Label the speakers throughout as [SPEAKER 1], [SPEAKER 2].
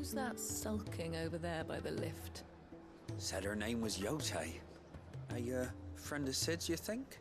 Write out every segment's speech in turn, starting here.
[SPEAKER 1] Who's that sulking over there by the lift?
[SPEAKER 2] Said her name was Yote. A friend of Sid's, you think?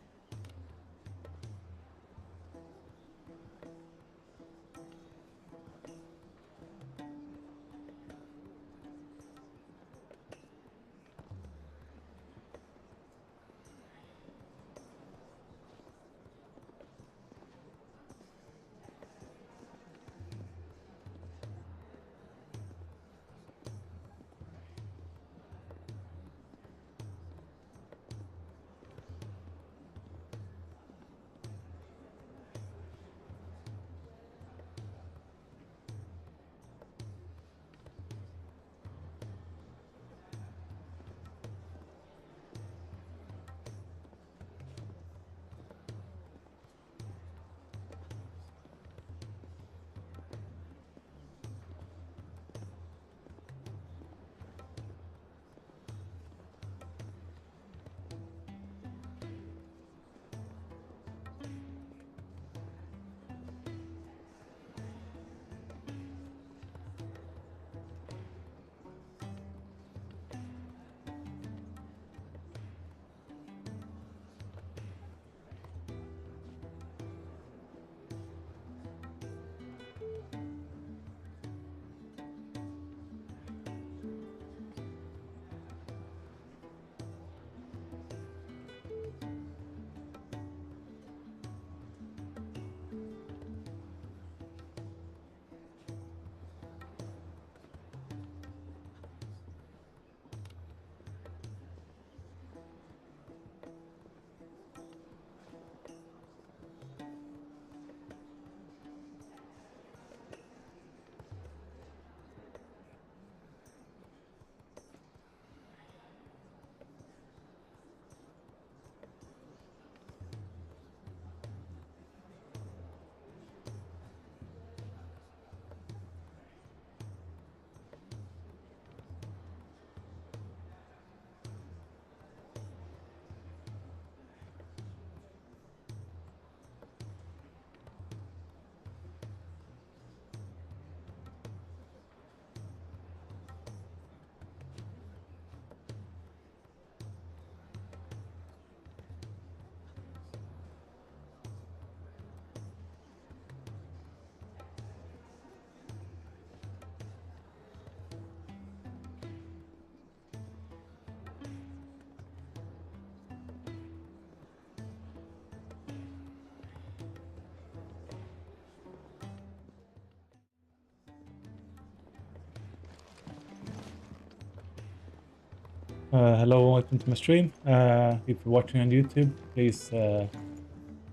[SPEAKER 3] Hello, welcome to my stream. If you're watching on YouTube, please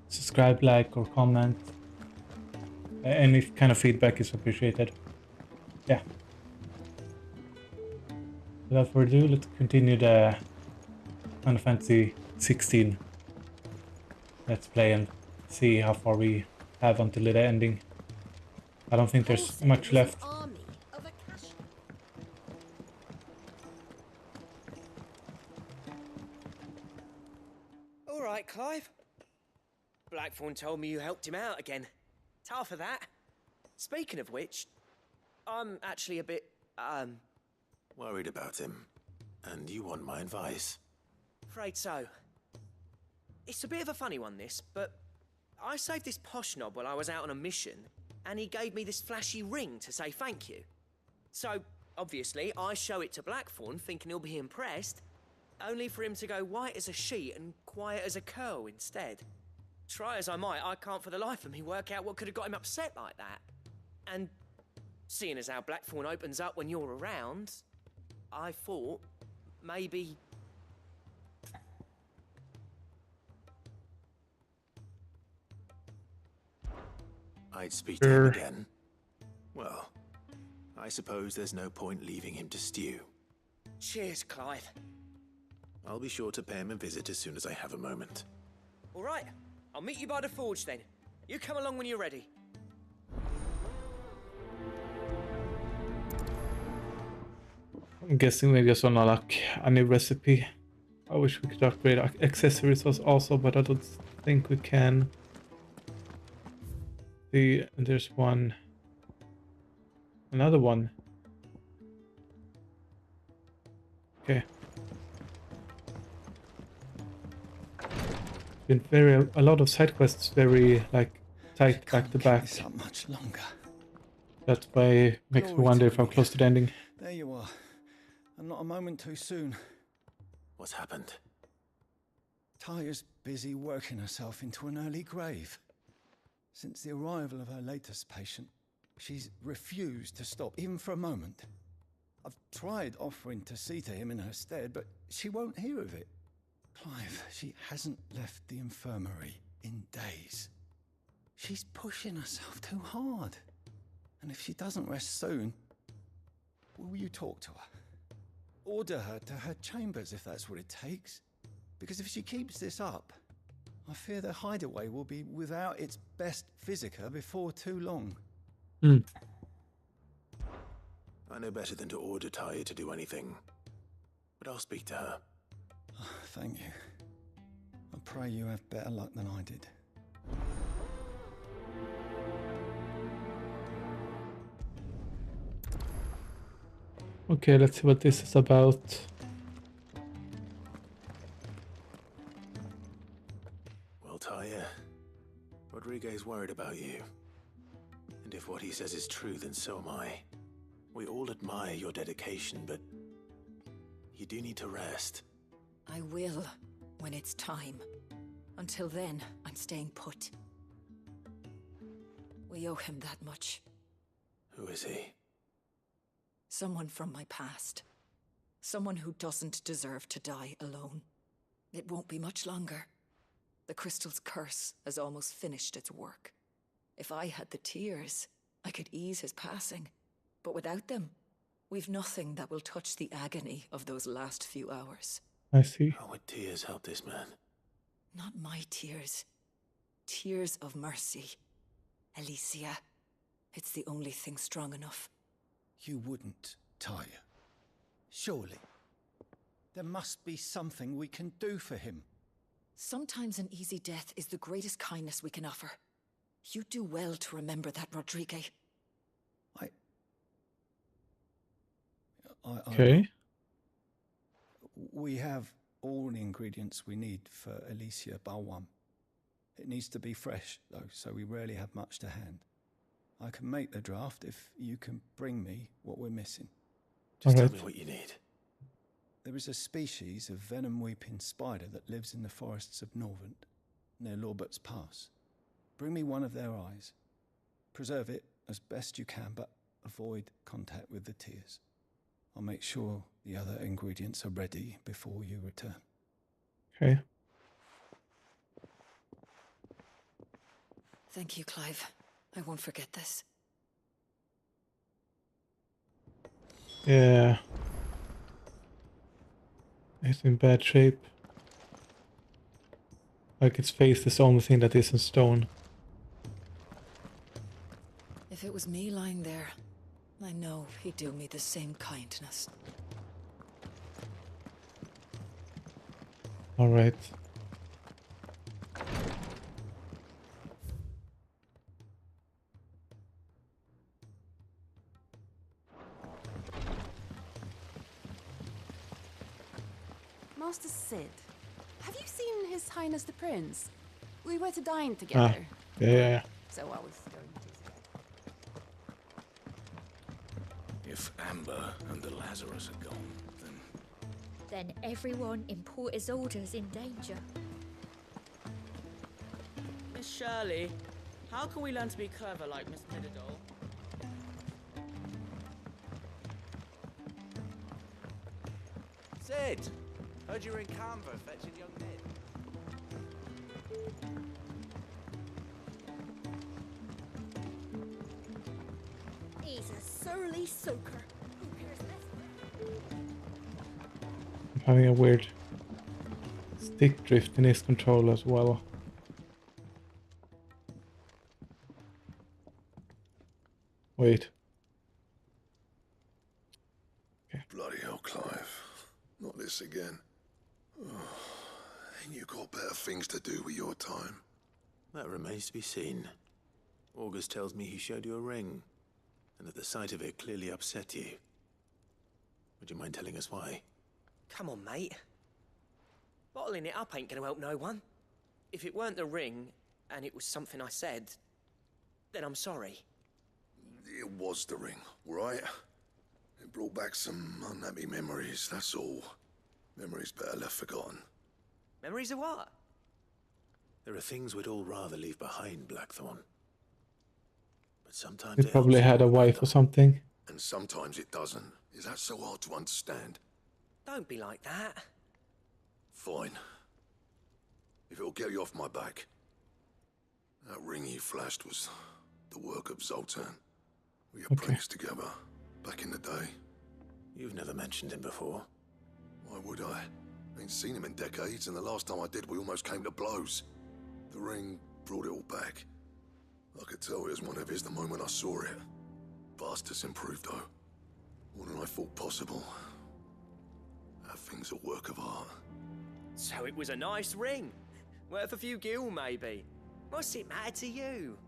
[SPEAKER 3] subscribe, like, or comment. Any kind of feedback is appreciated. Yeah. Without further ado, let's continue the Final Fantasy 16 Let's Play and see how far we have until the ending. I don't think there's much left.
[SPEAKER 4] All right, Clive. Blackthorn told me you helped him out again. Tough for that. Speaking of which, I'm actually a bit,
[SPEAKER 5] worried about him. And you want my advice?
[SPEAKER 4] afraid so. It's a bit of a funny one, this, but I saved this posh knob while I was out on a mission, and he gave me this flashy ring to say thank you. So, obviously, I show it to Blackthorn, thinking he'll be impressed, only for him to go white as a sheet and quiet as a curl instead. Try as I might, I can't for the life of me work out what could have got him upset like that. And seeing as how Blackthorn opens up when you're around, I thought maybe...
[SPEAKER 5] I'd speak to him again. Well, I suppose there's no point leaving him to stew.
[SPEAKER 4] Cheers, Clive.
[SPEAKER 5] I'll be sure to pay him a visit as soon as I have a moment.
[SPEAKER 4] All right, I'll meet you by the forge then. You come along when you're ready.
[SPEAKER 3] I'm guessing we just wanna like a new recipe. I wish we could upgrade accessories also, but I don't think we can. See, there's another one. Okay. Been a lot of side quests, very like tight back to back.
[SPEAKER 6] Up much longer.
[SPEAKER 3] That's why it makes me wonder if I'm close to the ending.
[SPEAKER 6] There you are, and not a moment too soon.
[SPEAKER 5] What's happened?
[SPEAKER 6] Taya's busy working herself into an early grave. Since the arrival of her latest patient, she's refused to stop, even for a moment. I've tried offering to see to him in her stead, but she won't hear of it. Clive, she hasn't left the infirmary in days. She's pushing herself too hard. And if she doesn't rest soon, will you talk to her? Order her to her chambers if that's what it takes. Because if she keeps this up, I fear the hideaway will be without its best physica before too long.
[SPEAKER 5] I know better than to order Taya to do anything. But I'll speak to her.
[SPEAKER 6] Oh, thank you. I pray you have better luck than I did.
[SPEAKER 3] Okay, let's see what this is about.
[SPEAKER 5] Well, Taya, Rodriguez worried about you. And if what he says is true, then so am I. We all admire your dedication, but you do need to rest.
[SPEAKER 1] I will, when it's time. Until then, I'm staying put. We owe him that much.
[SPEAKER 5] Who is he?
[SPEAKER 1] Someone from my past. Someone who doesn't deserve to die alone. It won't be much longer. The crystal's curse has almost finished its work. If I had the tears, I could ease his passing. But without them, we've nothing that will touch the agony of those last few hours.
[SPEAKER 3] I see.
[SPEAKER 5] How would tears help this man?
[SPEAKER 1] Not my tears. Tears of mercy. Alicia, it's the only thing strong enough.
[SPEAKER 6] You wouldn't, Taya. Surely. There must be something we can do for him.
[SPEAKER 1] Sometimes an easy death is the greatest kindness we can offer. You do well to remember that, Rodriguez.
[SPEAKER 3] Okay.
[SPEAKER 6] We have all the ingredients we need for Alicia Balwam. It needs to be fresh, though, so we rarely have much to hand. I can make the draft if you can bring me what we're missing.
[SPEAKER 5] Just tell me what you need.
[SPEAKER 6] There is a species of venom-weeping spider that lives in the forests of Norvent, near Lorbert's Pass. Bring me one of their eyes. Preserve it as best you can, but avoid contact with the tears. I'll make sure the other ingredients are ready before you return.
[SPEAKER 3] Okay.
[SPEAKER 1] Thank you, Clive. I won't forget this.
[SPEAKER 3] Yeah. It's in bad shape. Like its face is the only thing that isn't stone.
[SPEAKER 1] If it was me lying there, I know he'd do me the same kindness.
[SPEAKER 3] Alright.
[SPEAKER 7] Master Sid, have you seen His Highness the Prince? We were to dine together.
[SPEAKER 3] Yeah.
[SPEAKER 7] So I was going to.
[SPEAKER 5] If Amber and the Lazarus are gone,
[SPEAKER 8] Then everyone in Port Isolde's in danger.
[SPEAKER 9] Miss Shirley, how can we learn to be clever like Miss Nidderdole?
[SPEAKER 10] Sid! Heard you were in Canberra fetching young Ned.
[SPEAKER 8] He's a surly soaker. Who cares less?
[SPEAKER 3] I'm having a weird stick drift in his control as well. Wait.
[SPEAKER 11] Bloody hell, Clive. Not this again. Ain't you got better things to do with your time?
[SPEAKER 5] that remains to be seen. August tells me he showed you a ring, and that the sight of it clearly upset you. Would you mind telling us why?
[SPEAKER 4] Come on, mate. Bottling it up ain't gonna help no one. If it weren't the ring, and it was something I said, then I'm sorry.
[SPEAKER 11] It was the ring, right? It brought back some unhappy memories, that's all. Memories better left forgotten.
[SPEAKER 4] Memories of what?
[SPEAKER 5] There are things we'd all rather leave behind, Blackthorn. But sometimes
[SPEAKER 3] He
[SPEAKER 5] it
[SPEAKER 3] probably
[SPEAKER 5] helps
[SPEAKER 3] had
[SPEAKER 5] to
[SPEAKER 3] a wife
[SPEAKER 5] remember.
[SPEAKER 3] or something.
[SPEAKER 11] And sometimes it doesn't. Is that so hard to understand?
[SPEAKER 4] Don't be like that.
[SPEAKER 11] Fine. If it'll get you off my back. That ring you flashed was the work of Zoltan. We apprenticed together, back in the day.
[SPEAKER 5] You've never mentioned him before.
[SPEAKER 11] Why would I? Ain't seen him in decades, and the last time I did, we almost came to blows. The ring brought it all back. I could tell it was one of his the moment I saw it. Bastard's improved, though. More than I thought possible. That thing's a work of art.
[SPEAKER 4] So it was a nice ring. Worth a few gil, maybe. What's it matter to you?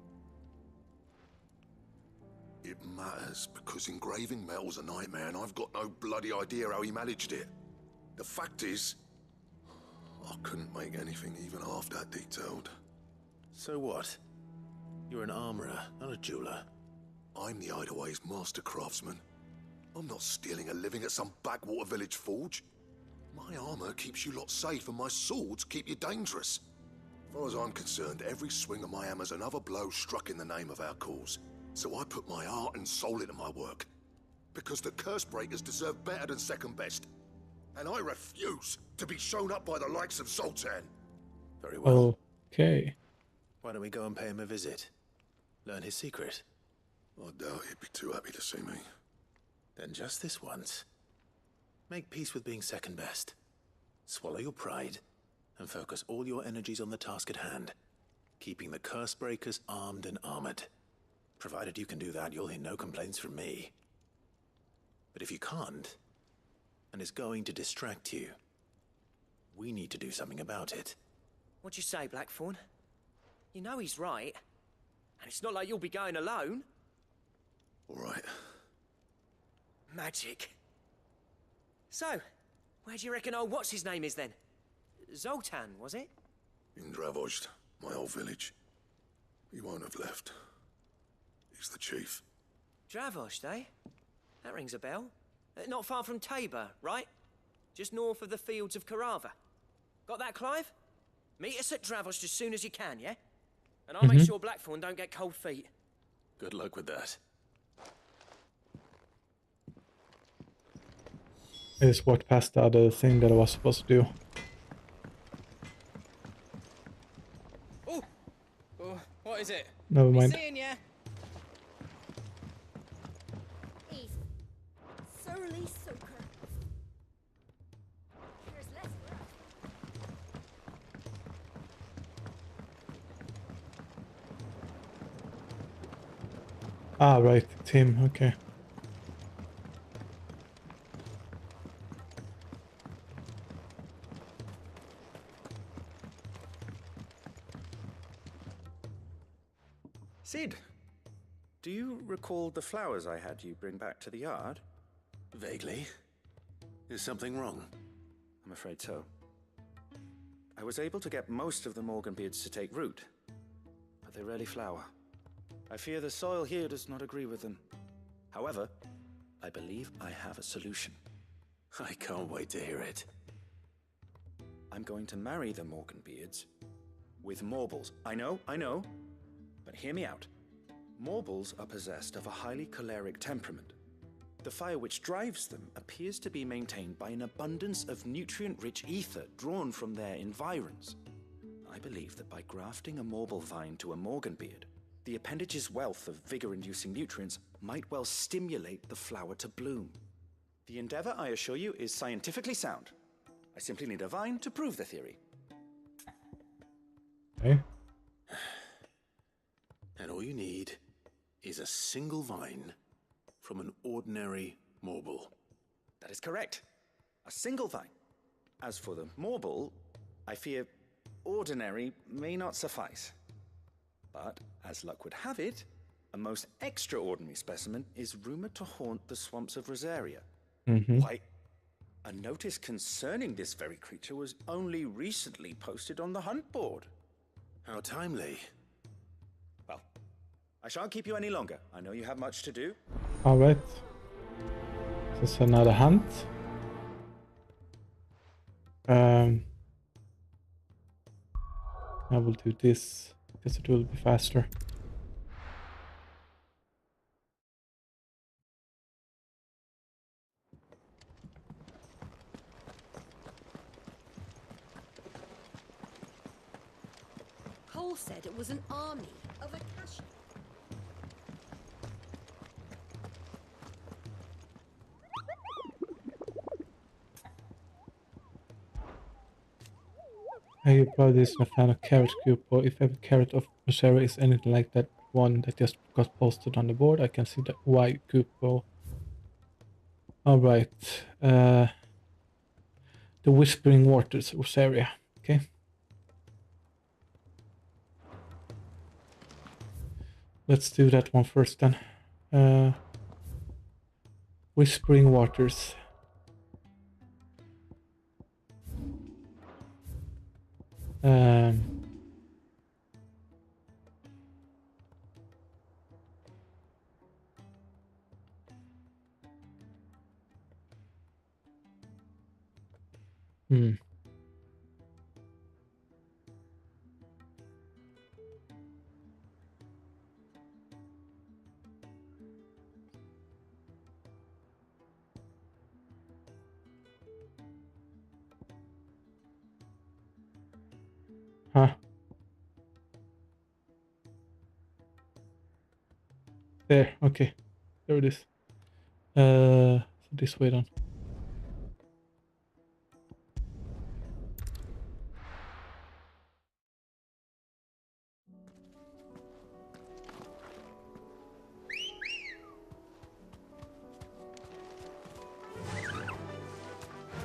[SPEAKER 11] It matters because engraving metal's a nightmare, and I've got no bloody idea how he managed it. The fact is, I couldn't make anything even half that detailed.
[SPEAKER 5] So what? You're an armorer, not a jeweler.
[SPEAKER 11] I'm the Hideaway's master craftsman. I'm not stealing a living at some backwater village forge. My armor keeps you lot safe, and my swords keep you dangerous. As far as I'm concerned, every swing of my hammer's another blow struck in the name of our cause. So I put my heart and soul into my work. Because the curse breakers deserve better than second best. And I refuse to be shown up by the likes of Zoltan.
[SPEAKER 5] Very well.
[SPEAKER 3] Okay.
[SPEAKER 5] Why don't we go and pay him a visit? Learn his secret.
[SPEAKER 11] I doubt he'd be too happy to see me.
[SPEAKER 5] Then just this once. Make peace with being second best. Swallow your pride, and focus all your energies on the task at hand. Keeping the curse breakers armed and armored. Provided you can do that, you'll hear no complaints from me. But if you can't, and it's going to distract you, we need to do something about it.
[SPEAKER 4] What'd you say, Blackthorn? You know he's right. And it's not like you'll be going alone.
[SPEAKER 11] All right.
[SPEAKER 4] Magic. So, where do you reckon old what's-his-name is then? Zoltan, was it?
[SPEAKER 11] In Dravozd, my old village. He won't have left. He's the chief.
[SPEAKER 4] Dravozd, eh? That rings a bell. Not far from Tabor, right? Just north of the fields of Carava. Got that, Clive? Meet us at Dravozd as soon as you can, yeah? And I'll make sure Blackthorn don't get cold feet.
[SPEAKER 5] Good luck with that.
[SPEAKER 3] I just walked past the other thing that I was supposed to do.
[SPEAKER 9] Oh, what is it?
[SPEAKER 3] Never mind.
[SPEAKER 9] Seeing ya.
[SPEAKER 8] Easy. Surly soaker. There's less work.
[SPEAKER 3] Ah, right, it's him, okay.
[SPEAKER 2] Sid, do you recall the flowers I had you bring back to the yard?
[SPEAKER 5] Vaguely. Is something wrong?
[SPEAKER 2] I'm afraid so. I was able to get most of the Morganbeards to take root, but they rarely flower. I fear the soil here does not agree with them. However, I believe I have a solution.
[SPEAKER 5] I can't wait to hear it.
[SPEAKER 2] I'm going to marry the Morganbeards with Morbles. I know, but hear me out. Morbles are possessed of a highly choleric temperament. The fire which drives them appears to be maintained by an abundance of nutrient-rich ether drawn from their environs. I believe that by grafting a Morble vine to a Morganbeard, the appendage's wealth of vigor-inducing nutrients might well stimulate the flower to bloom. The endeavor, I assure you, is scientifically sound. I simply need a vine to prove the theory.
[SPEAKER 3] Okay.
[SPEAKER 5] And all you need is a single vine from an ordinary Morble.
[SPEAKER 2] That is correct. A single vine. As for the Morble, I fear ordinary may not suffice. But, as luck would have it, a most extraordinary specimen is rumored to haunt the swamps of Rosaria. Why, a notice concerning this very creature was only recently posted on the hunt board.
[SPEAKER 5] How timely.
[SPEAKER 2] Well, I shan't keep you any longer. I know you have much to do.
[SPEAKER 3] Alright. This is another hunt. I will do this because it will be faster.
[SPEAKER 7] Cole said it was an army of Akashic.
[SPEAKER 3] I probably isn't a fan of carrot group, or if every carrot of Rosaria is anything like that one that just got posted on the board, I can see that why group go. Alright. The Whispering Waters Rosaria. Okay. Let's do that one first then. Whispering Waters. Huh. There, okay. There it is. So this way then.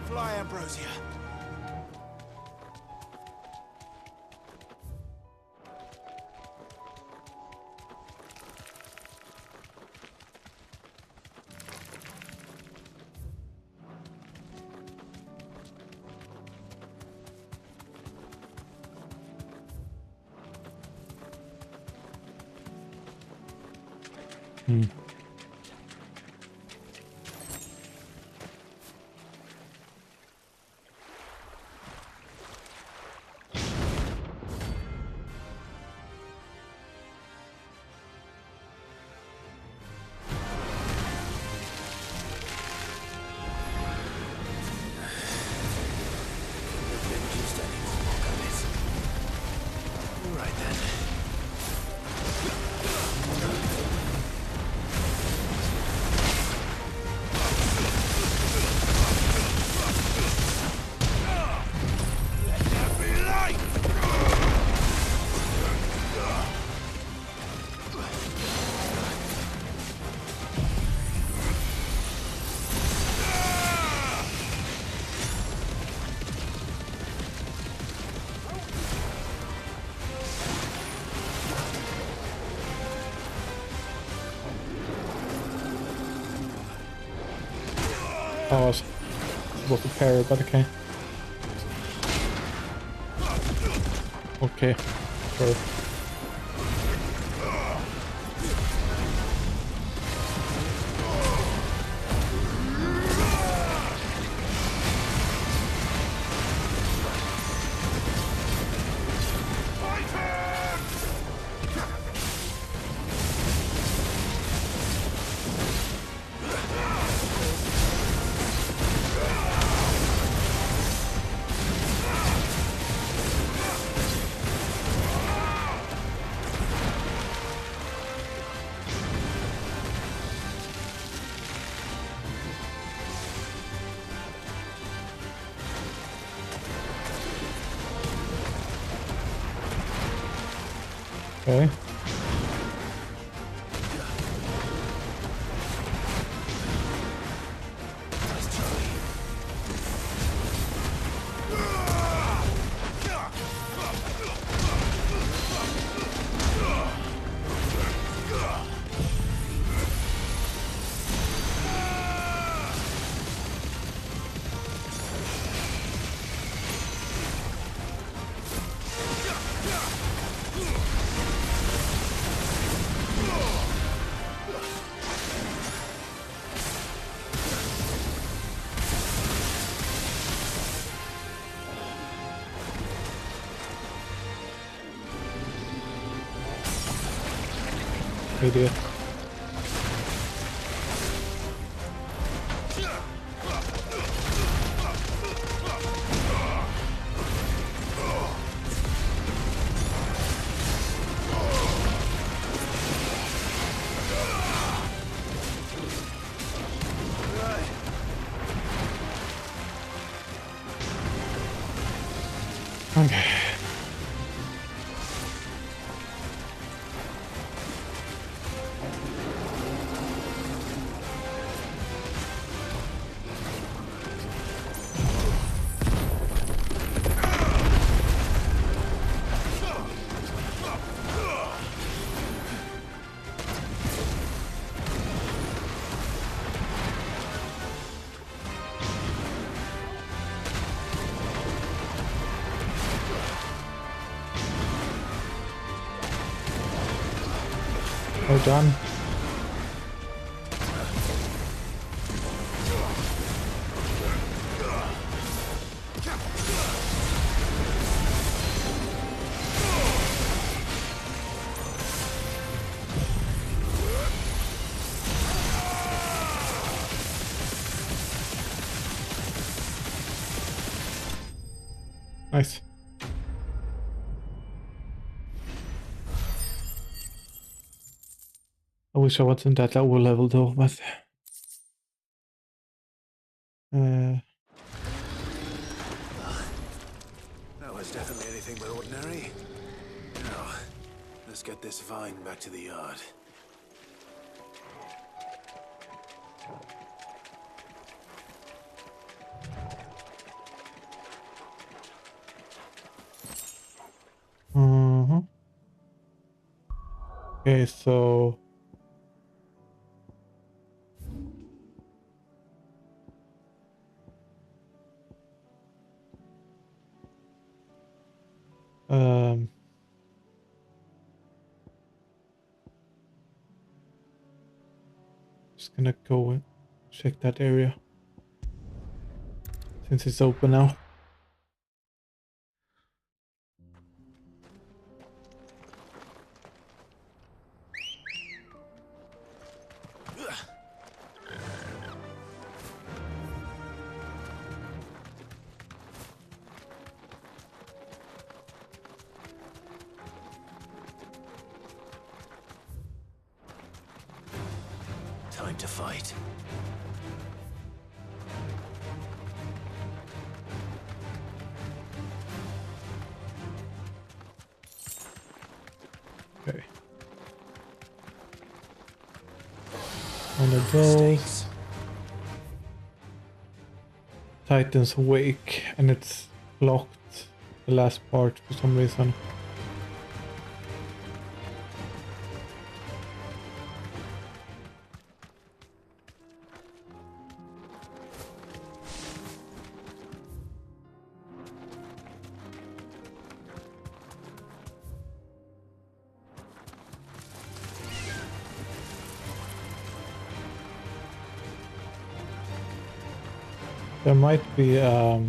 [SPEAKER 10] Fly, Ambrosia.
[SPEAKER 3] Oh, I was supposed to parry, but okay. Okay, sure. Okay. Idiot. Okay. Well done. Nice. I wish I wasn't that low level though, but
[SPEAKER 5] That was definitely anything but ordinary. Now, let's get this vine back to the yard.
[SPEAKER 3] okay, so just gonna go and check that area since it's open now.
[SPEAKER 5] Time to fight.
[SPEAKER 3] Okay. One of those. Titan's Awake, and it's blocked the last part for some reason. There might be a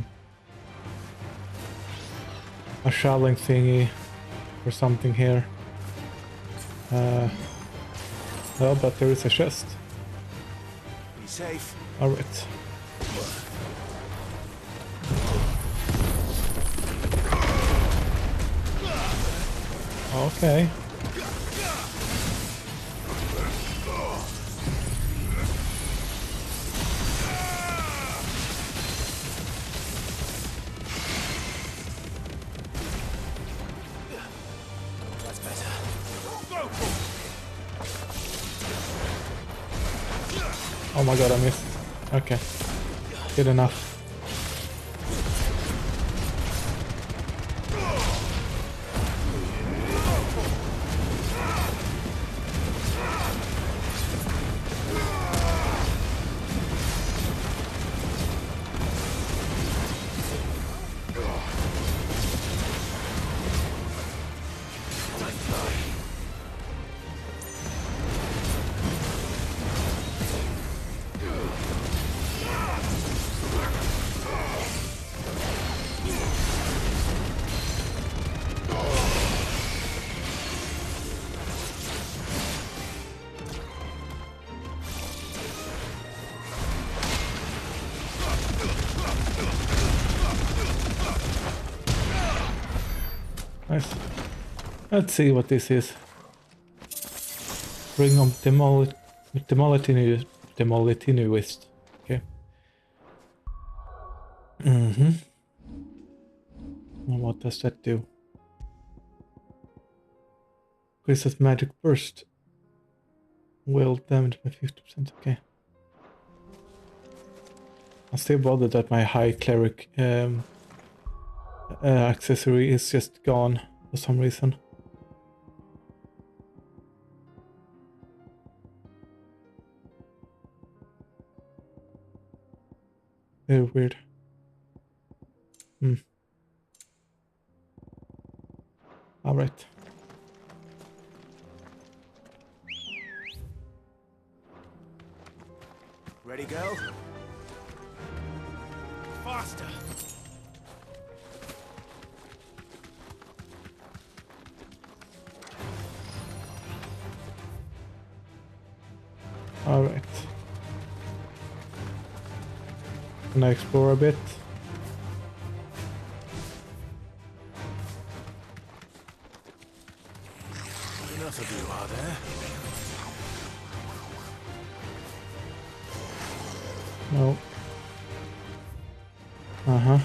[SPEAKER 3] shelling thingy or something here. No, but there is a chest.
[SPEAKER 5] Be safe.
[SPEAKER 3] Alright. Okay.
[SPEAKER 5] That's better.
[SPEAKER 3] Oh my god, I missed. Okay. Good enough. Nice. Let's see what this is. Ring of Demolitinist. Okay. And what does that do? Increases magic burst. Will damage by 50%. Okay. I'm still bothered that my high cleric accessory is just gone for some reason. Very weird. Alright.
[SPEAKER 5] Ready, go? Faster!
[SPEAKER 3] Alright. Can I explore a bit?
[SPEAKER 5] Enough of you, are there?
[SPEAKER 3] No. Uh-huh.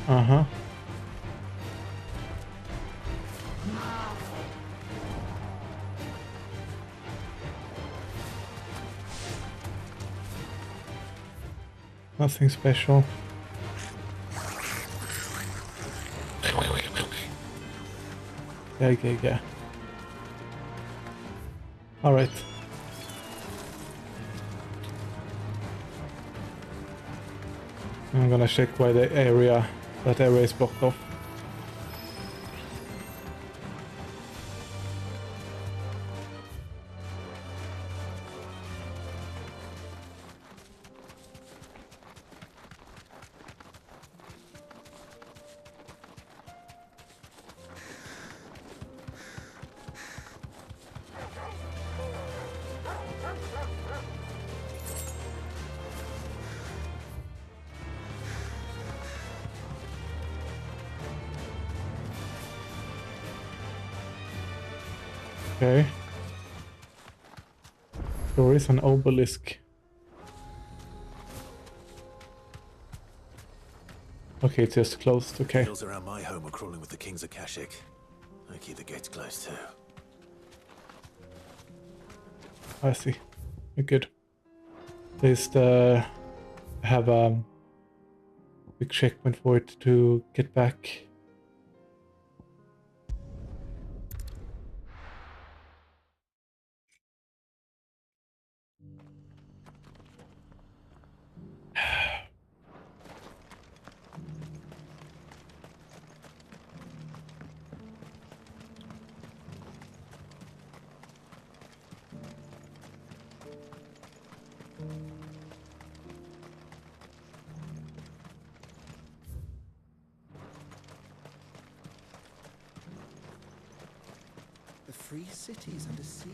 [SPEAKER 3] Uh-huh. Nothing special. Yeah. Alright. I'm gonna check why that area is blocked off. Okay. There is an obelisk. Okay, it's just closed. Okay.
[SPEAKER 5] Hills around my home are crawling with the King's Akashic. I keep the gates closed too.
[SPEAKER 3] I see. Good. There's the have a big checkpoint for it to get back.
[SPEAKER 12] 3 cities and a sea.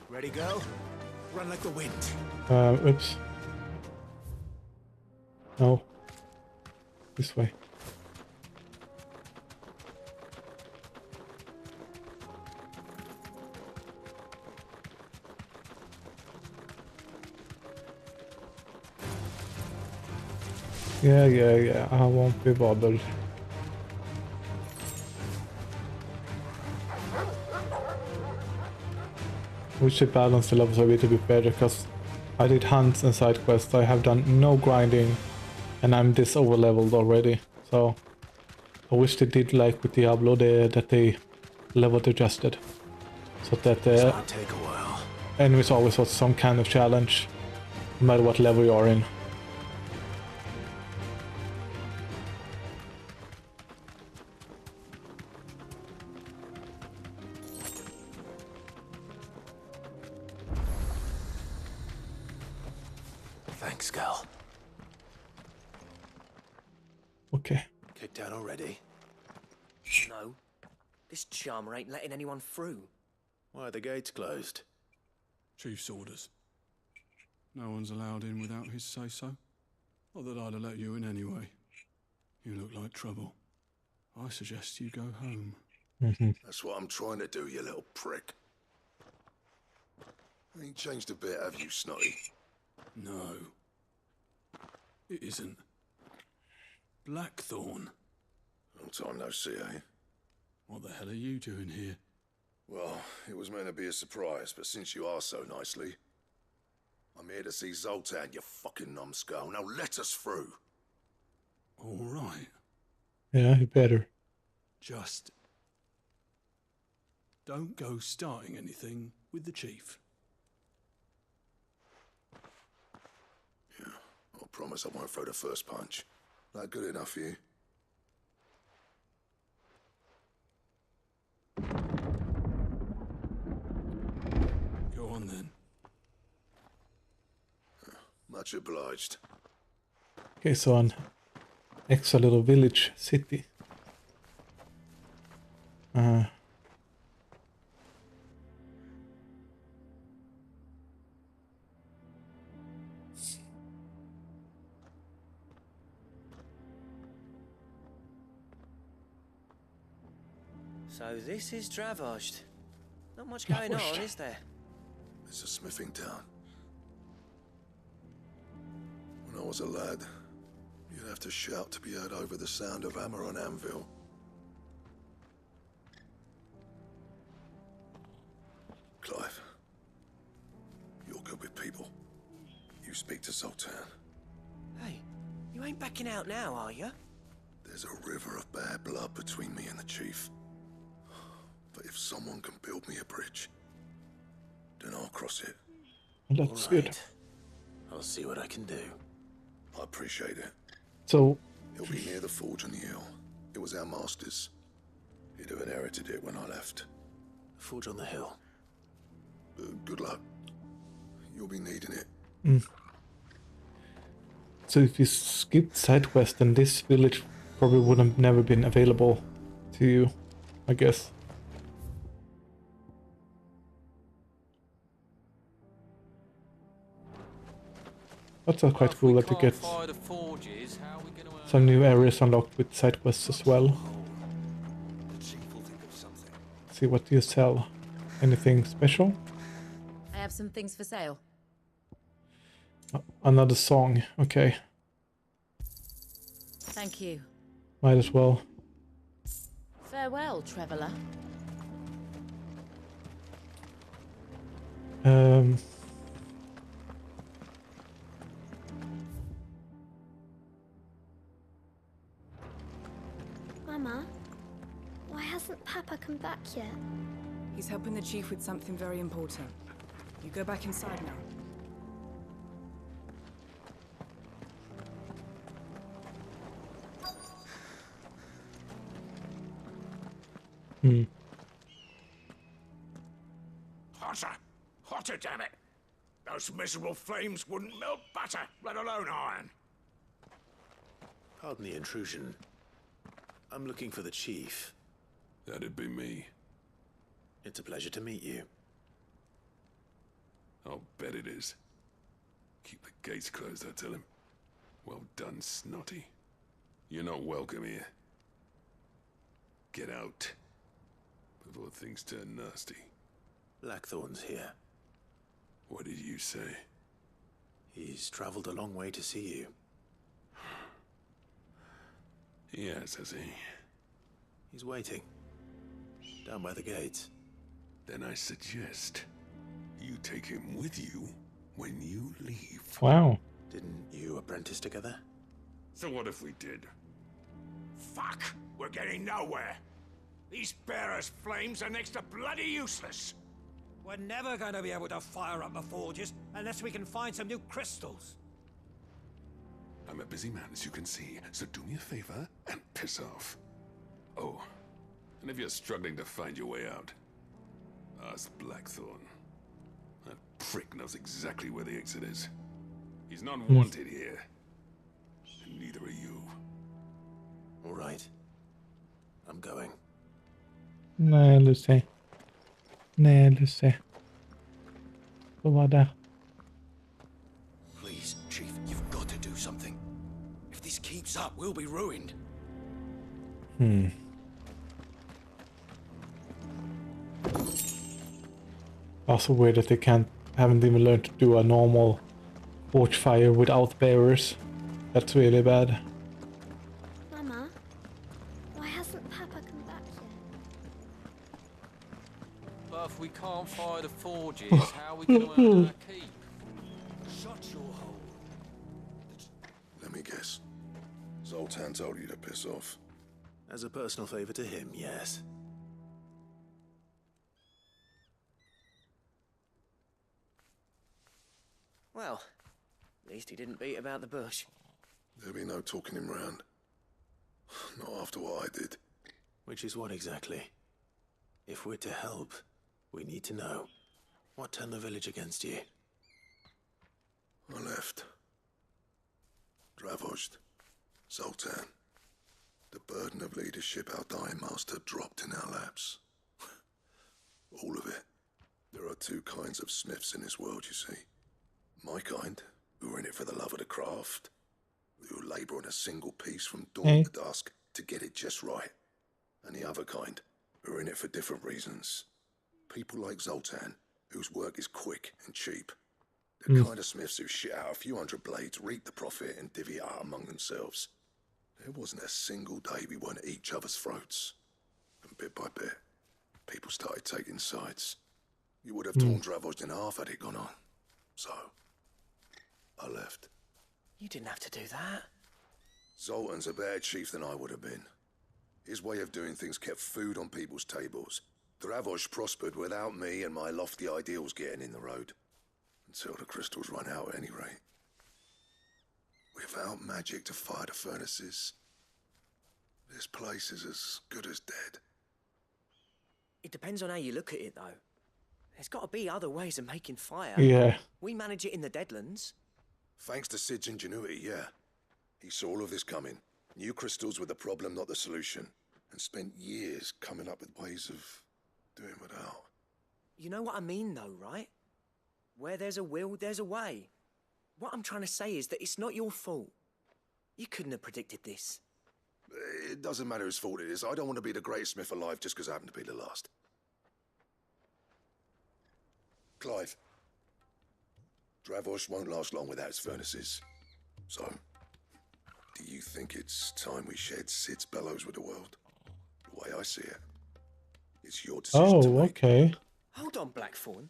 [SPEAKER 5] Ready, girl? Run like the wind.
[SPEAKER 3] Oops. No. This way. Yeah, I won't be bothered. Wish they balanced the levels a little bit better, because I did hunts and side quests. I have done no grinding and I'm this over leveled already. So I wish they did like with Diablo, that they level adjusted. So that
[SPEAKER 5] This might take a while.
[SPEAKER 3] enemies always have some kind of challenge, no matter what level you are in.
[SPEAKER 5] Thanks, girl.
[SPEAKER 3] Okay.
[SPEAKER 5] Kicked down already?
[SPEAKER 4] No. This charmer ain't letting anyone through.
[SPEAKER 5] Why are the gates closed?
[SPEAKER 13] Chief's orders. No one's allowed in without his say-so. Not that I'd have let you in anyway. You look like trouble. I suggest you go home.
[SPEAKER 11] That's what I'm trying to do, you little prick. Ain't changed a bit, have you, Snotty?
[SPEAKER 13] No. It isn't. Blackthorn.
[SPEAKER 11] Long time no see, eh?
[SPEAKER 13] What the hell are you doing here?
[SPEAKER 11] Well, it was meant to be a surprise, but since you are so nicely, I'm here to see Zoltan, you fucking numbskull. Now let us through.
[SPEAKER 13] All right.
[SPEAKER 3] Yeah, you better.
[SPEAKER 13] Just don't go starting anything with the chief.
[SPEAKER 11] Yeah, I promise I won't throw the first punch. That good enough for you?
[SPEAKER 13] Go on then.
[SPEAKER 11] Much obliged.
[SPEAKER 3] Okay, so an extra little village city.
[SPEAKER 4] So this is Dravaged. Not much going on, is there?
[SPEAKER 11] It's a smithing town. When I was a lad, you'd have to shout to be heard over the sound of hammer on anvil. Clive, you're good with people. You speak to Zoltan.
[SPEAKER 4] Hey, you ain't backing out now, are you?
[SPEAKER 11] There's a river of bad blood between me and the chief. But if someone can build me a bridge, then I'll cross it.
[SPEAKER 3] That's good.
[SPEAKER 5] I'll see what I can do.
[SPEAKER 11] I appreciate it.
[SPEAKER 3] So
[SPEAKER 11] It'll be near the forge on the hill. It was our master's. He'd have inherited it when I left.
[SPEAKER 5] Forge on the hill.
[SPEAKER 11] Good luck. You'll be needing it.
[SPEAKER 3] So if you skipped Sidequest, then this village probably would have never been available to you, I guess. That's quite cool that you get some new areas unlocked with Sidequests as well. See what you sell. Anything special?
[SPEAKER 7] I have some things for sale.
[SPEAKER 3] Another song, okay.
[SPEAKER 7] Thank you.
[SPEAKER 3] Might as well.
[SPEAKER 7] Farewell, traveller.
[SPEAKER 14] Mama, why hasn't Papa come back yet?
[SPEAKER 15] He's helping the chief with something very important. You go back inside now.
[SPEAKER 16] Hotter! Hotter, damn it! Those miserable flames wouldn't melt butter, let alone iron.
[SPEAKER 5] Pardon the intrusion. I'm looking for the chief.
[SPEAKER 13] That'd be me.
[SPEAKER 5] It's a pleasure to meet you.
[SPEAKER 13] I'll bet it is. Keep the gates closed, I tell him. Well done, Snotty. You're not welcome here. Get out. Before things turn nasty.
[SPEAKER 5] Blackthorn's here.
[SPEAKER 13] What did you say?
[SPEAKER 5] He's traveled a long way to see you.
[SPEAKER 13] Yes, has he?
[SPEAKER 5] He's waiting. Down by the gates.
[SPEAKER 13] Then I suggest you take him with you when you leave.
[SPEAKER 3] Wow.
[SPEAKER 5] Didn't you apprentice together?
[SPEAKER 16] So what if we did? Fuck! We're getting nowhere. These bearers' flames are next to bloody useless.
[SPEAKER 10] We're never going to be able to fire up the forges unless we can find some new crystals.
[SPEAKER 13] I'm a busy man, as you can see, so do me a favor and piss off. Oh, and if you're struggling to find your way out, ask Blackthorn. That prick knows exactly where the exit is. He's not wanted here, and neither are you.
[SPEAKER 5] All right. I'm going.
[SPEAKER 3] Nej, Lucy. Nej, Lucy. Vad var det?
[SPEAKER 11] Please, Chief, you've got to do something. If this keeps up, we'll be ruined.
[SPEAKER 3] Also weird that they haven't even learned to do a normal forge fire without bearers. That's really bad.
[SPEAKER 14] Mama, why hasn't Papa come back yet?
[SPEAKER 10] But if we can't fire the forges, how are we going to earn our keep?
[SPEAKER 11] Shut your hole. Let me guess. Zoltan told you to piss off.
[SPEAKER 5] As a personal favor to him, yes.
[SPEAKER 4] Well, at least he didn't beat about the bush.
[SPEAKER 11] There'll be no talking him round. Not after what I did.
[SPEAKER 5] Which is what exactly? If we're to help, we need to know. What turned the village against you?
[SPEAKER 11] I left. Dravost. Zoltan. The burden of leadership our dying master dropped in our laps. All of it. There are two kinds of smiths in this world, you see. My kind, who are in it for the love of the craft, who labour on a single piece from dawn to dusk to get it just right. And the other kind, who are in it for different reasons. People like Zoltan, whose work is quick and cheap. The kind of smiths who shit out a few hundred blades, reap the profit, and divvy it out among themselves. There wasn't a single day we weren't at each other's throats. And bit by bit, people started taking sides. You would have torn Dravost in half had it gone on. So, I left.
[SPEAKER 4] You didn't have to do that.
[SPEAKER 11] Zoltan's a better chief than I would have been. His way of doing things kept food on people's tables. Dravost prospered without me and my lofty ideals getting in the road. Until the crystals run out at any rate. Without magic to fire the furnaces, this place is as good as dead.
[SPEAKER 4] It depends on how you look at it, though. There's got to be other ways of making fire.
[SPEAKER 3] Yeah.
[SPEAKER 4] We manage it in the Deadlands.
[SPEAKER 11] Thanks to Sid's ingenuity, yeah. He saw all of this coming. Knew crystals were the problem, not the solution. And spent years coming up with ways of doing without.
[SPEAKER 4] You know what I mean, though, right? Where there's a will, there's a way. What I'm trying to say is that it's not your fault. You couldn't have predicted this.
[SPEAKER 11] It doesn't matter whose fault it is. I don't want to be the greatest smith alive just because I happen to be the last. Clive. Dravost won't last long without its furnaces. So, do you think it's time we shared Sid's bellows with the world? The way I see it, it's your decision to make.
[SPEAKER 3] Okay.
[SPEAKER 4] Hold on, Blackthorn.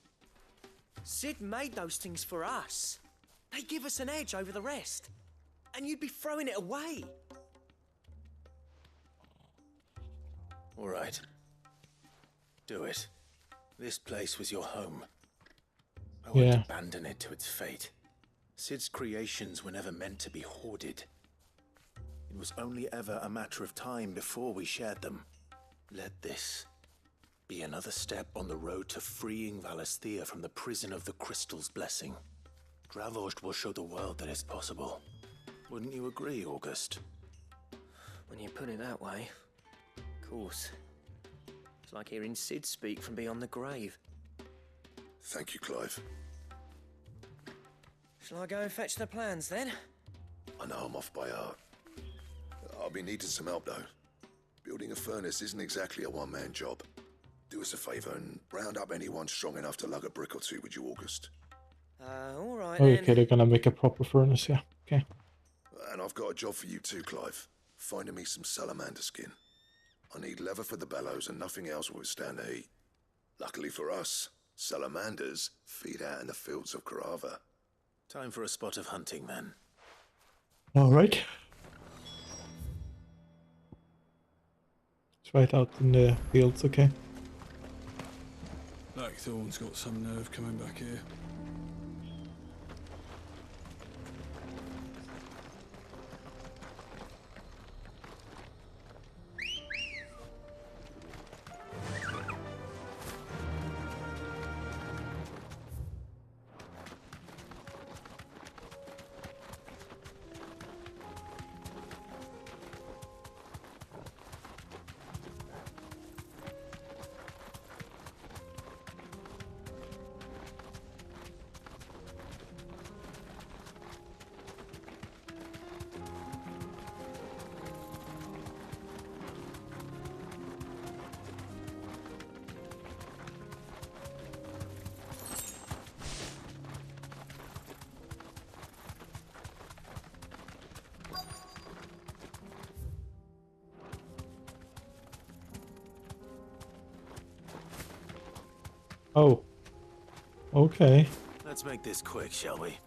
[SPEAKER 4] Sid made those things for us. They give us an edge over the rest. And you'd be throwing it away.
[SPEAKER 5] All right. Do it. This place was your home. I won't abandon it to its fate. Sid's creations were never meant to be hoarded. It was only ever a matter of time before we shared them. Let this be another step on the road to freeing Valisthea from the prison of the Crystal's blessing. Dravost will show the world that it's possible. Wouldn't you agree, August?
[SPEAKER 4] When you put it that way. course. It's like hearing Sid speak from beyond the grave.
[SPEAKER 11] Thank you, Clive.
[SPEAKER 4] Shall I go and fetch the plans then?
[SPEAKER 11] I know I'm off by heart. I'll be needing some help, though. Building a furnace isn't exactly a one-man job. Do us a favour and round up anyone strong enough to lug a brick or two with you, August.
[SPEAKER 4] All right
[SPEAKER 3] Oh,
[SPEAKER 4] then.
[SPEAKER 3] okay, they're gonna make a proper furnace, yeah. Okay.
[SPEAKER 11] And I've got a job for you too, Clive. Finding me some salamander skin. I need leather for the bellows and nothing else will withstand the heat. Luckily for us, salamanders feed out in the fields of Carava.
[SPEAKER 5] Time for a spot of hunting, then.
[SPEAKER 3] Alright. It's right out in the fields, okay.
[SPEAKER 12] Blackthorn's got some nerve coming back here.
[SPEAKER 3] Oh. Okay.
[SPEAKER 5] Let's make this quick, shall we?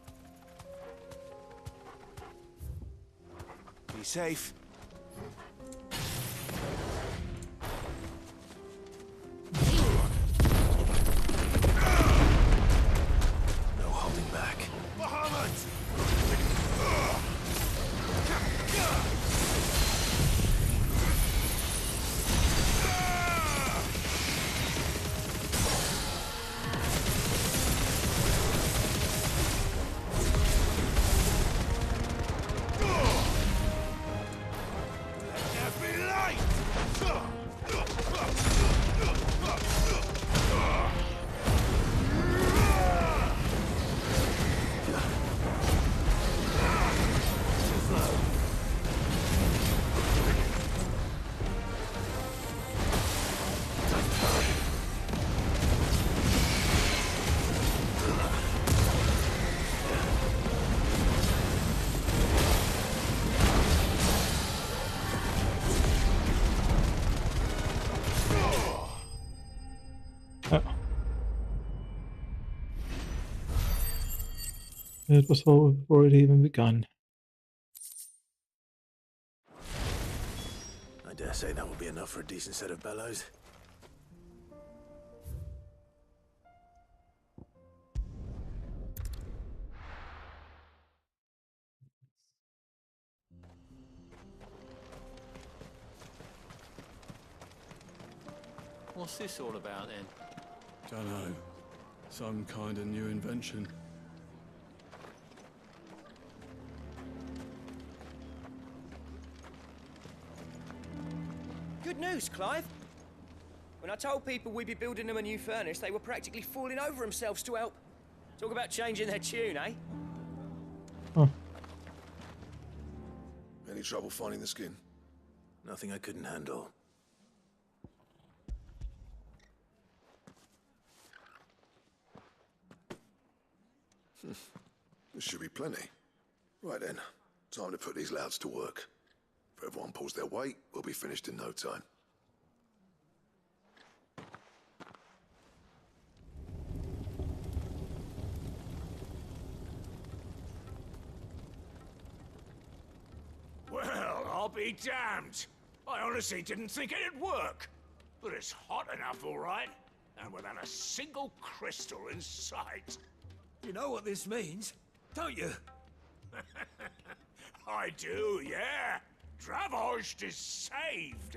[SPEAKER 5] Be safe. No holding back.
[SPEAKER 16] Muhammad!
[SPEAKER 3] It was all already even begun.
[SPEAKER 5] I dare say that will be enough for a decent set of bellows.
[SPEAKER 17] What's this all about then?
[SPEAKER 12] Dunno. Some kind of new invention.
[SPEAKER 4] Good news, Clive. When I told people we'd be building them a new furnace, they were practically falling over themselves to help. Talk about changing their tune, eh?
[SPEAKER 3] Huh.
[SPEAKER 11] Any trouble finding the skin?
[SPEAKER 5] Nothing I couldn't handle.
[SPEAKER 11] There should be plenty. Right then, time to put these louds to work. If everyone pulls their weight, we'll be finished in no time.
[SPEAKER 16] Well, I'll be damned. I honestly didn't think it'd work. But it's hot enough, all right. And without a single crystal in sight.
[SPEAKER 10] You know what this means, don't you?
[SPEAKER 16] I do, yeah. Dravost is saved.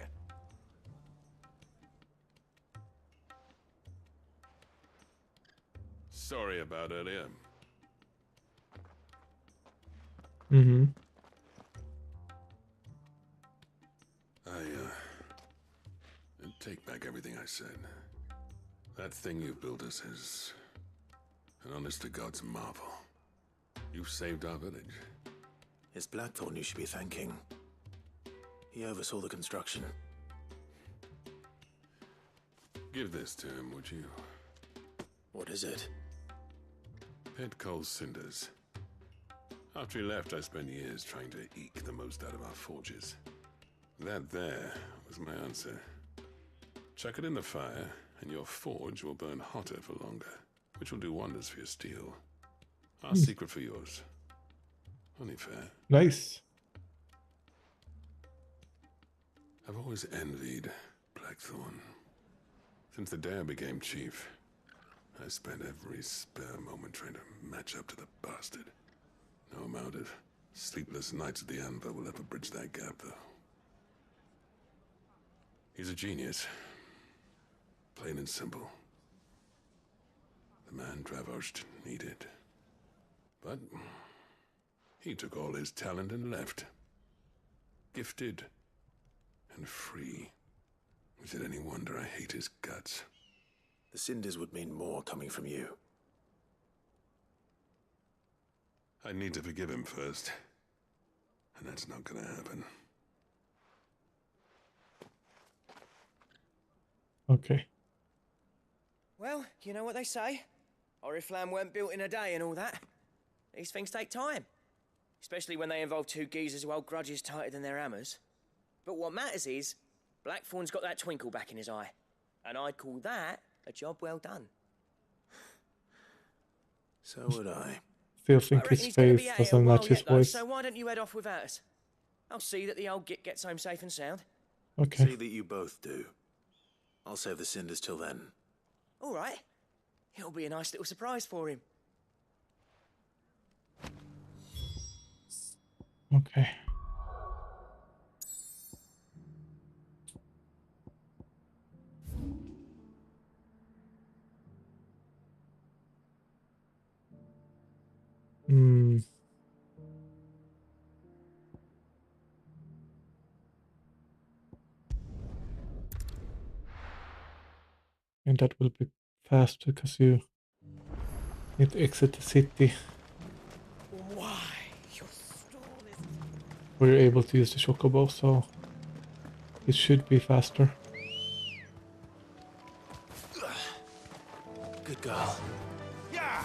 [SPEAKER 13] Sorry about earlier. said. That thing you built us is an honest-to-God's marvel. You've saved our village.
[SPEAKER 5] It's Blackthorn you should be thanking. He oversaw the construction.
[SPEAKER 13] Give this to him, would you?
[SPEAKER 5] What is it?
[SPEAKER 13] Pet Cole's cinders. After he left, I spent years trying to eke the most out of our forges. That there was my answer. Chuck it in the fire, and your forge will burn hotter for longer, which will do wonders for your steel. Our secret for yours. Only fair.
[SPEAKER 3] Nice.
[SPEAKER 13] I've always envied Blackthorn. Since the day I became chief, I spent every spare moment trying to match up to the bastard. No amount of sleepless nights at the Anvil will ever bridge that gap, though. He's a genius. Plain and simple. The man Dravost needed. But he took all his talent and left. Gifted and free. Is it any wonder I hate his guts?
[SPEAKER 5] The cinders would mean more coming from you.
[SPEAKER 13] I need to forgive him first. And that's not gonna happen.
[SPEAKER 3] Okay.
[SPEAKER 4] Well, you know what they say. Oriflamme weren't built in a day and all that. These things take time. Especially when they involve two geezers who hold grudges tighter than their hammers. But what matters is, Blackthorn's got that twinkle back in his eye. And I'd call that a job well done.
[SPEAKER 5] So would I.
[SPEAKER 3] Still think his face doesn't match his voice.
[SPEAKER 4] So why don't you head off without us? I'll see that the old git gets home safe and sound.
[SPEAKER 3] Okay.
[SPEAKER 5] See that you both do. I'll save the cinders till then.
[SPEAKER 4] All right. It'll be a nice little surprise for him.
[SPEAKER 3] Okay. And that will be fast because you need to exit the city.
[SPEAKER 4] Why?
[SPEAKER 3] Where you're able to use the chocobo, so it should be faster.
[SPEAKER 5] Good girl.
[SPEAKER 16] Yeah.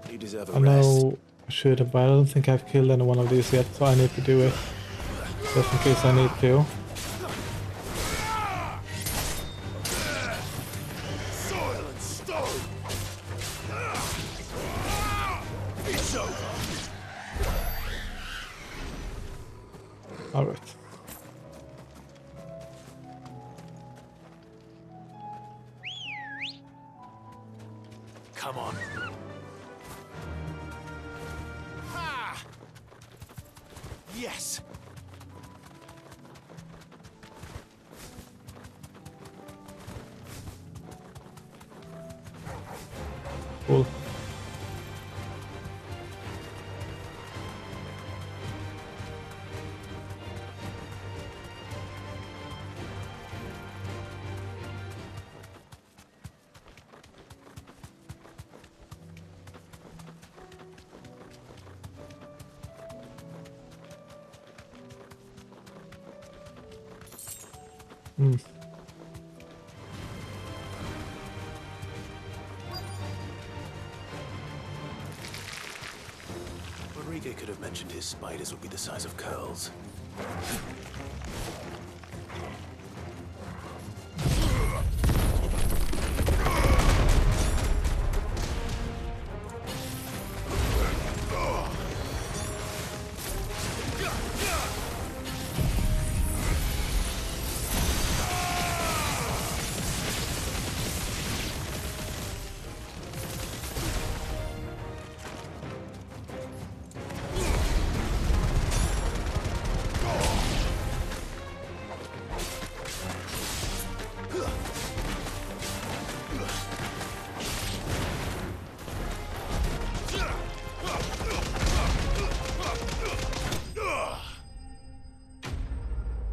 [SPEAKER 5] You deserve a
[SPEAKER 3] I
[SPEAKER 5] rest.
[SPEAKER 3] know I should have, but I don't think I've killed any one of these yet, so I need to do it. Just in case I need to.
[SPEAKER 16] Soil and stone. It's over.
[SPEAKER 3] Alright.
[SPEAKER 5] Come on.
[SPEAKER 16] Ha! Yes.
[SPEAKER 3] Cool.
[SPEAKER 5] Rodrigo could have mentioned his spiders would be the size of curls.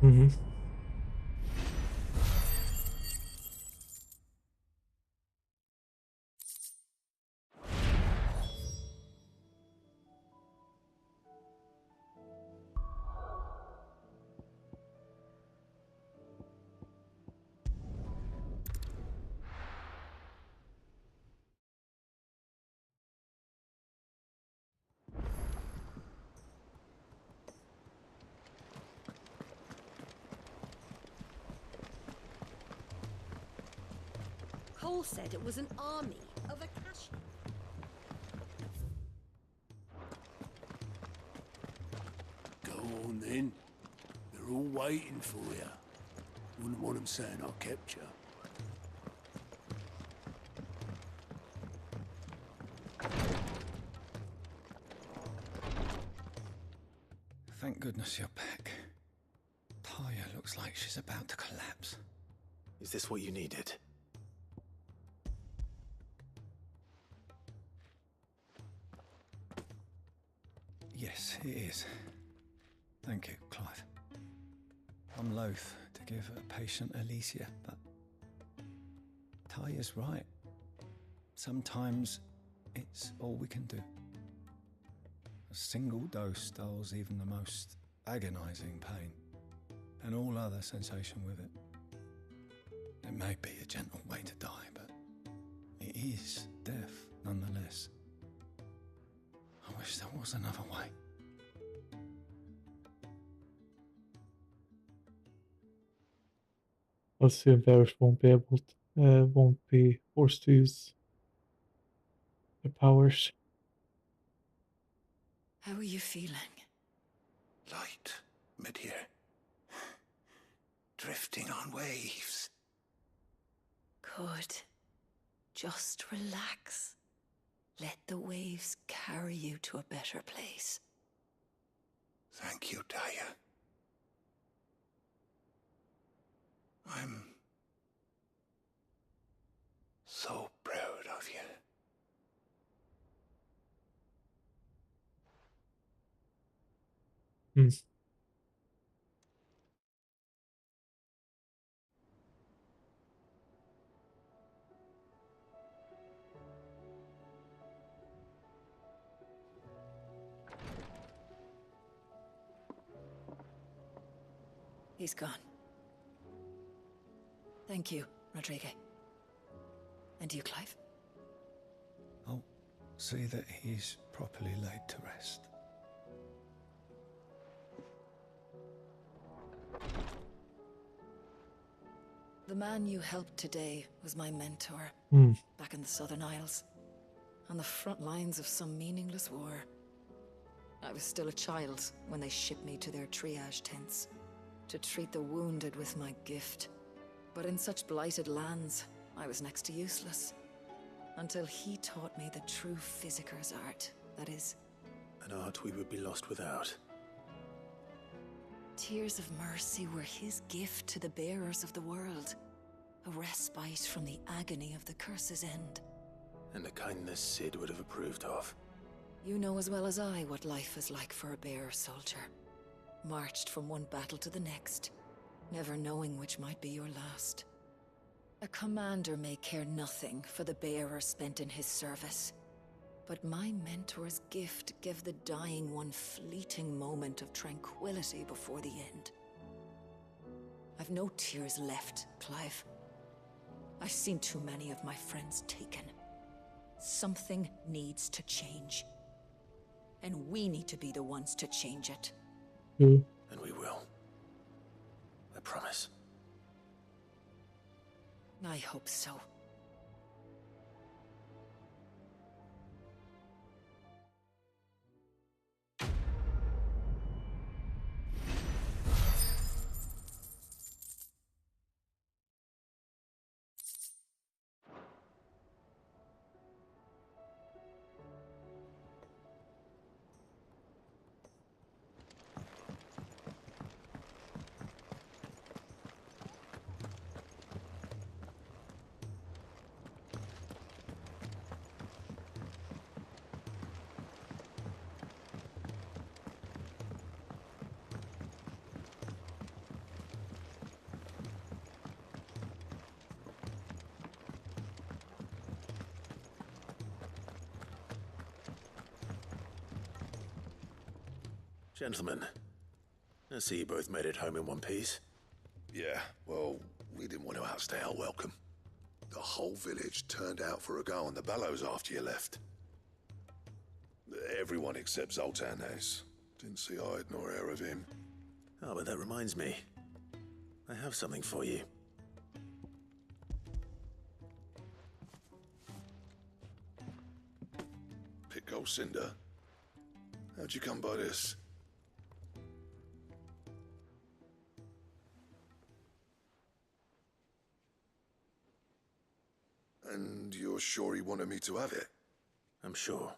[SPEAKER 3] Mm-hmm.
[SPEAKER 18] Cole said it was an army of Akashic.
[SPEAKER 16] Go on then. They're all waiting for you. Wouldn't want them saying I kept you.
[SPEAKER 6] Thank goodness you're back. Taya looks like she's about to collapse.
[SPEAKER 5] Is this what you needed?
[SPEAKER 6] Yes, it is. Thank you, Clive. I'm loath to give a patient Alicia, but Taya's right. Sometimes it's all we can do. A single dose dulls even the most agonizing pain, and all other sensation with it. It may be a gentle way to die, but it is death nonetheless. I wish there was another way.
[SPEAKER 3] Also, bears won't be forced to use their powers.
[SPEAKER 1] How are you feeling?
[SPEAKER 11] Light, mid-here. Drifting on waves.
[SPEAKER 1] Good. Just relax. Let the waves carry you to a better place.
[SPEAKER 11] Thank you, Taya. I'm so proud of you.
[SPEAKER 3] Hmm.
[SPEAKER 1] He's gone. Thank you, Rodrigue. And you, Clive?
[SPEAKER 6] I'll see that he's properly laid to rest.
[SPEAKER 1] The man you helped today was my mentor, back in the Southern Isles, on the front lines of some meaningless war. I was still a child when they shipped me to their triage tents, to treat the wounded with my gift. But in such blighted lands, I was next to useless. Until he taught me the true physicker's art, that is.
[SPEAKER 5] An art we would be lost without.
[SPEAKER 1] Tears of mercy were his gift to the bearers of the world. A respite from the agony of the curse's end.
[SPEAKER 5] And a kindness Sid would have approved of.
[SPEAKER 1] You know as well as I what life is like for a bearer soldier. Marched from one battle to the next, never knowing which might be your last. A commander may care nothing for the bearer spent in his service. But my mentor's gift gave the dying one fleeting moment of tranquility before the end. I've no tears left, Clive. I've seen too many of my friends taken. Something needs to change. And we need to be the ones to change it.
[SPEAKER 5] And we will. I promise.
[SPEAKER 1] I hope so.
[SPEAKER 5] Gentlemen, I see you both made it home in one piece.
[SPEAKER 11] Yeah, well, we didn't want to outstay our welcome. The whole village turned out for a go on the bellows after you left. Everyone except Zoltan has. Didn't see hide nor hair of him.
[SPEAKER 5] Oh, but that reminds me. I have something for you.
[SPEAKER 11] Pickle Cinder? How'd you come by this? And you're sure he wanted me to have it?
[SPEAKER 5] I'm sure.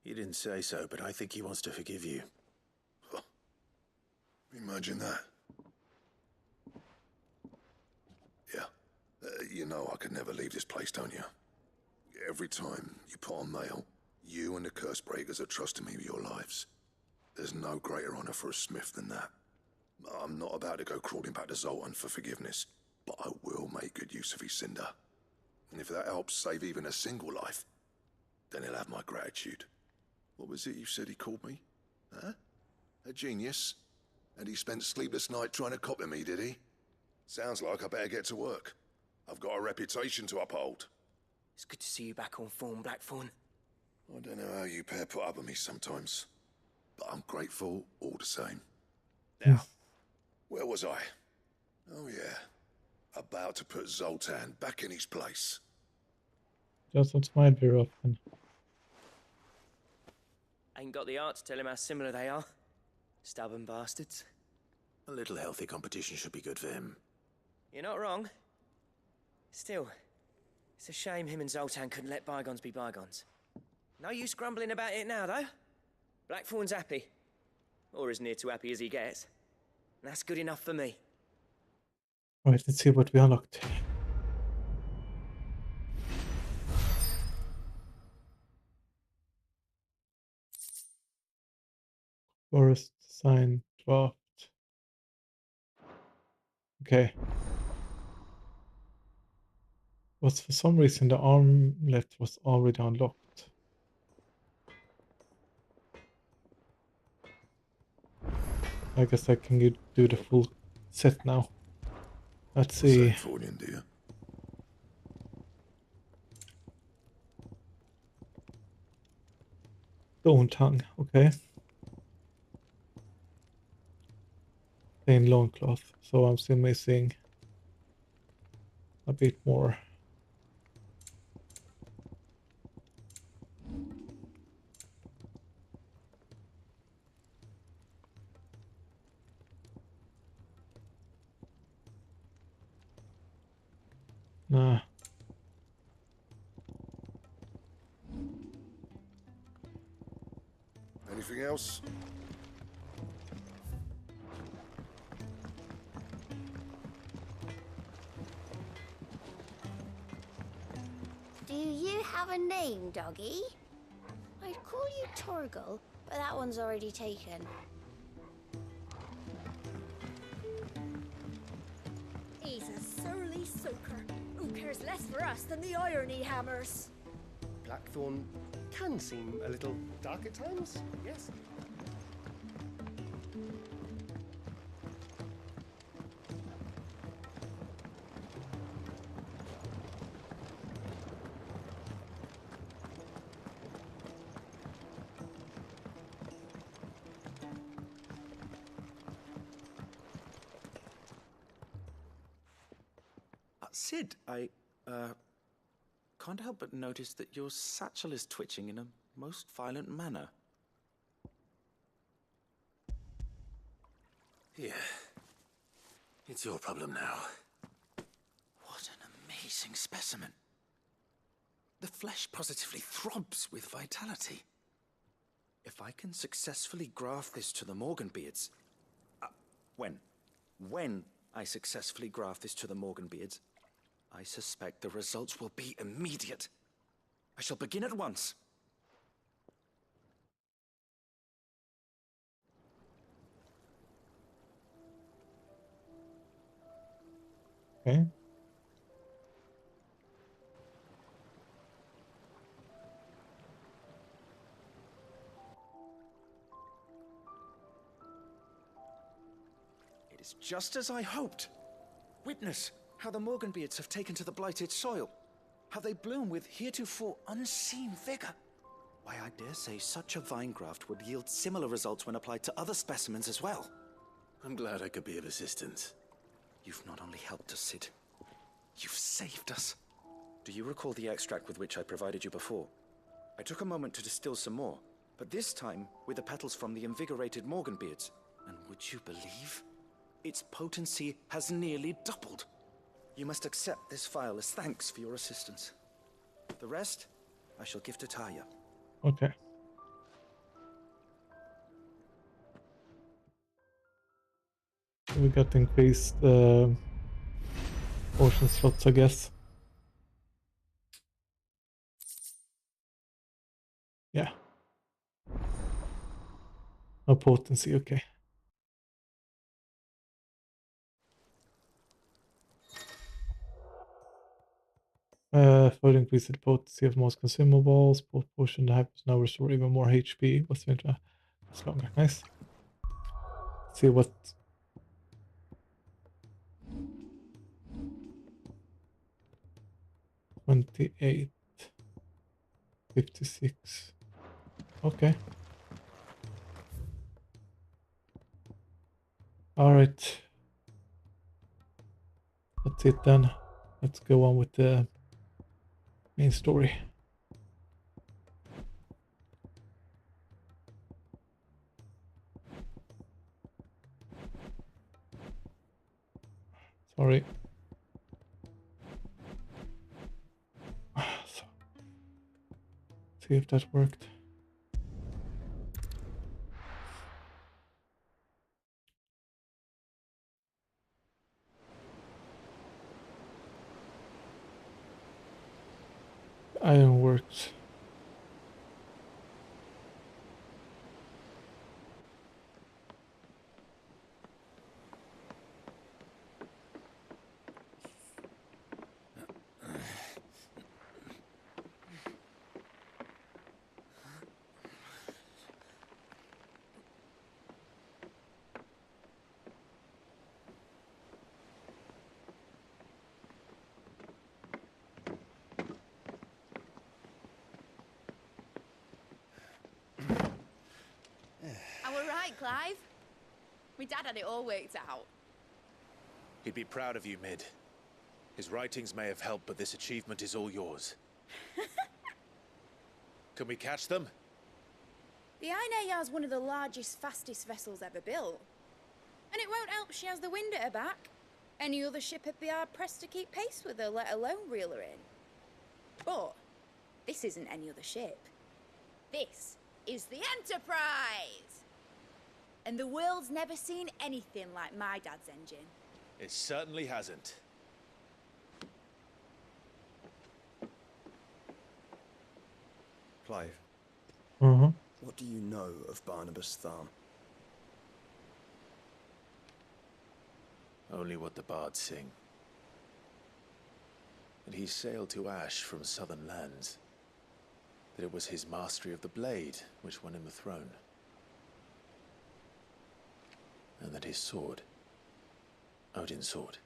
[SPEAKER 5] He didn't say so, but I think he wants to forgive you.
[SPEAKER 11] Huh. Imagine that. Yeah. You know I could never leave this place, don't you? Every time you put on mail, you and the curse breakers are trusting me with your lives. There's no greater honor for a smith than that. I'm not about to go crawling back to Zoltan for forgiveness, but I will make good use of his cinder. And if that helps save even a single life, then he'll have my gratitude. What was it you said he called me? Huh? A genius? And he spent sleepless night trying to copy me, did he? Sounds like I better get to work. I've got a reputation to uphold.
[SPEAKER 4] It's good to see you back on form, Blackthorn.
[SPEAKER 11] I don't know how you pair put up with me sometimes, but I'm grateful all the same. Now, where was I? Oh yeah, about to put Zoltan back in his place.
[SPEAKER 3] Doesn't smile very often.
[SPEAKER 4] Ain't got the art to tell him how similar they are. Stubborn bastards.
[SPEAKER 5] A little healthy competition should be good for him.
[SPEAKER 4] You're not wrong. Still, it's a shame him and Zoltan couldn't let bygones be bygones. No use grumbling about it now, though. Blackthorn's happy. Or as near to happy as he gets. And that's good enough for me.
[SPEAKER 3] Alright, let's see what we unlocked. Forest sign draft. Okay. Was for some reason the armlet was already unlocked. I guess I can do the full set now. Let's see. Stone tongue, okay. Plain loincloth, so I'm still missing a bit more. Nah.
[SPEAKER 11] Anything else?
[SPEAKER 14] Do you have a name, doggy? I'd call you Torgal, but that one's already taken.
[SPEAKER 8] He's a surly soaker. Who cares less for us than the irony hammers?
[SPEAKER 19] Blackthorn can seem a little dark at times, yes?
[SPEAKER 2] Sid, I can't help but notice that your satchel is twitching in a most violent manner.
[SPEAKER 5] Yeah. It's your problem now.
[SPEAKER 2] What an amazing specimen. The flesh positively throbs with vitality. If I can successfully graft this to the Morganbeards... When I successfully graft this to the Morganbeards, I suspect the results will be immediate. I shall begin at once.
[SPEAKER 3] Okay.
[SPEAKER 2] It's just as I hoped. Witness how the Morganbeards have taken to the blighted soil. How they bloom with heretofore unseen vigor. Why, I dare say such a vine graft would yield similar results when applied to other specimens as well.
[SPEAKER 5] I'm glad I could be of assistance.
[SPEAKER 2] You've not only helped us, Sid. You've saved us. Do you recall the extract with which I provided you before? I took a moment to distill some more, but this time with the petals from the invigorated Morganbeards. And would you believe? Its potency has nearly doubled. You must accept this vial as thanks for your assistance. The rest, I shall give to Taya.
[SPEAKER 3] Okay. We got increased potion slots, I guess. Yeah. No potency, okay. Further increase the potency of most consumables. Both potion the hypers now restore even more HP. What's the it's longer. Nice. Let's see what. 28. 56. Okay. Alright. That's it then. Let's go on with the main story. Sorry. See if that worked. Iron works.
[SPEAKER 20] Clive. My dad had it all worked out.
[SPEAKER 21] He'd be proud of you, Mid. His writings may have helped, but this achievement is all yours. Can we catch them?
[SPEAKER 20] The Aine Yar's one of the largest, fastest vessels ever built. And it won't help she has the wind at her back. Any other ship would be hard-pressed to keep pace with her, let alone reel her in. But this isn't any other ship. This is the Enterprise! And the world's never seen anything like my dad's engine.
[SPEAKER 21] It certainly hasn't.
[SPEAKER 6] Clive. What do you know of Barnabas Tharm?
[SPEAKER 21] Only what the bards sing. That he sailed to Ash from southern lands. That it was his mastery of the blade which won him the throne. And that his sword, Odin's sword,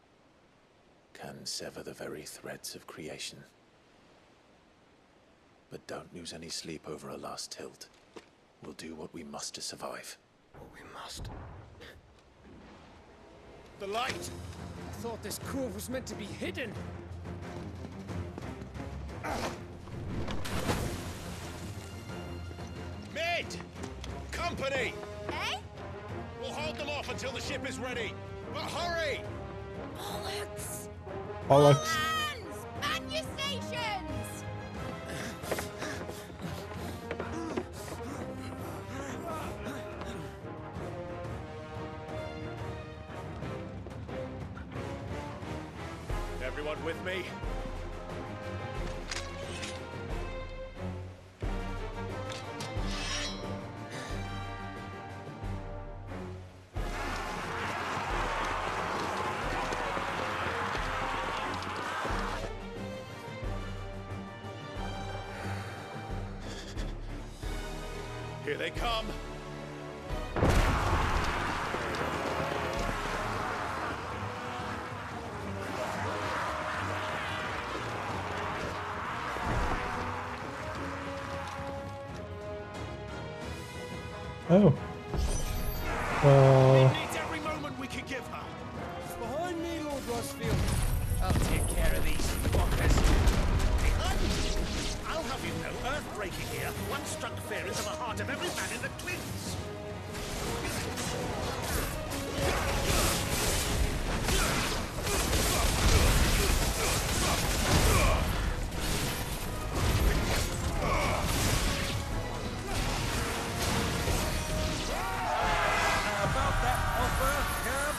[SPEAKER 21] can sever the very threads of creation. But don't lose any sleep over a last tilt. We'll do what we must to survive.
[SPEAKER 6] What we must.
[SPEAKER 16] The light! I thought this cove was meant to be hidden. Mid! Company!
[SPEAKER 20] Eh?
[SPEAKER 16] We'll hold them off until the ship is ready. But hurry!
[SPEAKER 20] Bollocks!
[SPEAKER 3] Bollocks.
[SPEAKER 20] Hands! Man your stations!
[SPEAKER 21] Everyone with me? Here they come.
[SPEAKER 3] Oh. Well.
[SPEAKER 16] Needs every moment we can give her.
[SPEAKER 10] Behind me, Lord Rosfield. I'll take care of these fuckers.
[SPEAKER 16] Behind you. I'll have you know, earthbreaking here once struck fear into the heart of every man in the Cliffs.
[SPEAKER 10] About that offer, Cab?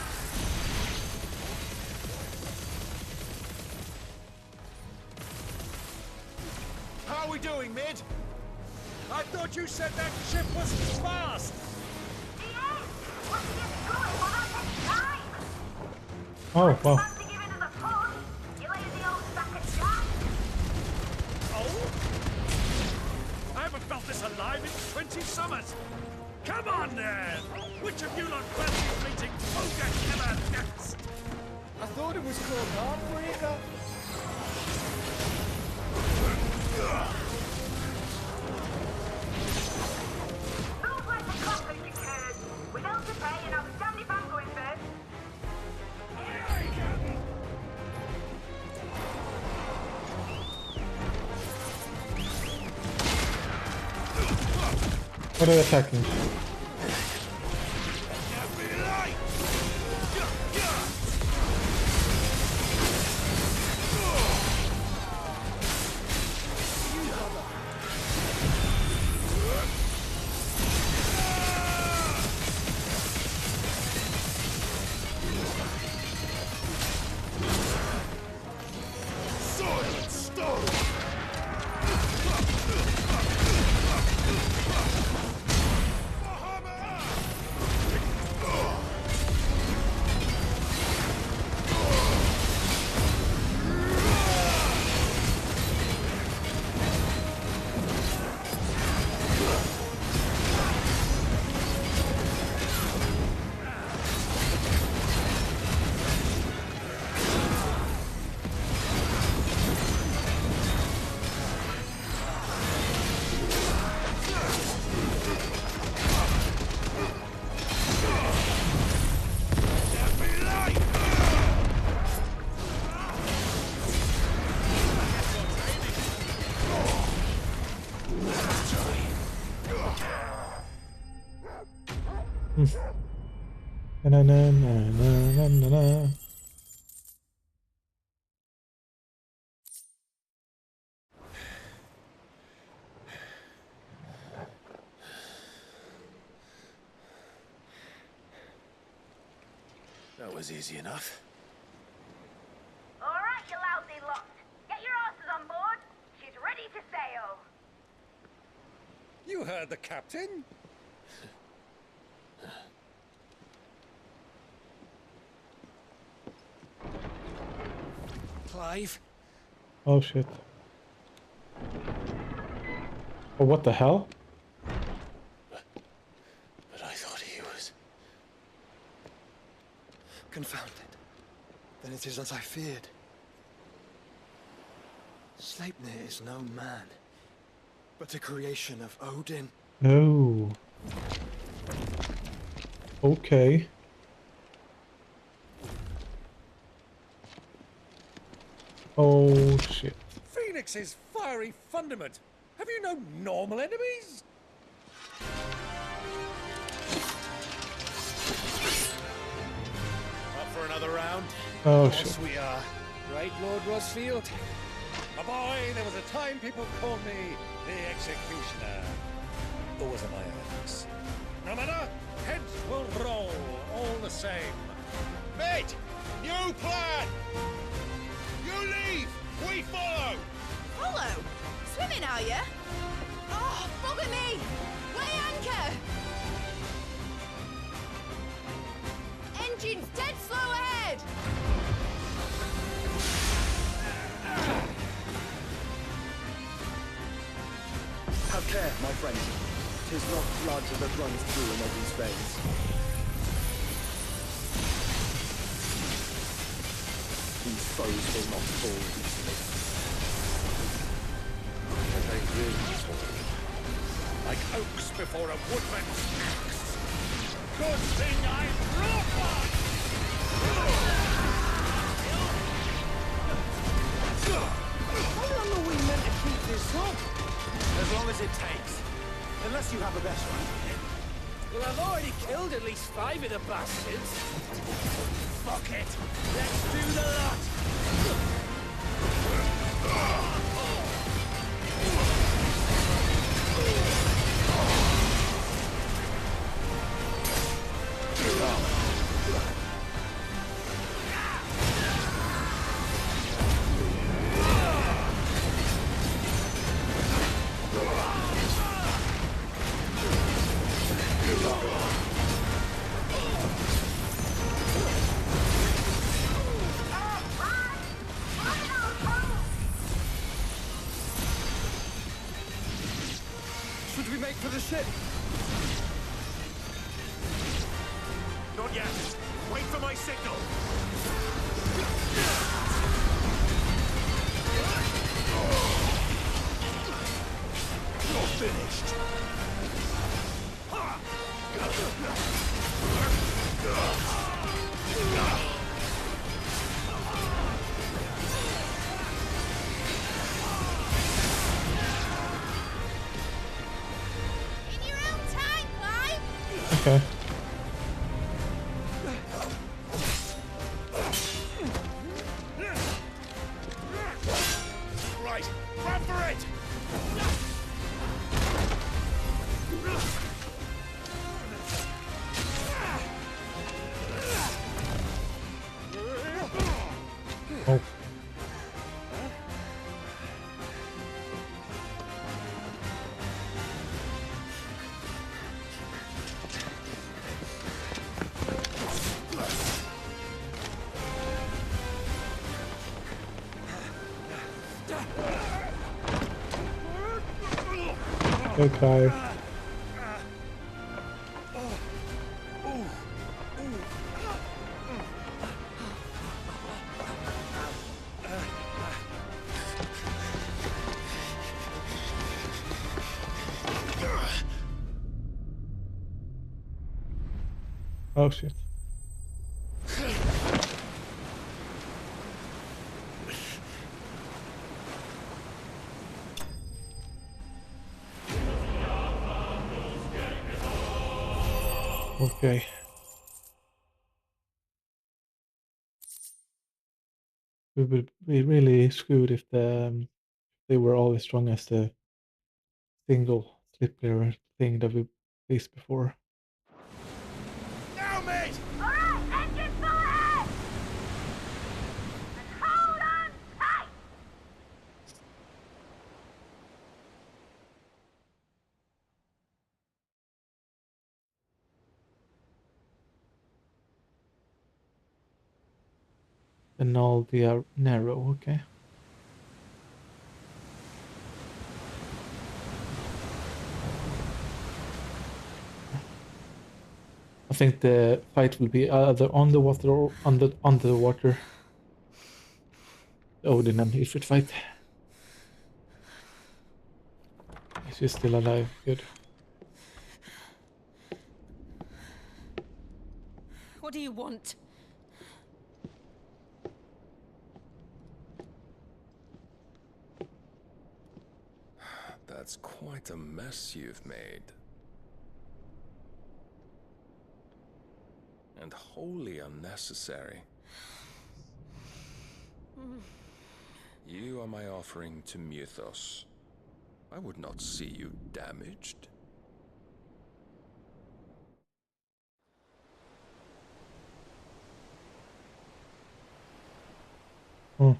[SPEAKER 16] How are we doing, Mid? I thought you said that ship was fast.
[SPEAKER 3] Oh, wow.
[SPEAKER 16] Oh? I haven't felt this alive in 20 summers. Come on, then! Which of you lot fancy meeting Ogre Killer next?
[SPEAKER 10] I thought it was called Heartbreaker.
[SPEAKER 3] What are they attacking? Na, na, na, na, na, na.
[SPEAKER 5] That was easy enough.
[SPEAKER 9] All right, you lousy lot. Get your asses on board. She's ready to sail.
[SPEAKER 16] You heard the captain. Clive.
[SPEAKER 3] Oh shit. Oh, what the hell?
[SPEAKER 5] But I thought he was...
[SPEAKER 6] Confounded. Then it is as I feared. Sleipnir is no man, but a creation of Odin.
[SPEAKER 3] Oh. Okay. Oh shit.
[SPEAKER 16] Phoenix's fiery fundament. Have you no normal enemies?
[SPEAKER 5] Up for another round?
[SPEAKER 3] Oh
[SPEAKER 16] Of
[SPEAKER 3] shit.
[SPEAKER 16] course we are. Right, Lord Rosfield? My boy, there was a time people called me the Executioner. Always in my eyes. No matter, heads will roll all the same. Mate, new plan! You leave, we follow!
[SPEAKER 20] Follow? Swimming, are you? Oh, bother me! Weigh anchor! Engines dead slow ahead!
[SPEAKER 6] Have care, my friend. 'Tis not blood that runs through in Odin's veins. These foes will not fall easily. But they will fall.
[SPEAKER 16] like oaks before a woodman's axe. Good thing I brought one!
[SPEAKER 4] How long are we meant to keep this up?
[SPEAKER 2] As long as it takes. Unless you have a better idea.
[SPEAKER 4] Well, I've already killed at least 5 of the bastards. Fuck it. Let's do the lot.
[SPEAKER 16] Should we make for the ship?
[SPEAKER 11] Not yet. Wait for my signal. You're finished.
[SPEAKER 8] In your own time, Clive!
[SPEAKER 3] Okay.
[SPEAKER 11] Right, run for it!
[SPEAKER 3] Oh. Okay. Oh shit. Okay. We would be really screwed if they were always strong as the single slipper thing that we faced before.
[SPEAKER 11] Now, mate!
[SPEAKER 9] Alright, engine full ahead! And hold on tight!
[SPEAKER 3] And all they are narrow, okay. I think the fight will be either on the water or under the water. Odin and Ifrit fight. She's still alive. Good.
[SPEAKER 18] What do you want?
[SPEAKER 13] That's quite a mess you've made. And wholly unnecessary. You are my offering to Mythos. I would not see you damaged.
[SPEAKER 3] Hmm.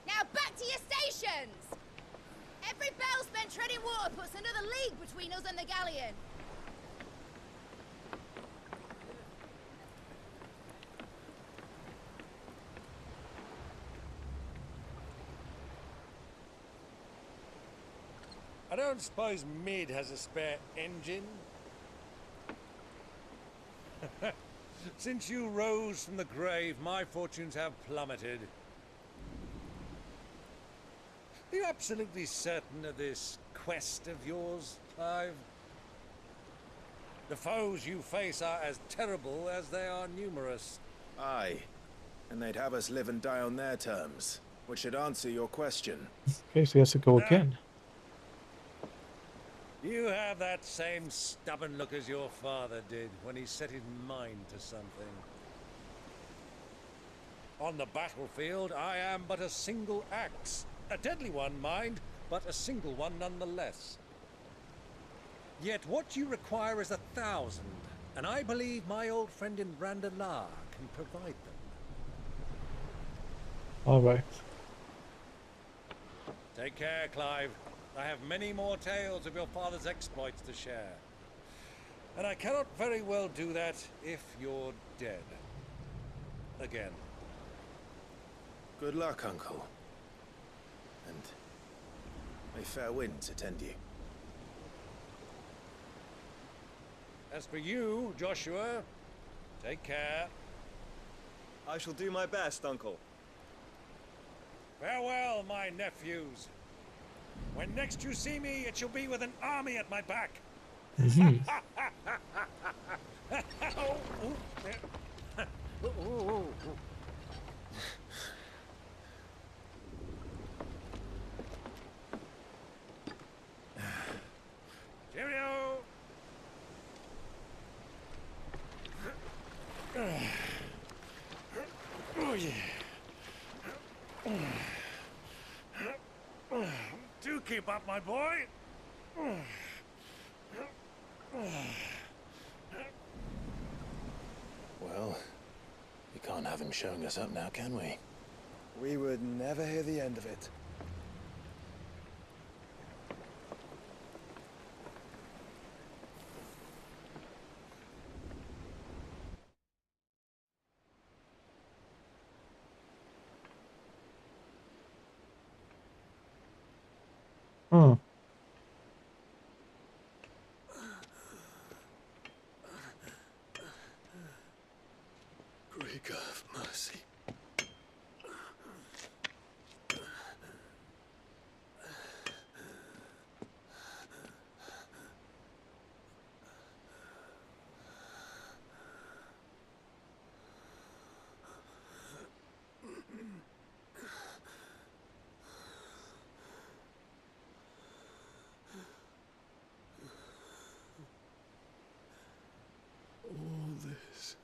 [SPEAKER 8] Now back to your stations! Every bell spent treading water puts another league between us and the galleon.
[SPEAKER 16] I don't suppose Mid has a spare engine? Since you rose from the grave, my fortunes have plummeted. Are you absolutely certain of this quest of yours, Clive? The foes you face are as terrible as they are numerous.
[SPEAKER 2] Aye. And they'd have us live and die on their terms, which should answer your question.
[SPEAKER 3] Okay, so he has to go again.
[SPEAKER 16] You have that same stubborn look as your father did when he set his mind to something. On the battlefield, I am but a single axe. A deadly one, mind, but a single one nonetheless. Yet what you require is 1,000, and I believe my old friend in Randalar can provide them.
[SPEAKER 3] All right.
[SPEAKER 16] Take care, Clive. I have many more tales of your father's exploits to share. And I cannot very well do that if you're dead. Again.
[SPEAKER 2] Good luck, Uncle. And may fair winds attend you.
[SPEAKER 16] As for you, Joshua, take care.
[SPEAKER 7] I shall do my best, Uncle.
[SPEAKER 16] Farewell, my nephews. When next you see me, it shall be with an army at my back. Cheerio! Oh, yeah. Do keep up, my boy.
[SPEAKER 21] Well, we can't have him showing us up now, can we?
[SPEAKER 6] We would never hear the end of it.
[SPEAKER 3] Hmm.
[SPEAKER 11] Greek of mercy. All this.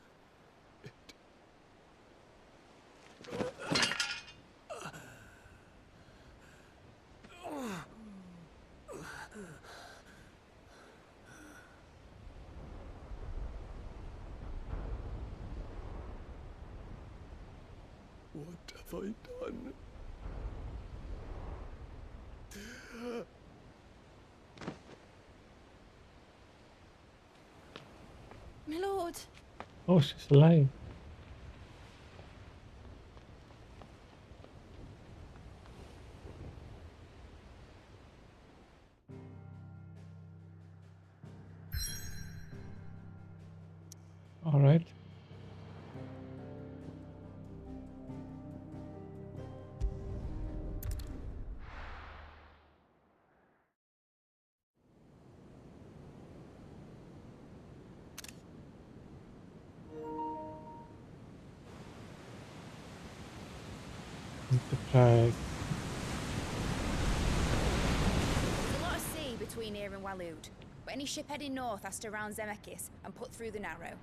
[SPEAKER 11] What have I done?
[SPEAKER 20] My lord.
[SPEAKER 3] Oh, she's alive. All right.
[SPEAKER 20] There's a lot of sea between here and Waloed, but any ship heading north has to round Zemeckis and put through the Narrow.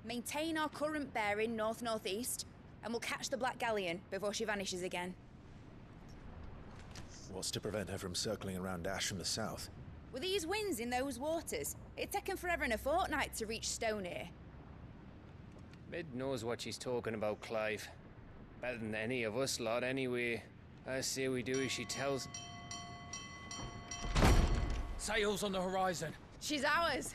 [SPEAKER 20] Maintain our current bearing north-northeast, and we'll catch the Black Galleon before she vanishes again.
[SPEAKER 2] What's to prevent her from circling around Ash from the south?
[SPEAKER 20] With these winds in those waters, it'd taken forever and a fortnight to reach Stonehenge.
[SPEAKER 4] Mid knows what she's talking about, Clive. Better than any of us lot, anyway. I say we do as she tells.
[SPEAKER 10] Sails on the horizon.
[SPEAKER 20] She's ours.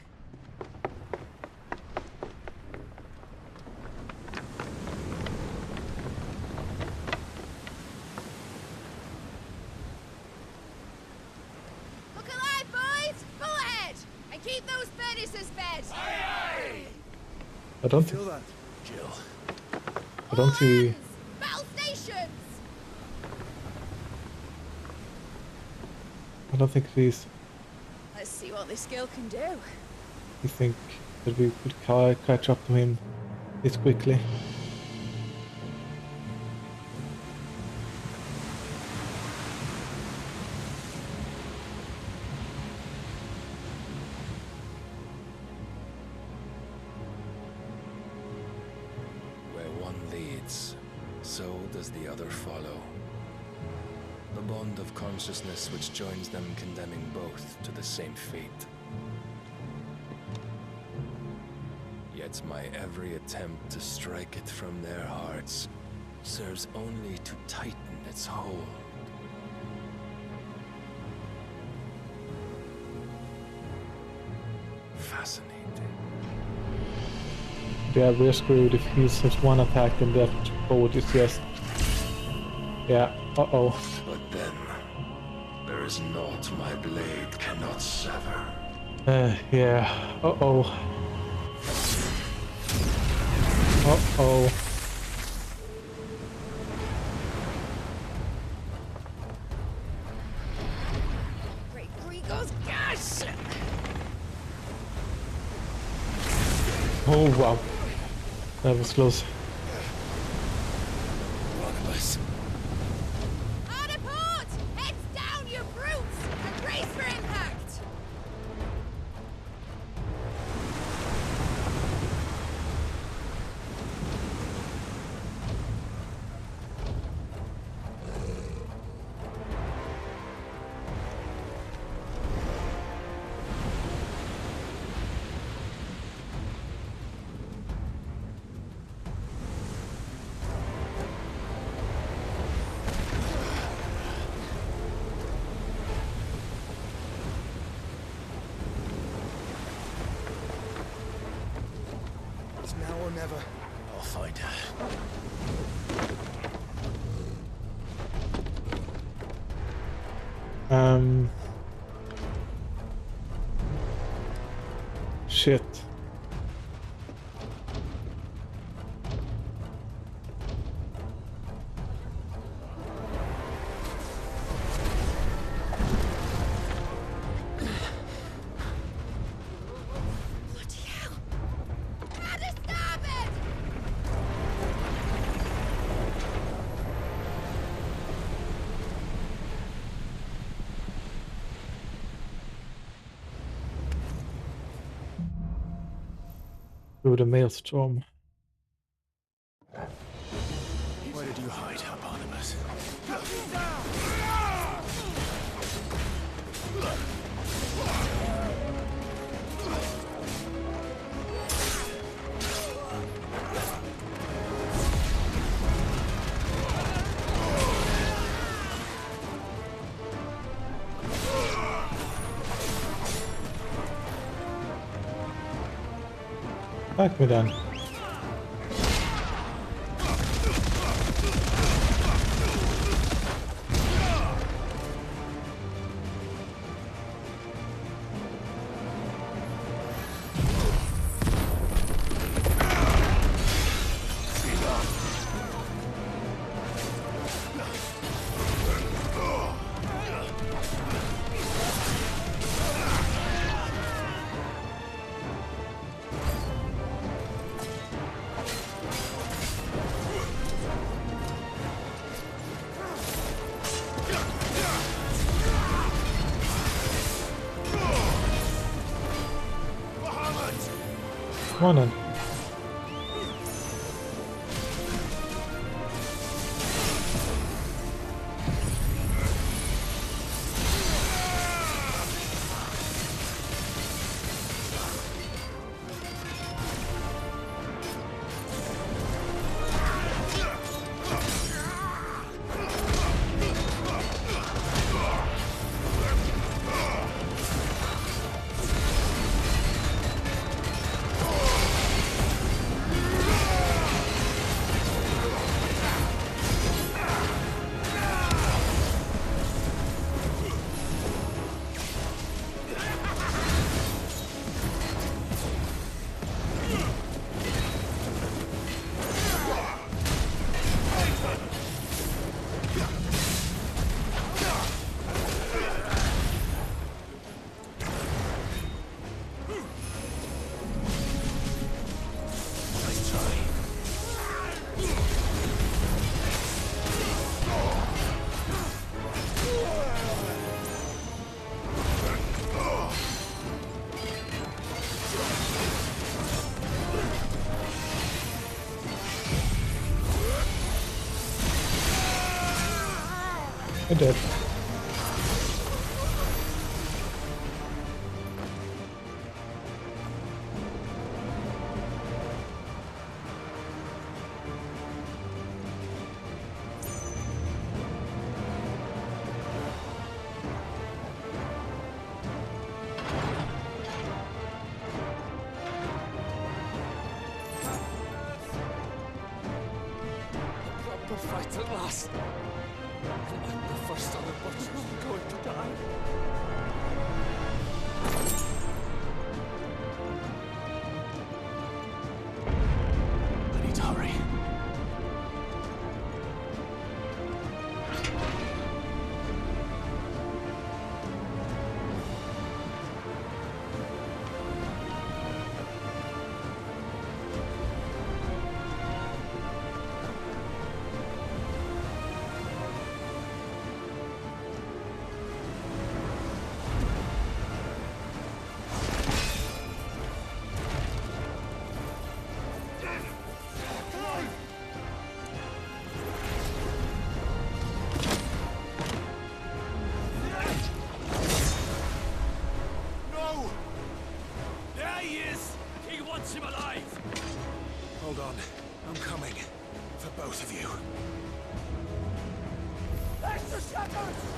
[SPEAKER 20] Look alive, boys! Pull ahead! And keep those furnaces fed! Aye,
[SPEAKER 3] I don't
[SPEAKER 2] feel that, Jill.
[SPEAKER 3] I don't see.
[SPEAKER 20] Battle stations!
[SPEAKER 3] I don't think she's...
[SPEAKER 20] Let's see what this girl can do.
[SPEAKER 3] You think that we could catch up to him this quickly?
[SPEAKER 21] Where one leads, so does the other follow. The bond of consciousness which joins them condemning both to the same fate. Yet my every attempt to strike it from their hearts serves only to tighten its hold. Fascinating.
[SPEAKER 3] Yeah, we're screwed if he uses one attack and that bolt is just... Yeah, uh-oh.
[SPEAKER 21] But then, there is naught my blade cannot sever.
[SPEAKER 3] Yeah, uh-oh. Uh-oh.
[SPEAKER 20] Great Grigor's gosh!
[SPEAKER 3] Oh, wow. That was close.
[SPEAKER 21] Barnabas.
[SPEAKER 8] Harder port! Heads down, you brutes! And brace for impact!
[SPEAKER 6] It's now or never.
[SPEAKER 21] I'll find her.
[SPEAKER 3] Shit. Through the maelstrom.
[SPEAKER 6] Where did you hide, Barnabas?
[SPEAKER 3] Back me then. Come on then. I did.
[SPEAKER 10] Proper fight at last. I'm the first of the butchers going to die.
[SPEAKER 5] I need to hurry. Hold on. I'm coming. For both of you.
[SPEAKER 10] Extra shatters!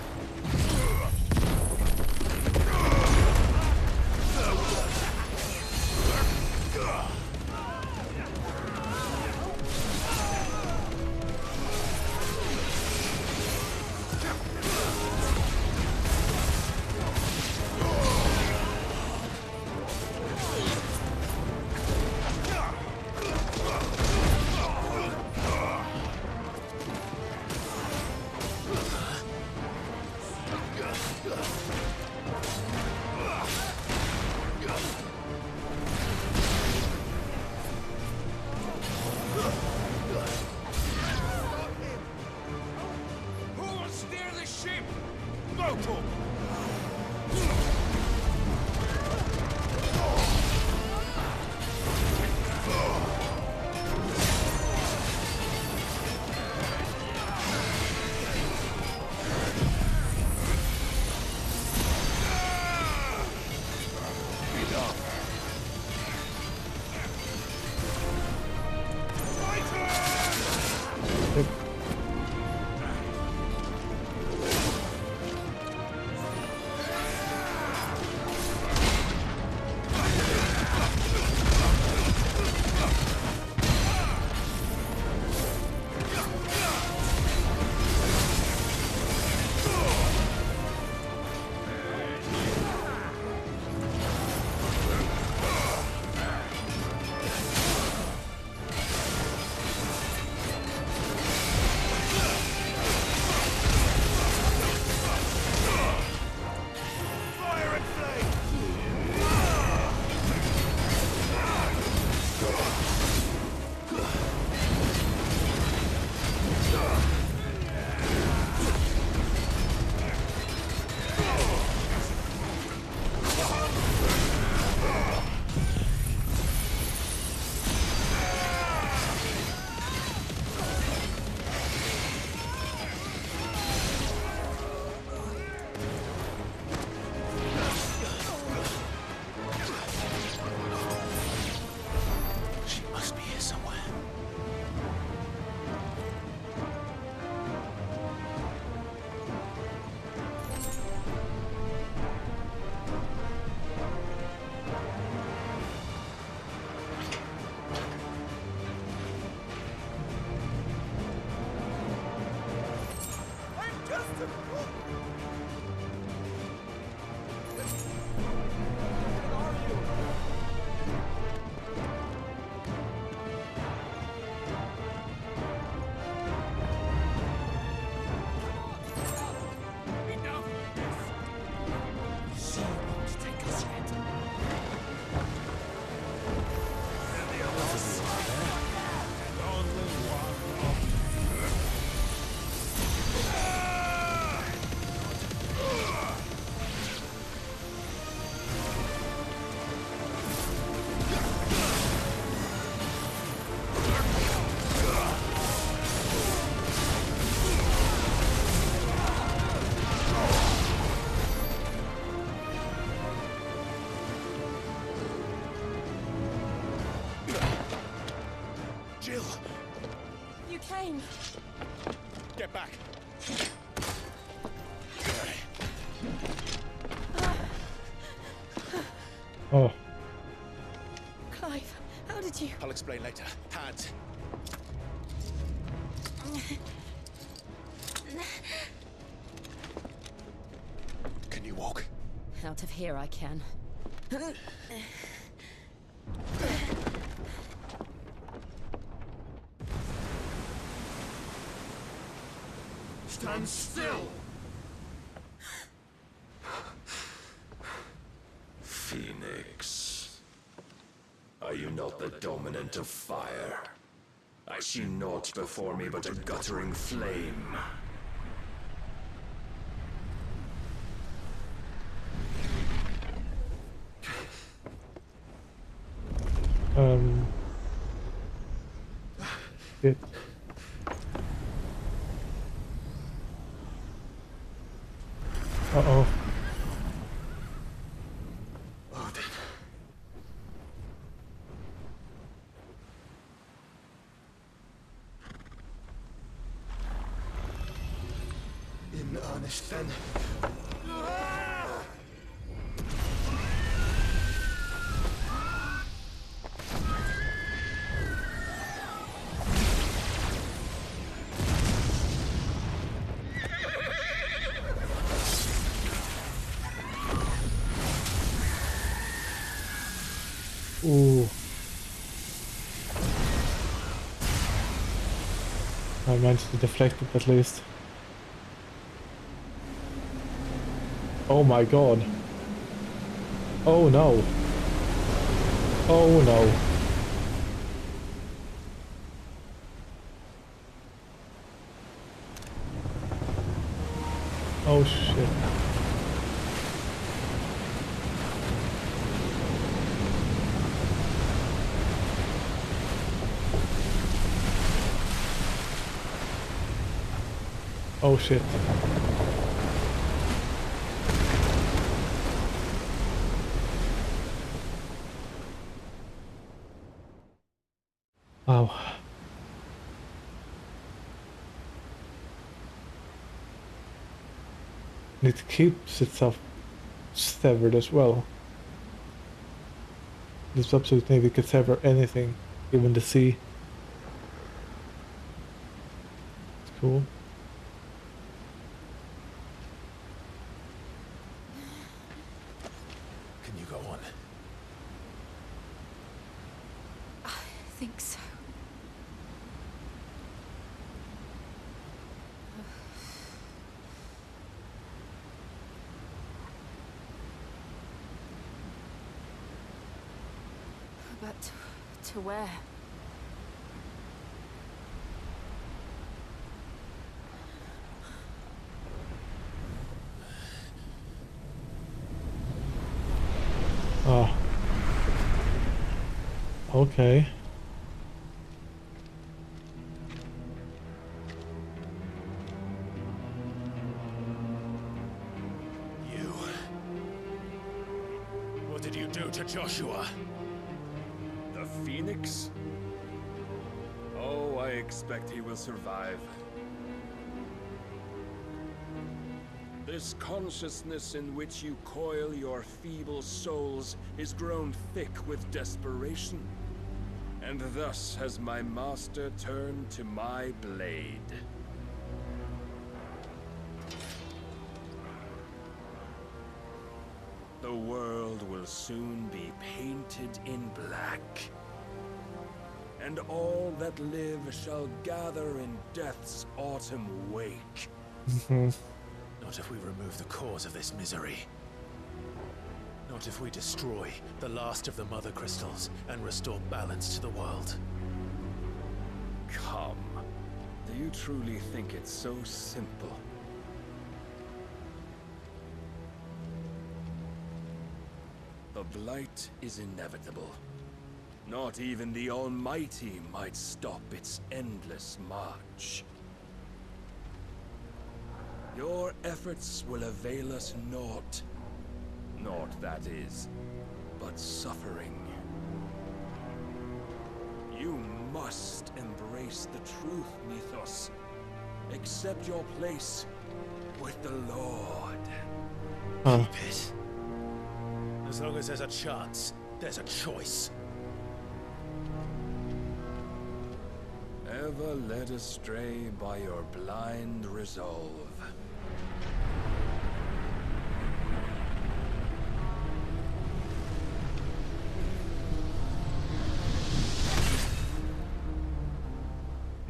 [SPEAKER 11] Jill!
[SPEAKER 18] You came.
[SPEAKER 11] Get back!
[SPEAKER 3] Oh.
[SPEAKER 18] Clive, how did you...
[SPEAKER 11] I'll explain later. Hands. Can you walk?
[SPEAKER 18] Out of here I can.
[SPEAKER 11] Stand still!
[SPEAKER 21] Phoenix, are you not the dominant of fire? I see naught before me but a guttering flame.
[SPEAKER 3] Shit. Uh-oh.
[SPEAKER 11] Odin. In earnest, then.
[SPEAKER 3] Ooh. I managed to deflect it at least. Oh my god. Oh no. Oh no. Oh shit. Oh shit. Wow. And it keeps itself severed as well. This absolute navy could sever anything, even the sea. It's cool.
[SPEAKER 5] Can you go on?
[SPEAKER 18] I think so. But to where?
[SPEAKER 3] Oh. Okay.
[SPEAKER 5] You. What did you do to Joshua?
[SPEAKER 12] The Phoenix? Oh, I expect he will survive. This consciousness in which you coil your feeble souls is grown thick with desperation, and thus has my master turned to my blade. The world will soon be painted in black, and all that live shall gather in death's autumn wake.
[SPEAKER 5] Not if we remove the cause of this misery. Not if we destroy the last of the Mother Crystals and restore balance to the world.
[SPEAKER 12] Come. Do you truly think it's so simple? The blight is inevitable. Not even the Almighty might stop its endless march. Your efforts will avail us naught. Naught, that is, but suffering. You must embrace the truth, Mythos. Accept your place with the Lord.
[SPEAKER 5] Keep it. As long as there's a chance, there's a choice.
[SPEAKER 12] Ever led astray by your blind resolve.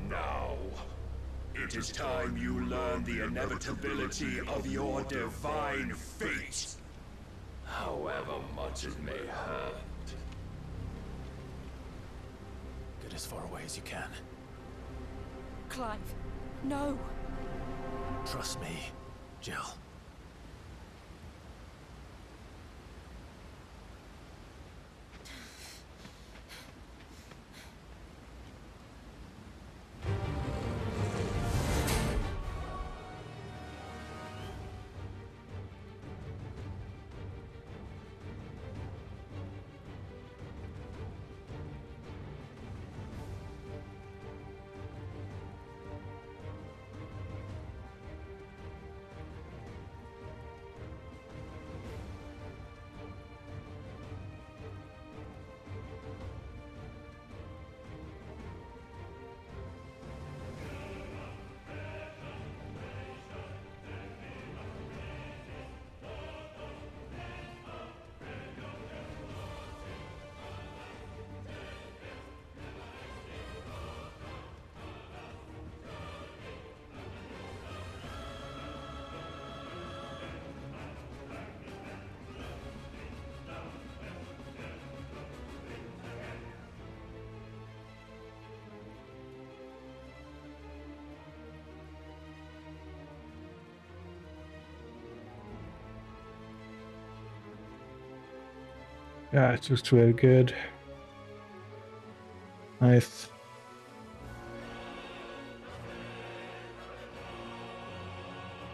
[SPEAKER 15] Now, it is time you learn the inevitability of your divine fate, however much it may hurt.
[SPEAKER 5] Get as far away as you can.
[SPEAKER 18] Clive, no.
[SPEAKER 5] Trust me, Jill.
[SPEAKER 3] Yeah, it looks really good. Nice.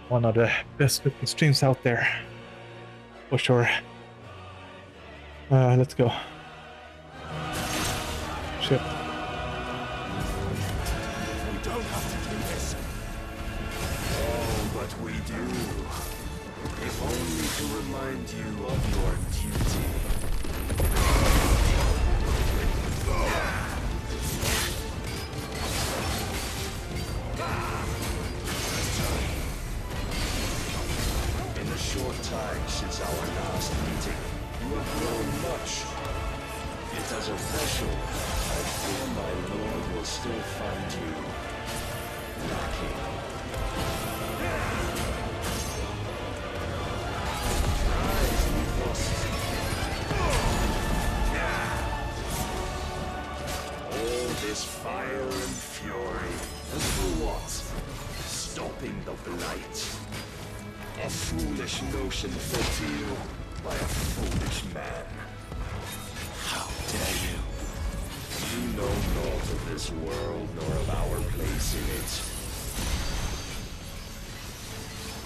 [SPEAKER 3] One of the best looking streams out there, for sure. Let's go. Shit.
[SPEAKER 15] We don't have to do this. Oh, but we do. If only to remind you of your duty. In the short time since our last meeting, you have grown much. Yet as a vessel, I fear my lord will still find you lacking. Rise, Mythos. All this fire and fury, and for what? Stopping the blight. A foolish notion fed to you by a foolish man. How dare you? You know naught of this world nor of our place in it.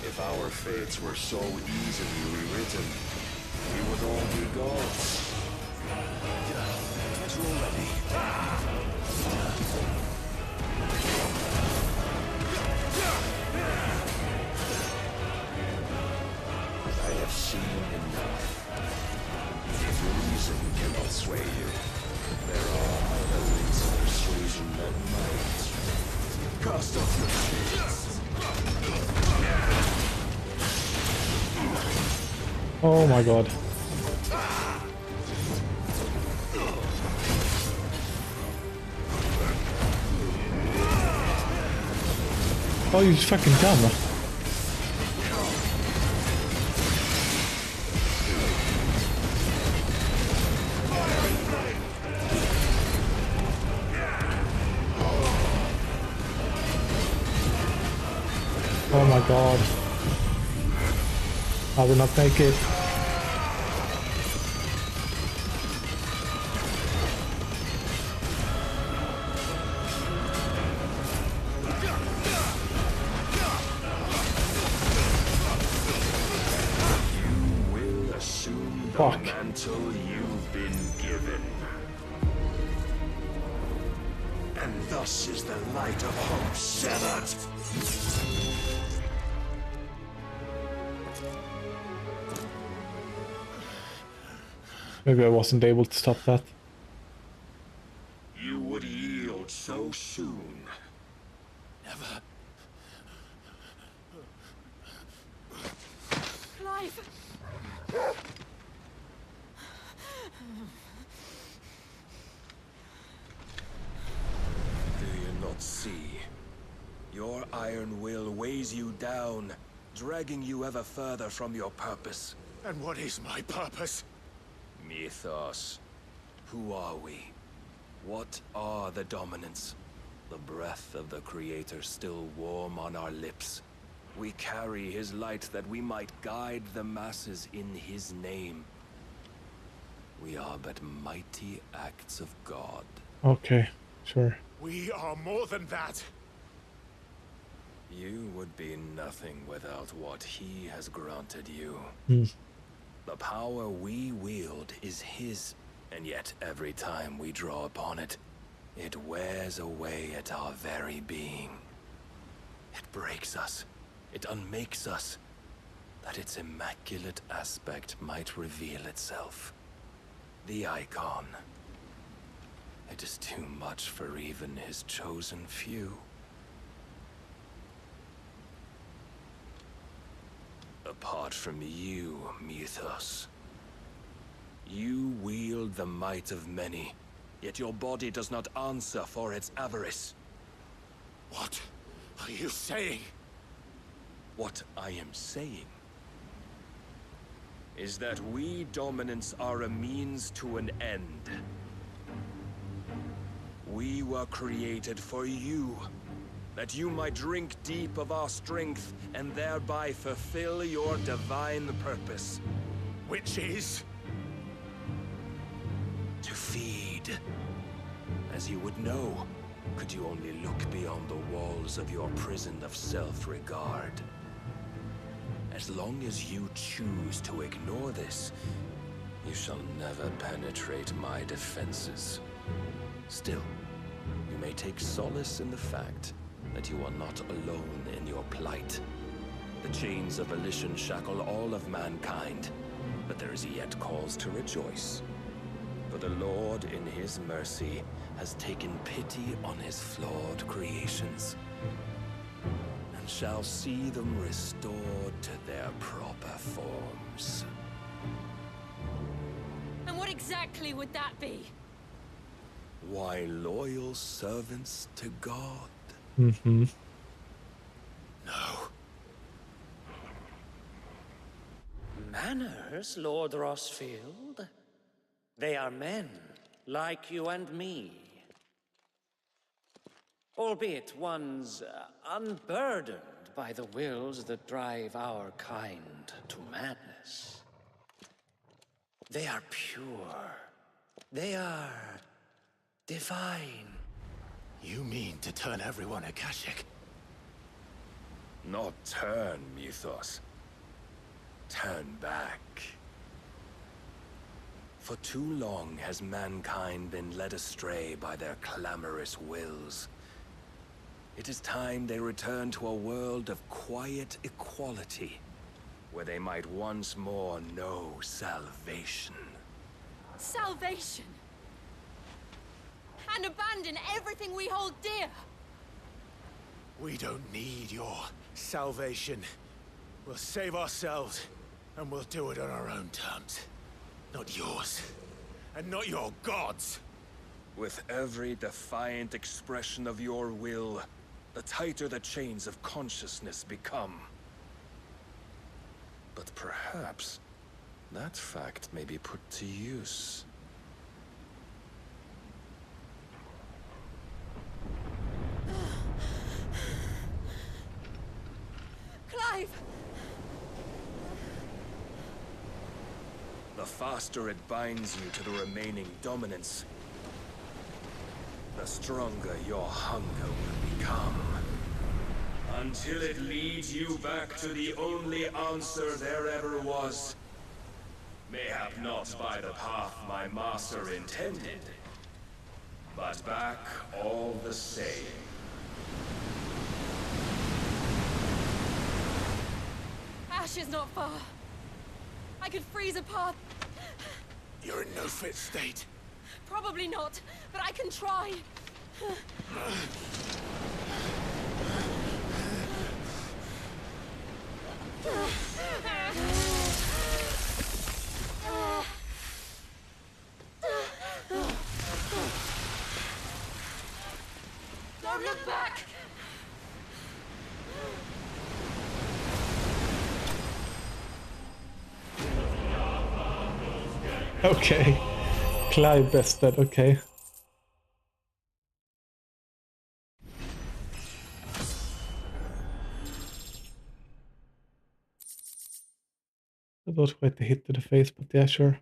[SPEAKER 15] If our fates were so easily rewritten, we would all be gods. Get ready. I have seen enough. If reason cannot sway you, there are elements of persuasion that might. Cast off your shields.
[SPEAKER 3] Oh my god. Oh, you fucking dumb. Oh my god. I will not make it.
[SPEAKER 15] Fuck. The mantle you've been given. And thus is the light of hope severed.
[SPEAKER 3] Maybe I wasn't able to stop that.
[SPEAKER 15] You would yield so soon. Never.
[SPEAKER 18] Clive!
[SPEAKER 21] Do you not see? Your iron will weighs you down, dragging you ever further from your purpose.
[SPEAKER 5] And what is my purpose?
[SPEAKER 21] Mythos. Who are we? What are the dominants? The breath of the Creator still warm on our lips. We carry his light that we might guide the masses in his name. We are but mighty acts of God.
[SPEAKER 3] Okay, sure.
[SPEAKER 5] We are more than that.
[SPEAKER 21] You would be nothing without what he has granted you. The power we wield is his, and yet every time we draw upon it, it wears away at our very being. It breaks us, it unmakes us, that its immaculate aspect might reveal itself. The icon. It is too much for even his chosen few. Apart from you, Mythos. You wield the might of many, yet your body does not answer for its avarice.
[SPEAKER 5] What are you saying?
[SPEAKER 21] What I am saying is that we dominants are a means to an end. We were created for you, that you might drink deep of our strength and thereby fulfill your divine purpose.
[SPEAKER 5] Which is?
[SPEAKER 21] To feed. As you would know, could you only look beyond the walls of your prison of self-regard. As long as you choose to ignore this, you shall never penetrate my defenses. Still, you may take solace in the fact that you are not alone in your plight. The chains of volition shackle all of mankind, but there is yet cause to rejoice. For the Lord, in his mercy, has taken pity on his flawed creations, and shall see them restored to their proper forms.
[SPEAKER 18] And what exactly would that be?
[SPEAKER 21] Why, loyal servants to God.
[SPEAKER 3] Mm-hmm.
[SPEAKER 21] No.
[SPEAKER 17] Manners, Lord Rossfield? They are men, like you and me. Albeit ones unburdened by the wills that drive our kind to madness. They are pure. They are divine.
[SPEAKER 5] You mean to turn everyone Akashic?
[SPEAKER 21] Not turn, Mythos. Turn back. For too long has mankind been led astray by their clamorous wills. It is time they return to a world of quiet equality, where they might once more know salvation.
[SPEAKER 18] Salvation? And abandon everything we hold dear?
[SPEAKER 5] We don't need your salvation. We'll save ourselves, and we'll do it on our own terms. Not yours, and not your gods.
[SPEAKER 21] With every defiant expression of your will, the tighter the chains of consciousness become. But perhaps that fact may be put to use.
[SPEAKER 18] Clive!
[SPEAKER 21] The faster it binds you to the remaining dominance, the stronger your hunger will become. Until it leads you back to the only answer there ever was. Mayhap not by the path my master intended,
[SPEAKER 12] but back all the same.
[SPEAKER 18] Ash is not far. I could freeze a path.
[SPEAKER 11] You're in no fit state.
[SPEAKER 18] Probably not, but I can try. Don't look back!
[SPEAKER 3] Okay. Clive bested, okay. That was quite a hit to the face, but yeah, sure.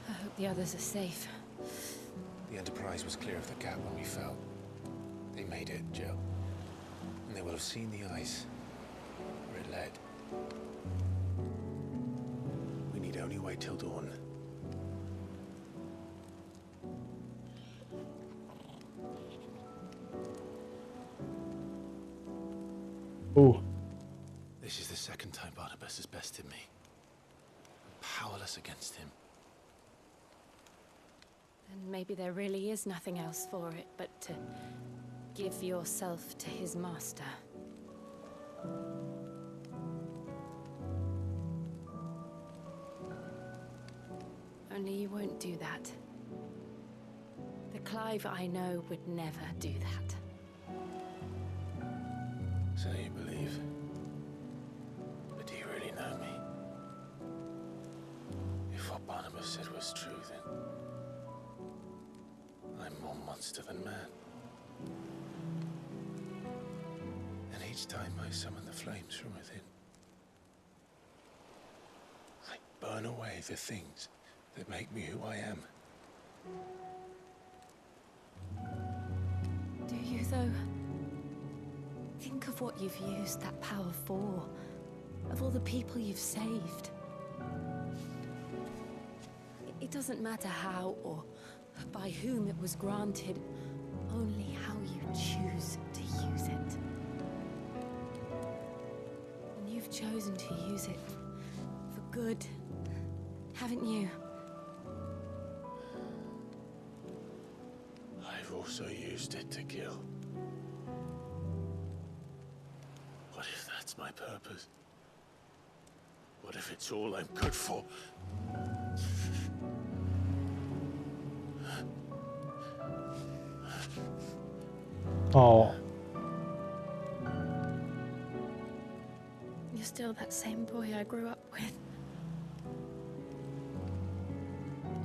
[SPEAKER 18] I hope the others are safe.
[SPEAKER 5] The Enterprise was clear of the gap when we fell. They made it, Jill. And they will have seen the ice where it led. We need only wait till dawn.
[SPEAKER 3] Oh.
[SPEAKER 5] This is the second time Barnabas has bested me. I'm powerless against him.
[SPEAKER 18] Then maybe there really is nothing else for it but to give yourself to his master. Only you won't do that. The Clive I know would never do that.
[SPEAKER 5] So you believe? But do you really know me? If what Barnabas said was true, then I'm more monster than man. And each time I summon the flames from within, I burn away the things that make me who I am.
[SPEAKER 18] Do you, though? Think of what you've used that power for. Of all the people you've saved. It doesn't matter how or by whom it was granted, only how you choose to use it. And you've chosen to use it for good, haven't you?
[SPEAKER 5] I've also used it to kill. What if that's my purpose? What if it's all I'm good for?
[SPEAKER 3] Oh.
[SPEAKER 18] You're still that same boy I grew up with.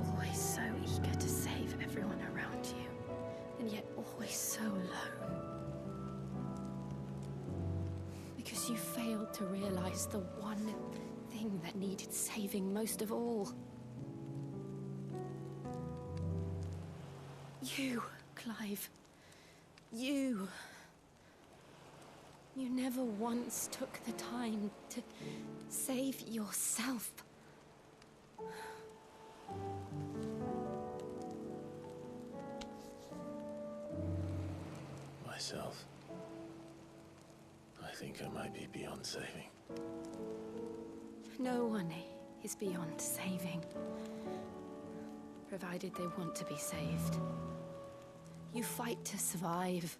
[SPEAKER 18] Always so eager to save everyone around you, and yet always so alone. Because you failed to realize the one thing that needed saving most of all. You, Clive. You never once took the time to save yourself.
[SPEAKER 5] Myself? I think I might be beyond saving.
[SPEAKER 18] No one is beyond saving, provided they want to be saved. You fight to survive.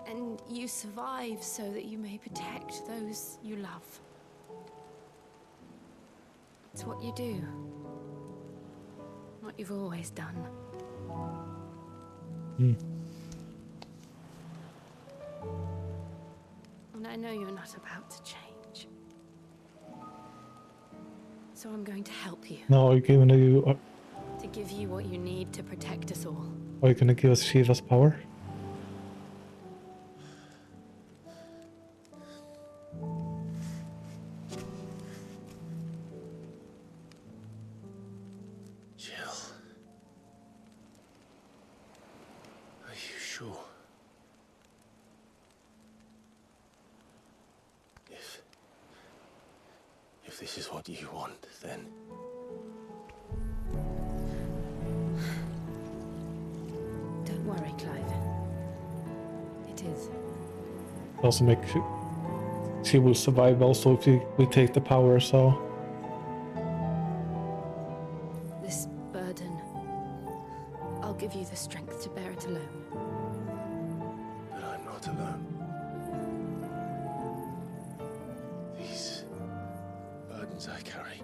[SPEAKER 18] And you survive so that you may protect those you love. It's what you do. What you've always done. And I know you're not about to change. So I'm going to help you.
[SPEAKER 3] No, are you giving you?
[SPEAKER 18] To give you what you need to protect us all.
[SPEAKER 3] Are you gonna give us Shiva's power?
[SPEAKER 5] Jill. this is what you want, then...
[SPEAKER 18] Don't worry, Clive. It is.
[SPEAKER 3] Also make she will survive also if we take the power, so...
[SPEAKER 18] This burden, I'll give you the strength to bear it alone.
[SPEAKER 5] But I'm not alone. These burdens I carry,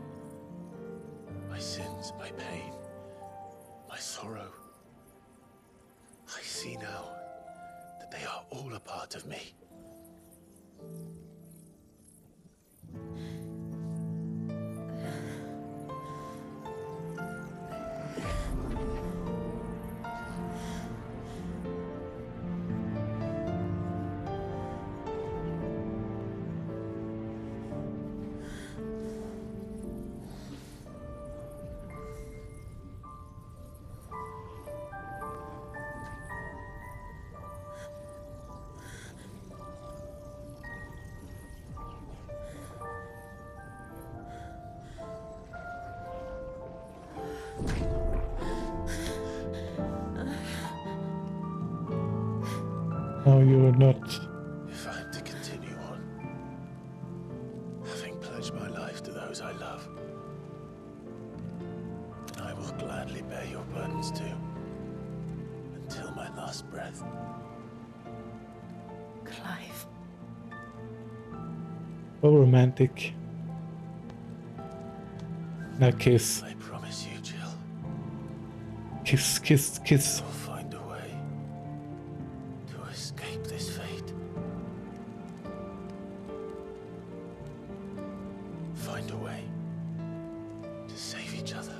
[SPEAKER 5] my sins, my pain, my sorrow, I see now that they are all a part of me.
[SPEAKER 3] No, you are not.
[SPEAKER 5] If I'm to continue on, having pledged my life to those I love, then I will gladly bear your burdens too, until my last breath.
[SPEAKER 18] Clive.
[SPEAKER 3] So romantic. Now kiss.
[SPEAKER 5] I promise you, Jill.
[SPEAKER 3] Kiss, kiss, kiss.
[SPEAKER 5] I'll find a way to escape this fate. Find a way to save each other.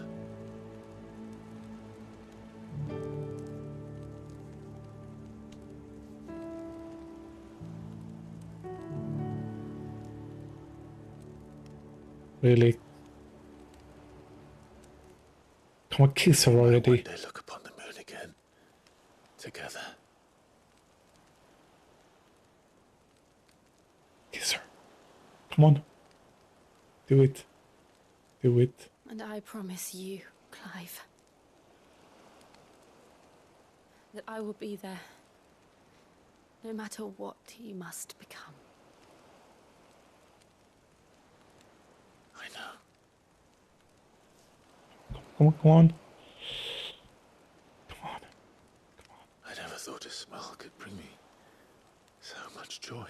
[SPEAKER 3] Really? Come on, kiss her already.
[SPEAKER 5] One day look upon the moon again, together.
[SPEAKER 3] Kiss her. Come on. Do it. Do it.
[SPEAKER 18] And I promise you, Clive, that I will be there, no matter what you must become.
[SPEAKER 5] I know.
[SPEAKER 3] Come on, come on. Come on.
[SPEAKER 5] I never thought a smile could bring me so much joy.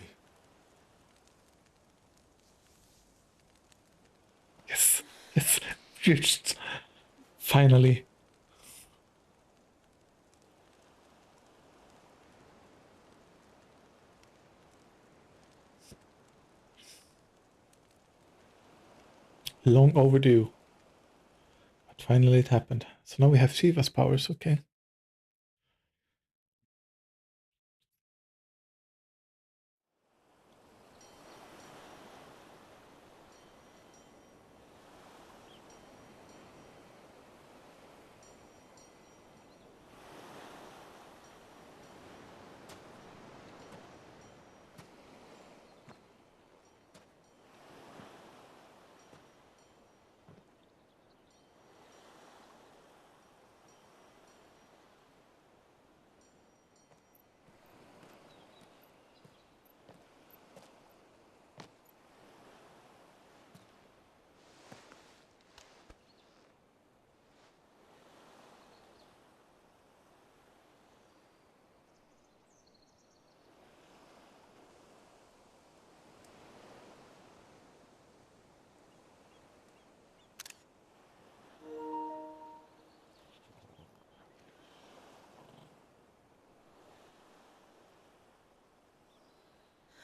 [SPEAKER 3] Yes, yes. Just finally. Long overdue. But finally it happened. So now we have Shiva's powers, okay.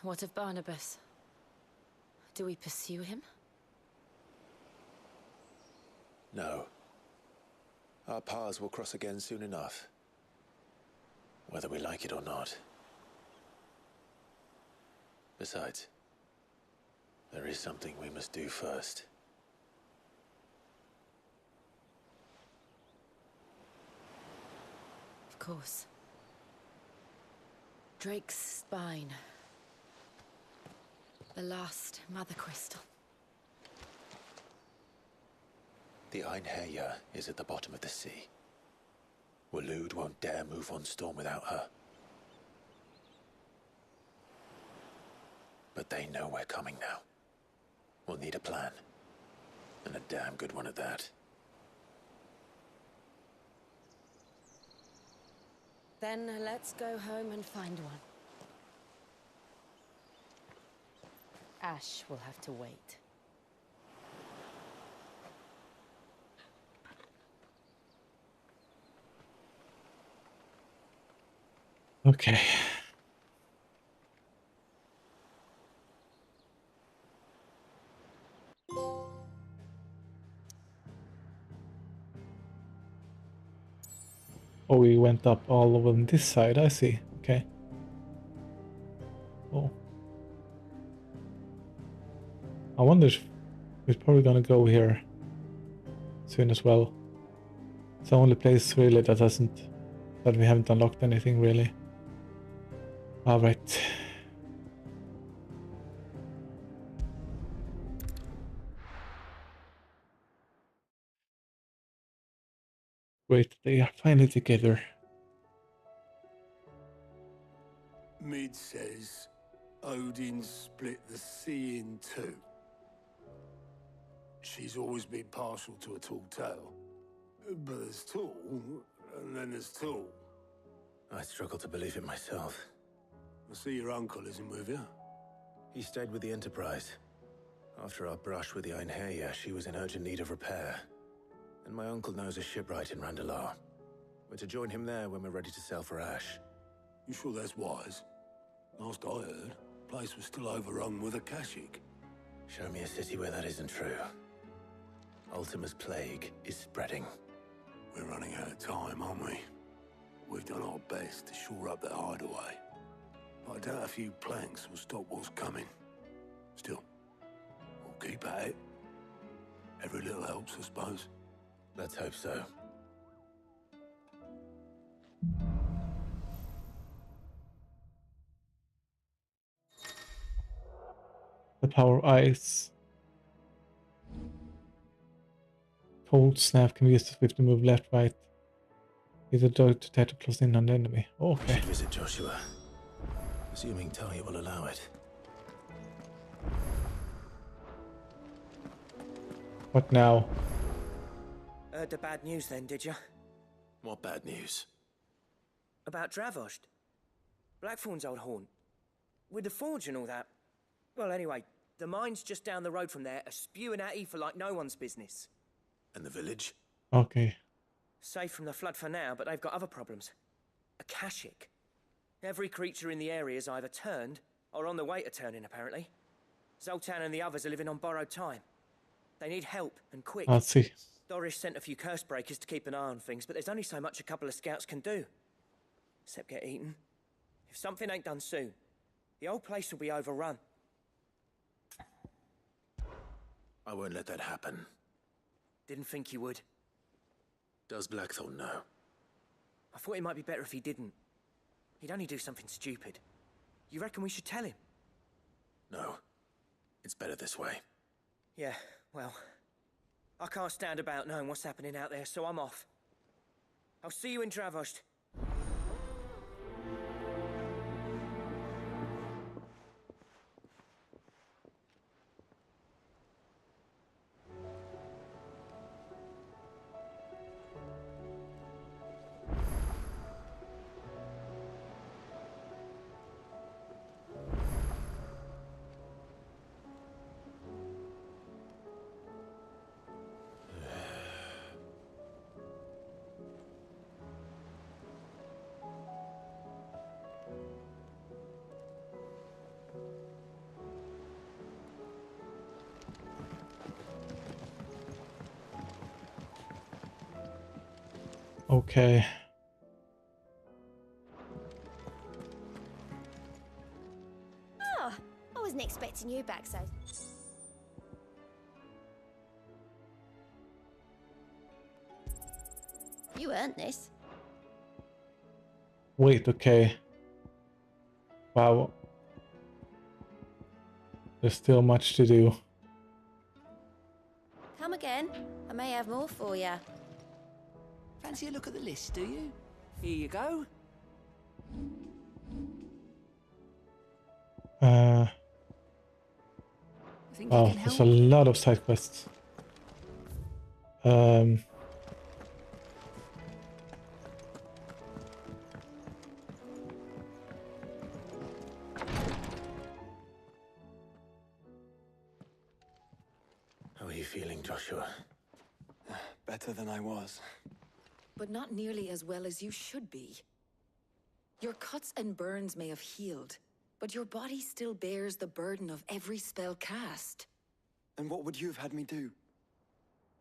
[SPEAKER 18] What of Barnabas? Do we pursue him?
[SPEAKER 5] No. Our paths will cross again soon enough. Whether we like it or not. Besides, there is something we must do first.
[SPEAKER 18] Of course. Drake's spine. The last mother crystal.
[SPEAKER 5] The Einherja is at the bottom of the sea. Waloed won't dare move on Storm without her. But they know we're coming now. We'll need a plan. And a damn good one at that.
[SPEAKER 18] Then let's go home and find one. Ash will have to wait.
[SPEAKER 3] Okay. Oh, we went up all over on this side, I see. Okay. Oh. I wonder if we're probably gonna go here soon as well. It's the only place really that we haven't unlocked anything really. Alright. Great, they are finally together.
[SPEAKER 1] Mid says Odin split the sea in two. She's always been partial to a tall tale. But there's tall, and then there's tall.
[SPEAKER 5] I struggle to believe it myself.
[SPEAKER 1] I see your uncle isn't with you.
[SPEAKER 5] He stayed with the Enterprise. After our brush with the Einherja, she was in urgent need of repair. And my uncle knows a shipwright in Randalar. We're to join him there when we're ready to sail for Ash.
[SPEAKER 1] You sure that's wise? Last I heard, the place was still overrun with Akashic.
[SPEAKER 5] Show me a city where that isn't true. Ultima's plague is spreading.
[SPEAKER 1] We're running out of time, aren't we? We've done our best to shore up that hideaway. But I doubt a few planks will stop what's coming. Still, we'll keep at it. Every little helps, I suppose.
[SPEAKER 5] Let's hope so.
[SPEAKER 3] The power of ice. Cold snap can be used to swiftly move left, right. Use a dog to try to close in on the enemy. Okay.
[SPEAKER 5] We should visit Joshua. Assuming Talia will allow it.
[SPEAKER 3] What now?
[SPEAKER 4] Heard the bad news then, did you?
[SPEAKER 5] What bad news?
[SPEAKER 4] About Dravost. Blackthorn's old haunt. With the forge and all that. Well, anyway, the mines just down the road from there are spewing out ether like no one's business.
[SPEAKER 5] And the village?
[SPEAKER 3] Okay.
[SPEAKER 4] Safe from the flood for now, but they've got other problems. Akashic. Every creature in the area is either turned or on the way to turning, apparently. Zoltan and the others are living on borrowed time. They need help, and quick.
[SPEAKER 3] Let's see.
[SPEAKER 4] Doris sent a few curse breakers to keep an eye on things, but there's only so much a couple of scouts can do. Except get eaten. If something ain't done soon, the whole place will be overrun.
[SPEAKER 5] I won't let that happen.
[SPEAKER 4] Didn't think you would.
[SPEAKER 5] Does Blackthorn know?
[SPEAKER 4] I thought it might be better if he didn't. He'd only do something stupid. You reckon we should tell him?
[SPEAKER 5] No. It's better this way.
[SPEAKER 4] Yeah, well, I can't stand about knowing what's happening out there, so I'm off. I'll see you in Dravost.
[SPEAKER 3] Okay.
[SPEAKER 14] Oh, I wasn't expecting you back so. You earned this.
[SPEAKER 3] Wait, okay. Wow. There's still much to do.
[SPEAKER 14] Come again. I may have more for you.
[SPEAKER 4] Fancy a look at the list, do you? Here you go.
[SPEAKER 3] Oh, there's a lot of side quests.
[SPEAKER 5] How are you feeling, Joshua?
[SPEAKER 2] Better than I was.
[SPEAKER 19] But not nearly as well as you should be. Your cuts and burns may have healed, but your body still bears the burden of every spell cast.
[SPEAKER 2] And what would you have had me do?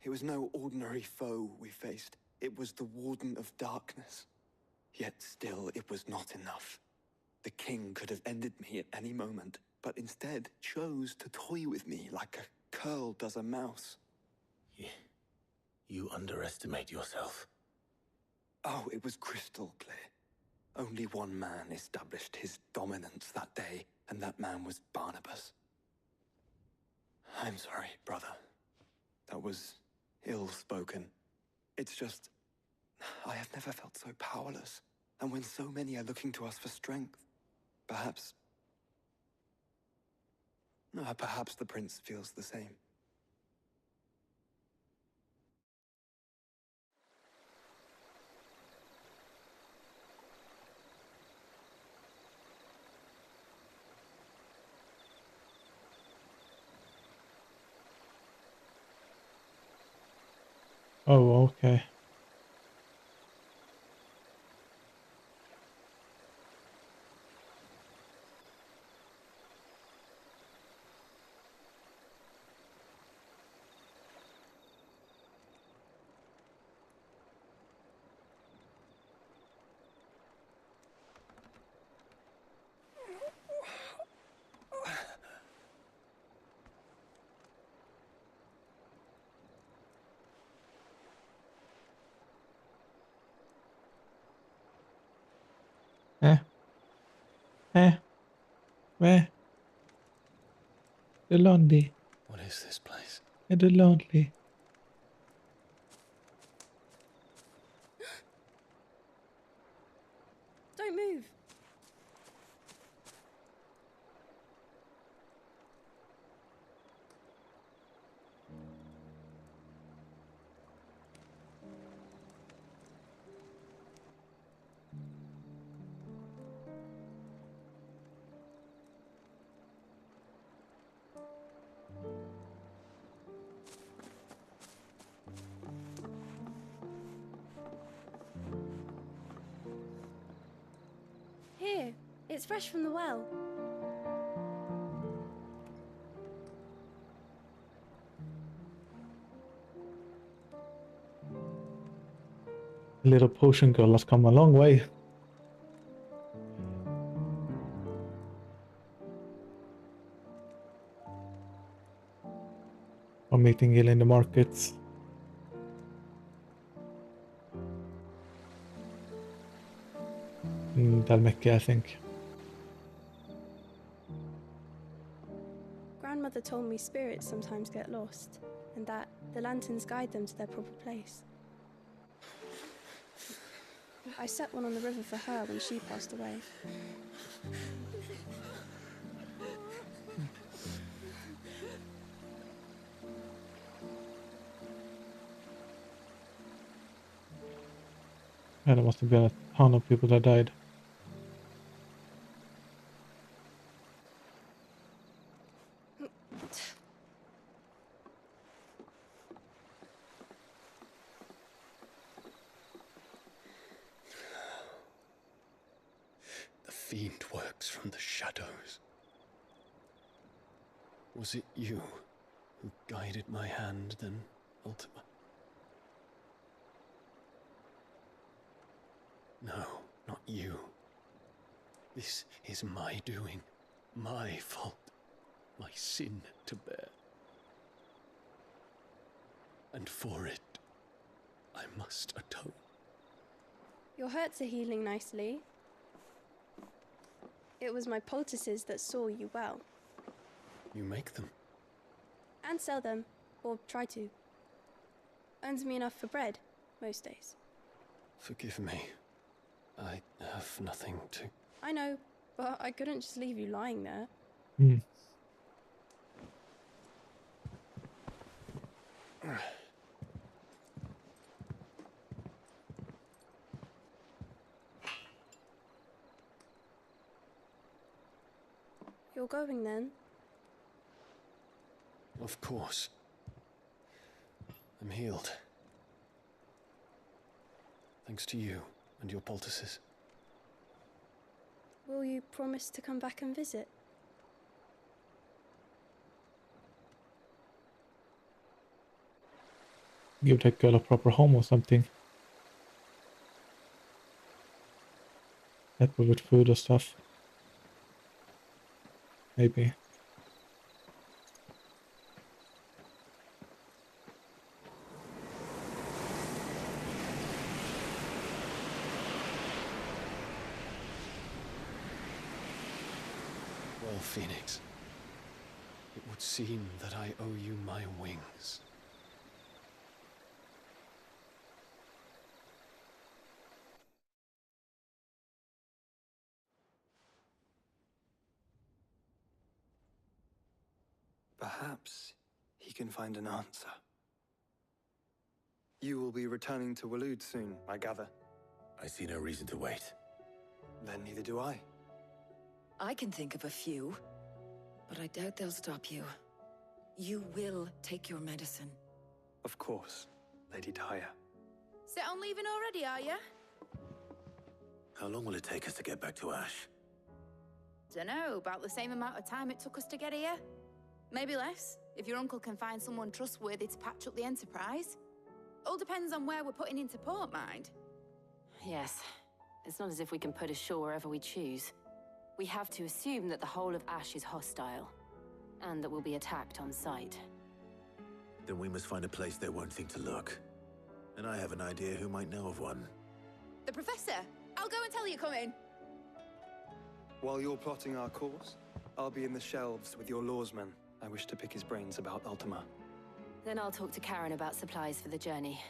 [SPEAKER 2] It was no ordinary foe we faced. It was the Warden of Darkness. Yet still, it was not enough. The king could have ended me at any moment, but instead chose to toy with me like a curl does a mouse.
[SPEAKER 5] You underestimate yourself.
[SPEAKER 2] Oh, it was crystal clear. Only one man established his dominance that day, and that man was Barnabas. I'm sorry, brother. That was ill-spoken. It's just, I have never felt so powerless. And when so many are looking to us for strength, perhaps the prince feels the same.
[SPEAKER 3] Oh, okay. Where? The lonely.
[SPEAKER 5] What is this place?
[SPEAKER 3] The lonely.
[SPEAKER 18] Don't move. Here, it's fresh from the well.
[SPEAKER 3] The little potion girl has come a long way. Or meeting Gil in the markets. In Dalmecca, I think.
[SPEAKER 18] Grandmother told me spirits sometimes get lost, and that the lanterns guide them to their proper place. I set one on the river for her when she passed away.
[SPEAKER 3] Yeah, there must have been a ton of people that died.
[SPEAKER 6] The fiend works from the shadows. Was it you who guided my hand, then ultimately? No, not you. This is my doing, my fault, my sin to bear. And for it, I must atone.
[SPEAKER 18] Your hurts are healing nicely. It was my poultices that saw you well.
[SPEAKER 6] You make them?
[SPEAKER 18] And sell them, or try to. sends me enough for bread, most days.
[SPEAKER 5] Forgive me. I have nothing to...
[SPEAKER 18] I know, but I couldn't just leave you lying there.
[SPEAKER 3] Hmm.
[SPEAKER 18] You're going then?
[SPEAKER 5] Of course. I'm healed. Thanks to you and your poultices.
[SPEAKER 18] Will you promise to come back and visit?
[SPEAKER 3] Give that girl a proper home or something. Help her with food or stuff. Maybe.
[SPEAKER 5] Well, Phoenix, it would seem that I owe you my wings.
[SPEAKER 9] Perhaps he can find an answer. You will be returning to Waloed soon, I gather.
[SPEAKER 1] I see no reason to wait.
[SPEAKER 9] Then neither do I.
[SPEAKER 19] I can think of a few, but I doubt they'll stop you. You will take your medicine.
[SPEAKER 9] Of course, Lady Tyre.
[SPEAKER 20] Set on leaving already, are ya?
[SPEAKER 1] How long will it take us to get back to Ash?
[SPEAKER 20] Dunno, about the same amount of time it took us to get here. Maybe less, if your uncle can find someone trustworthy to patch up the Enterprise. All depends on where we're putting into port, mind.
[SPEAKER 18] Yes. It's not as if we can put ashore wherever we choose. We have to assume that the whole of Ash is hostile, and that we'll be attacked on sight.
[SPEAKER 1] Then we must find a place they won't think to look. And I have an idea who might know of one.
[SPEAKER 20] The Professor! I'll go and tell you come in.
[SPEAKER 9] While you're plotting our course, I'll be in the shelves with your lawsman. I wish to pick his brains about Ultima.
[SPEAKER 18] Then I'll talk to Karen about supplies for the journey.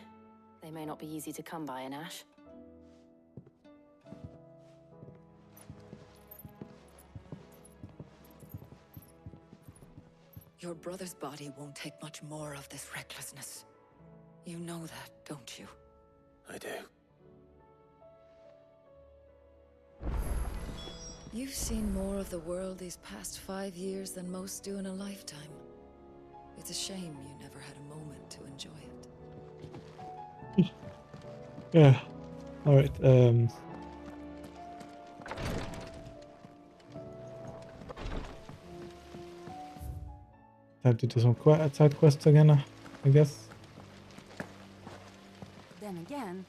[SPEAKER 18] They may not be easy to come by in Ash.
[SPEAKER 19] Your brother's body won't take much more of this recklessness. You know that, don't you?
[SPEAKER 1] I do.
[SPEAKER 19] You've seen more of the world these past 5 years than most do in a lifetime. It's a shame you never had a moment to enjoy it.
[SPEAKER 3] Yeah. Alright, time to do some side quests again, I guess.
[SPEAKER 22] Then again,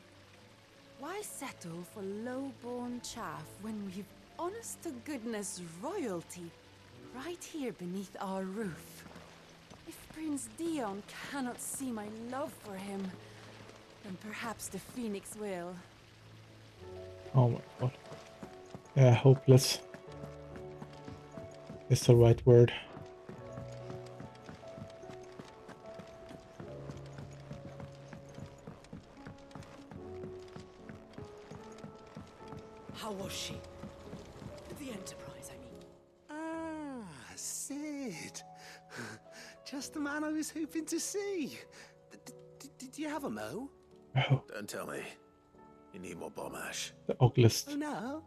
[SPEAKER 22] why settle for low-born chaff when we've honest-to-goodness royalty right here beneath our roof? If Prince Dion cannot see my love for him, then perhaps the Phoenix will.
[SPEAKER 3] Oh my god. Yeah, hopeless is the right word.
[SPEAKER 23] How was she? The Enterprise, I mean.
[SPEAKER 24] Ah, Sid. Just the man I was hoping to see. Did you have a mo?
[SPEAKER 3] Oh.
[SPEAKER 1] Don't tell me. You need more bomb ash.
[SPEAKER 3] The ugliest,
[SPEAKER 24] Oh no.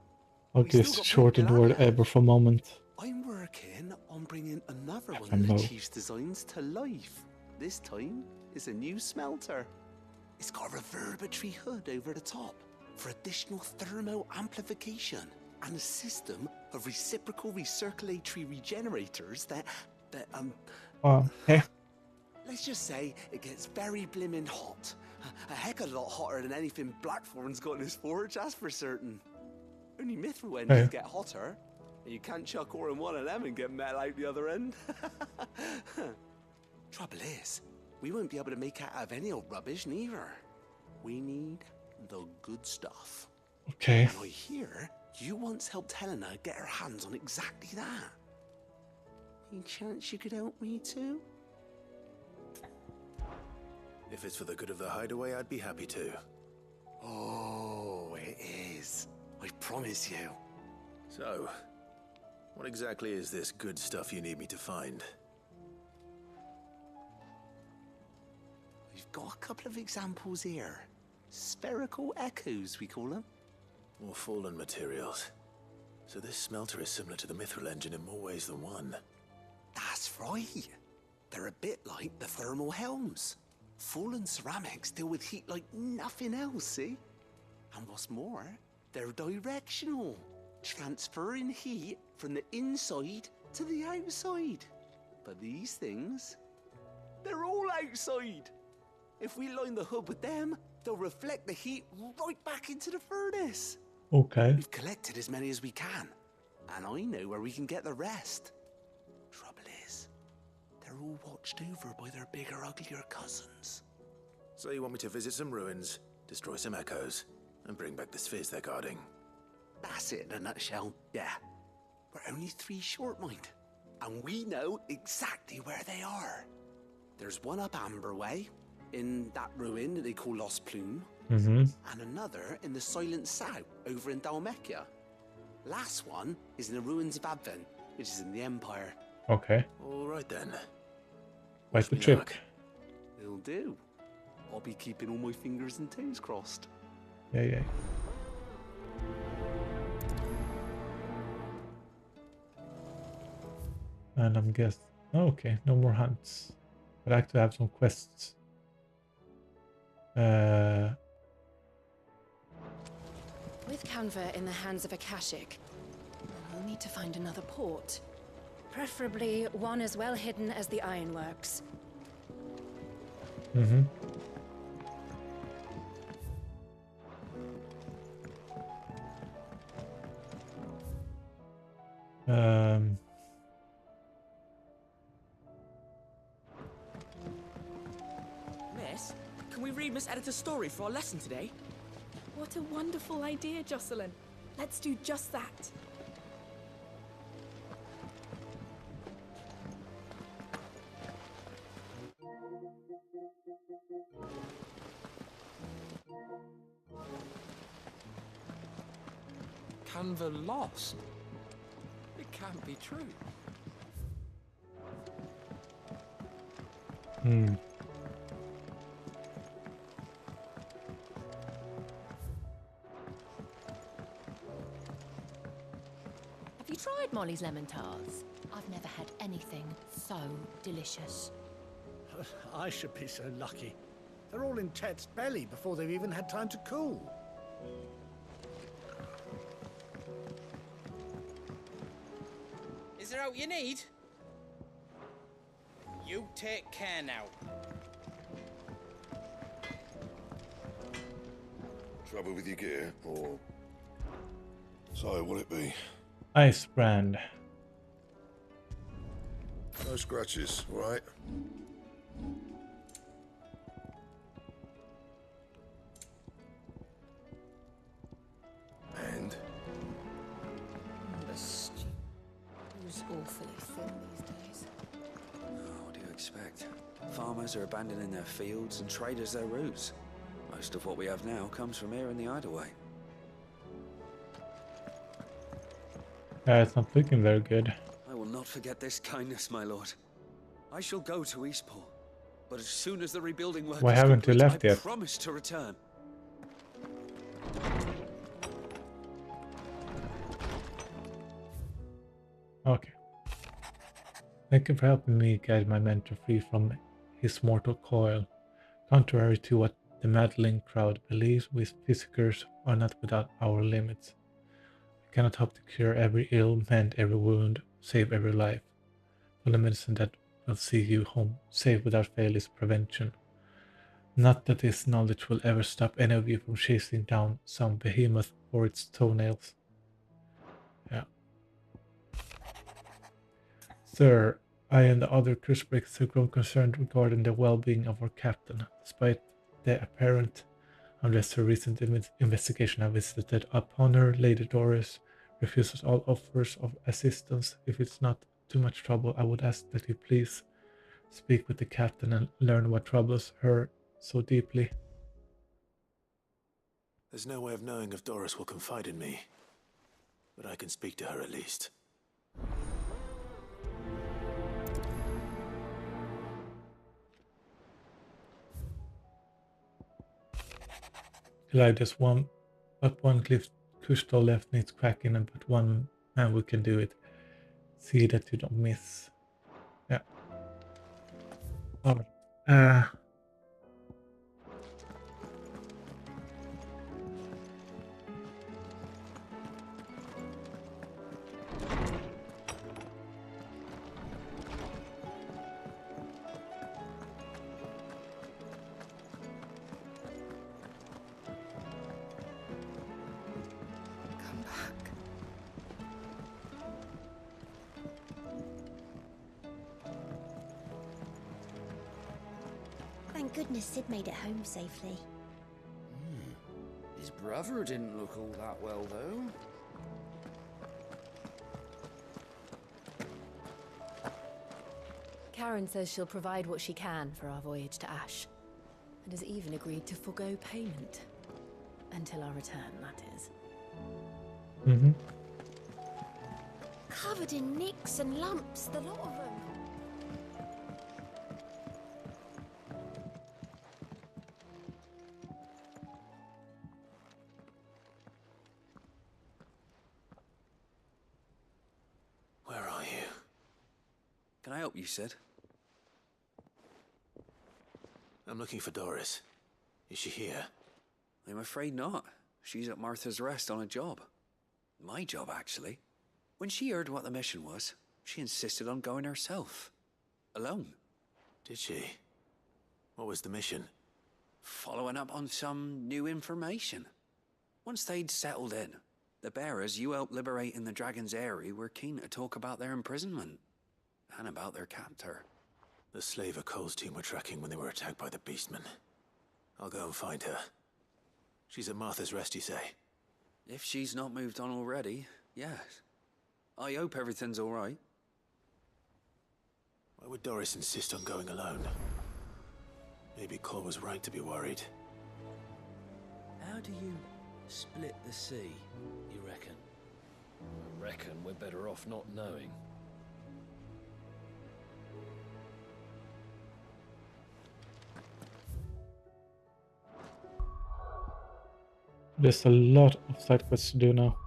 [SPEAKER 3] ugliest shortened word ever for a moment.
[SPEAKER 24] I'm working on bringing another one
[SPEAKER 3] A
[SPEAKER 24] of the
[SPEAKER 3] mo.
[SPEAKER 24] Chief's designs to life. This time, it's a new smelter. It's got a reverberatory hood over the top for additional thermo amplification and a system of reciprocal recirculatory regenerators that
[SPEAKER 3] Okay.
[SPEAKER 24] let's just say it gets very blimmin' hot. A heck of a lot hotter than anything Blackthorn's got in his forge, that's for certain. Only Mithril engines get hotter, and you can't chuck ore in one of them and get metal out the other end. Trouble is, we won't be able to make it out of any old rubbish neither. We need the good stuff.
[SPEAKER 3] Okay.
[SPEAKER 24] And I hear you once helped Helena get her hands on exactly that. Any chance you could help me too?
[SPEAKER 5] If it's for the good of the hideaway, I'd be happy to.
[SPEAKER 24] Oh, it is. I promise you.
[SPEAKER 5] So, what exactly is this good stuff you need me to find?
[SPEAKER 24] We've got a couple of examples here. Spherical echoes, we call them.
[SPEAKER 5] More fallen materials. So this smelter is similar to the Mithril engine in more ways than one.
[SPEAKER 24] That's right. They're a bit like the thermal helms. Fallen ceramics deal with heat like nothing else, see? And what's more, they're directional, transferring heat from the inside to the outside. But these things, they're all outside. If we line the hub with them, they'll reflect the heat right back into the furnace.
[SPEAKER 3] Okay.
[SPEAKER 24] We've collected as many as we can, and I know where we can get the rest. Trouble is, they're all watched over by their bigger, uglier cousins.
[SPEAKER 5] So you want me to visit some ruins, destroy some echoes, and bring back the spheres they're guarding?
[SPEAKER 24] That's it in a nutshell, yeah. We're only 3 short, mind, and we know exactly where they are. There's one up Amber Way, in that ruin that they call Lost Plume, and another in the Silent South, over in Dalmekia. Last one is in the ruins of Advent, which is in the Empire.
[SPEAKER 3] Okay.
[SPEAKER 5] All right then.
[SPEAKER 3] Quite the trip.
[SPEAKER 24] It'll do. I'll be keeping all my fingers and toes crossed.
[SPEAKER 3] Yeah. And I'm guessing... Oh, okay, no more hunts. I'd like to have some quests.
[SPEAKER 19] With Canva in the hands of Akashic, we'll need to find another port. Preferably one as well hidden as the ironworks.
[SPEAKER 4] Miss, can we read Miss Editor's story for our lesson today?
[SPEAKER 7] What a wonderful idea, Jocelyn. Let's do just that.
[SPEAKER 12] Canva lost? It can't be true.
[SPEAKER 18] Have you tried Molly's lemon tarts? I've never had anything so delicious.
[SPEAKER 10] I should be so lucky. They're all in Tet's belly before they've even had time to cool.
[SPEAKER 8] Is there out you need? You take care now.
[SPEAKER 11] Trouble with your gear, or... So, will it be?
[SPEAKER 3] Ice brand.
[SPEAKER 11] No scratches, right? And?
[SPEAKER 18] The stew is awfully thin these days.
[SPEAKER 2] What do you expect? Farmers are abandoning their fields and traders their routes. Most of what we have now comes from here in the Hideaway.
[SPEAKER 3] It's not looking very good.
[SPEAKER 2] I will not forget this kindness, my lord. I shall go to Eastport, but as soon as the rebuilding work
[SPEAKER 3] Why
[SPEAKER 2] is
[SPEAKER 3] haven't you
[SPEAKER 2] complete,
[SPEAKER 3] left
[SPEAKER 2] I
[SPEAKER 3] yet?
[SPEAKER 2] promise to return.
[SPEAKER 3] Okay. Thank you for helping me guide my mentor free from his mortal coil. Contrary to what the meddling crowd believes, we physicers are not without our limits. We cannot hope to cure every ill, mend every wound, save every life. The only medicine that will see you home safe without fail is prevention. Not that this knowledge will ever stop any of you from chasing down some behemoth for its toenails. Yeah. Sir, I and the other Crucibreakers have grown concerned regarding the well-being of our captain. Despite the apparent unrest her recent investigation have visited upon her, Lady Doris refuses all offers of assistance. If it's not too much trouble, I would ask that you please speak with the captain and learn what troubles her so deeply.
[SPEAKER 5] There's no way of knowing if Doris will confide in me, but I can speak to her at least.
[SPEAKER 3] Like just one up one cliff crystal left needs cracking, and but one man we can do it. See that you don't miss. Yeah. Alright.
[SPEAKER 14] Thank goodness Sid made it home safely.
[SPEAKER 13] His brother didn't look all that well, though.
[SPEAKER 18] Karen says she'll provide what she can for our voyage to Ash, and has even agreed to forgo payment. Until our return, that is.
[SPEAKER 3] Mm-hmm.
[SPEAKER 14] Covered in nicks and lumps, the lot of them.
[SPEAKER 5] Where are you?
[SPEAKER 13] Can I help you, Sid?
[SPEAKER 5] I'm looking for Doris. Is she here?
[SPEAKER 13] I'm afraid not. She's at Martha's Rest on a job. My job, actually. When she heard what the mission was, she insisted on going herself. Alone.
[SPEAKER 5] Did she? What was the mission?
[SPEAKER 13] Following up on some new information. Once they'd settled in, the bearers you helped liberate in the Dragon's Eyrie were keen to talk about their imprisonment. And about their captor.
[SPEAKER 5] The slaver Cole's team were tracking when they were attacked by the Beastmen. I'll go and find her. She's at Martha's Rest, you say?
[SPEAKER 13] If she's not moved on already, yes. I hope everything's all right.
[SPEAKER 5] Why would Doris insist on going alone? Maybe Cole was right to be worried.
[SPEAKER 15] How do you split the sea, you reckon? I reckon we're better off not knowing.
[SPEAKER 3] There's a lot of side quests to do now.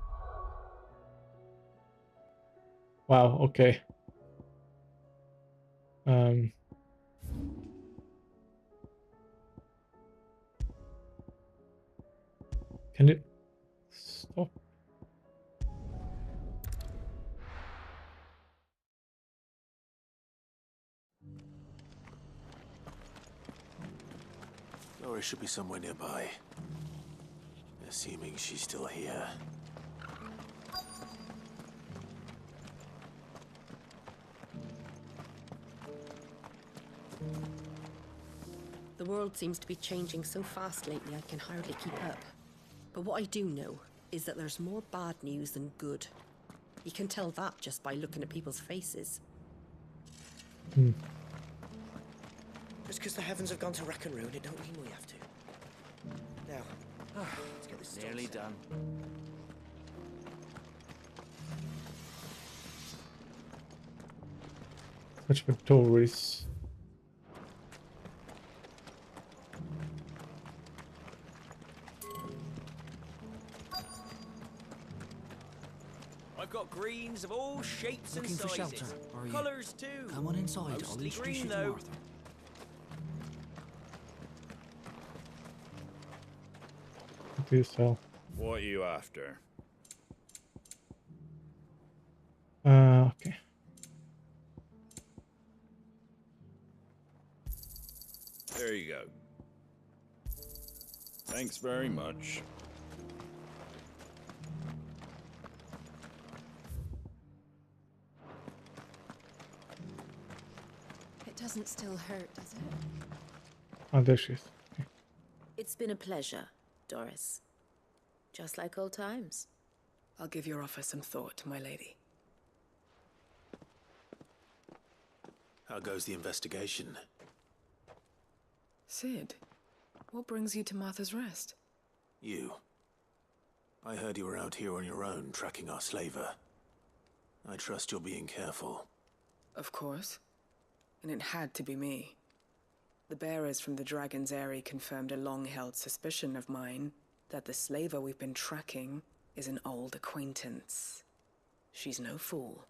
[SPEAKER 3] Wow, okay. Can you stop?
[SPEAKER 5] Doris should be somewhere nearby. Assuming she's still here.
[SPEAKER 16] The world seems to be changing so fast lately I can hardly keep up. But what I do know is that there's more bad news than good. You can tell that just by looking at people's faces.
[SPEAKER 4] Just because the heavens have gone to rack and ruin, it don't mean we have to. Now, let's get this
[SPEAKER 13] Nearly done.
[SPEAKER 3] Search for Doris.
[SPEAKER 4] I've got greens of all shapes
[SPEAKER 17] Looking
[SPEAKER 4] and
[SPEAKER 17] for
[SPEAKER 4] sizes.
[SPEAKER 17] shelter, are you?
[SPEAKER 4] Colours too.
[SPEAKER 17] Come on inside, I'll
[SPEAKER 4] Mostly
[SPEAKER 17] introduce
[SPEAKER 4] green,
[SPEAKER 17] you to
[SPEAKER 4] though.
[SPEAKER 17] Martha.
[SPEAKER 3] Do so.
[SPEAKER 25] What are you after?
[SPEAKER 3] Okay.
[SPEAKER 25] There you go. Thanks very much.
[SPEAKER 18] It doesn't still hurt, does it?
[SPEAKER 3] Oh, there she is. Okay.
[SPEAKER 16] It's been a pleasure, Doris. Just like old times.
[SPEAKER 23] I'll give your offer some thought, my lady.
[SPEAKER 5] How goes the investigation?
[SPEAKER 23] Sid,
[SPEAKER 22] What brings you to Martha's Rest?
[SPEAKER 5] You. I heard you were out here on your own, tracking our slaver. I trust you're being careful.
[SPEAKER 22] Of course. And it had to be me. The bearers from the Dragon's Eyrie confirmed a long-held suspicion of mine that the slaver we've been tracking is an old acquaintance. She's no fool.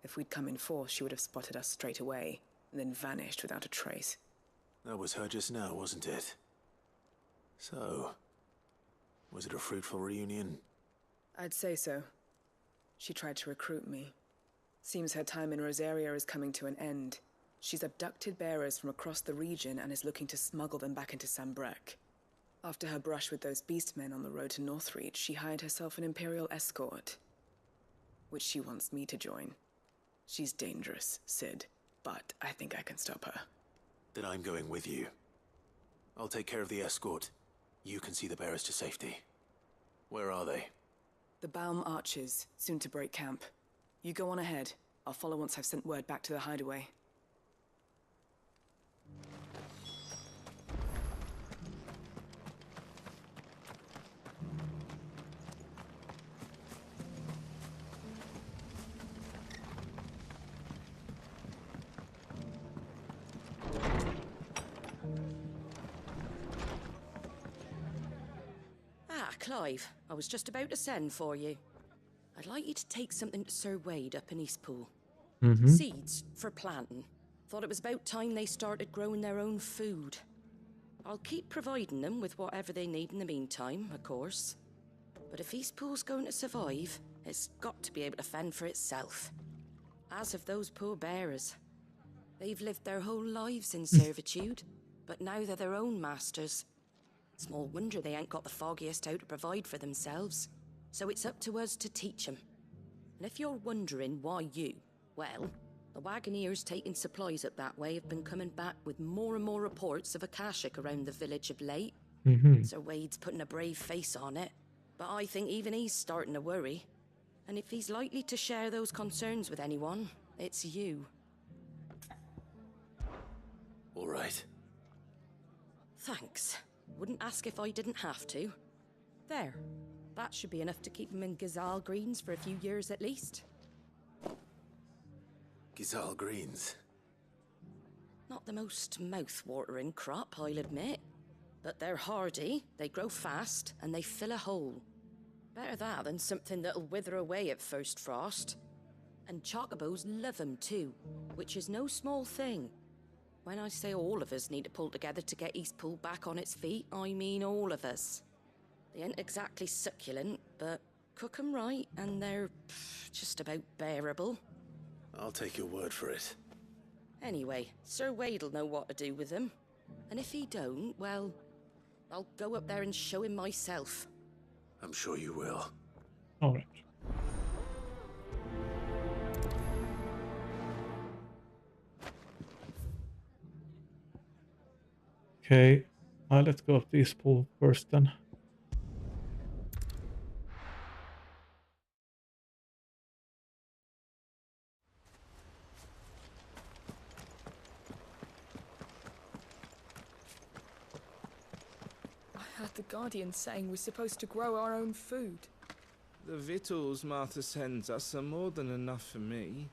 [SPEAKER 22] If we'd come in force, she would have spotted us straight away, and then vanished without a trace.
[SPEAKER 5] That was her just now, wasn't it? So, was it a fruitful reunion?
[SPEAKER 22] I'd say so. She tried to recruit me. Seems her time in Rosaria is coming to an end. She's abducted bearers from across the region and is looking to smuggle them back into Sambrek. After her brush with those beastmen on the road to Northreach, she hired herself an Imperial escort, which she wants me to join. She's dangerous, Sid, but I think I can stop her.
[SPEAKER 5] Then I'm going with you. I'll take care of the escort. You can see the bearers to safety. Where are they?
[SPEAKER 22] The Baum Archers, soon to break camp. You go on ahead. I'll follow once I've sent word back to the hideaway.
[SPEAKER 16] Clive, I was just about to send for you. I'd like you to take something to Sir Wade up in Eastpool. Seeds for planting. Thought it was about time they started growing their own food. I'll keep providing them with whatever they need in the meantime, of course. But if Eastpool's going to survive, it's got to be able to fend for itself. As of those poor bearers. They've lived their whole lives in servitude, but now they're their own masters. Small wonder they ain't got the foggiest how to provide for themselves. So it's up to us to teach them. And if you're wondering why you, well, the Wagoneers taking supplies up that way have been coming back with more and more reports of Akashic around the village of late. Sir Wade's putting a brave face on it, but I think even he's starting to worry. And if he's likely to share those concerns with anyone, it's you.
[SPEAKER 5] All right.
[SPEAKER 16] Thanks. Wouldn't ask if I didn't have to. There. That should be enough to keep him in Gazal Greens for a few years at least.
[SPEAKER 5] Gazal Greens?
[SPEAKER 16] Not the most mouth-watering crop, I'll admit. But they're hardy, they grow fast, and they fill a hole. Better that than something that'll wither away at first frost. And chocobos love 'em too, which is no small thing. When I say all of us need to pull together to get Eastpool back on its feet, I mean all of us. They ain't exactly succulent, but cook 'em right, and they're just about bearable.
[SPEAKER 5] I'll take your word for it.
[SPEAKER 16] Anyway, Sir Wade'll know what to do with them. And if he don't, well, I'll go up there and show him myself.
[SPEAKER 5] I'm sure you will.
[SPEAKER 3] Alright. Okay, let's go up to Eastpool first then.
[SPEAKER 22] I heard the Guardian saying we're supposed to grow our own food.
[SPEAKER 6] The victuals Martha sends us are more than enough for me.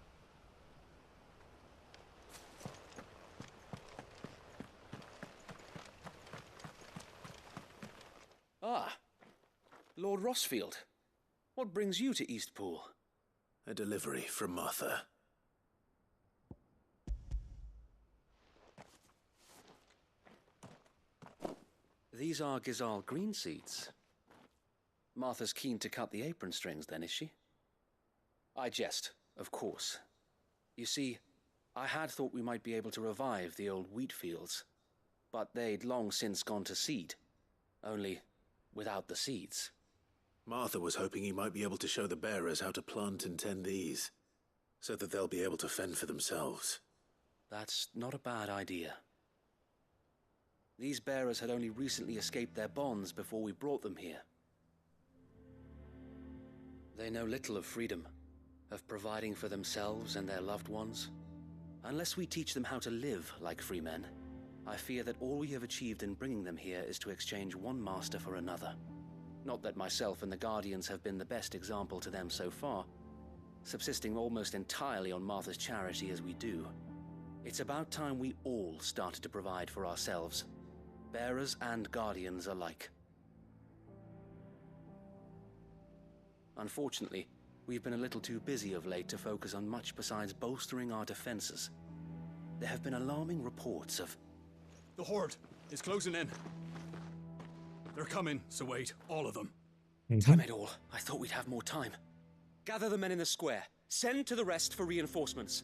[SPEAKER 13] Ah, Lord Rossfield. What brings you to Eastpool?
[SPEAKER 5] A delivery from Martha.
[SPEAKER 13] These are Gazal green seeds. Martha's keen to cut the apron strings then, is she? I jest, of course. You see, I had thought we might be able to revive the old wheat fields, but they'd long since gone to seed, only without the seeds.
[SPEAKER 5] Martha was hoping he might be able to show the bearers how to plant and tend these, so that they'll be able to fend for themselves.
[SPEAKER 13] That's not a bad idea. These bearers had only recently escaped their bonds before we brought them here. They know little of freedom, of providing for themselves and their loved ones. Unless we teach them how to live like free men,
[SPEAKER 1] I fear that all we have achieved in bringing them here is to exchange one master for another. Not that myself and the Guardians have been the best example to them so far, subsisting almost entirely on Martha's charity as we do. It's about time we all started to provide for ourselves, bearers and Guardians alike. Unfortunately, we've been a little too busy of late to focus on much besides bolstering our defenses. There have been alarming reports of...
[SPEAKER 9] The Horde is closing in. They're coming, so wait, all of them.
[SPEAKER 1] Damn it all, I thought we'd have more time. Gather the men in the square. Send to the rest for reinforcements.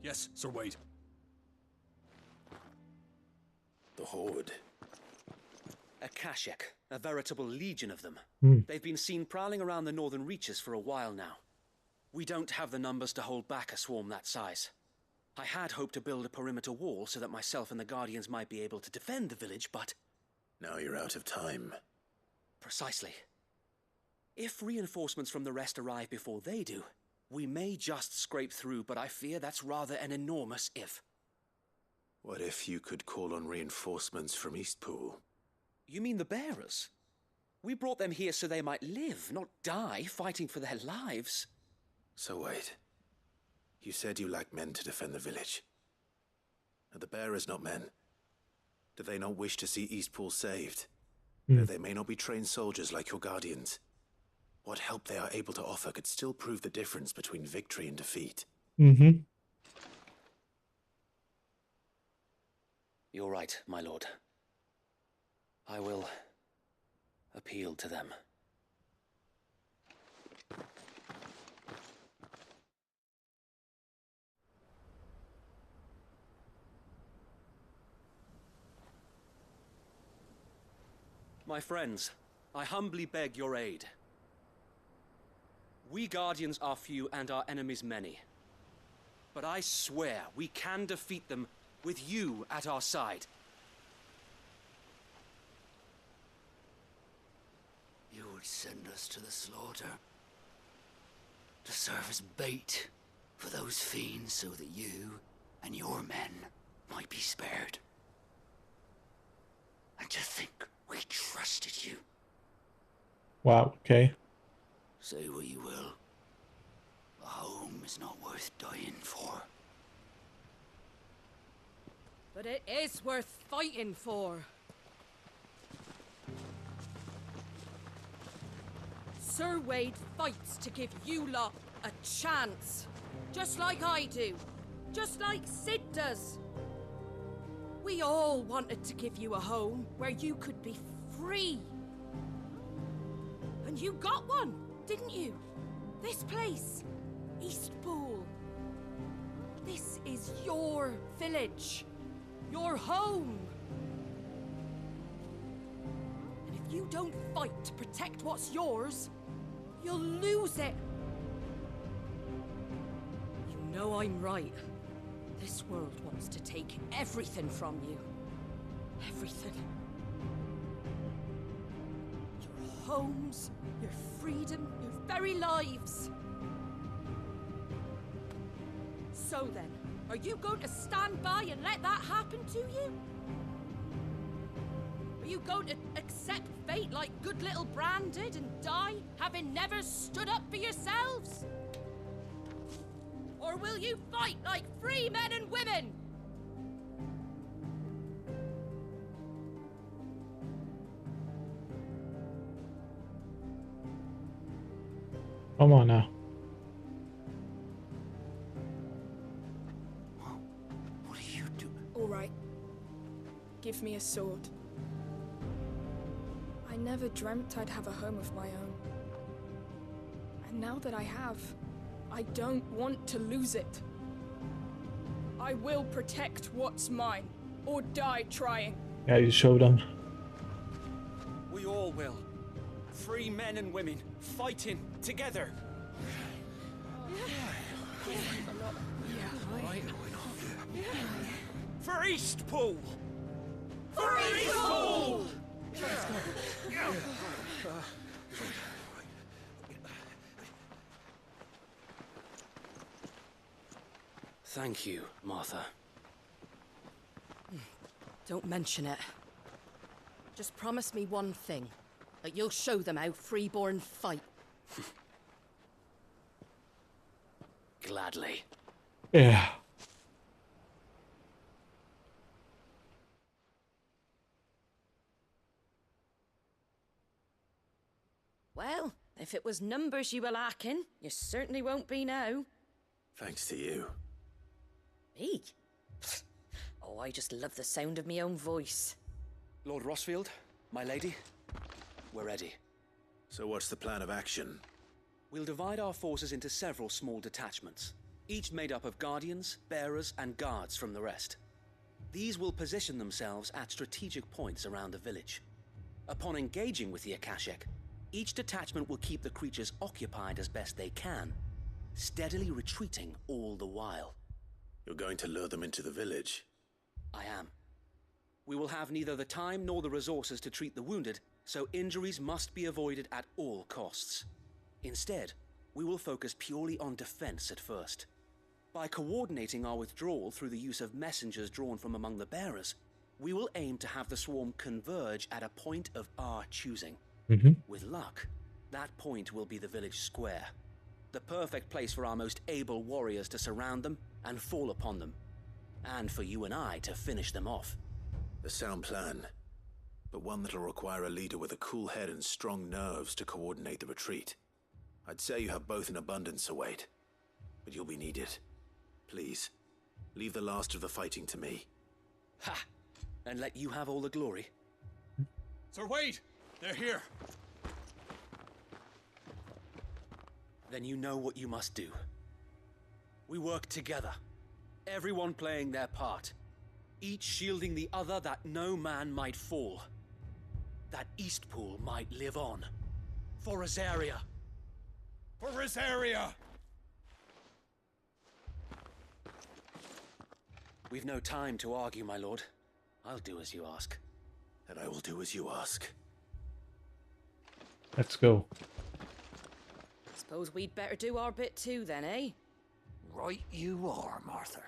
[SPEAKER 9] Yes, Sir Wade.
[SPEAKER 11] The Horde.
[SPEAKER 1] Akashic, a veritable legion of them.
[SPEAKER 3] Mm.
[SPEAKER 1] They've been seen prowling around the northern reaches for a while now. We don't have the numbers to hold back a swarm that size. I had hoped to build a perimeter wall so that myself and the Guardians might be able to defend the village, but...
[SPEAKER 5] Now you're out of time.
[SPEAKER 1] Precisely. If reinforcements from the rest arrive before they do, we may just scrape through, but I fear that's rather an enormous if.
[SPEAKER 5] What if you could call on reinforcements from Eastpool?
[SPEAKER 1] You mean the bearers? We brought them here so they might live, not die, fighting for their lives.
[SPEAKER 5] So wait. You said you lacked men to defend the village. Are the bearers not men? Do they not wish to see Eastpool saved? Though they may not be trained soldiers like your Guardians. What help they are able to offer could still prove the difference between victory and defeat.
[SPEAKER 3] Mm-hmm.
[SPEAKER 1] You're right, my lord. I will appeal to them. My friends, I humbly beg your aid. We Guardians are few and our enemies many. But I swear we can defeat them with you at our side.
[SPEAKER 17] You would send us to the slaughter, to serve as bait for those fiends so that you and your men might be spared. And to think we trusted you.
[SPEAKER 3] Wow, okay.
[SPEAKER 17] Say what you will. A home is not worth dying for.
[SPEAKER 20] But it is worth fighting for. Sir Wade fights to give you lot a chance. Just like I do. Just like Sid does. We all wanted to give you a home where you could be free. And you got one, didn't you? This place, Eastpool. This is your village. Your home. And if you don't fight to protect what's yours, you'll lose it. You know I'm right. This world wants to take everything from you. Everything. Your homes, your freedom, your very lives. So then, are you going to stand by and let that happen to you? Are you going to accept fate like good little Bran did and die, having never stood up for yourselves? Or will you fight like free men and women?
[SPEAKER 3] Come on now.
[SPEAKER 17] What are you doing?
[SPEAKER 7] All right. Give me a sword. I never dreamt I'd have a home of my own. And now that I have, I don't want to lose it. I will protect what's mine, or die trying.
[SPEAKER 3] Yeah, you showed them.
[SPEAKER 1] We all will. Free men and women, fighting together. For Eastpool! For Eastpool! Thank you, Martha.
[SPEAKER 20] Don't mention it. Just promise me one thing. That you'll show them how freeborn fight.
[SPEAKER 1] Gladly.
[SPEAKER 3] Yeah.
[SPEAKER 20] Well, if it was numbers you were lacking, you certainly won't be now.
[SPEAKER 5] Thanks to you.
[SPEAKER 20] Me? Oh, I just love the sound of my own voice.
[SPEAKER 1] Lord Rossfield, my lady, we're ready.
[SPEAKER 5] So what's the plan of action?
[SPEAKER 1] We'll divide our forces into several small detachments, each made up of guardians, bearers, and guards from the rest. These will position themselves at strategic points around the village. Upon engaging with the Akashic, each detachment will keep the creatures occupied as best they can, steadily retreating all the while.
[SPEAKER 5] You're going to lure them into the village?
[SPEAKER 1] I am. We will have neither the time nor the resources to treat the wounded, so injuries must be avoided at all costs. Instead, we will focus purely on defense at first. By coordinating our withdrawal through the use of messengers drawn from among the bearers, we will aim to have the swarm converge at a point of our choosing. With luck, that point will be the village square. The perfect place for our most able warriors to surround them and fall upon them. And for you and I to finish them off.
[SPEAKER 5] A sound plan, but one that'll require a leader with a cool head and strong nerves to coordinate the retreat. I'd say you have both in abundance, Sir Wade, but you'll be needed. Please, leave the last of the fighting to me.
[SPEAKER 1] Ha! And let you have all the glory.
[SPEAKER 9] Sir Wade! They're here!
[SPEAKER 1] Then you know what you must do. We work together, everyone playing their part, each shielding the other that no man might fall. That Eastpool might live on. For Rosaria!
[SPEAKER 9] For Rosaria!
[SPEAKER 1] We've no time to argue, my lord. I'll do as you ask.
[SPEAKER 5] And I will do as you ask.
[SPEAKER 3] Let's go.
[SPEAKER 20] Suppose we'd better do our bit too then, eh?
[SPEAKER 17] Right you are, Martha.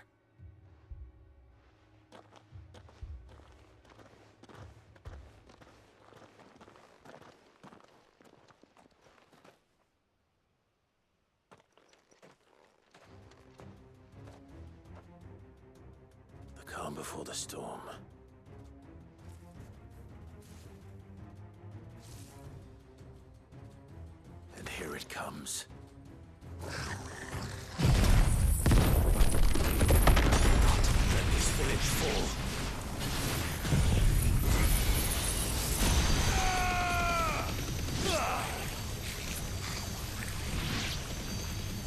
[SPEAKER 5] The calm before the storm. And here it comes. Let this village fall.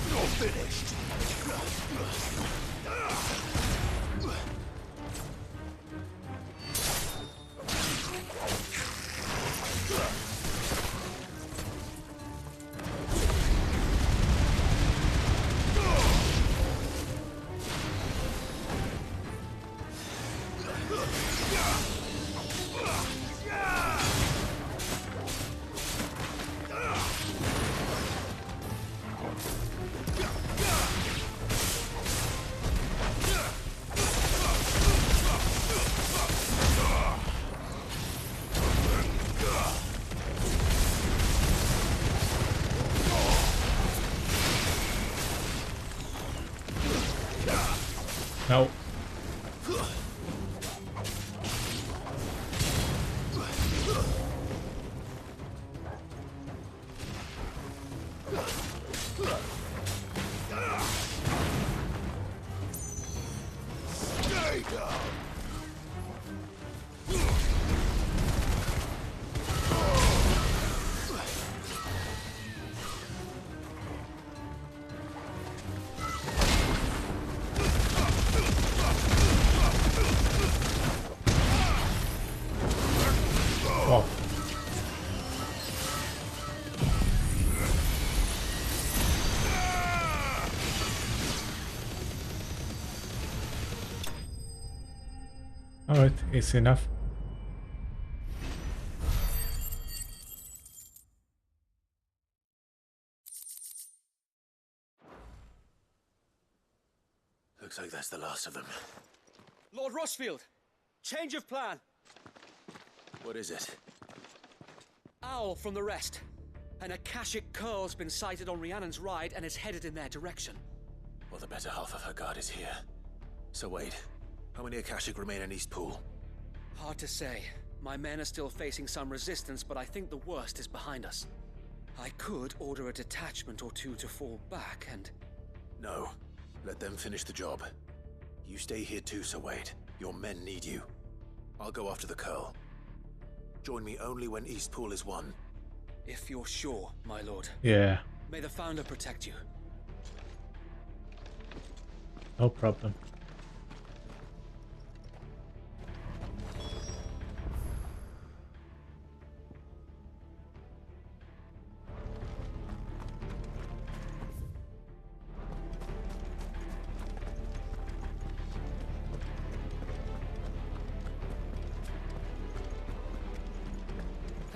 [SPEAKER 5] You're finished.
[SPEAKER 3] No.
[SPEAKER 11] Stay down.
[SPEAKER 3] Wow. Alright, easy enough.
[SPEAKER 5] Looks like that's the last of them.
[SPEAKER 1] Lord Rossfield! Change of plan!
[SPEAKER 5] What is it?
[SPEAKER 1] Owl from the rest. An Akashic curl's been sighted on Rhiannon's ride and is headed in their direction.
[SPEAKER 5] Well, the better half of her guard is here. So wait, how many Akashic remain in East Pool?
[SPEAKER 1] Hard to say. My men are still facing some resistance, but I think the worst is behind us. I could order a detachment or two to fall back and...
[SPEAKER 5] No. Let them finish the job. You stay here too, Sir Wade. Your men need you. I'll go after the Curl. Join me only when East Pool is won.
[SPEAKER 1] If you're sure, my lord.
[SPEAKER 3] Yeah,
[SPEAKER 1] May the Founder protect you.
[SPEAKER 3] no problem.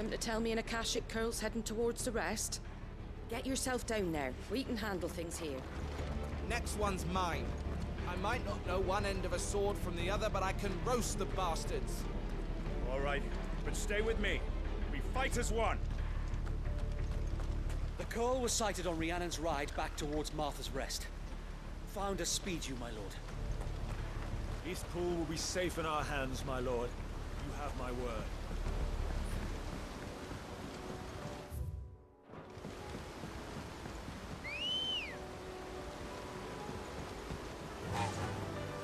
[SPEAKER 20] Come to tell me an Akashic curl's heading towards the rest? Get yourself down there. We can handle things here.
[SPEAKER 6] Next one's mine. I might not know one end of a sword from the other, but I can roast the bastards.
[SPEAKER 25] All right, but stay with me. We fight as one.
[SPEAKER 1] The Curl was sighted on Rhiannon's ride back towards Martha's Rest. Founder speed you, my lord.
[SPEAKER 25] East Pool will be safe in our hands, my lord. You have my word.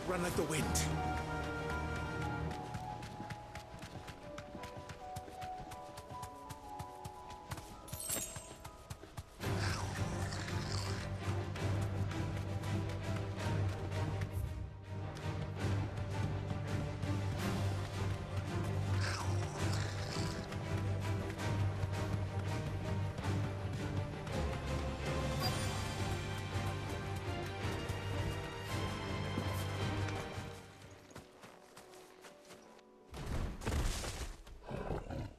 [SPEAKER 5] Run like the wind.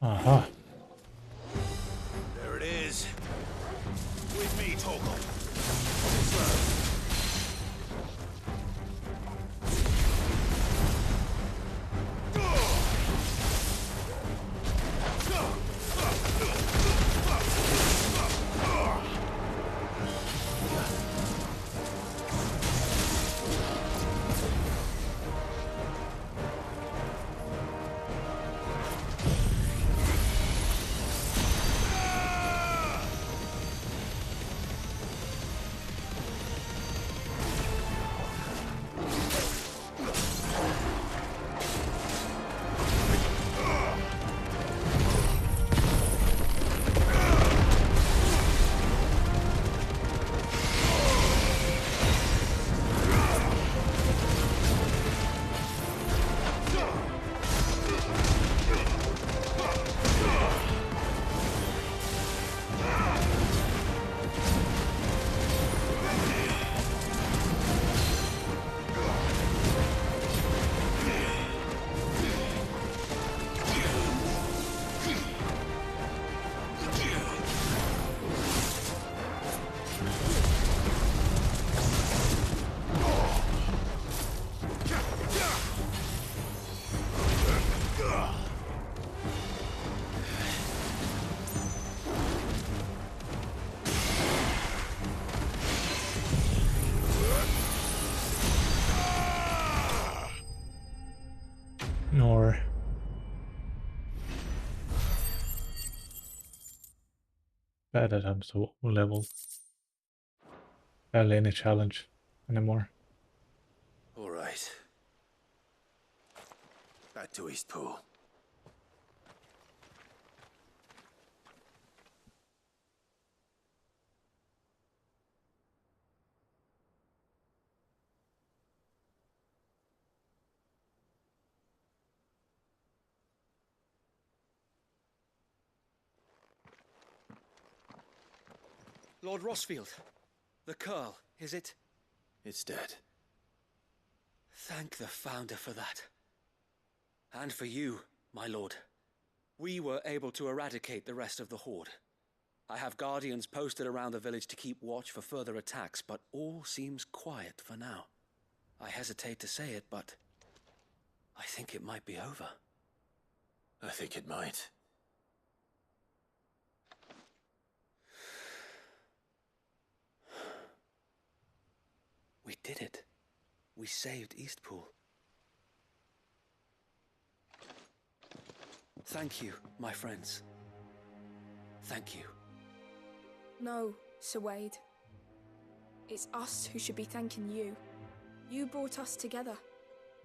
[SPEAKER 3] Aha.
[SPEAKER 5] There it is. With me, Torgal.
[SPEAKER 3] Nor bad that I'm so low level. Barely any challenge anymore.
[SPEAKER 5] All right. Back to East Pool.
[SPEAKER 1] Lord Rossfield, the Curl, is it?
[SPEAKER 5] It's dead.
[SPEAKER 1] Thank the Founder for that. And for you, my lord. We were able to eradicate the rest of the Horde. I have guardians posted around the village to keep watch for further attacks, but all seems quiet for now. I hesitate to say it, but I think it might be over.
[SPEAKER 5] I think it might.
[SPEAKER 1] We did it. We saved Eastpool. Thank you, my friends. Thank you.
[SPEAKER 7] No, Sir Wade. It's us who should be thanking you. You brought us together.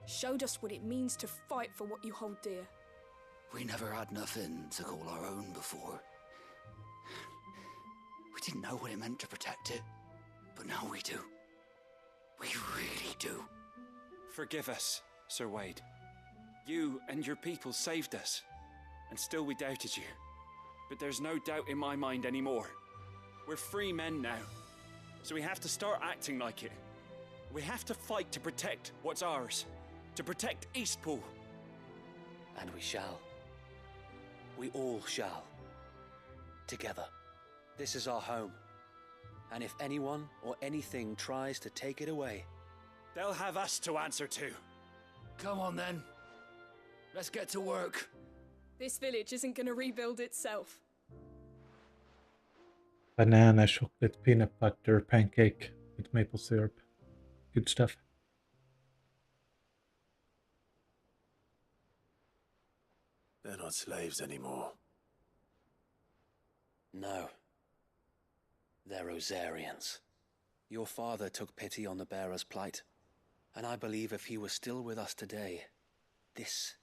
[SPEAKER 7] Showed us what it means to fight for what you hold dear.
[SPEAKER 17] We never had nothing to call our own before. We didn't know what it meant to protect it, but now we do. We really do.
[SPEAKER 2] Forgive us, Sir Wade. You and your people saved us, and still we doubted you. But there's no doubt in my mind anymore. We're free men now, so we have to start acting like it. We have to fight to protect what's ours, to protect Eastpool.
[SPEAKER 1] And we shall. We all shall. Together. This is our home. And if anyone or anything tries to take it away,
[SPEAKER 2] they'll have us to answer to.
[SPEAKER 17] Come on then. Let's get to work.
[SPEAKER 7] This village isn't gonna rebuild itself.
[SPEAKER 3] Banana, chocolate, peanut butter, pancake with maple syrup. Good stuff.
[SPEAKER 5] They're not slaves anymore.
[SPEAKER 1] no. They're Rosarians. Your father took pity on the bearer's plight, and I believe if he were still with us today, this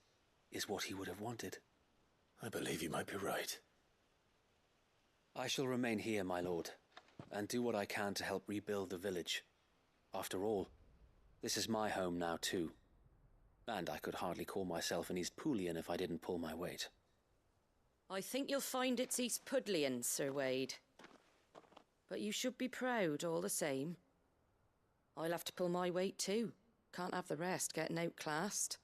[SPEAKER 1] is what he would have wanted.
[SPEAKER 5] I believe you might be right.
[SPEAKER 1] I shall remain here, my lord, and do what I can to help rebuild the village. After all, this is my home now too, and I could hardly call myself an Eastpoolian if I didn't pull my weight.
[SPEAKER 20] I think you'll find it's Eastpudlian, Sir Wade. But you should be proud all the same. I'll have to pull my weight too. Can't have the rest getting outclassed.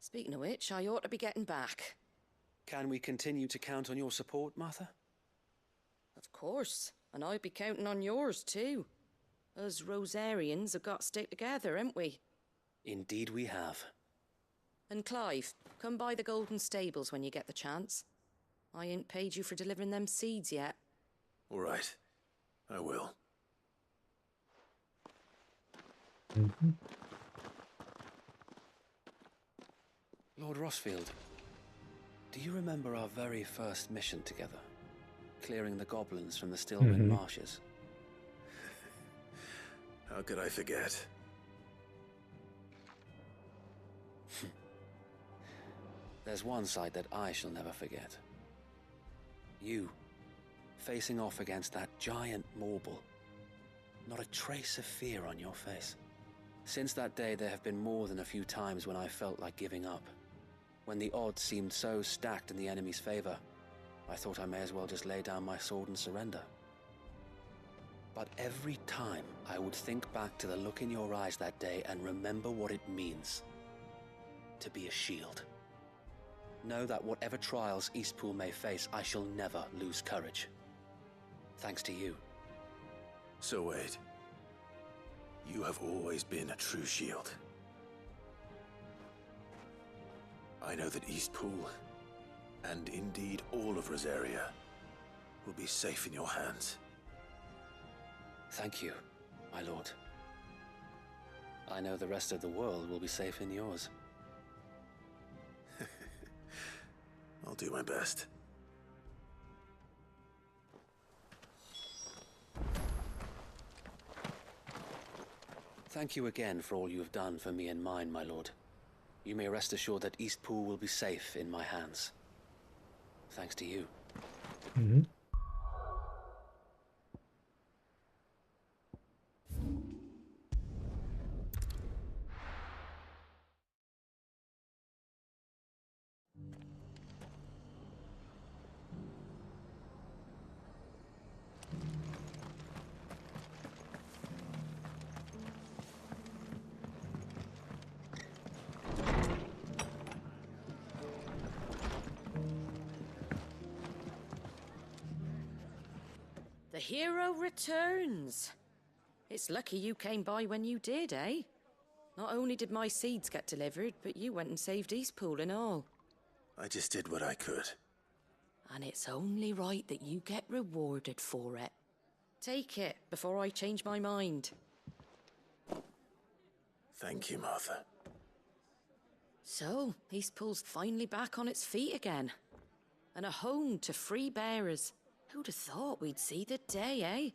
[SPEAKER 20] Speaking of which, I ought to be getting back.
[SPEAKER 1] Can we continue to count on your support, Martha?
[SPEAKER 20] Of course, and I'll be counting on yours too. Us Rosarians have got to stick together, haven't we?
[SPEAKER 1] Indeed we have.
[SPEAKER 20] And Clive, come by the Golden Stables when you get the chance. I ain't paid you for delivering them seeds yet.
[SPEAKER 5] All right. I will.
[SPEAKER 1] Lord Rossfield, do you remember our very first mission together? Clearing the goblins from the Stillwind marshes?
[SPEAKER 5] How could I forget?
[SPEAKER 1] There's one sight that I shall never forget. You, facing off against that giant Morble. Not a trace of fear on your face. Since that day, there have been more than a few times when I felt like giving up. When the odds seemed so stacked in the enemy's favor, I thought I may as well just lay down my sword and surrender. But every time, I would think back to the look in your eyes that day and remember what it means to be a shield. Know that whatever trials Eastpool may face, I shall never lose courage. Thanks to you.
[SPEAKER 5] So Wade, you have always been a true shield. I know that Eastpool, and indeed all of Rosaria, will be safe in your hands.
[SPEAKER 1] Thank you, my lord. I know the rest of the world will be safe in yours.
[SPEAKER 5] I'll do my best.
[SPEAKER 1] Thank you again for all you have done for me and mine, my lord. You may rest assured that Eastpool will be safe in my hands. Thanks to you.
[SPEAKER 20] The hero returns. It's lucky you came by when you did, eh? Not only did my seeds get delivered, but you went and saved Eastpool and all.
[SPEAKER 5] I just did what I could.
[SPEAKER 20] And it's only right that you get rewarded for it. Take it before I change my mind.
[SPEAKER 5] Thank you, Martha.
[SPEAKER 20] So, Eastpool's finally back on its feet again. And a home to free bearers. Who'd have thought we'd see the day, eh?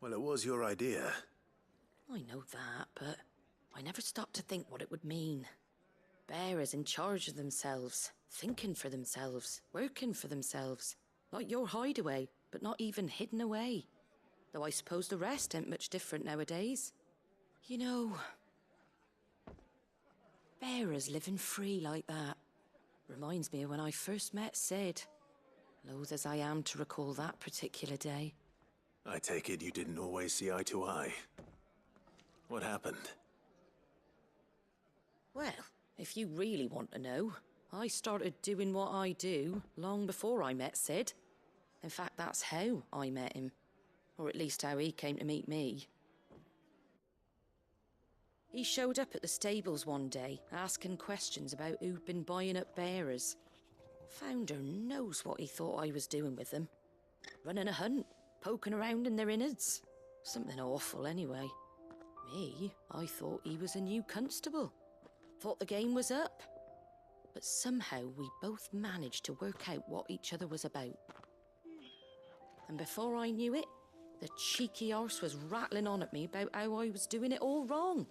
[SPEAKER 5] Well, it was your idea.
[SPEAKER 20] I know that, but I never stopped to think what it would mean. Bearers in charge of themselves, thinking for themselves, working for themselves. Like your hideaway, but not even hidden away. Though I suppose the rest ain't much different nowadays. You know, bearers living free like that reminds me of when I first met Sid. Loath as I am to recall that particular day.
[SPEAKER 5] I take it you didn't always see eye to eye. What happened?
[SPEAKER 20] Well, if you really want to know, I started doing what I do long before I met Sid. In fact, that's how I met him. Or at least how he came to meet me. He showed up at the stables one day, asking questions about who'd been buying up bearers. Founder knows what he thought I was doing with them. Running a hunt, poking around in their innards. Something awful anyway. Me, I thought he was a new constable. Thought the game was up. But somehow we both managed to work out what each other was about. And before I knew it, the cheeky arse was rattling on at me about how I was doing it all wrong.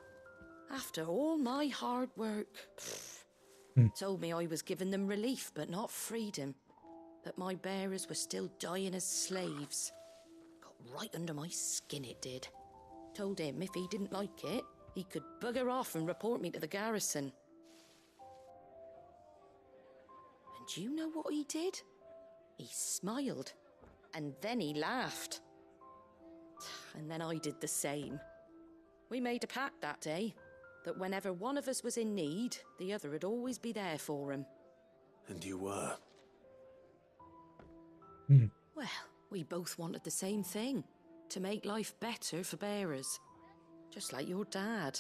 [SPEAKER 20] After all my hard work. Told me I was giving them relief, but not freedom. That my bearers were still dying as slaves. Got right under my skin, it did. Told him if he didn't like it, he could bugger off and report me to the garrison. And you know what he did? He smiled. And then he laughed. And then I did the same. We made a pact that day, that whenever one of us was in need, the other would always be there for him.
[SPEAKER 5] And you were?
[SPEAKER 20] Well, we both wanted the same thing. To make life better for bearers. Just like your dad.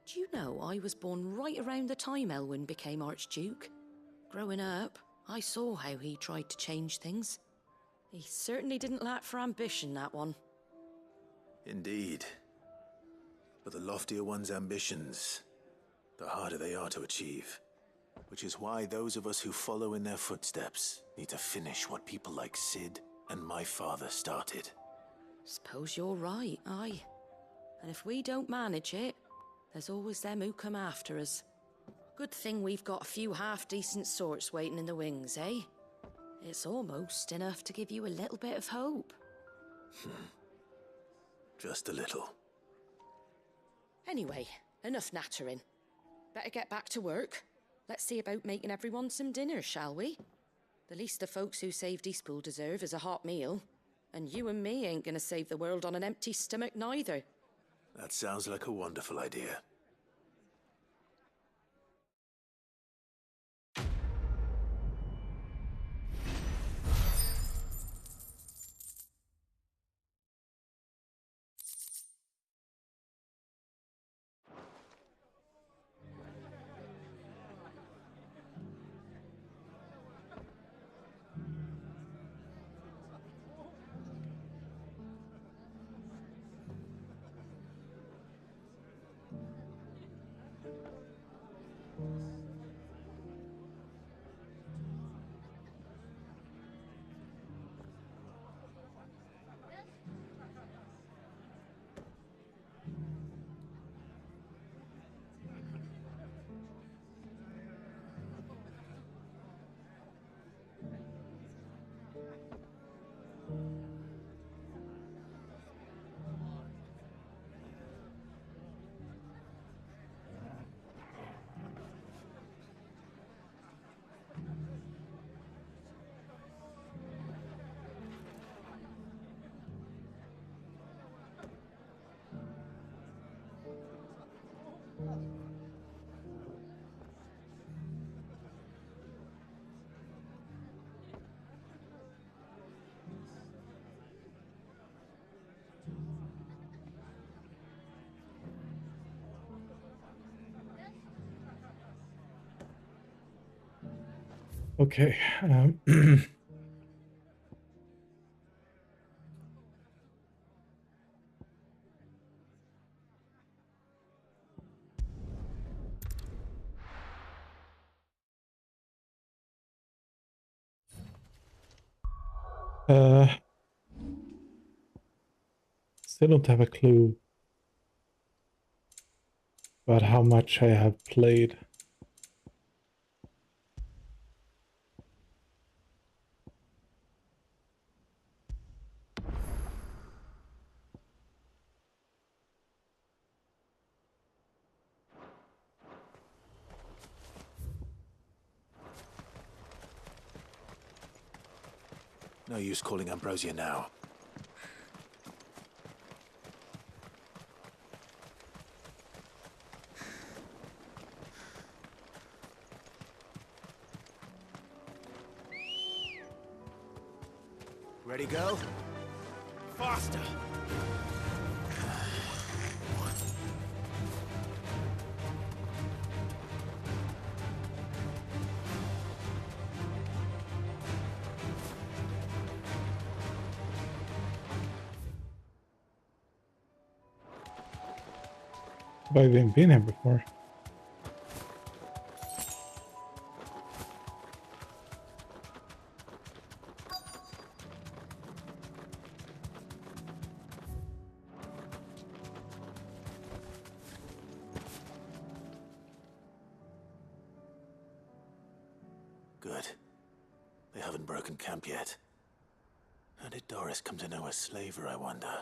[SPEAKER 20] Do you know I was born right around the time Elwyn became Archduke? Growing up, I saw how he tried to change things. He certainly didn't lack for ambition, that one.
[SPEAKER 5] Indeed. But the loftier one's ambitions, the harder they are to achieve. Which is why those of us who follow in their footsteps need to finish what people like Sid and my father started.
[SPEAKER 20] Suppose you're right, aye. And if we don't manage it, there's always them who come after us. Good thing we've got a few half-decent sorts waiting in the wings, eh? It's almost enough to give you a little bit of hope.
[SPEAKER 5] Just a little.
[SPEAKER 20] Anyway, enough nattering. Better get back to work. Let's see about making everyone some dinner, shall we? The least the folks who saved Eastpool deserve is a hot meal. And you and me ain't gonna save the world on an empty stomach neither.
[SPEAKER 5] That sounds like a wonderful idea.
[SPEAKER 3] Okay. Still don't have a clue about how much I have played.
[SPEAKER 5] No use calling Ambrosia now. Ready, go? Faster!
[SPEAKER 3] But I've been here before.
[SPEAKER 5] Good. They haven't broken camp yet. How did Doris come to know a slaver, I wonder?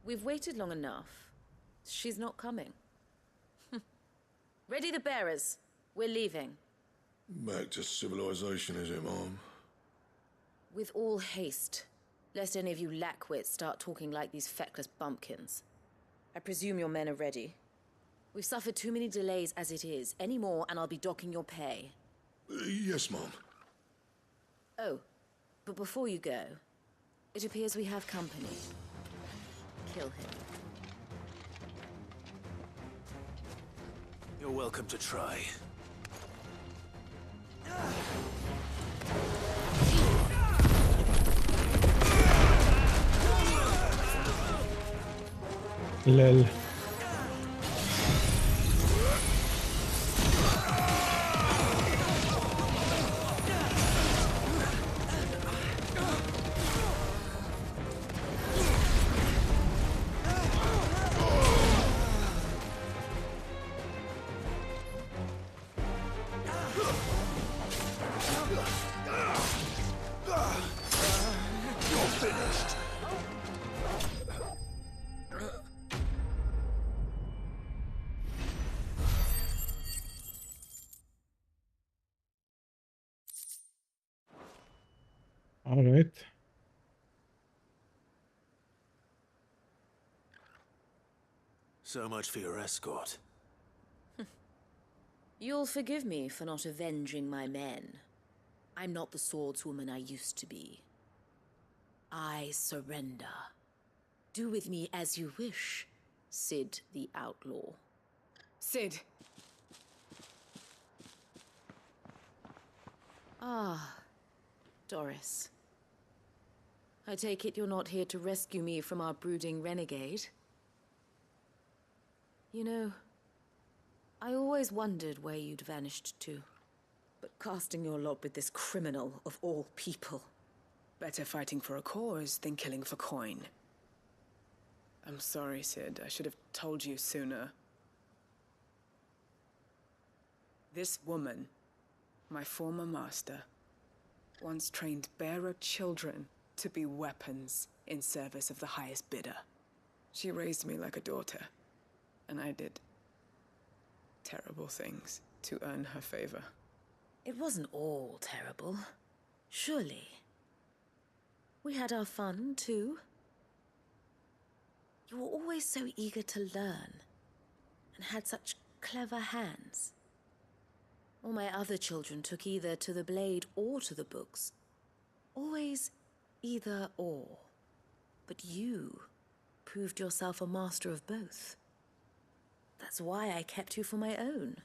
[SPEAKER 10] We've waited long enough. She's not coming. Ready the bearers. We're leaving.
[SPEAKER 11] Back to civilization, is it, Mom?
[SPEAKER 10] With all haste, lest any of you lackwits start talking like these feckless bumpkins. I presume your men are ready. We've suffered too many delays as it is. Any more and I'll be docking your pay.
[SPEAKER 11] Yes, Mom.
[SPEAKER 10] Oh, but before you go, it appears we have company. Kill him.
[SPEAKER 5] You're welcome to try.
[SPEAKER 3] Lol. All right.
[SPEAKER 5] So much for your escort.
[SPEAKER 10] You'll forgive me for not avenging my men. I'm not the swordswoman I used to be. I surrender. Do with me as you wish, Sid the Outlaw.
[SPEAKER 7] Sid.
[SPEAKER 10] Ah, Doris. I take it you're not here to rescue me from our brooding renegade? You know, I always wondered where you'd vanished to. But casting your lot with this criminal of all people.
[SPEAKER 12] Better fighting for a cause than killing for coin. I'm sorry, Sid. I should have told you sooner. This woman, my former master, once trained bearer children to be weapons in service of the highest bidder. She raised me like a daughter, and I did terrible things to earn her favor.
[SPEAKER 10] It wasn't all terrible, surely. We had our fun, too. You were always so eager to learn, and had such clever hands. All my other children took either to the blade or to the books. Always either or. But you proved yourself a master of both. That's why I kept you for my own.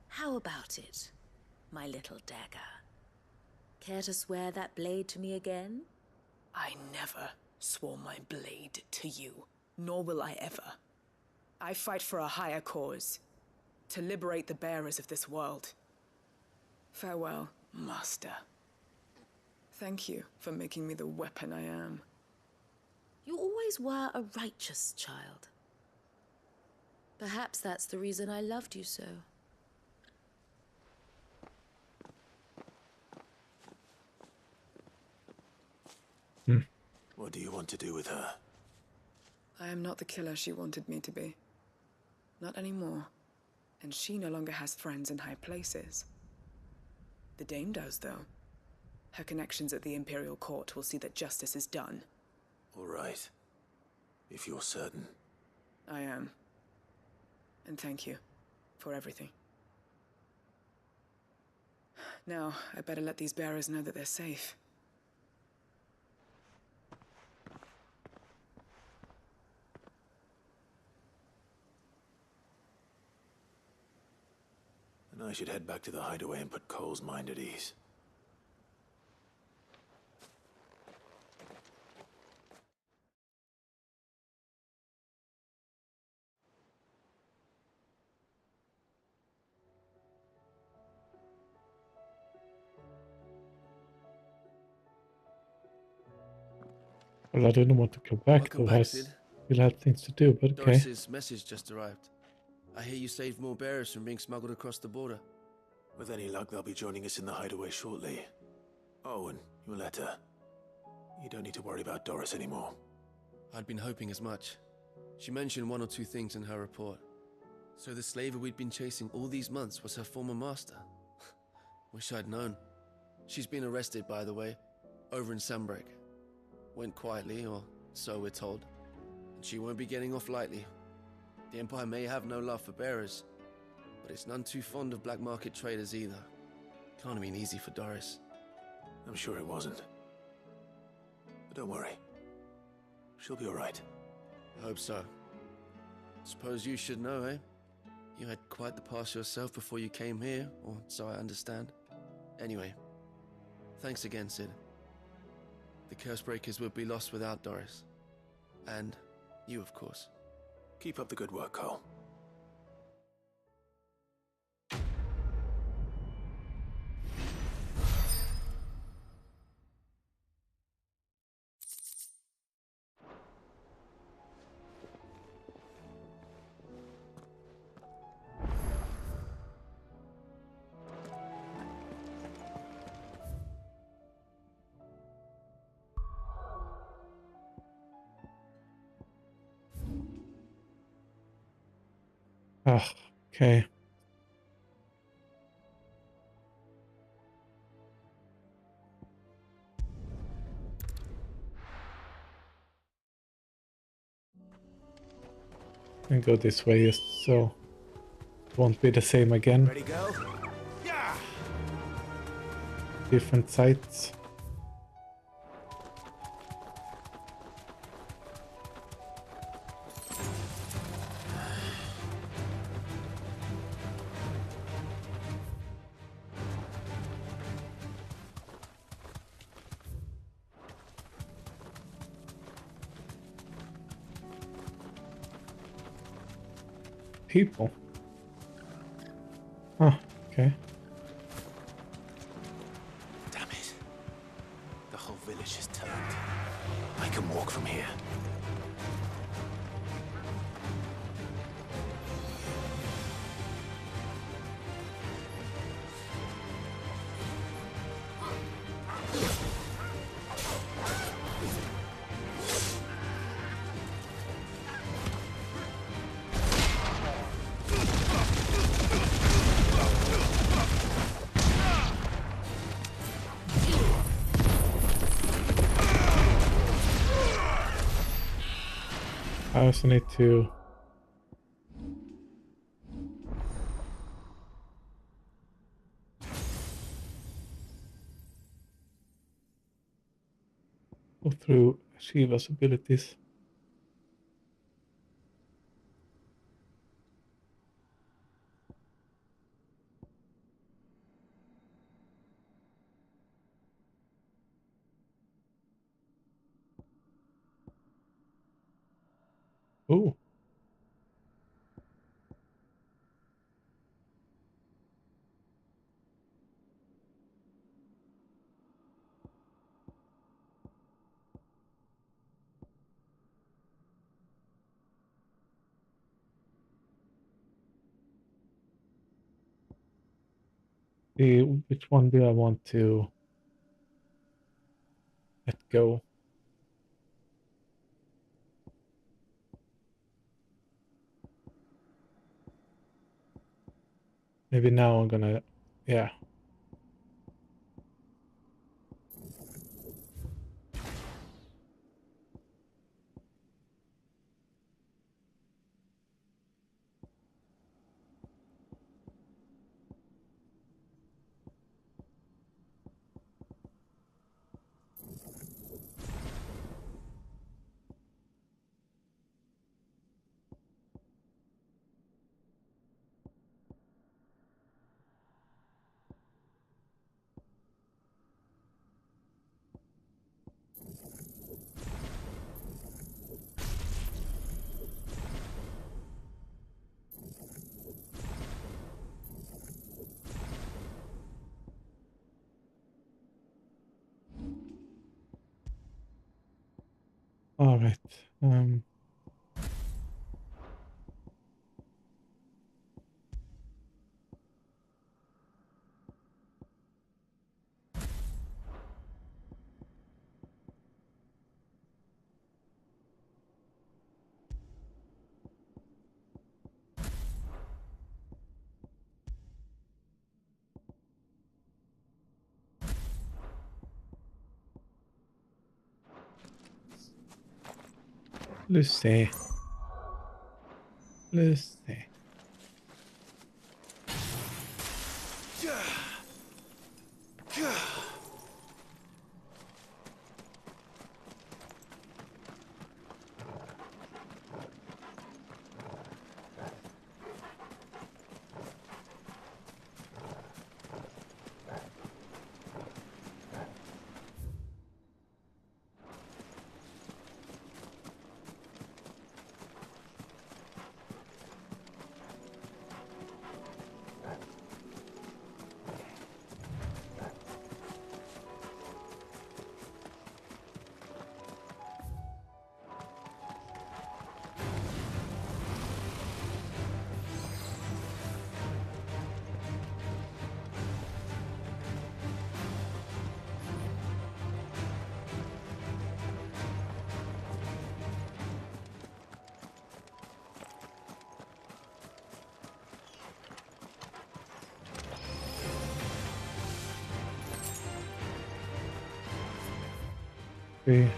[SPEAKER 10] How about it, my little dagger? Care to swear that blade to me again?
[SPEAKER 12] I never swore my blade to you, nor will I ever. I fight for a higher cause, to liberate the bearers of this world. Farewell, Master. Thank you for making me the weapon I am.
[SPEAKER 10] You always were a righteous child. Perhaps that's the reason I loved you so.
[SPEAKER 5] What do you want to do with her?
[SPEAKER 12] I am not the killer she wanted me to be. Not anymore. And she no longer has friends in high places. The Dame does, though. Her connections at the Imperial Court will see that justice is done.
[SPEAKER 5] All right. If you're certain.
[SPEAKER 12] I am. And thank you for everything. Now, I better let these bearers know that they're safe.
[SPEAKER 5] And I should head back to the hideaway and put Cole's mind at ease.
[SPEAKER 3] Well, I don't want to go back.
[SPEAKER 15] Welcome
[SPEAKER 3] Though
[SPEAKER 15] back,
[SPEAKER 3] I
[SPEAKER 15] Sid.
[SPEAKER 3] still have things to do, but okay.
[SPEAKER 15] Doris's message just arrived. I hear you saved more bearers from being smuggled across the border.
[SPEAKER 5] With any luck, they'll be joining us in the hideaway shortly. Oh, and your letter. You don't need to worry about Doris anymore.
[SPEAKER 15] I'd been hoping as much. She mentioned one or two things in her report. So the slaver we'd been chasing all these months was her former master. Wish I'd known. She's been arrested, by the way, over in Sunbreak. Went quietly, or so we're told. And she won't be getting off lightly. The Empire may have no love for bearers, but it's none too fond of black market traders either. Can't have been easy for Doris.
[SPEAKER 5] I'm sure it wasn't. But don't worry. She'll be all right.
[SPEAKER 15] I hope so. Suppose you should know, eh? You had quite the past yourself before you came here, or so I understand. Anyway, thanks again, Sid. The Cursebreakers would be lost without Doris. And you, of course.
[SPEAKER 5] Keep up the good work, Cole.
[SPEAKER 3] Ah, okay. And go this way, just so it won't be the same again.
[SPEAKER 6] Ready, go? Yeah.
[SPEAKER 3] Different sites. People. Huh, okay.
[SPEAKER 5] Damn it. The whole village has turned. I can walk from here.
[SPEAKER 3] I also need to go through Shiva's abilities. Ooh. Which one do I want to let go? Maybe now I'm gonna, yeah. All right. Lucy. Lucy. Okay.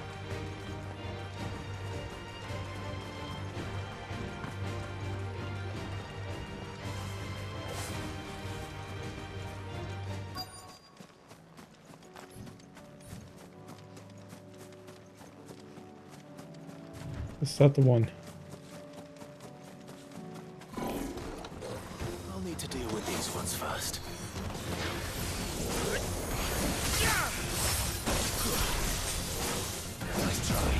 [SPEAKER 3] Is that the one?
[SPEAKER 5] I'll need to deal with these ones first. Nice try.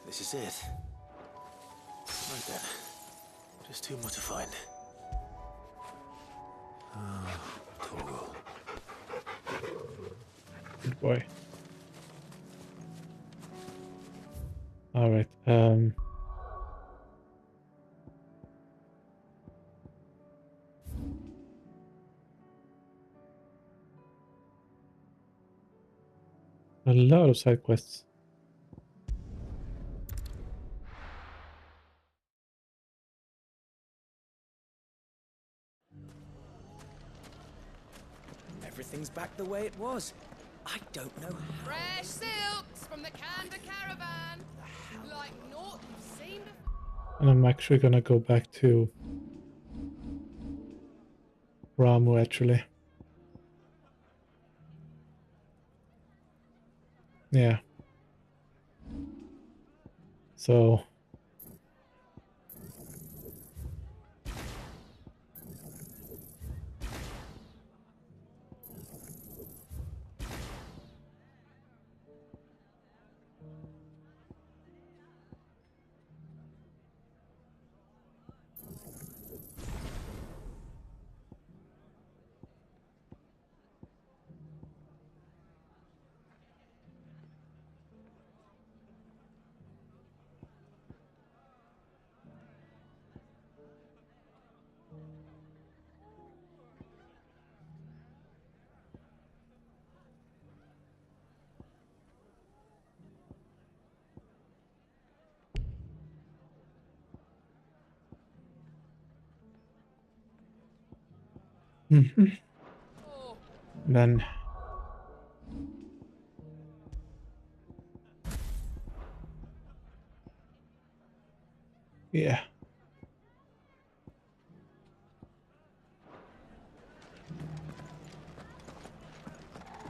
[SPEAKER 5] This is it. Right then. Just two more to find. Toggle.
[SPEAKER 3] Good boy. Alright, a lot of side quests.
[SPEAKER 4] Everything's back the way it was. I don't know how.
[SPEAKER 20] Fresh silks from the Kanda caravan. Like naught you've seen before.
[SPEAKER 3] And I'm actually gonna go back to Ramu actually. Yeah. So then yeah.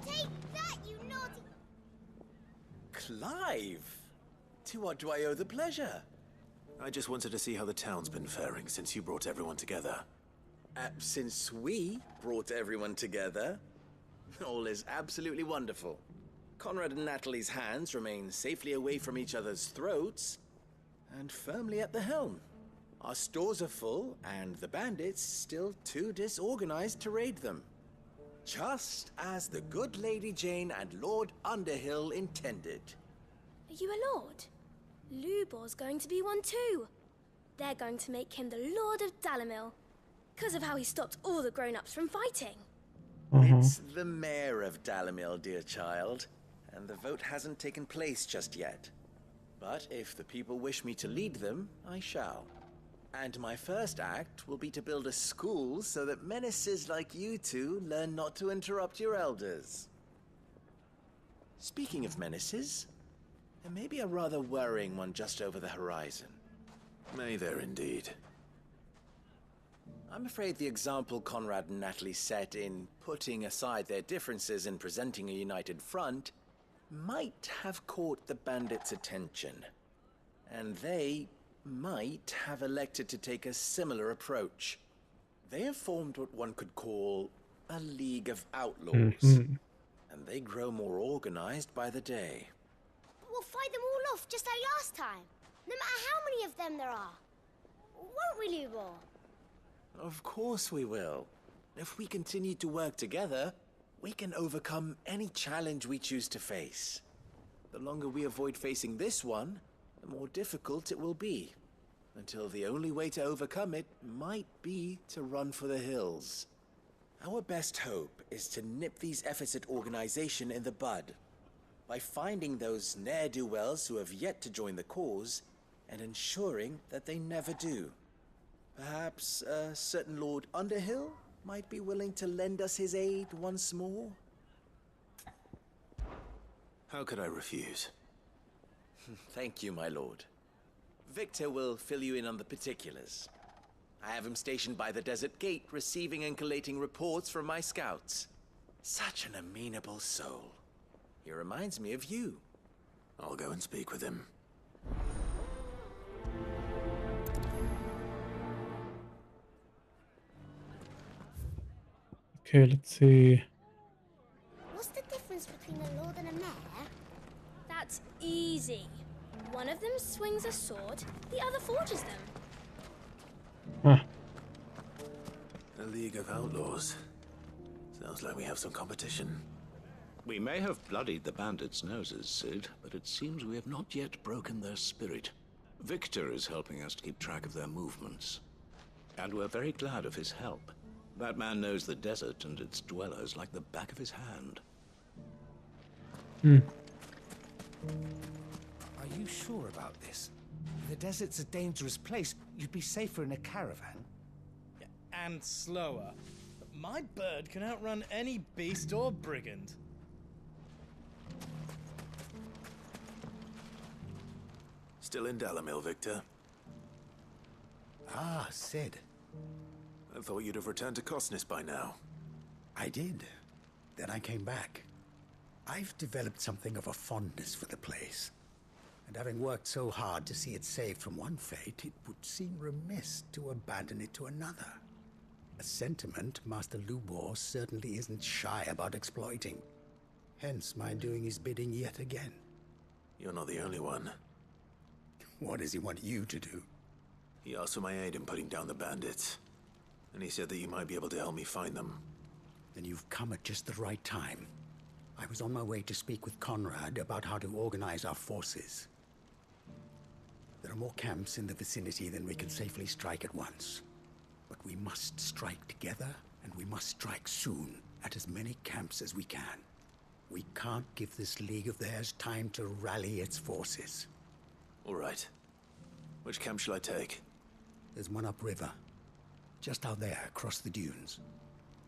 [SPEAKER 8] Take that, you naughty...
[SPEAKER 14] Clive! To what do I owe the pleasure?
[SPEAKER 5] I just wanted to see how the town's been faring since you brought everyone together.
[SPEAKER 14] Since we brought everyone together, all is absolutely wonderful. Conrad and Natalie's hands remain safely away from each other's throats and firmly at the helm. Our stores are full, and the bandits still too disorganized to raid them. Just as the good Lady Jane and Lord Underhill intended.
[SPEAKER 8] Are you a lord? Lubor's going to be one too. They're going to make him the Lord of Dalamil, because of how he stopped all the grown-ups from fighting.
[SPEAKER 14] It's the mayor of Dalamil, dear child, and the vote hasn't taken place just yet. But if the people wish me to lead them, I shall. And my first act will be to build a school so that menaces like you two learn not to interrupt your elders. Speaking of menaces, there may be a rather worrying one just over the horizon.
[SPEAKER 5] May there indeed.
[SPEAKER 14] I'm afraid the example Conrad and Natalie set in putting aside their differences and presenting a united front might have caught the bandits' attention. And they might have elected to take a similar approach. They have formed what one could call a League of Outlaws. And they grow more organized by the day.
[SPEAKER 8] But we'll fight them all off just like last time, no matter how many of them there are. Won't we, Lubor?
[SPEAKER 14] Of course we will. If we continue to work together, we can overcome any challenge we choose to face. The longer we avoid facing this one, the more difficult it will be. Until the only way to overcome it might be to run for the hills. Our best hope is to nip these efforts at organization in the bud, by finding those ne'er-do-wells who have yet to join the cause, and ensuring that they never do. Perhaps a certain Lord Underhill might be willing to lend us his aid once more?
[SPEAKER 5] How could I refuse?
[SPEAKER 14] Thank you, my lord. Victor will fill you in on the particulars. I have him stationed by the desert gate, receiving and collating reports from my scouts. Such an amenable soul. He reminds me of you.
[SPEAKER 5] I'll go and speak with him.
[SPEAKER 3] Okay, let's see.
[SPEAKER 8] What's the difference between a lord and a mayor? That's easy. One of them swings a sword, the other forges them.
[SPEAKER 3] Huh.
[SPEAKER 5] A League of Outlaws. Sounds like we have some competition.
[SPEAKER 18] We may have bloodied the bandits' noses, Sid, but it seems we have not yet broken their spirit. Victor is helping us to keep track of their movements. And we're very glad of his help. That man knows the desert and its dwellers like the back of his hand.
[SPEAKER 6] Are you sure about this? The desert's a dangerous place. You'd be safer in a caravan.
[SPEAKER 19] And slower. My bird can outrun any beast or brigand.
[SPEAKER 5] Still in Dalamil, Victor?
[SPEAKER 21] Ah, Sid.
[SPEAKER 5] I thought you'd have returned to Cosnis by now.
[SPEAKER 21] I did. Then I came back. I've developed something of a fondness for the place. And having worked so hard to see it saved from one fate, it would seem remiss to abandon it to another. A sentiment Master Lubor certainly isn't shy about exploiting. Hence my doing his bidding yet again.
[SPEAKER 5] You're not the only one.
[SPEAKER 21] What does he want you to do?
[SPEAKER 5] He asked for my aid in putting down the bandits. And he said that you might be able to help me find them.
[SPEAKER 21] Then you've come at just the right time. I was on my way to speak with Conrad about how to organize our forces. There are more camps in the vicinity than we can safely strike at once. But we must strike together, and we must strike soon at as many camps as we can. We can't give this league of theirs time to rally its forces.
[SPEAKER 5] All right. Which camp shall I take?
[SPEAKER 21] There's one upriver. Just out there, across the dunes.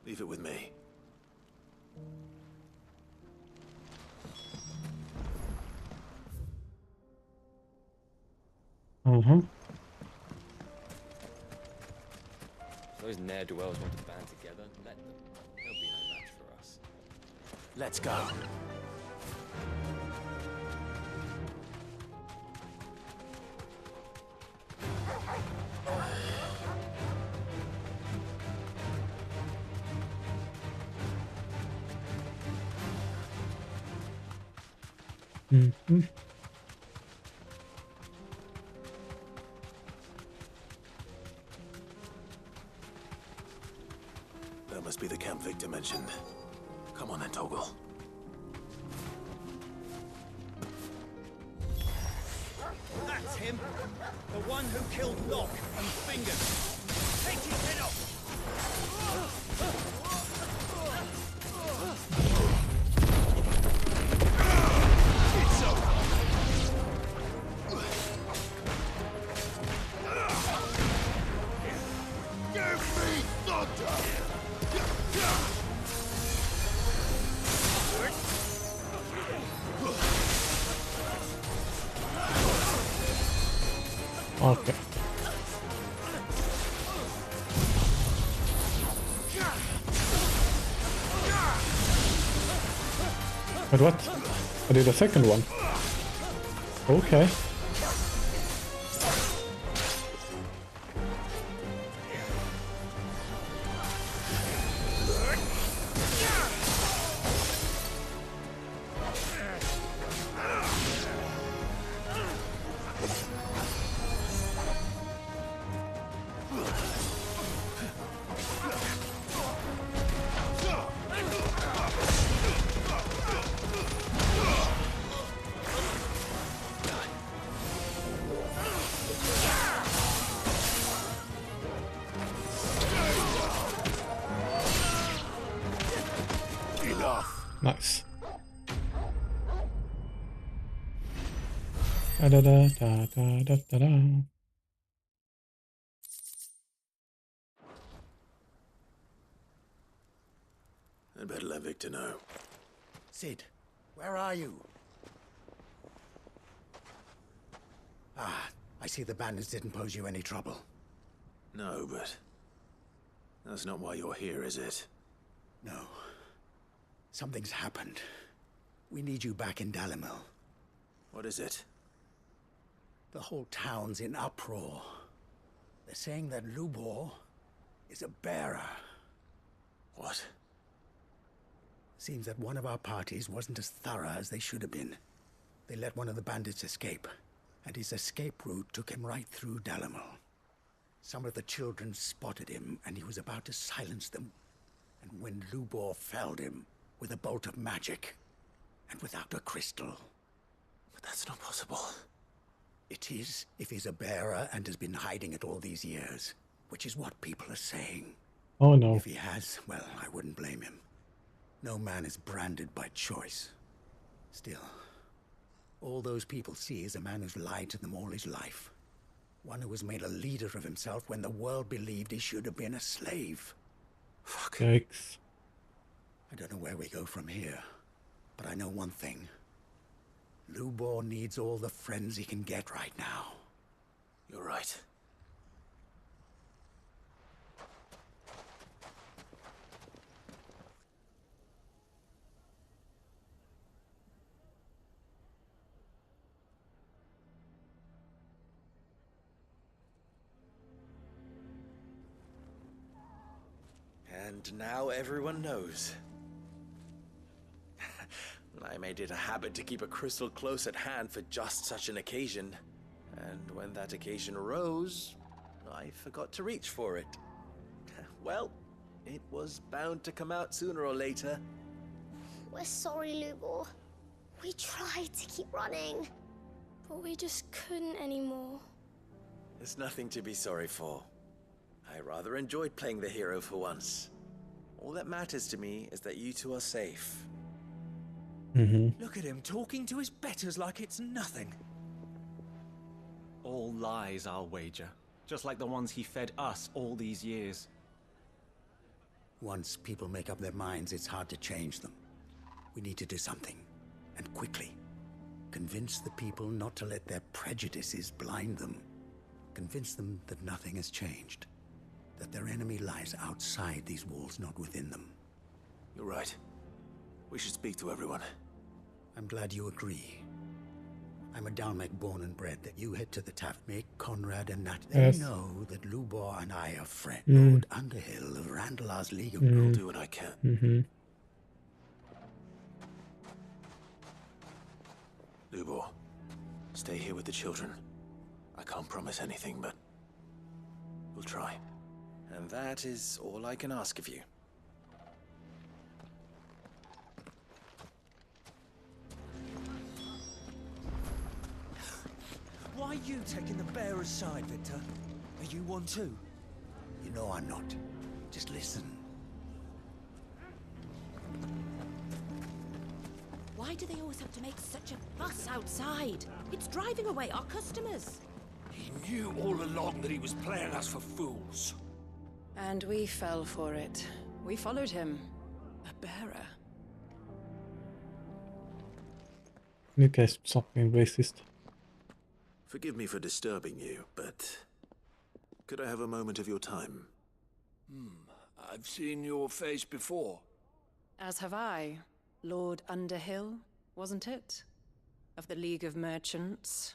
[SPEAKER 5] Leave it with me.
[SPEAKER 23] Those ne'er-do-wells want to band together. Let them. They'll be no match for us.
[SPEAKER 6] Let's go.
[SPEAKER 5] That must be the camp Victor mentioned. Come on then, Toggle.
[SPEAKER 19] That's him! The one who killed Locke and Fingers! Take his head off! It's over!
[SPEAKER 11] Give me thunder!
[SPEAKER 3] Okay. But what? I did a second one. Okay. Nice. Da da da da da da da.
[SPEAKER 5] I'd better let Victor know.
[SPEAKER 21] Sid, where are you? Ah, I see the bandits didn't pose you any trouble.
[SPEAKER 5] No, but that's not why you're here, is it?
[SPEAKER 21] No. Something's happened. We need you back in Dalamil.
[SPEAKER 5] What is it?
[SPEAKER 21] The whole town's in uproar. They're saying that Lubor is a bearer.
[SPEAKER 5] What?
[SPEAKER 21] Seems that one of our parties wasn't as thorough as they should have been. They let one of the bandits escape. and his escape route took him right through Dalimil. Some of the children spotted him, and he was about to silence them. And when Lubor felled him with a bolt of magic, and without a crystal.
[SPEAKER 5] But that's not possible.
[SPEAKER 21] It is, if he's a bearer and has been hiding it all these years, which is what people are saying.
[SPEAKER 3] Oh no.
[SPEAKER 21] If he has, well, I wouldn't blame him. No man is branded by choice. Still, all those people see is a man who's lied to them all his life. One who was made a leader of himself when the world believed he should have been a slave.
[SPEAKER 5] Fuck.
[SPEAKER 3] Yikes.
[SPEAKER 21] I don't know where we go from here, but I know one thing. Lubor needs all the friends he can get right now.
[SPEAKER 5] You're right.
[SPEAKER 2] And now everyone knows. I made it a habit to keep a crystal close at hand for just such an occasion. And when that occasion arose, I forgot to reach for it. Well, it was bound to come out sooner or later.
[SPEAKER 8] We're sorry, Lubor. We tried to keep running, but we just couldn't anymore.
[SPEAKER 2] There's nothing to be sorry for. I rather enjoyed playing the hero for once. All that matters to me is that you two are safe.
[SPEAKER 19] Look at him talking to his betters like it's nothing. All lies, I'll wager. Just like the ones he fed us all these years.
[SPEAKER 21] Once people make up their minds, it's hard to change them. We need to do something, and quickly. Convince the people not to let their prejudices blind them. Convince them that nothing has changed. That their enemy lies outside these walls, not within them.
[SPEAKER 5] You're right. We should speak to everyone.
[SPEAKER 21] I'm glad you agree. I'm a Dalmek born and bred. That you head to the Taft, make Conrad and Nat. They know that Lubor and I are friends. Lord Underhill of Randalar's League of...
[SPEAKER 5] I'll do what I can. Lubor, stay here with the children. I can't promise anything, but we'll try.
[SPEAKER 2] And that is all I can ask of you.
[SPEAKER 19] Why are you taking the bearer's side, Victor? Are you one too?
[SPEAKER 21] You know I'm not. Just listen.
[SPEAKER 20] Why do they always have to make such a fuss outside? It's driving away our customers.
[SPEAKER 11] He knew all along that he was playing us for fools.
[SPEAKER 9] And we fell for it. We followed him. A bearer.
[SPEAKER 3] You guys stop being racist.
[SPEAKER 5] Forgive me for disturbing you, but could I have a moment of your time?
[SPEAKER 11] I've seen your face before.
[SPEAKER 9] As have I. Lord Underhill, wasn't it? Of the League of Merchants.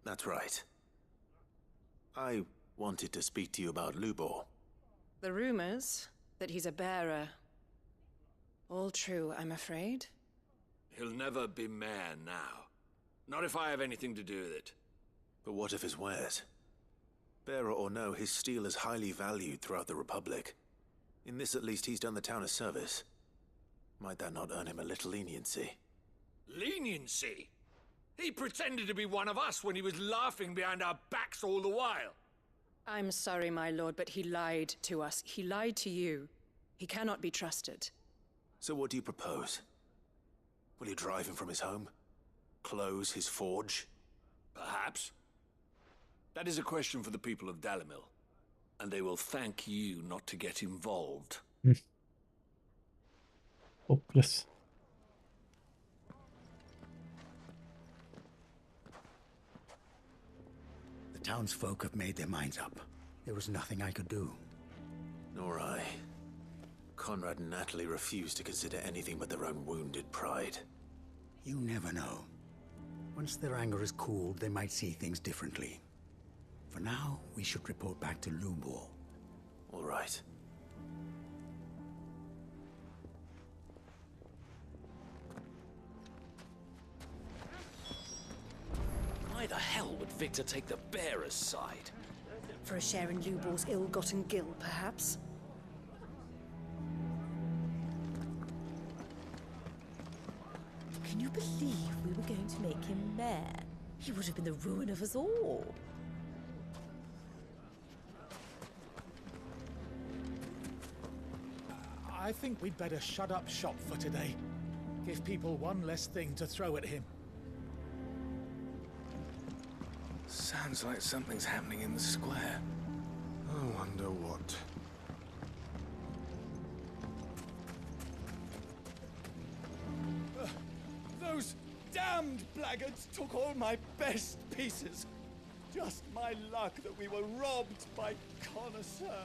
[SPEAKER 5] That's right. I wanted to speak to you about Lubor.
[SPEAKER 9] The rumors that he's a bearer. All true, I'm afraid.
[SPEAKER 11] He'll never be mayor now. Not if I have anything to do with it.
[SPEAKER 5] But what of his wares? Bearer or no, his steel is highly valued throughout the Republic. In this at least he's done the town a service. Might that not earn him a little leniency?
[SPEAKER 11] Leniency? He pretended to be one of us when he was laughing behind our backs all the while.
[SPEAKER 9] I'm sorry, my lord, but he lied to us. He lied to you. He cannot be trusted.
[SPEAKER 5] So what do you propose? Will you drive him from his home? Close his forge?
[SPEAKER 11] Perhaps. That is a question for the people of Dalimil. And they will thank you not to get involved.
[SPEAKER 3] Hopeless.
[SPEAKER 21] The townsfolk have made their minds up. There was nothing I could do.
[SPEAKER 5] Nor I. Conrad and Natalie refused to consider anything but their own wounded pride.
[SPEAKER 21] You never know. Once their anger is cooled, they might see things differently. For now, we should report back to Lubor.
[SPEAKER 5] All right.
[SPEAKER 13] the hell would Victor take the bearer's side?
[SPEAKER 16] For a share in Lubor's ill-gotten gil, perhaps?
[SPEAKER 10] Can you believe we were going to make him mayor? He would have been the ruin of us all.
[SPEAKER 22] I think we'd better shut up shop for today. Give people one less thing to throw at him.
[SPEAKER 2] Sounds like something's happening in the square.
[SPEAKER 11] I wonder what.
[SPEAKER 22] Those damned blackguards took all my best pieces. Just my luck that we were robbed by connoisseurs.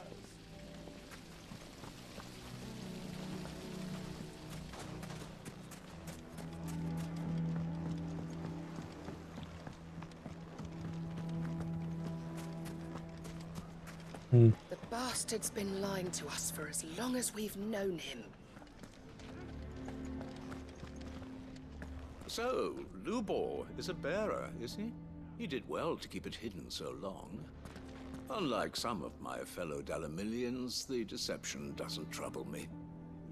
[SPEAKER 24] The bastard's been lying to us for as long as we've known him.
[SPEAKER 18] So, Lubor is a bearer, is he? He did well to keep it hidden so long. Unlike some of my fellow Dalamilians, the deception doesn't trouble me.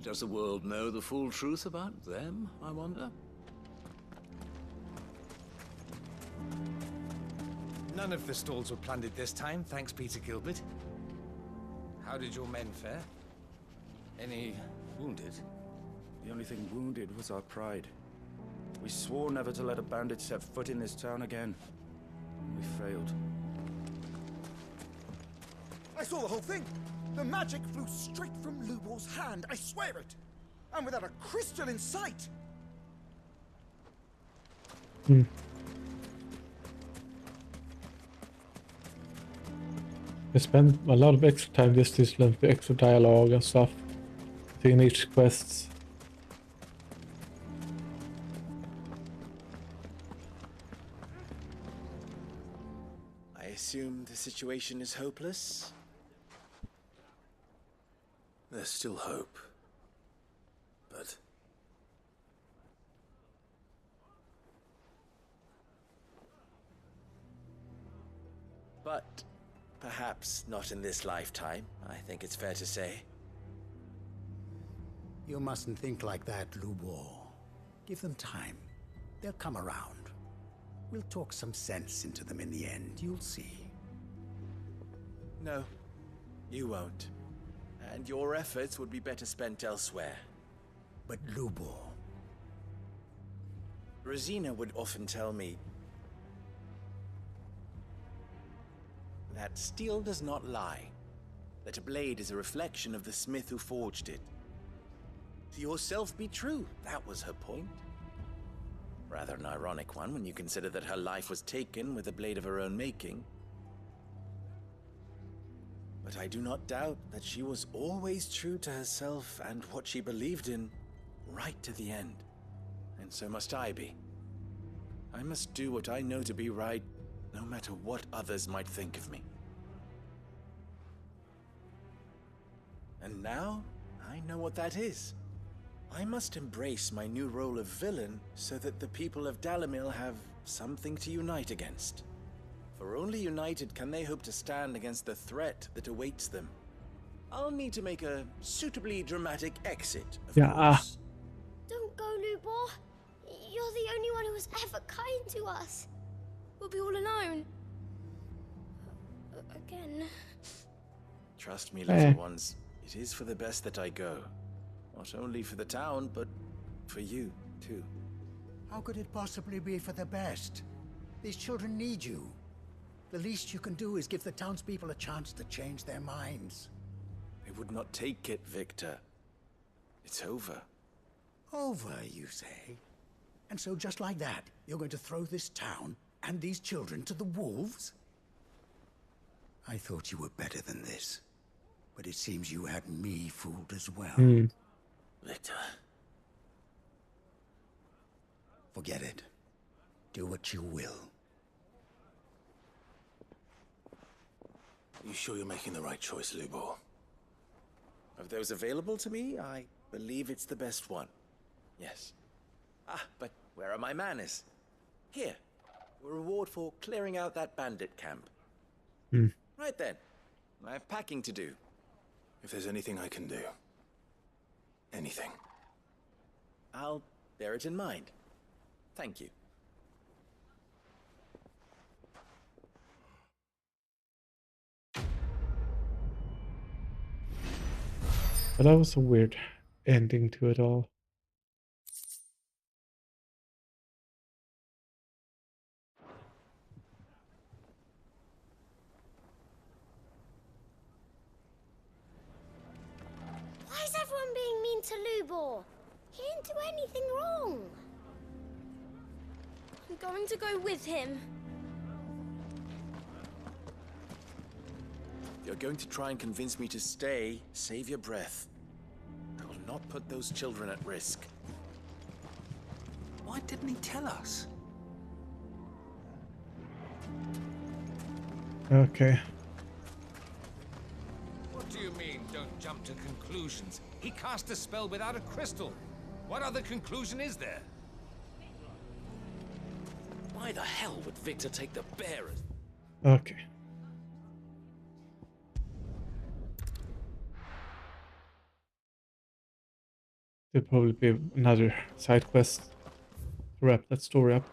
[SPEAKER 18] Does the world know the full truth about them, I wonder?
[SPEAKER 6] None of the stalls were plundered this time, thanks Peter Gilbert. How did your men fare? Any wounded?
[SPEAKER 2] The only thing wounded was our pride. We swore never to let a bandit set foot in this town again. We failed.
[SPEAKER 25] I saw the whole thing! The magic flew straight from Lubor's hand, I swear it! And without a crystal in sight!
[SPEAKER 3] I spent a lot of extra time just to learn the extra dialogue and stuff. Doing each quests.
[SPEAKER 14] I assume the situation is hopeless?
[SPEAKER 2] There's still hope. But...
[SPEAKER 14] But perhaps not in this lifetime, I think it's fair to say.
[SPEAKER 23] You mustn't think like that, Lubor. Give them time. They'll come around. We'll talk some sense into them in the end, you'll see.
[SPEAKER 14] No, you won't. And your efforts would be better spent elsewhere.
[SPEAKER 23] But Lubor...
[SPEAKER 14] Rosina would often tell me that steel does not lie, that a blade is a reflection of the smith who forged it. To yourself be true, that was her point. Rather an ironic one when you consider that her life was taken with a blade of her own making. But I do not doubt that she was always true to herself and what she believed in, right to the end. And so must I be. I must do what I know to be right, no matter what others might think of me. And now, I know what that is. I must embrace my new role of villain so that the people of Dalamil have something to unite against. For only united can they hope to stand against the threat that awaits them. I'll need to make a suitably dramatic exit, of course.
[SPEAKER 8] Don't go, Lubor. You're the only one who was ever kind to us. We'll be all alone. Again.
[SPEAKER 14] Trust me, little ones. It is for the best that I go. Not only for the town, but for you, too.
[SPEAKER 23] How could it possibly be for the best? These children need you. The least you can do is give the townspeople a chance to change their minds.
[SPEAKER 14] They would not take it, Victor. It's over.
[SPEAKER 23] Over, you say? And so just like that, you're going to throw this town and these children to the wolves? I thought you were better than this. But it seems you had me fooled as well.
[SPEAKER 14] Victor.
[SPEAKER 23] Forget it. Do what you will.
[SPEAKER 11] You sure you're making the right choice, Lubor?
[SPEAKER 14] Of those available to me, I believe it's the best one. Yes. Ah, but where are my manners? Here. A reward reward for clearing out that bandit camp.
[SPEAKER 3] Hmm.
[SPEAKER 14] Right then. I have packing to do.
[SPEAKER 5] If there's anything I can do. Anything.
[SPEAKER 14] I'll bear it in mind. Thank you.
[SPEAKER 3] But that was a weird ending to it all.
[SPEAKER 8] Why is everyone being mean to Lubor? He didn't do anything wrong. I'm going to go with him.
[SPEAKER 14] You're going to try and convince me to stay. Save your breath. I will not put those children at risk.
[SPEAKER 6] Why didn't he tell us?
[SPEAKER 3] Okay.
[SPEAKER 6] What do you mean, don't jump to conclusions? He cast a spell without a crystal. What other conclusion is there?
[SPEAKER 13] Why the hell would Victor take the bearers?
[SPEAKER 3] Okay. There'll probably be another side quest to wrap that story up.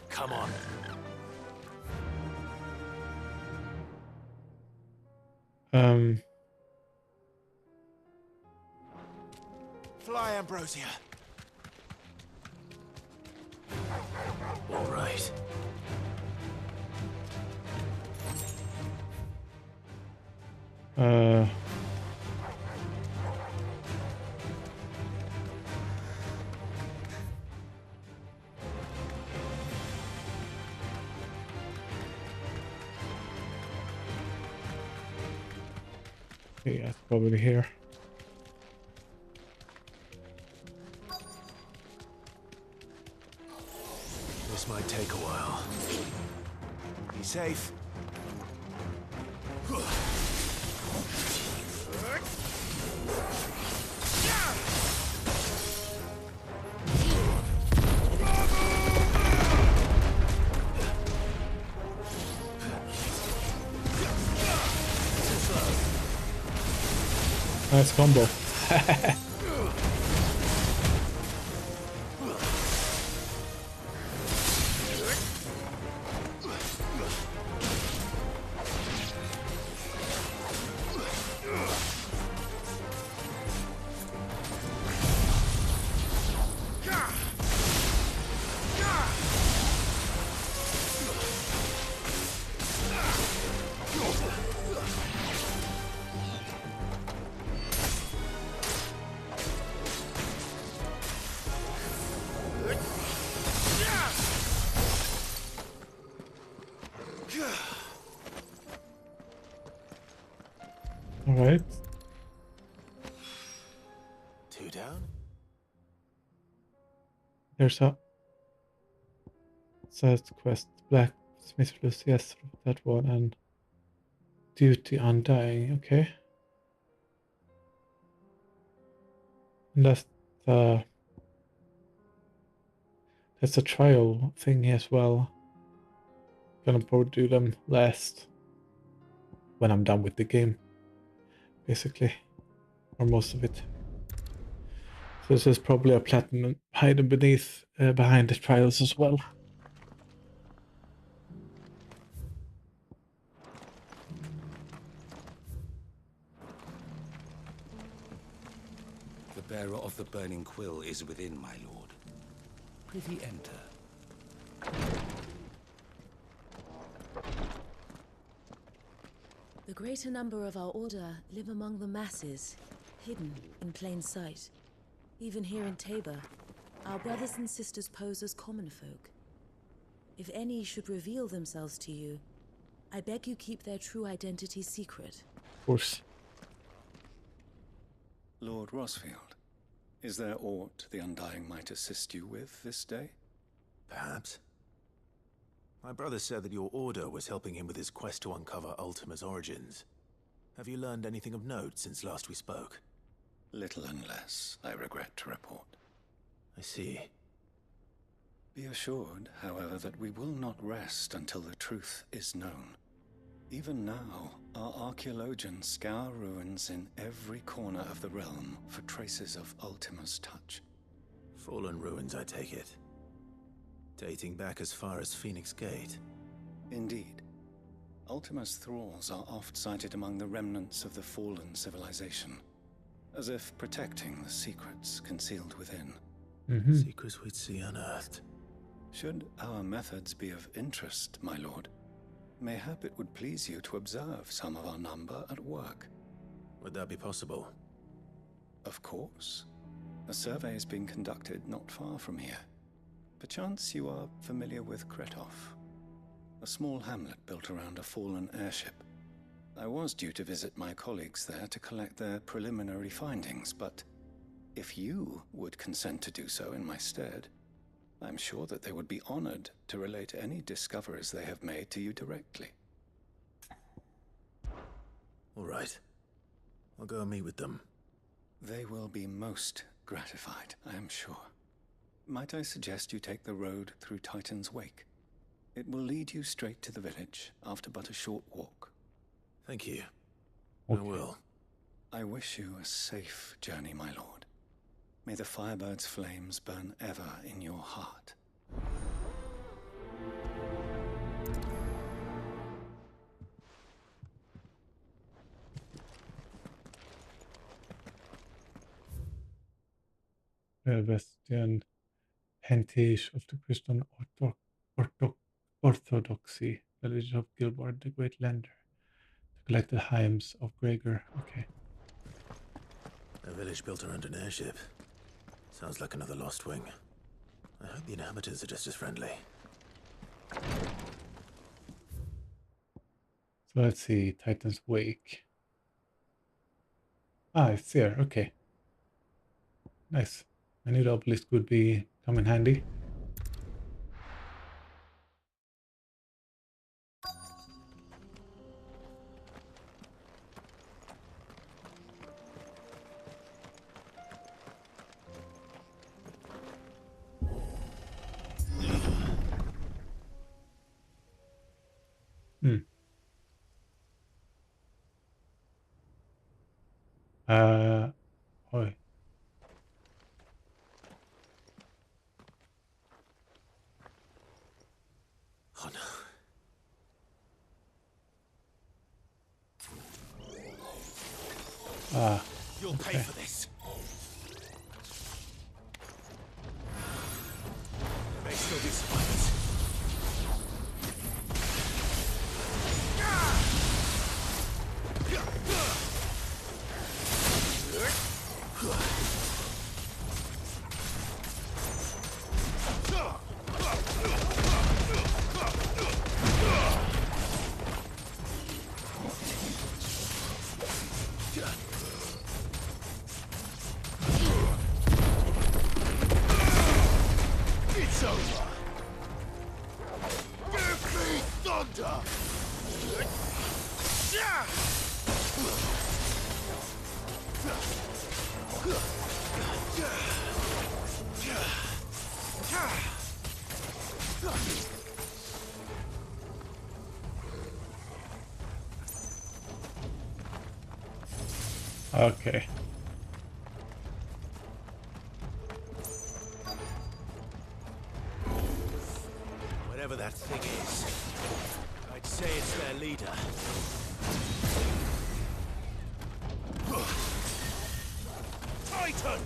[SPEAKER 14] Come on. Fly, Ambrosia. All right.
[SPEAKER 3] Yeah, it's probably here.
[SPEAKER 14] This might take a while. Be safe.
[SPEAKER 3] Nice combo. Alright.
[SPEAKER 14] 2 down.
[SPEAKER 3] There's a Sidequest, Blacksmith plus yes, that one, and Duty Undying, okay. And that's a trial thingy as well. Gonna probably do them last when I'm done with the game, basically, or most of it. So this is probably a platinum hidden behind the trials as well.
[SPEAKER 6] The bearer of the burning quill is within, my lord. Prithee enter.
[SPEAKER 10] The greater number of our order live among the masses, hidden in plain sight. Even here in Tabor, our brothers and sisters pose as common folk. If any should reveal themselves to you, I beg you keep their true identity secret.
[SPEAKER 3] Of course.
[SPEAKER 2] Lord Rosfield, is there aught the Undying might assist you with this day?
[SPEAKER 5] Perhaps. My brother said that your order was helping him with his quest to uncover Ultima's origins. Have you learned anything of note since last we spoke?
[SPEAKER 2] Little unless, I regret to report.
[SPEAKER 5] I see.
[SPEAKER 2] Be assured, however, that we will not rest until the truth is known. Even now, our archaeologians scour ruins in every corner of the realm for traces of Ultima's touch.
[SPEAKER 5] Fallen ruins, I take it. Dating back as far as Phoenix Gate.
[SPEAKER 2] Indeed. Ultima's thralls are oft sighted among the remnants of the fallen civilization, as if protecting the secrets concealed within.
[SPEAKER 5] Secrets we'd see unearthed.
[SPEAKER 2] Should our methods be of interest, my lord, mayhap it would please you to observe some of our number at work.
[SPEAKER 5] Would that be possible?
[SPEAKER 2] Of course. A survey is being conducted not far from here. Perchance you are familiar with Kretov, a small hamlet built around a fallen airship. I was due to visit my colleagues there to collect their preliminary findings, but if you would consent to do so in my stead, I'm sure that they would be honored to relate any discoveries they have made to you directly.
[SPEAKER 5] All right. I'll go and meet with them.
[SPEAKER 2] They will be most gratified, I am sure. Might I suggest you take the road through Titan's Wake? It will lead you straight to the village after but a short walk.
[SPEAKER 5] Thank you.
[SPEAKER 3] Okay.
[SPEAKER 5] I will.
[SPEAKER 2] I wish you a safe journey, my lord. May the Firebird's flames burn ever in your heart.
[SPEAKER 3] Western heritage of the Christian Orthodoxy, religion of Gilbert the Great Lender. To collect the hymns of Gregor. Okay.
[SPEAKER 5] A village built around an airship. Sounds like another lost wing. I hope the inhabitants are just as friendly.
[SPEAKER 3] So let's see, Titan's Wake. Ah, it's there, okay. Nice. I knew the obelisk would come in handy. Oi.
[SPEAKER 5] Oh no.
[SPEAKER 3] Ah.
[SPEAKER 22] You'll pay for this. There may still be survivors. It's over. Give me thunder.
[SPEAKER 3] Okay.
[SPEAKER 22] Whatever that thing is, I'd say it's their leader. Titan!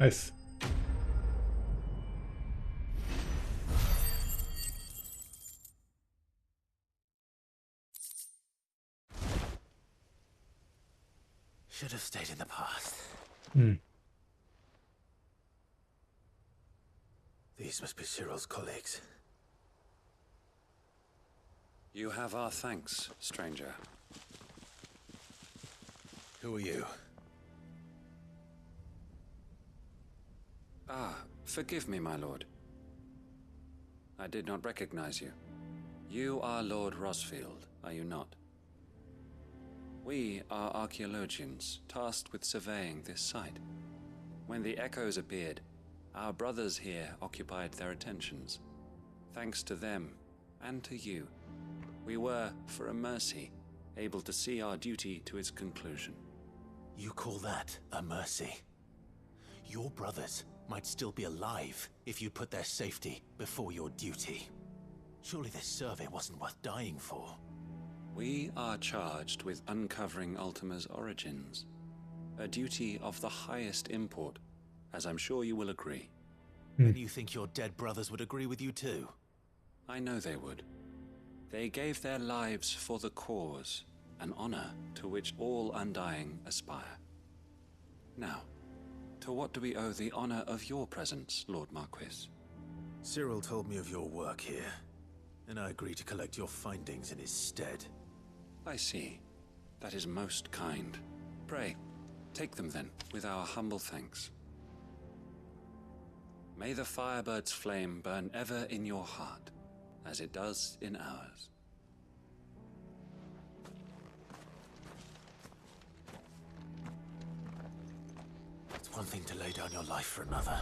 [SPEAKER 3] Nice.
[SPEAKER 14] Should have stayed in the past. These must be Cyril's colleagues.
[SPEAKER 1] You have our thanks, stranger.
[SPEAKER 14] Who are you?
[SPEAKER 1] Ah, forgive me, my lord. I did not recognize you. You are Lord Rosfield, are you not? We are archaeologians, tasked with surveying this site. When the echoes appeared, our brothers here occupied their attentions. Thanks to them, and to you, we were, for a mercy, able to see our duty to its conclusion.
[SPEAKER 14] You call that a mercy? Your brothers might still be alive if you put their safety before your duty. Surely this survey wasn't worth dying for.
[SPEAKER 1] We are charged with uncovering Ultima's origins. A duty of the highest import, as I'm sure you will agree.
[SPEAKER 14] And you think your dead brothers would agree with you too?
[SPEAKER 1] I know they would. They gave their lives for the cause, an honor to which all Undying aspire. Now, to what do we owe the honor of your presence, Lord Marquis?
[SPEAKER 14] Cyril told me of your work here, and I agreed to collect your findings in his stead.
[SPEAKER 1] I see. That is most kind. Pray, take them then, with our humble thanks. May the Firebird's flame burn ever in your heart, as it does in ours.
[SPEAKER 14] It's one thing to lay down your life for another,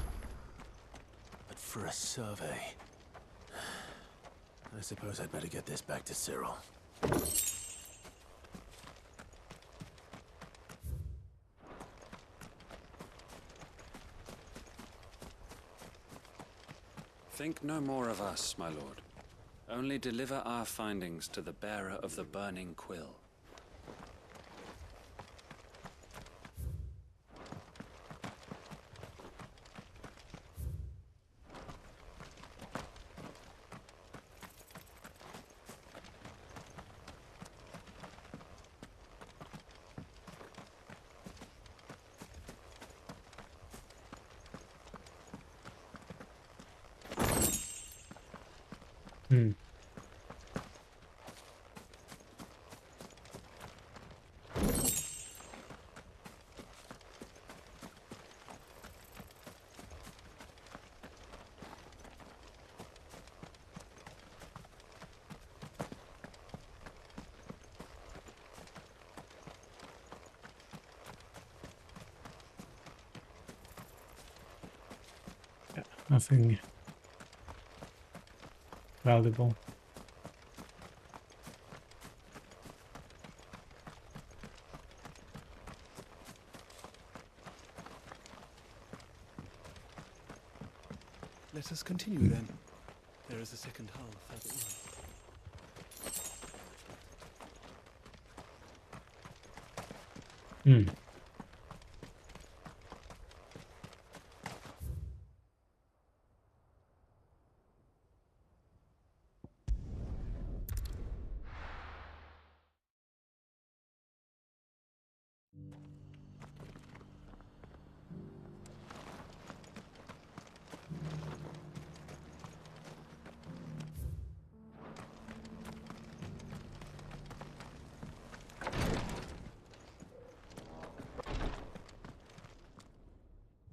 [SPEAKER 14] but for a survey... I suppose I'd better get this back to Cyril.
[SPEAKER 1] Think no more of us, my lord. Only deliver our findings to the bearer of the burning quill.
[SPEAKER 3] Nothing valuable.
[SPEAKER 7] Let us continue then. There is a second hull further in.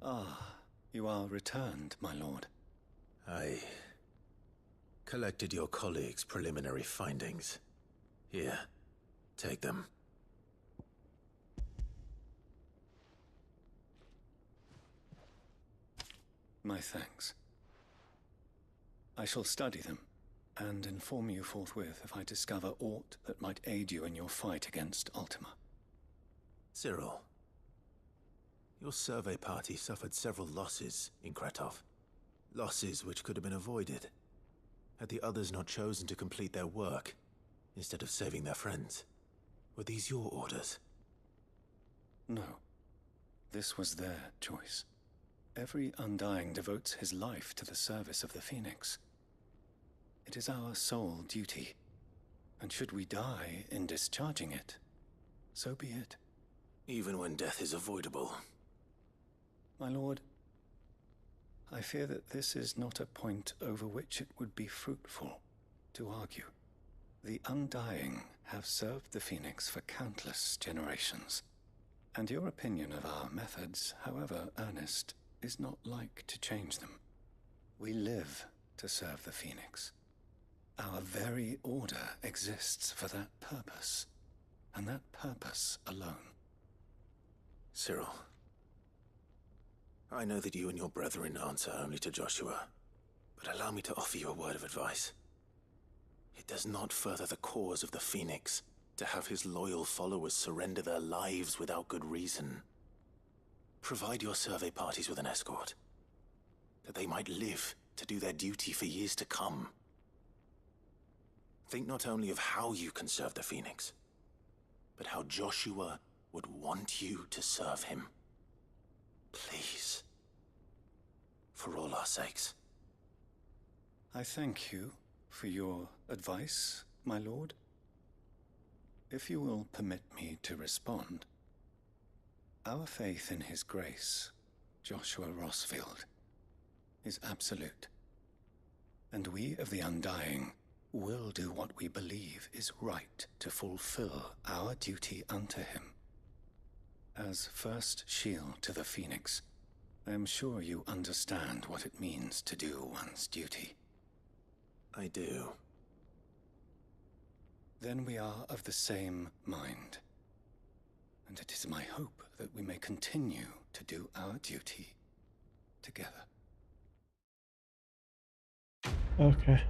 [SPEAKER 2] Ah, you are returned, my lord.
[SPEAKER 14] I collected your colleagues' preliminary findings. Here, take them.
[SPEAKER 2] My thanks. I shall study them, and inform you forthwith if I discover aught that might aid you in your fight against Ultima.
[SPEAKER 14] Cyril, your survey party suffered several losses in Kretov. Losses which could have been avoided, had the others not chosen to complete their work, instead of saving their friends. Were these your orders?
[SPEAKER 2] No. This was their choice. Every Undying devotes his life to the service of the Phoenix. It is our sole duty, and should we die in discharging it, so be it.
[SPEAKER 5] Even when death is avoidable.
[SPEAKER 2] My lord, I fear that this is not a point over which it would be fruitful to argue. The Undying have served the Phoenix for countless generations, and your opinion of our methods, however earnest, is not like to change them. We live to serve the Phoenix. Our very order exists for that purpose, and that purpose alone.
[SPEAKER 5] Cyril, I know that you and your brethren answer only to Joshua, but allow me to offer you a word of advice. It does not further the cause of the Phoenix to have his loyal followers surrender their lives without good reason. Provide your survey parties with an escort, that they might live to do their duty for years to come. Think not only of how you can serve the Phoenix, but how Joshua would want you to serve him. Please. For all our sakes.
[SPEAKER 2] I thank you for your advice, my lord. If you will permit me to respond, our faith in his grace, Joshua Rossfield, is absolute. And we of the Undying will do what we believe is right to fulfill our duty unto him. As first shield to the Phoenix, I am sure you understand what it means to do one's duty.
[SPEAKER 5] I do.
[SPEAKER 2] Then we are of the same mind. And it is my hope that we may continue to do our duty together.
[SPEAKER 3] Okay.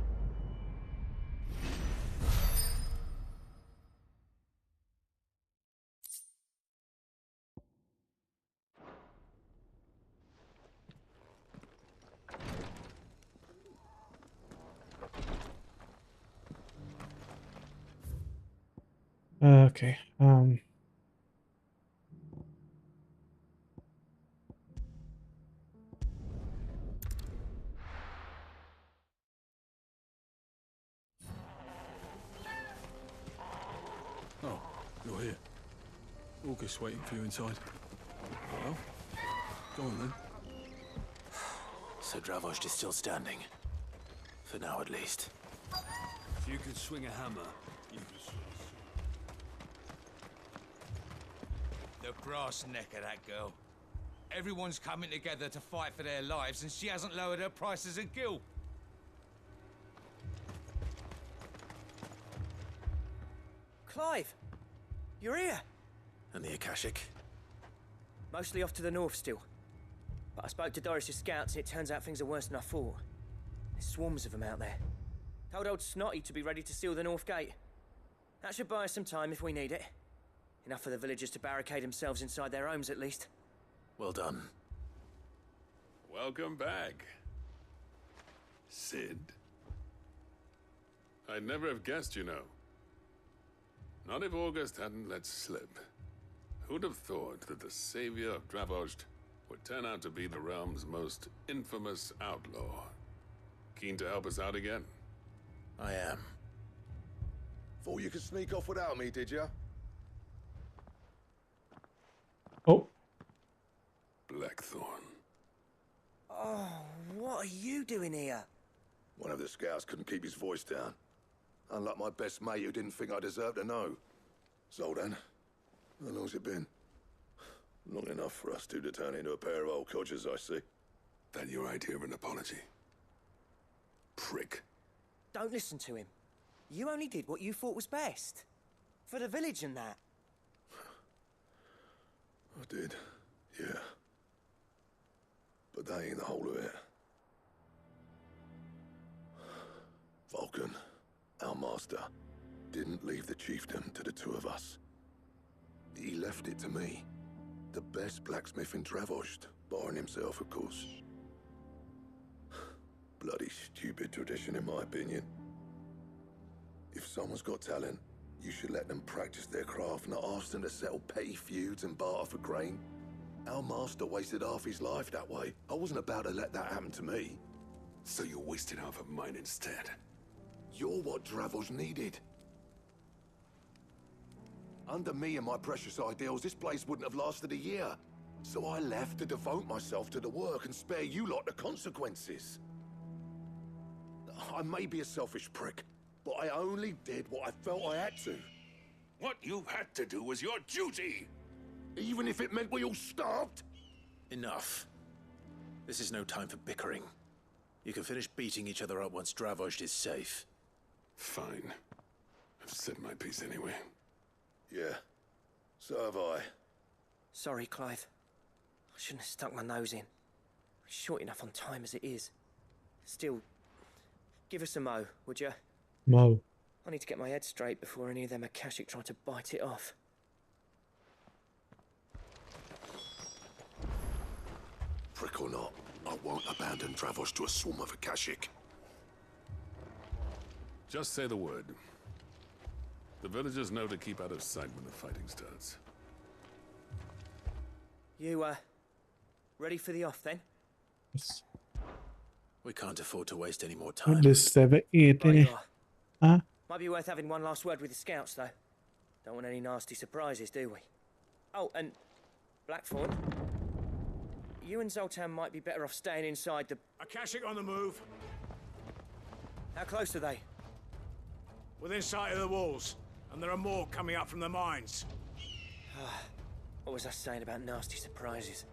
[SPEAKER 3] Okay.
[SPEAKER 7] Oh, you're here. August waiting for you inside. Well, go on then.
[SPEAKER 5] So Dravost is still standing. For now, at least.
[SPEAKER 13] If you could swing a hammer, you could swing.
[SPEAKER 6] The brass neck of that girl. Everyone's coming together to fight for their lives, and she hasn't lowered her prices a gill.
[SPEAKER 4] Clive! You're here!
[SPEAKER 5] And the Akashic?
[SPEAKER 4] Mostly off to the north still. But I spoke to Doris's scouts, and it turns out things are worse than I thought. There's swarms of them out there. Told old Snotty to be ready to seal the north gate. That should buy us some time if we need it. Enough for the villagers to barricade themselves inside their homes, at least.
[SPEAKER 5] Well done.
[SPEAKER 12] Welcome back, Sid. I'd never have guessed, you know. Not if August hadn't let slip. Who'd have thought that the savior of Dravost would turn out to be the realm's most infamous outlaw? Keen to help us out again?
[SPEAKER 5] I am.
[SPEAKER 11] Thought you could sneak off without me, did ya?
[SPEAKER 3] Oh.
[SPEAKER 12] Blackthorn.
[SPEAKER 4] Oh, what are you doing here?
[SPEAKER 11] One of the scouts couldn't keep his voice down. Unlike my best mate who didn't think I deserved to know. So then, how long's it been? Long enough for us two to turn into a pair of old codgers, I see.
[SPEAKER 12] That your idea of an apology? Prick.
[SPEAKER 4] Don't listen to him. You only did what you thought was best. For the village and that.
[SPEAKER 11] I did, yeah. But that ain't the whole of it. Vulcan, our master, didn't leave the chiefdom to the two of us. He left it to me, the best blacksmith in Dravost, barring himself, of course. Bloody stupid tradition, in my opinion. If someone's got talent, you should let them practice their craft, not ask them to settle petty feuds and barter for grain. Our master wasted half his life that way. I wasn't about to let that happen to me.
[SPEAKER 12] So you wasted half of mine instead.
[SPEAKER 11] You're what Dravos needed. Under me and my precious ideals, this place wouldn't have lasted a year. So I left to devote myself to the work and spare you lot the consequences. I may be a selfish prick, but I only did what I felt I had to.
[SPEAKER 12] What you had to do was your duty!
[SPEAKER 11] Even if it meant we all starved?
[SPEAKER 14] Enough. This is no time for bickering. You can finish beating each other up once Dravos is safe.
[SPEAKER 12] Fine. I've said my piece anyway.
[SPEAKER 11] Yeah, so have I.
[SPEAKER 4] Sorry, Clive. I shouldn't have stuck my nose in. We're short enough on time as it is. Still, give us a mo, would you?
[SPEAKER 3] Mo.
[SPEAKER 4] I need to get my head straight before any of them Akashic try to bite it off.
[SPEAKER 11] Prick or not, I won't abandon Dravos to a swarm of Akashic.
[SPEAKER 12] Just say the word. The villagers know to keep out of sight when the fighting starts.
[SPEAKER 4] You, ready for the off then?
[SPEAKER 3] Yes.
[SPEAKER 14] We can't afford to waste any more time.
[SPEAKER 3] Right, you are.
[SPEAKER 4] Might be worth having one last word with the scouts, though. Don't want any nasty surprises, do we? Oh, and Blackthorn, you and Zoltan might be better off staying inside the...
[SPEAKER 6] Akashic on the move.
[SPEAKER 4] How close are they?
[SPEAKER 6] Within sight of the walls. And there are more coming up from the mines.
[SPEAKER 4] What was I saying about nasty surprises?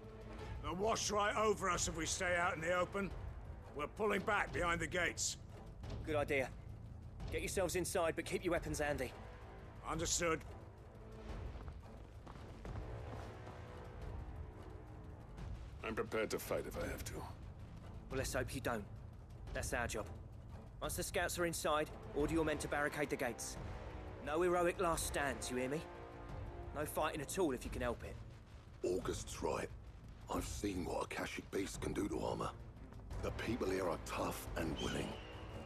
[SPEAKER 6] They'll wash right over us if we stay out in the open. We're pulling back behind the gates.
[SPEAKER 4] Good idea. Get yourselves inside, but keep your weapons handy.
[SPEAKER 6] Understood.
[SPEAKER 12] I'm prepared to fight if I have to.
[SPEAKER 4] Well, let's hope you don't. That's our job. Once the scouts are inside, order your men to barricade the gates. No heroic last stands, you hear me? No fighting at all if you can help it.
[SPEAKER 11] August's right. I've seen what Akashic beasts can do to armor. The people here are tough and willing,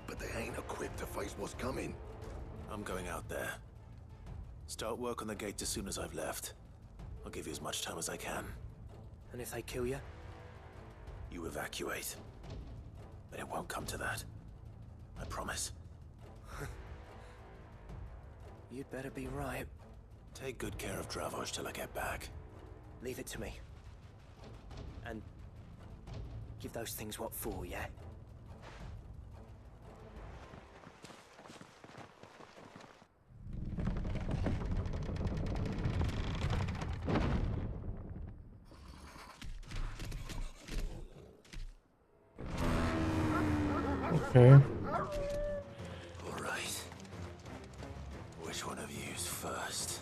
[SPEAKER 11] but they ain't equipped to face what's coming.
[SPEAKER 14] I'm going out there. Start work on the gate as soon as I've left. I'll give you as much time as I can.
[SPEAKER 4] And if they kill you?
[SPEAKER 14] You evacuate. But it won't come to that. I promise.
[SPEAKER 4] You'd better be right.
[SPEAKER 14] Take good care of Dravos till I get back.
[SPEAKER 4] Leave it to me. And give those things what for, yeah?
[SPEAKER 3] Okay.
[SPEAKER 14] All right. Which one of you's first?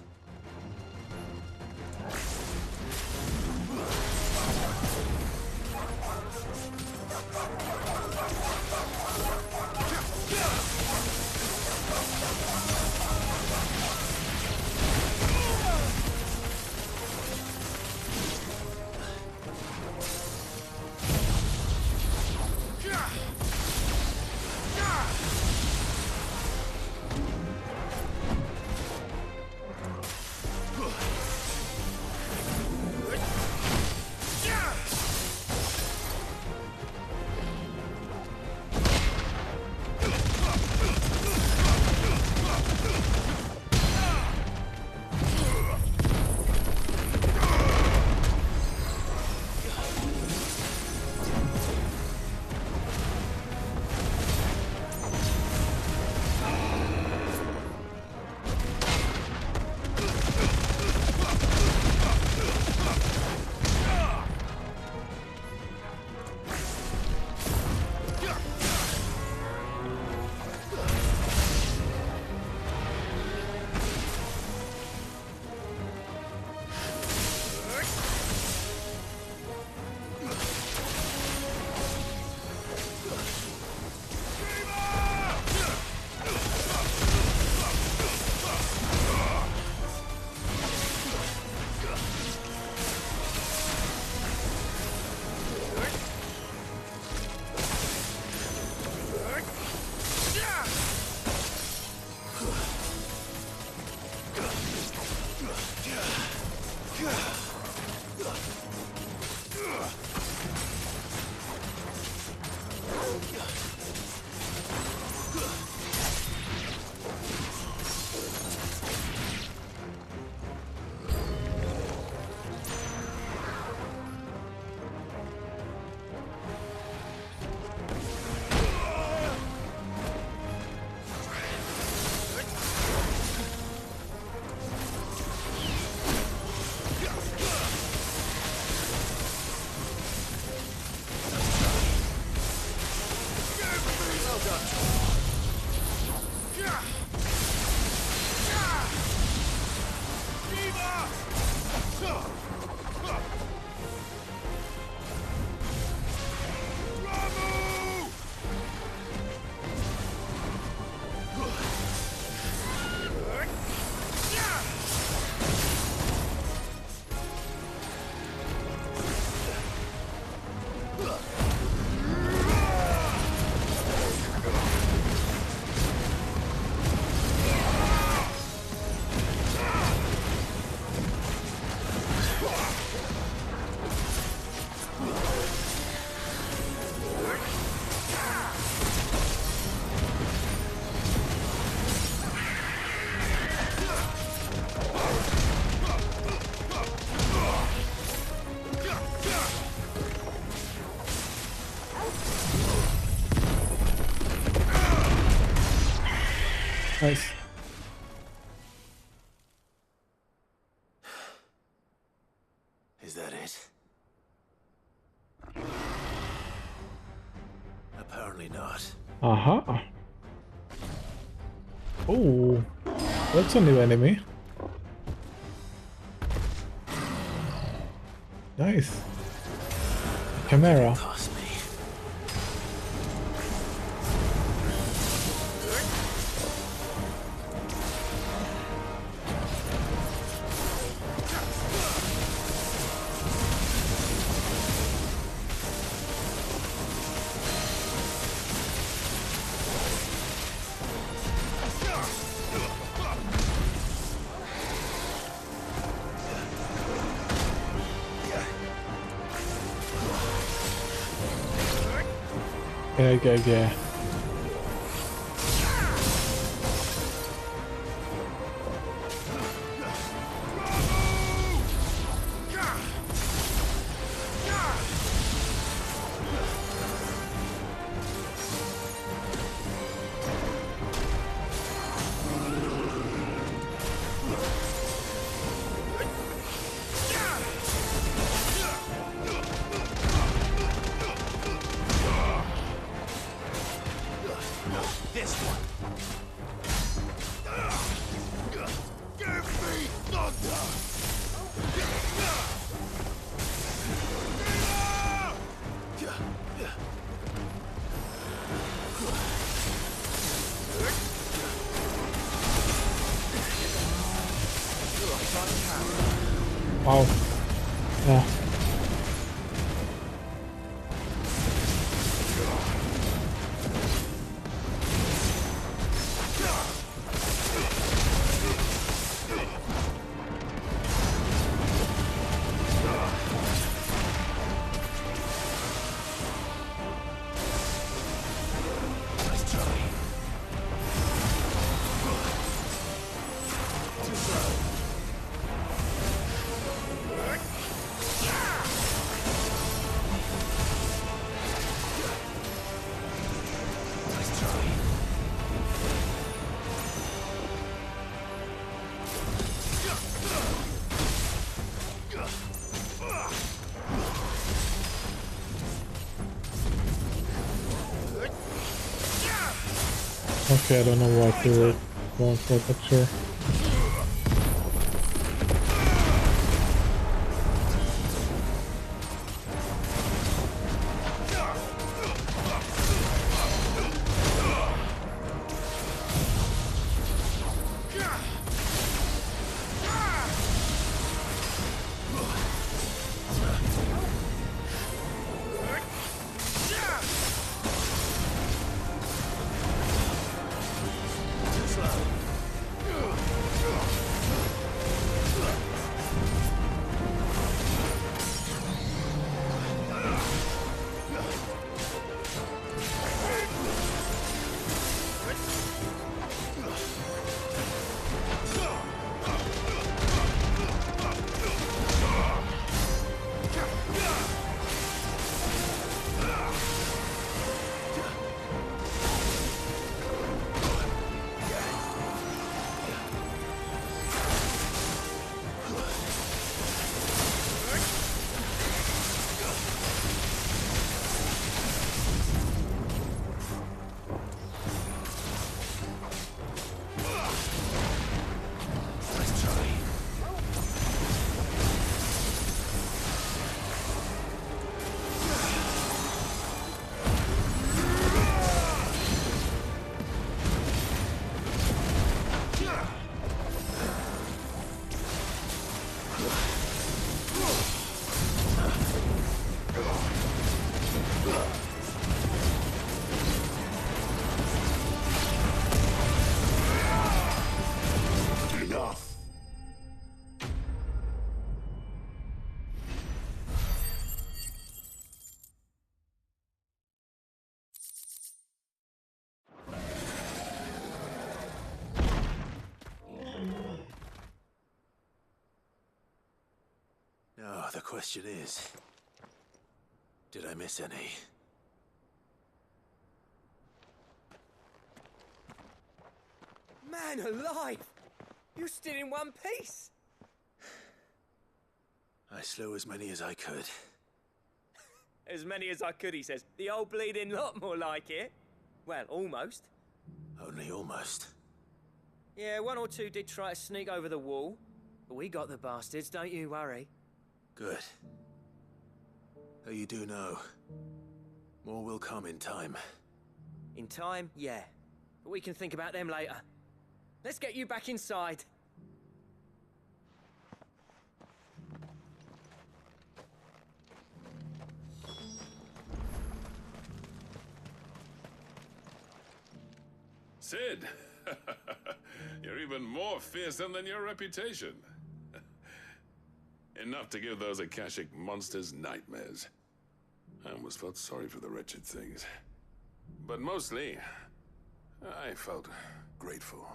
[SPEAKER 3] Nice.
[SPEAKER 5] Is that it? Apparently not.
[SPEAKER 3] Uh-huh. Oh, that's a new enemy. Nice. Chimera. Yeah.
[SPEAKER 5] This one. Give me thunder.
[SPEAKER 3] Wow. Yeah. Okay, I don't know what you were going for, but sure.
[SPEAKER 5] Now, the question is, did I miss any?
[SPEAKER 4] Man alive! You're still in one piece!
[SPEAKER 5] I slew as many as I could.
[SPEAKER 4] As many as I could, he says. The old bleeding lot, more like it. Well, almost.
[SPEAKER 5] Only almost.
[SPEAKER 4] Yeah, one or two did try to sneak over the wall. But we got the bastards, don't you worry.
[SPEAKER 5] Good. Though you do know, more will come in time.
[SPEAKER 4] In time, yeah. But we can think about them later. Let's get you back inside.
[SPEAKER 12] Sid! You're even more fearsome than your reputation. Enough to give those Akashic monsters nightmares. I almost felt sorry for the wretched things. But mostly, I felt grateful.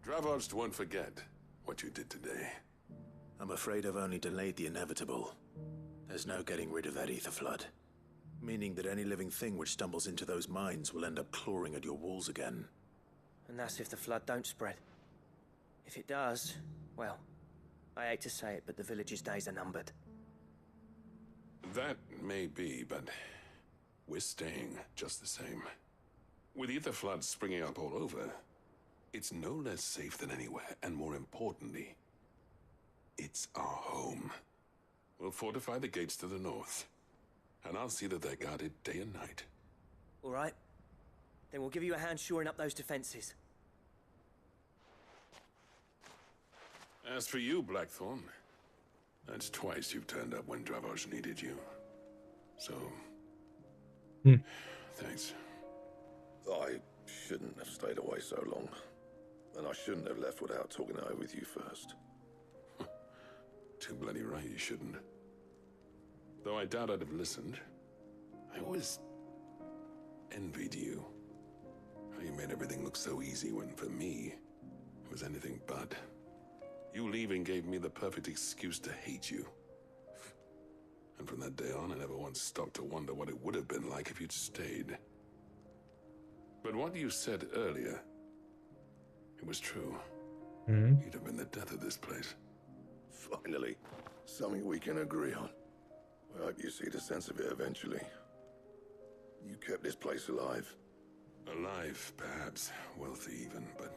[SPEAKER 12] Dravoged won't forget what you did today.
[SPEAKER 5] I'm afraid I've only delayed the inevitable. There's no getting rid of that Aetherflood. Meaning that any living thing which stumbles into those mines will end up clawing at your walls again.
[SPEAKER 4] And that's if the flood don't spread. If it does, well, I hate to say it, but the village's days are numbered.
[SPEAKER 12] That may be, but we're staying just the same. With Aetherfloods springing up all over, it's no less safe than anywhere, and more importantly, it's our home. We'll fortify the gates to the north, and I'll see that they're guarded day and night.
[SPEAKER 4] All right. Then we'll give you a hand shoring up those defenses.
[SPEAKER 12] As for you, Blackthorn, that's twice you've turned up when Dravoj needed you. So, thanks.
[SPEAKER 11] I shouldn't have stayed away so long. And I shouldn't have left without talking it over with you first.
[SPEAKER 12] Too bloody right you shouldn't. Though I doubt I'd have listened. I always envied you. How you made everything look so easy when, for me, it was anything but. You leaving gave me the perfect excuse to hate you. And from that day on, I never once stopped to wonder what it would have been like if you'd stayed. But what you said earlier, it was true. You'd have been the death of this place.
[SPEAKER 11] Finally, something we can agree on. I hope you see the sense of it eventually. You kept this place alive.
[SPEAKER 12] Alive, perhaps. Wealthy even, but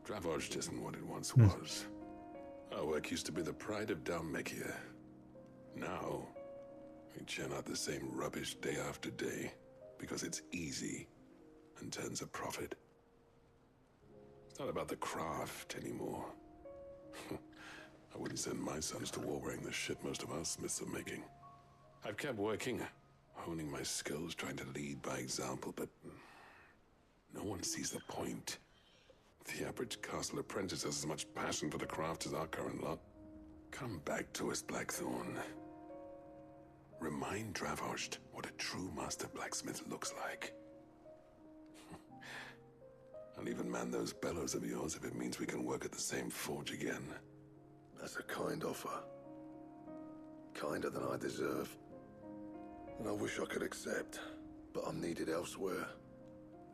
[SPEAKER 12] Dravoj isn't what it once was. Our work used to be the pride of Dalmekia. Now, we churn out the same rubbish day after day because it's easy and turns a profit. It's not about the craft anymore. I wouldn't send my sons to war wearing the shit most of our smiths are making. I've kept working, honing my skills, trying to lead by example, but no one sees the point. The average castle apprentice has as much passion for the craft as our current lot. Come back to us, Blackthorn. Remind Dravoj what a true master blacksmith looks like. I'll even man those bellows of yours if it means we can work at the same forge again.
[SPEAKER 11] That's a kind offer. Kinder than I deserve. And I wish I could accept, but I'm needed elsewhere.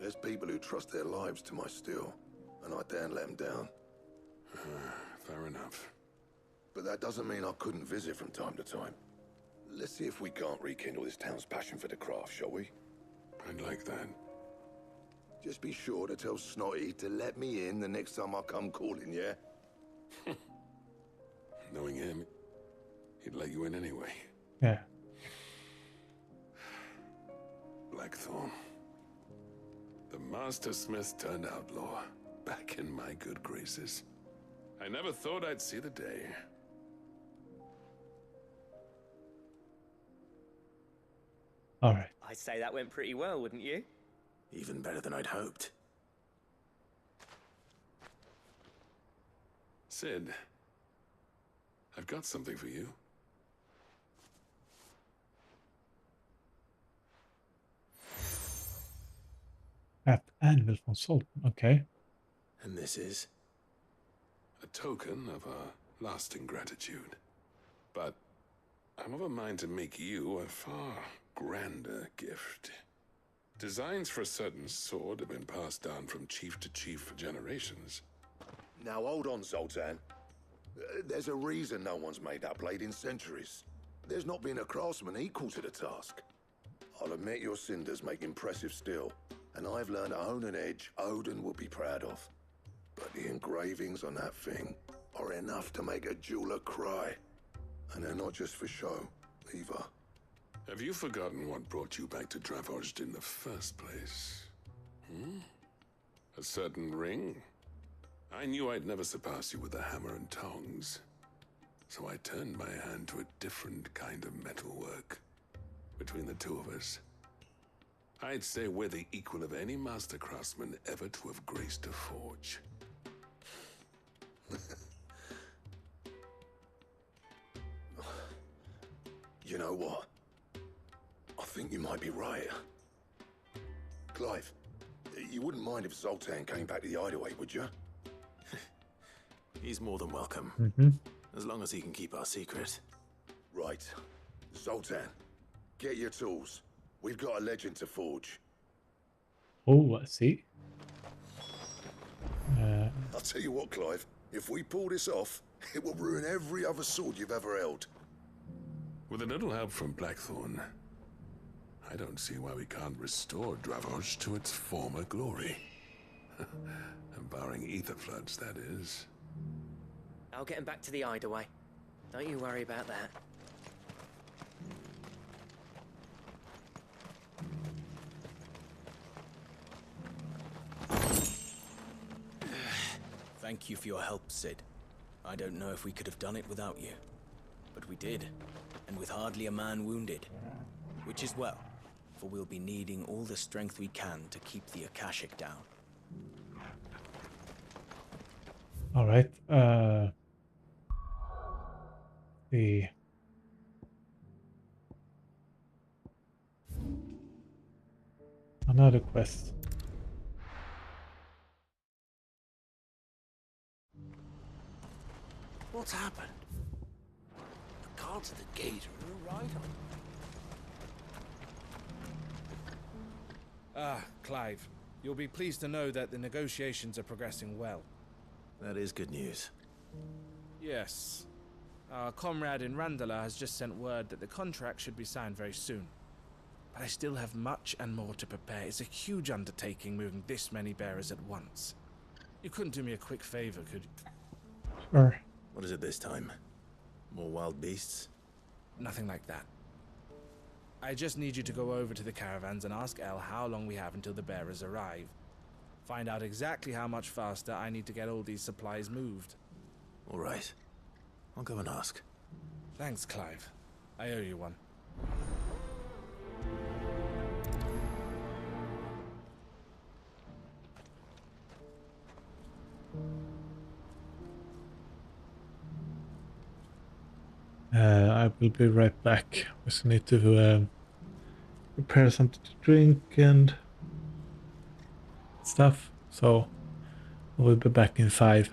[SPEAKER 11] There's people who trust their lives to my steel, and I daren't let them down.
[SPEAKER 12] Fair enough.
[SPEAKER 11] But that doesn't mean I couldn't visit from time to time. Let's see if we can't rekindle this town's passion for the craft, shall we?
[SPEAKER 12] I'd like that.
[SPEAKER 11] Just be sure to tell Snotty to let me in the next time I come calling, yeah?
[SPEAKER 12] Knowing him, he'd let you in anyway.
[SPEAKER 3] Yeah.
[SPEAKER 12] Blackthorn. The Master Smith turned outlaw, back in my good graces. I never thought I'd see the day.
[SPEAKER 3] All right.
[SPEAKER 4] I'd say that went pretty well, wouldn't you?
[SPEAKER 5] Even better than I'd hoped.
[SPEAKER 12] Sid, I've got something for you.
[SPEAKER 3] Anvil from Sultan. Okay.
[SPEAKER 5] And this is?
[SPEAKER 12] A token of our lasting gratitude. But I'm of a mind to make you a far grander gift. Designs for a certain sword have been passed down from chief to chief for generations.
[SPEAKER 11] Now hold on, Zoltan. There's a reason no one's made that blade in centuries. There's not been a craftsman equal to the task. I'll admit your cinders make impressive steel, and I've learned to own an edge Odin will be proud of. But the engravings on that thing are enough to make a jeweler cry. And they're not just for show, either.
[SPEAKER 12] Have you forgotten what brought you back to Dravozd in the first place? Hmm? A certain ring? I knew I'd never surpass you with a hammer and tongs. So I turned my hand to a different kind of metalwork. Between the two of us, I'd say we're the equal of any master craftsman ever to have graced a forge.
[SPEAKER 11] You know what? I think you might be right. Clive, you wouldn't mind if Zoltan came back to the Hideaway, would you?
[SPEAKER 5] He's more than welcome. As long as he can keep our secret.
[SPEAKER 11] Right. Zoltan, get your tools. We've got a legend to forge.
[SPEAKER 3] Oh, I see.
[SPEAKER 11] I'll tell you what, Clive. If we pull this off, it will ruin every other sword you've ever held.
[SPEAKER 12] With a little help from Blackthorn, I don't see why we can't restore Dravozd to its former glory. Barring Aetherfloods, that is.
[SPEAKER 4] I'll get him back to the Hideaway. Don't you worry about that.
[SPEAKER 14] Thank you for your help, Sid. I don't know if we could have done it without you. But we did, and with hardly a man wounded. Which is well, for we'll be needing all the strength we can to keep the Akashic down.
[SPEAKER 3] All right. See. Another quest.
[SPEAKER 5] What's happened? The guards at the gate are all right.
[SPEAKER 6] Ah, Clive. You'll be pleased to know that the negotiations are progressing well.
[SPEAKER 5] That is good news.
[SPEAKER 6] Yes. Our comrade in Randala has just sent word that the contract should be signed very soon. But I still have much and more to prepare. It's a huge undertaking moving this many bearers at once. You couldn't do me a quick favor, could you?
[SPEAKER 3] Sure.
[SPEAKER 5] What is it this time? More wild beasts?
[SPEAKER 6] Nothing like that. I just need you to go over to the caravans and ask El how long we have until the bearers arrive. Find out exactly how much faster I need to get all these supplies moved.
[SPEAKER 5] All right. I'll go and ask.
[SPEAKER 6] Thanks, Clive. I owe you one.
[SPEAKER 3] I will be right back. Just need to prepare something to drink and stuff. So I will be back in 5.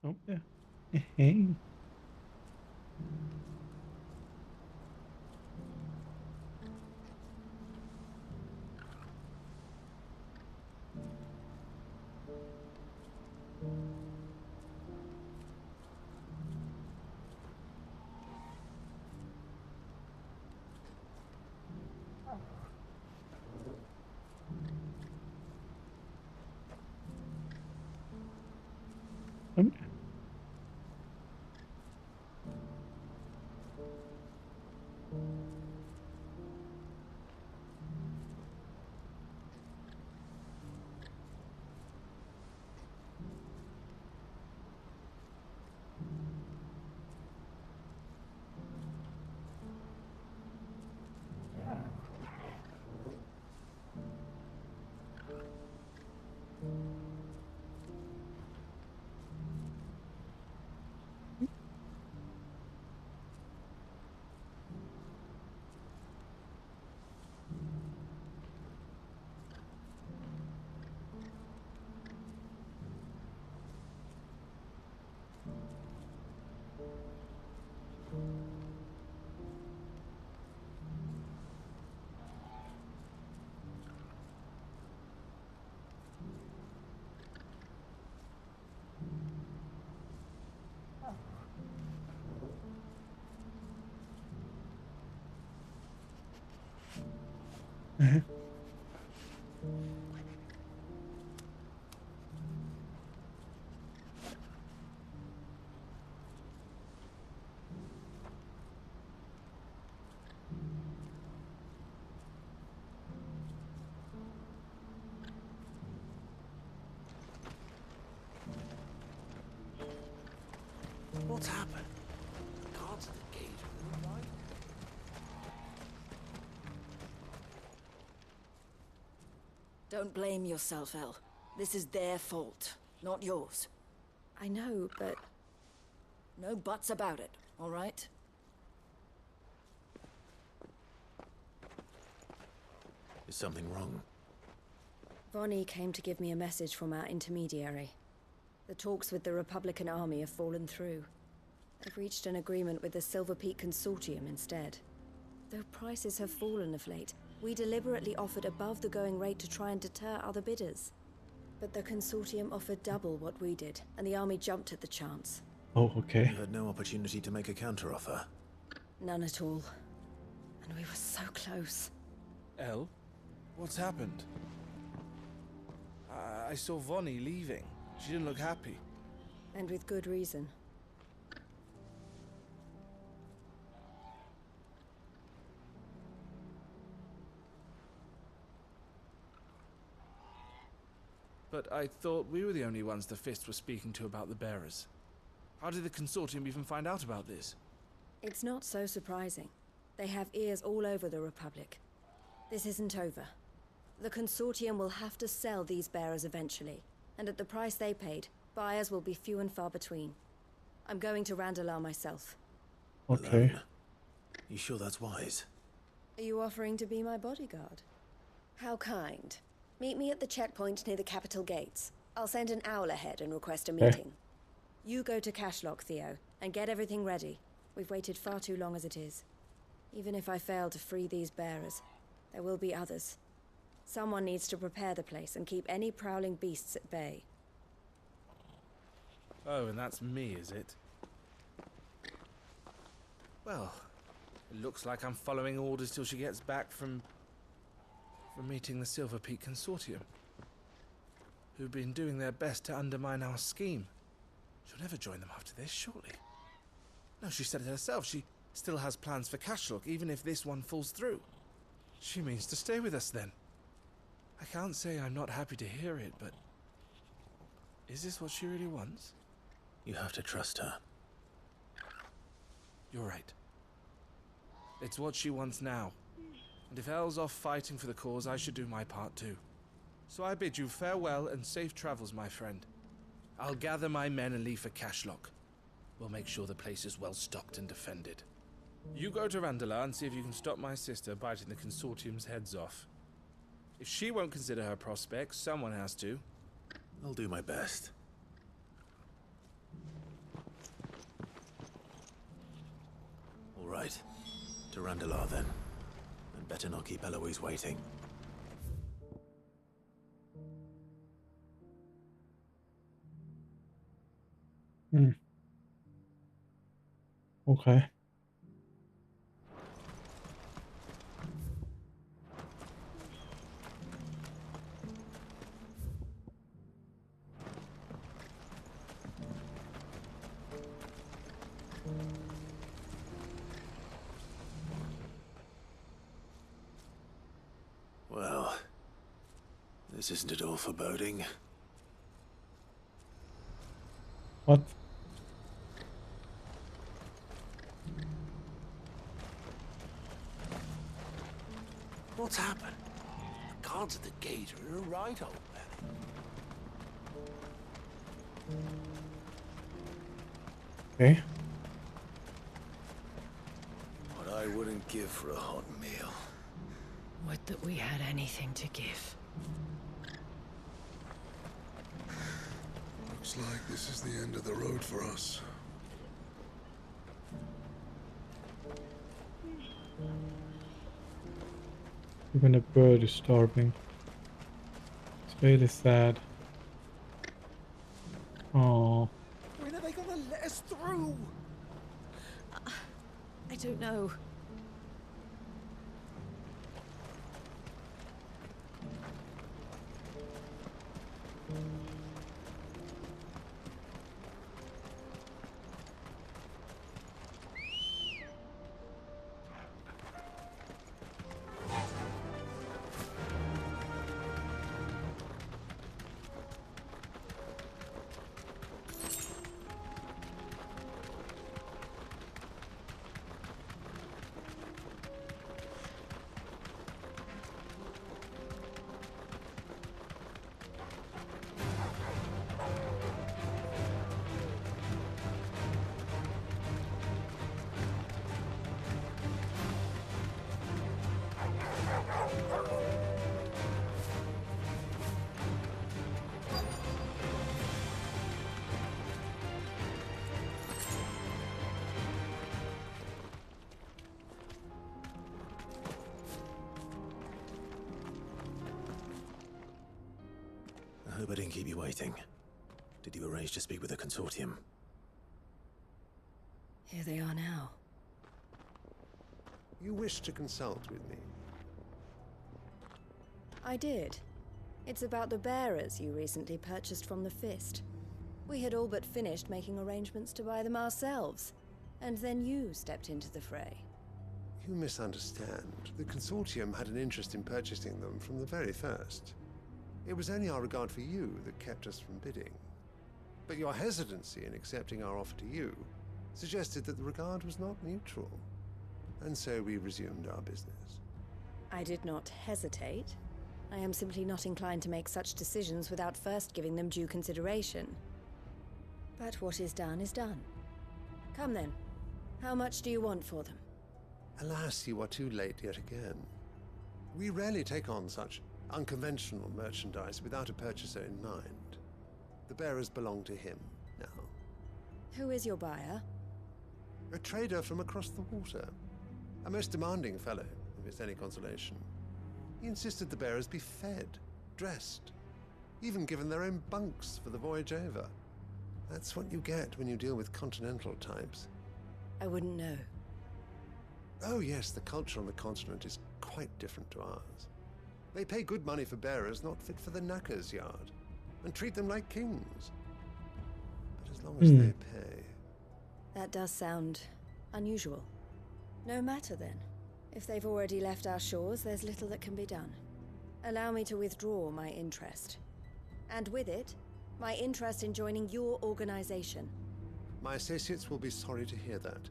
[SPEAKER 3] Oh, yeah. Hey.
[SPEAKER 14] What's happened? The guards at the gate with the light?
[SPEAKER 16] Don't blame yourself, El. This is their fault, not yours. I know, but... no buts about it, all right?
[SPEAKER 5] Is something wrong?
[SPEAKER 16] Vonnie came to give me a message from our intermediary. The talks with the Republican army have fallen through. They've reached an agreement with the Silver Peak Consortium instead. Though prices have fallen of late, we deliberately offered above the going rate to try and deter other bidders. But the Consortium offered double what we did, and the army jumped at the chance.
[SPEAKER 3] Oh, okay.
[SPEAKER 5] You had no opportunity to make a counteroffer.
[SPEAKER 16] None at all. And we were so close.
[SPEAKER 6] El? What's happened? I saw Vonnie leaving. She didn't look happy.
[SPEAKER 16] And with good reason.
[SPEAKER 6] But I thought we were the only ones the Fist were speaking to about the bearers. How did the Consortium even find out about this?
[SPEAKER 16] It's not so surprising. They have ears all over the Republic. This isn't over. The Consortium will have to sell these bearers eventually, and at the price they paid, buyers will be few and far between. I'm going to Randalar myself.
[SPEAKER 3] Okay.
[SPEAKER 5] You sure that's wise?
[SPEAKER 16] Are you offering to be my bodyguard? How kind. Meet me at the checkpoint near the capital gates. I'll send an owl ahead and request a meeting. You go to Cashlock, Theo, and get everything ready. We've waited far too long as it is. Even if I fail to free these bearers, there will be others. Someone needs to prepare the place and keep any prowling beasts at bay.
[SPEAKER 6] Oh, and that's me, is it? Well, it looks like I'm following orders till she gets back from meeting the Silver Peak Consortium, who've been doing their best to undermine our scheme. She'll never join them after this, surely. No, she said it herself. She still has plans for Cashlock, even if this one falls through. She means to stay with us, then. I can't say I'm not happy to hear it, but... is this what she really wants?
[SPEAKER 5] You have to trust her.
[SPEAKER 6] You're right. It's what she wants now. And if Elle's off fighting for the cause, I should do my part too. So I bid you farewell and safe travels, my friend. I'll gather my men and leave for Cashlock. We'll make sure the place is well stocked and defended. You go to Randala and see if you can stop my sister biting the Consortium's heads off. If she won't consider her prospects, someone has to.
[SPEAKER 5] I'll do my best. All right. To Randala, then. And better not keep Eloise waiting.
[SPEAKER 3] Okay.
[SPEAKER 5] Well, this isn't at all foreboding.
[SPEAKER 3] What?
[SPEAKER 14] What's happened? The guards at the gate are in a right old man.
[SPEAKER 3] Okay.
[SPEAKER 5] What I wouldn't give for a hot meal.
[SPEAKER 9] Would that we had anything to give.
[SPEAKER 11] Looks like this is the end of the road for us.
[SPEAKER 3] Even a bird is starving. It's really sad. Oh.
[SPEAKER 25] When are they gonna let us through?
[SPEAKER 16] I don't know.
[SPEAKER 5] I hope I didn't keep you waiting. Did you arrange to speak with the Consortium?
[SPEAKER 16] Here they are now.
[SPEAKER 15] You wish to consult with me?
[SPEAKER 16] I did. It's about the bearers you recently purchased from the Fist. We had all but finished making arrangements to buy them ourselves, and then you stepped into the fray.
[SPEAKER 15] You misunderstand. The Consortium had an interest in purchasing them from the very first. It was only our regard for you that kept us from bidding. But your hesitancy in accepting our offer to you suggested that the regard was not mutual. And so we resumed our business.
[SPEAKER 16] I did not hesitate. I am simply not inclined to make such decisions without first giving them due consideration. But what is done is done. Come then. How much do you want for them?
[SPEAKER 15] Alas, you are too late yet again. We rarely take on such unconventional merchandise without a purchaser in mind. The bearers belong to him now.
[SPEAKER 16] Who is your buyer?
[SPEAKER 15] A trader from across the water. A most demanding fellow, if it's any consolation. He insisted the bearers be fed, dressed, even given their own bunks for the voyage over. That's what you get when you deal with continental types.
[SPEAKER 16] I wouldn't know.
[SPEAKER 15] Oh yes, the culture on the continent is quite different to ours. They pay good money for bearers not fit for the knacker's yard, and treat them like kings. But as long as they pay...
[SPEAKER 16] That does sound unusual. No matter then. If they've already left our shores, there's little that can be done. Allow me to withdraw my interest. And with it, my interest in joining your organization.
[SPEAKER 15] My associates will be sorry to hear that.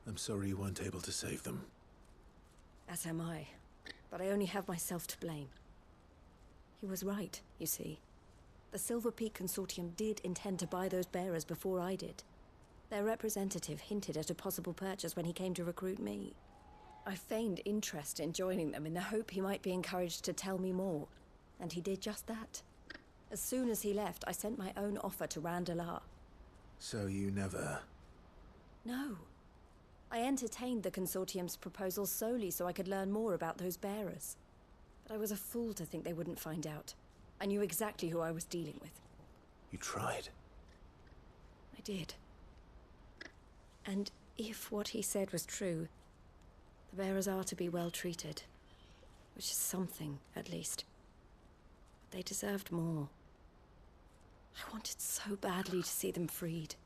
[SPEAKER 5] I'm sorry you weren't able to save them.
[SPEAKER 16] As am I. But I only have myself to blame. He was right, you see. The Silver Peak Consortium did intend to buy those bearers before I did. Their representative hinted at a possible purchase when he came to recruit me. I feigned interest in joining them in the hope he might be encouraged to tell me more, and he did just that. As soon as he left, I sent my own offer to Randalar.
[SPEAKER 5] So you never...
[SPEAKER 16] No. I entertained the Consortium's proposal solely so I could learn more about those bearers. But I was a fool to think they wouldn't find out. I knew exactly who I was dealing with.
[SPEAKER 5] You tried.
[SPEAKER 16] I did. And if what he said was true, the bearers are to be well treated. Which is something, at least. But they deserved more. I wanted so badly to see them freed.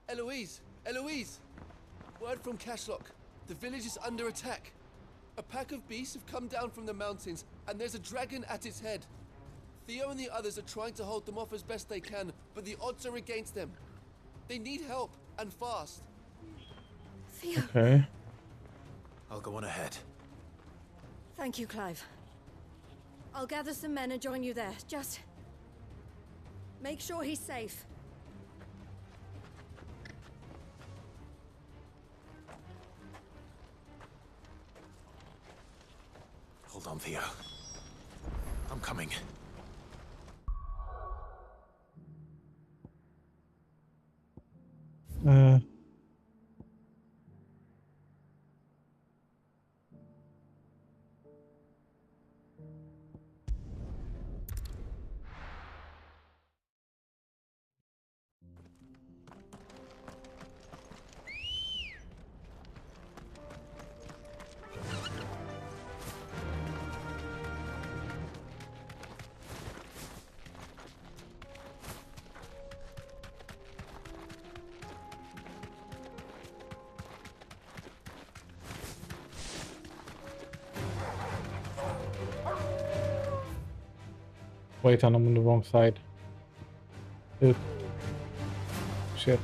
[SPEAKER 17] Eloise! Eloise! Word from Cashlock. The village is under attack. A pack of beasts have come down from the mountains, and there's a dragon at its head. Theo and the others are trying to hold them off as best they can, but the odds are against them. They need help, and fast.
[SPEAKER 16] Theo.
[SPEAKER 3] Okay.
[SPEAKER 5] I'll go on ahead.
[SPEAKER 16] Thank you, Clive. I'll gather some men and join you there. Just... make sure he's safe.
[SPEAKER 5] Hold on, Theo. I'm coming.
[SPEAKER 3] Wait, I'm on the wrong side. Oop. Shit.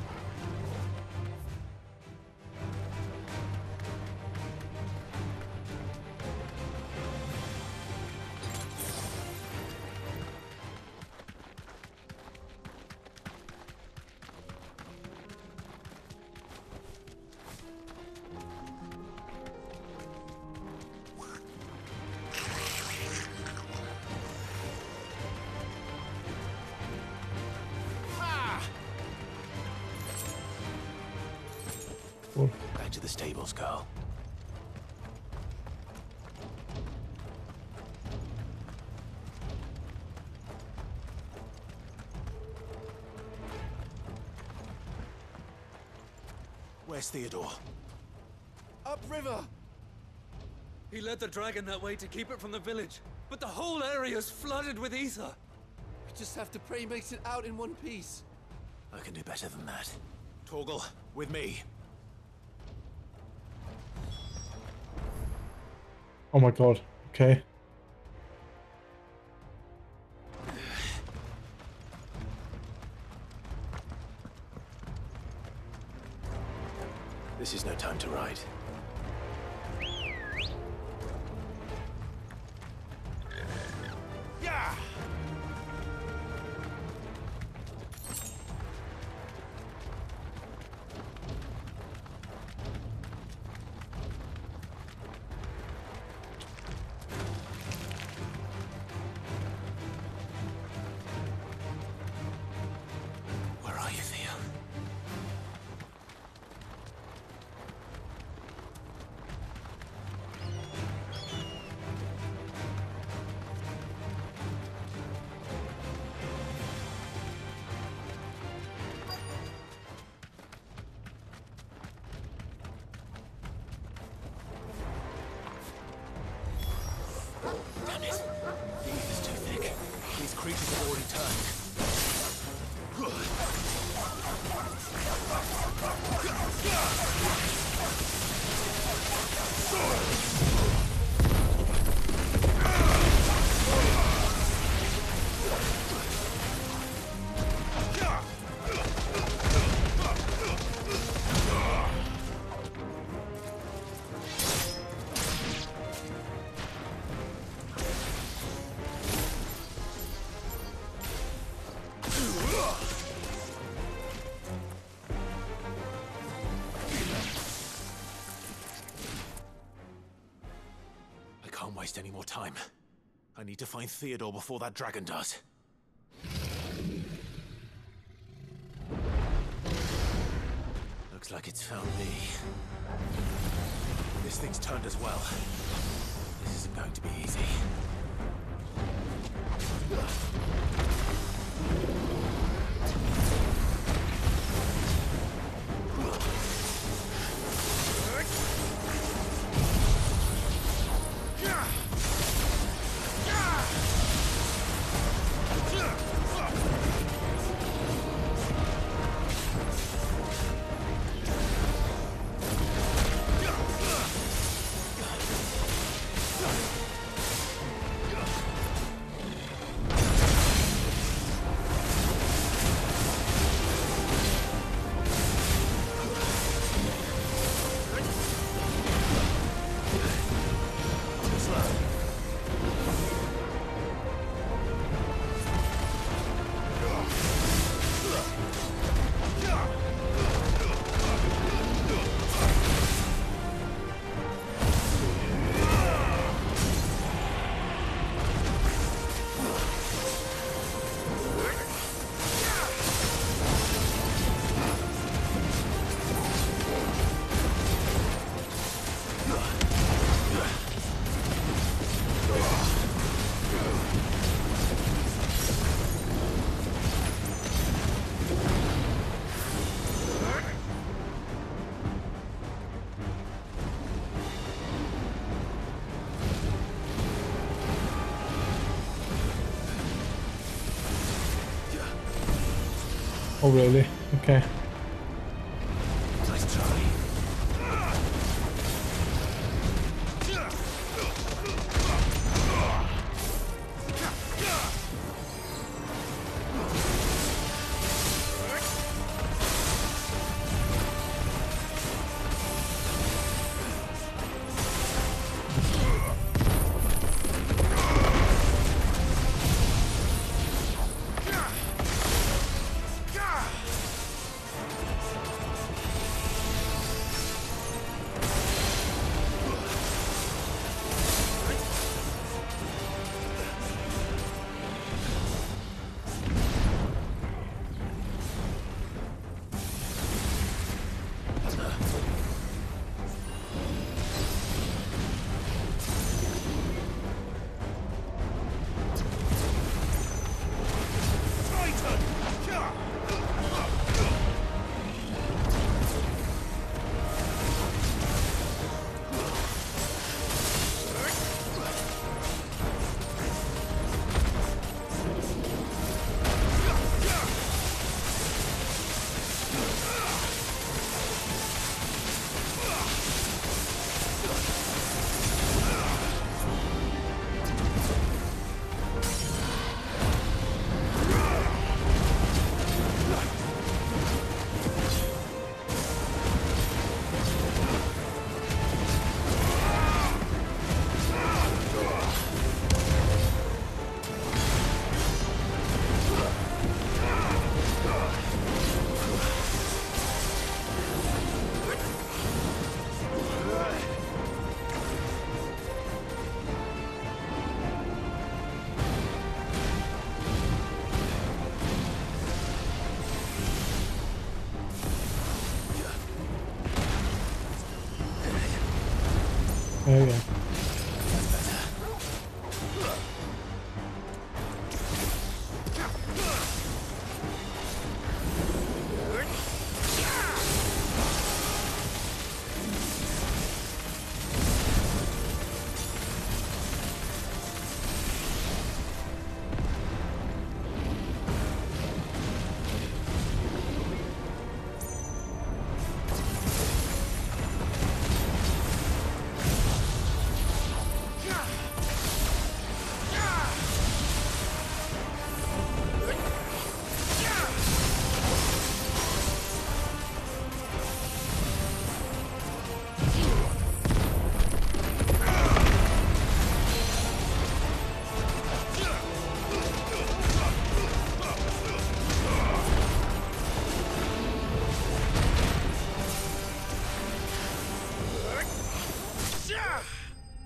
[SPEAKER 5] Back to the stables, girl. Where's Theodore?
[SPEAKER 17] Upriver!
[SPEAKER 13] He led the dragon that way to keep it from the village, but the whole area is flooded with ether.
[SPEAKER 17] We just have to pray he makes it out in one piece.
[SPEAKER 5] I can do better than that. Torgal, with me.
[SPEAKER 3] Oh my god. Okay.
[SPEAKER 5] This is no time to ride.
[SPEAKER 22] Yeah!
[SPEAKER 5] Where are you, Theo? Damn it. The ether's too thick. These creatures have already turned. I can't waste any more time. I need to find Theodore before that dragon does. Looks like it's found me. This thing's turned as well. This isn't going to be easy.
[SPEAKER 3] Oh really? Okay.
[SPEAKER 5] Nice try.
[SPEAKER 3] Oh yeah.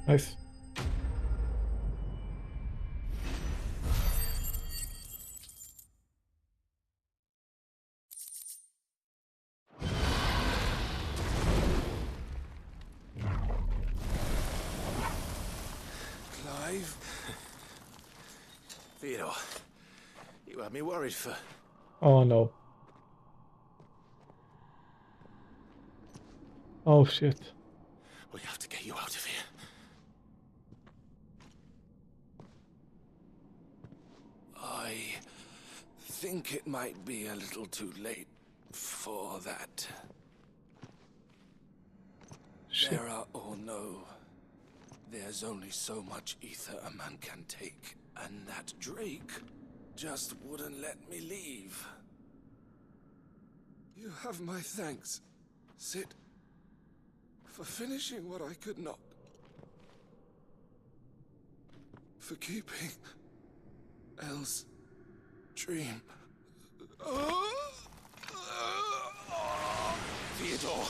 [SPEAKER 3] Nice.
[SPEAKER 14] Clive? Theodore, you had me worried for...
[SPEAKER 3] Oh no. Oh shit.
[SPEAKER 14] We have to get you out of here. I think it might be a little too late for that.
[SPEAKER 3] Shit.
[SPEAKER 14] There are... Oh no. There's only so much ether a man can take, and that Drake just wouldn't let me leave. You have my thanks, Sid, for finishing what I could not. For keeping Elle's dream. Theodore!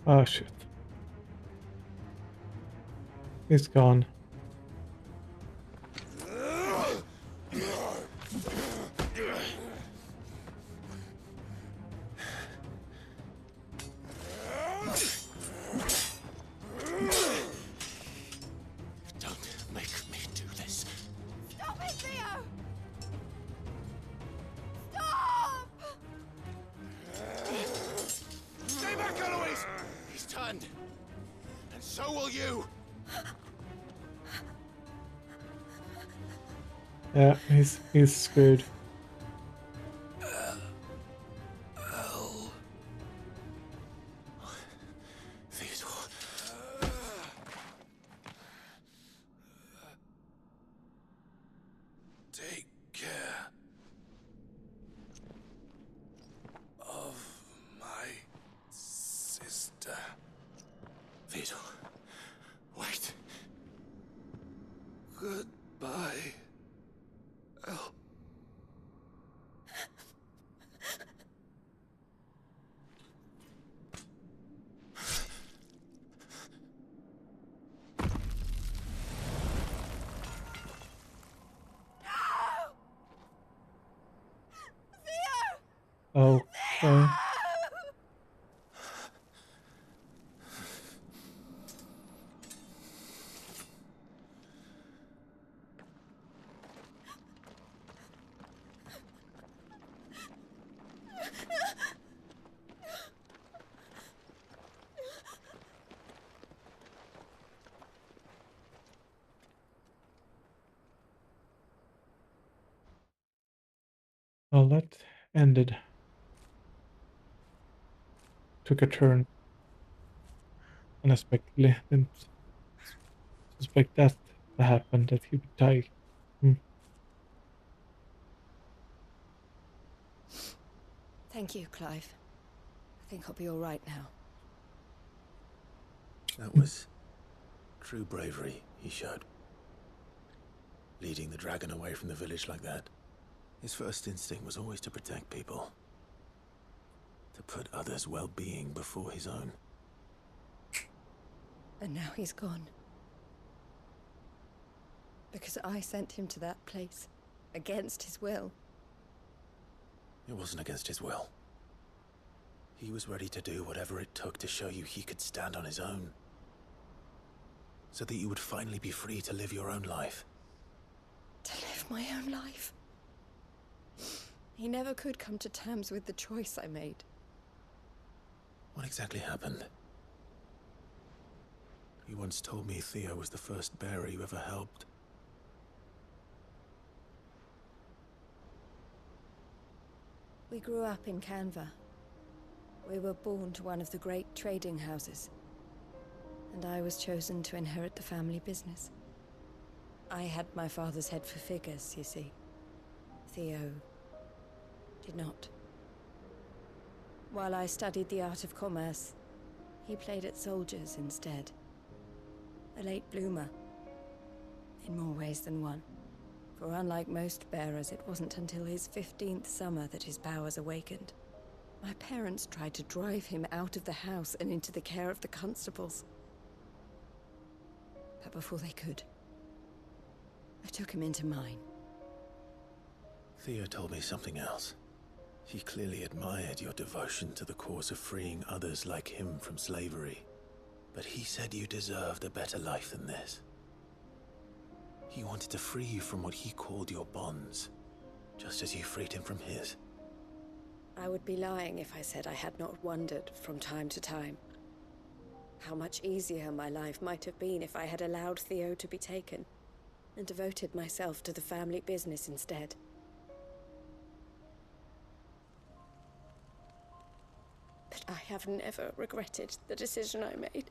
[SPEAKER 3] Oh shit. He's gone.
[SPEAKER 14] Don't make me do this.
[SPEAKER 18] Stop it, Theo! Stop!
[SPEAKER 14] Stay back, Eloise! He's turned. And so will you.
[SPEAKER 3] Yeah, he's screwed.
[SPEAKER 14] Theodore. Take care of my sister. Theodore, wait. Goodbye, Elle.
[SPEAKER 3] Oh, sorry. Well, that ended. Took a turn. Unexpectedly. Didn't suspect that to happen, that he would die.
[SPEAKER 16] Thank you, Clive. I think I'll be all right now.
[SPEAKER 5] That was true bravery he showed. Leading the dragon away from the village like that. His first instinct was always to protect people. To put others' well-being before his own.
[SPEAKER 16] And now he's gone. Because I sent him to that place, against his will.
[SPEAKER 5] It wasn't against his will. He was ready to do whatever it took to show you he could stand on his own. So that you would finally be free to live your own life.
[SPEAKER 16] To live my own life? He never could come to terms with the choice I made.
[SPEAKER 5] What exactly happened? You once told me Theo was the first bearer you ever helped.
[SPEAKER 16] We grew up in Canva. We were born to one of the great trading houses. And I was chosen to inherit the family business. I had my father's head for figures, you see. Theo did not. While I studied the art of commerce, he played at soldiers instead. A late bloomer, in more ways than one. For unlike most bearers, it wasn't until his 15th summer that his powers awakened. My parents tried to drive him out of the house and into the care of the constables. But before they could, I took him into mine.
[SPEAKER 5] Theo told me something else. He clearly admired your devotion to the cause of freeing others like him from slavery. But he said you deserved a better life than this. He wanted to free you from what he called your bonds, just as you freed him from his.
[SPEAKER 16] I would be lying if I said I had not wondered from time to time how much easier my life might have been if I had allowed Theo to be taken and devoted myself to the family business instead. But I have never regretted the decision I made.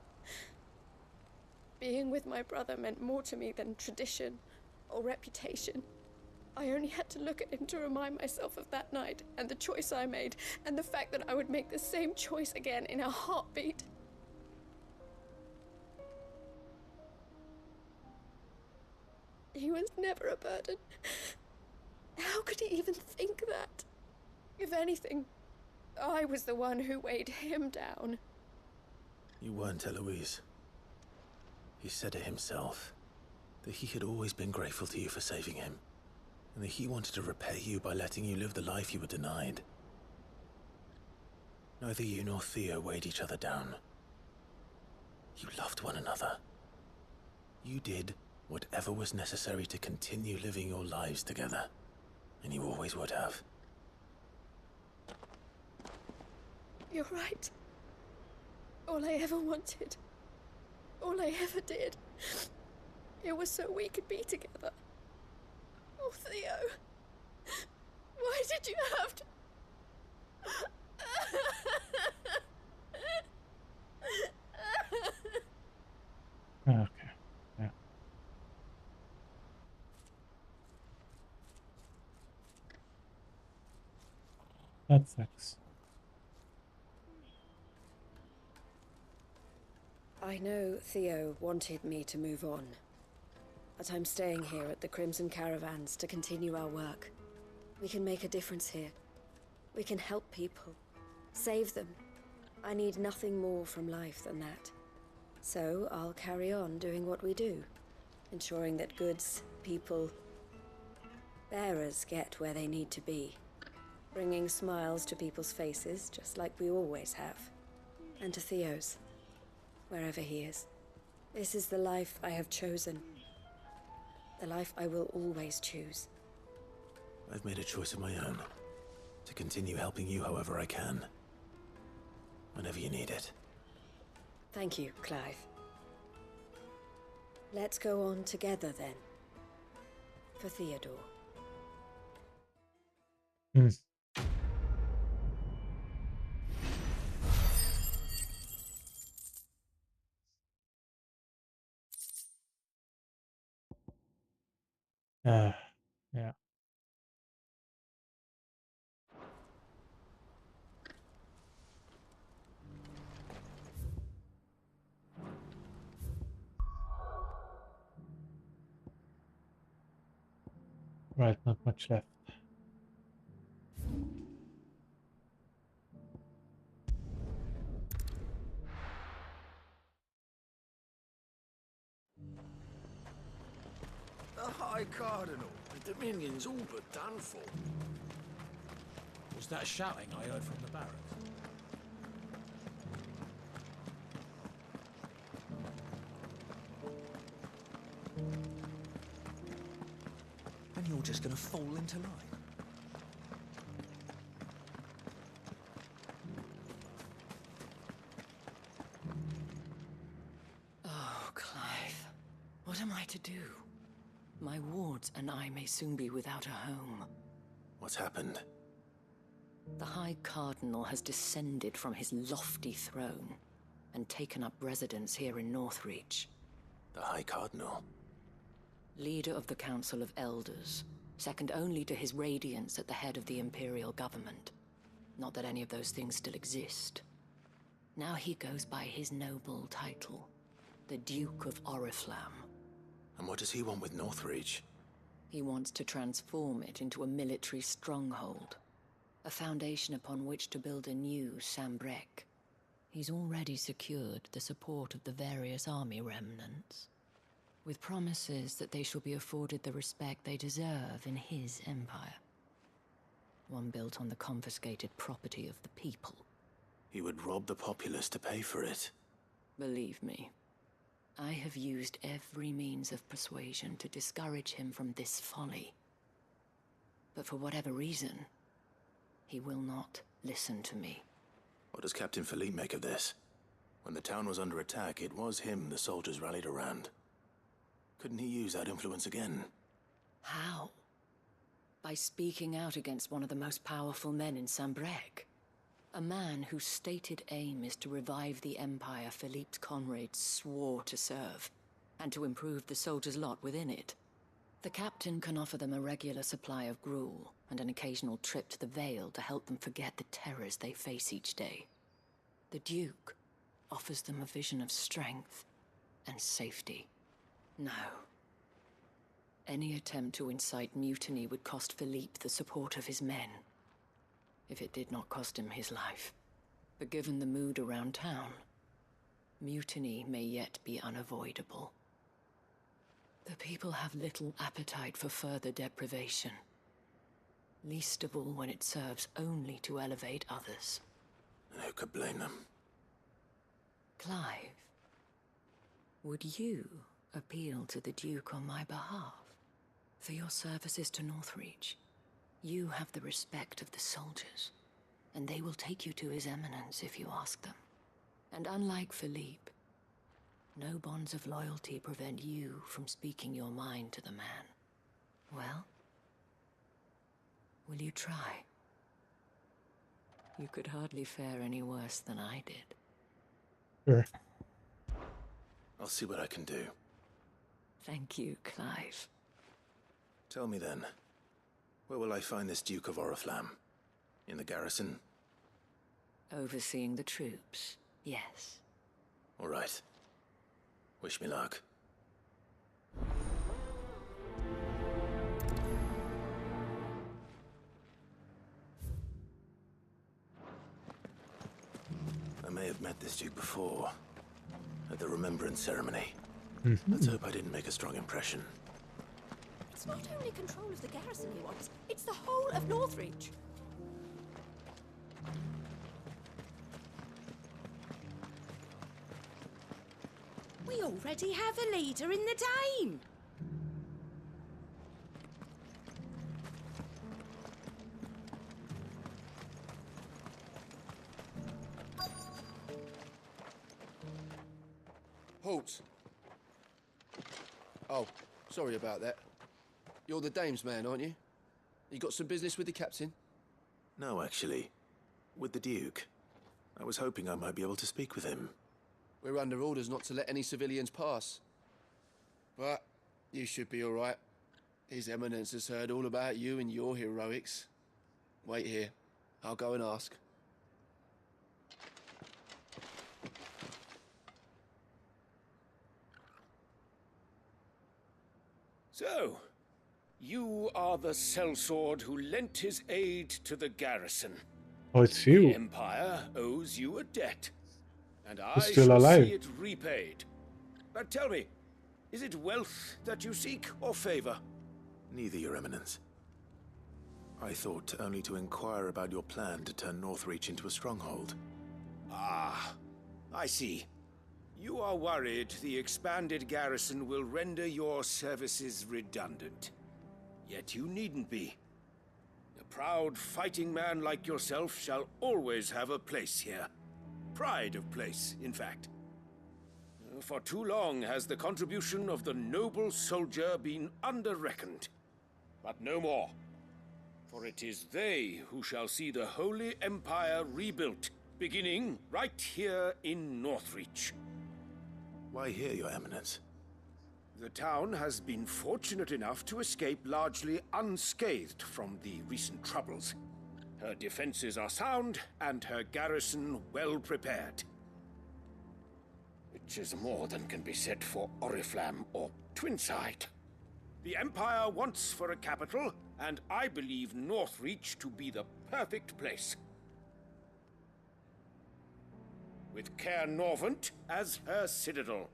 [SPEAKER 16] Being with my brother meant more to me than tradition or reputation. I only had to look at him to remind myself of that night and the choice I made and the fact that I would make the same choice again in a heartbeat. He was never a burden. How could he even think that? If anything, I was the one who weighed him down.
[SPEAKER 5] You weren't, Eloise. He said it himself, that he had always been grateful to you for saving him, and that he wanted to repay you by letting you live the life you were denied. Neither you nor Theo weighed each other down. You loved one another. You did whatever was necessary to continue living your lives together, and you always would have.
[SPEAKER 16] You're right. All I ever wanted, all I ever did, it was so we could be together. Oh, Theo, why did you have to...
[SPEAKER 3] Okay, yeah. That sucks.
[SPEAKER 16] I know Theo wanted me to move on, but I'm staying here at the Crimson Caravans to continue our work. We can make a difference here. We can help people, save them. I need nothing more from life than that. So I'll carry on doing what we do, ensuring that goods, people, bearers get where they need to be, bringing smiles to people's faces just like we always have, and to Theo's, wherever he is. This is the life I have chosen, the life I will always choose.
[SPEAKER 5] I've made a choice of my own, to continue helping you however I can, whenever you need it.
[SPEAKER 16] Thank you, Clive. Let's go on together then. For Theodore.
[SPEAKER 3] Yeah. Right, not much left.
[SPEAKER 11] The High Cardinal, the Dominion's all but done for.
[SPEAKER 6] Was that shouting I heard from the barracks?
[SPEAKER 22] And you're just gonna fall into line.
[SPEAKER 9] Oh, Clive. What am I to do? My wards and I may soon be without a home.
[SPEAKER 5] What's happened?
[SPEAKER 9] The High Cardinal has descended from his lofty throne and taken up residence here in Northreach.
[SPEAKER 5] The High Cardinal?
[SPEAKER 9] Leader of the Council of Elders, second only to his Radiance at the head of the Imperial government. Not that any of those things still exist. Now he goes by his noble title, the Duke of Oriflamme.
[SPEAKER 5] And what does he want with Northreach?
[SPEAKER 9] He wants to transform it into a military stronghold, a foundation upon which to build a new Sambrek. He's already secured the support of the various army remnants, with promises that they shall be afforded the respect they deserve in his empire. One built on the confiscated property of the people.
[SPEAKER 5] He would rob the populace to pay for it.
[SPEAKER 9] Believe me, I have used every means of persuasion to discourage him from this folly. But for whatever reason, he will not listen to me.
[SPEAKER 5] What does Captain Philippe make of this? When the town was under attack, it was him the soldiers rallied around. Couldn't he use that influence again?
[SPEAKER 9] How? By speaking out against one of the most powerful men in Sambrek. A man whose stated aim is to revive the empire Philippe's comrades swore to serve, and to improve the soldiers' lot within it. The captain can offer them a regular supply of gruel, and an occasional trip to the Vale to help them forget the terrors they face each day. The Duke offers them a vision of strength and safety. No. Any attempt to incite mutiny would cost Philippe the support of his men, if it did not cost him his life. But given the mood around town, mutiny may yet be unavoidable. The people have little appetite for further deprivation, least of all when it serves only to elevate others.
[SPEAKER 5] And who could blame them?
[SPEAKER 9] Clive, would you appeal to the Duke on my behalf? For your services to Northreach, you have the respect of the soldiers, and they will take you to His Eminence if you ask them. And unlike Philippe, no bonds of loyalty prevent you from speaking your mind to the man. Well, will you try? You could hardly fare any worse than I did.
[SPEAKER 3] Sure.
[SPEAKER 5] I'll see what I can do.
[SPEAKER 9] Thank you, Clive.
[SPEAKER 5] Tell me then, where will I find this Duke of Oriflamme? In the garrison?
[SPEAKER 9] Overseeing the troops, yes.
[SPEAKER 5] All right. Wish me luck. I may have met this Duke before, at the Remembrance Ceremony. Let's hope I didn't make a strong impression.
[SPEAKER 19] It's not only control of the garrison he wants, it's the whole of Northreach.
[SPEAKER 8] We already have a leader in the Dane.
[SPEAKER 17] Halt! Oh, sorry about that. You're the dame's man, aren't you? You got some business with the captain?
[SPEAKER 5] No, actually. With the Duke. I was hoping I might be able to speak with him.
[SPEAKER 17] We're under orders not to let any civilians pass. But you should be all right. His Eminence has heard all about you and your heroics. Wait here. I'll go and ask.
[SPEAKER 20] So, you are the sellsword who lent his aid to the garrison.
[SPEAKER 3] Oh, it's you.
[SPEAKER 20] The Empire owes you a debt, and I
[SPEAKER 3] still
[SPEAKER 20] shall
[SPEAKER 3] alive.
[SPEAKER 20] see it repaid. But tell me, is it wealth that you seek, or favor?
[SPEAKER 5] Neither, Your Eminence. I thought only to inquire about your plan to turn Northreach into a stronghold.
[SPEAKER 20] Ah, I see. You are worried the expanded garrison will render your services redundant. Yet you needn't be. A proud fighting man like yourself shall always have a place here. Pride of place, in fact. For too long has the contribution of the noble soldier been under-reckoned. But no more. For it is they who shall see the Holy Empire rebuilt, beginning right here in Northreach.
[SPEAKER 5] Why here, Your Eminence?
[SPEAKER 20] The town has been fortunate enough to escape largely unscathed from the recent troubles. Her defenses are sound, and her garrison well prepared. Which is more than can be said for Oriflamme or Twinside. The Empire wants for a capital, and I believe Northreach to be the perfect place. With Caer Norvent as her citadel,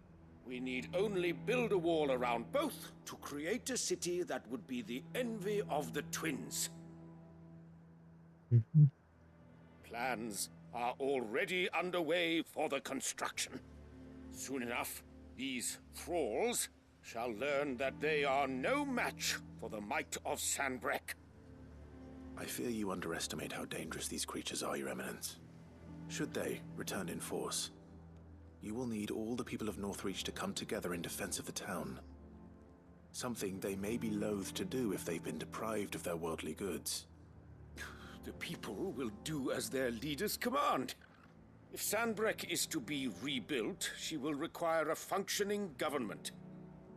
[SPEAKER 20] we need only build a wall around both to create a city that would be the envy of the twins. Plans are already underway for the construction. Soon enough, these thralls shall learn that they are no match for the might of Sanbreque.
[SPEAKER 5] I fear you underestimate how dangerous these creatures are, Your Eminence. Should they return in force, you will need all the people of Northreach to come together in defense of the town. Something they may be loath to do if they've been deprived of their worldly goods.
[SPEAKER 20] The people will do as their leaders command. If Sanbreque is to be rebuilt, she will require a functioning government.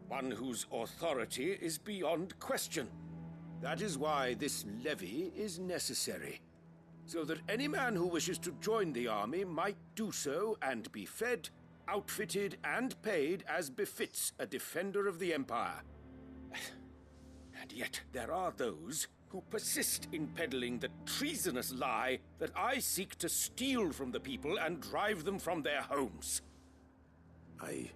[SPEAKER 20] One whose authority is beyond question. That is why this levy is necessary. So that any man who wishes to join the army might do so and be fed, outfitted, and paid as befits a defender of the Empire. And yet there are those who persist in peddling the treasonous lie that I seek to steal from the people and drive them from their homes.
[SPEAKER 5] I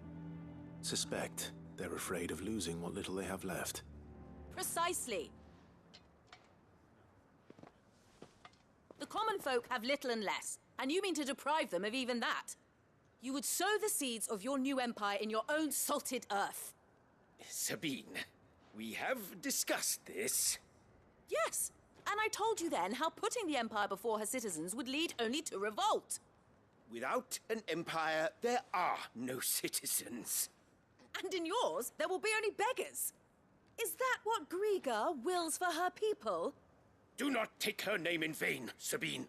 [SPEAKER 5] suspect they're afraid of losing what little they have left.
[SPEAKER 1] Precisely. The common folk have little and less, and you mean to deprive them of even that. You would sow the seeds of your new empire in your own salted earth.
[SPEAKER 20] Sabine, we have discussed this.
[SPEAKER 1] Yes, and I told you then how putting the empire before her citizens would lead only to revolt.
[SPEAKER 20] Without an empire, there are no citizens.
[SPEAKER 1] And in yours, there will be only beggars. Is that what Griga wills for her people?
[SPEAKER 20] Do not take her name in vain, Sabine.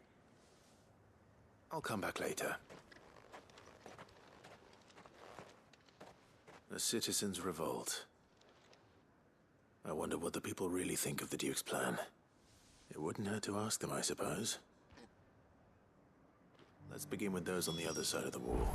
[SPEAKER 5] I'll come back later. The citizens revolt. I wonder what the people really think of the Duke's plan. It wouldn't hurt to ask them, I suppose. Let's begin with those on the other side of the wall.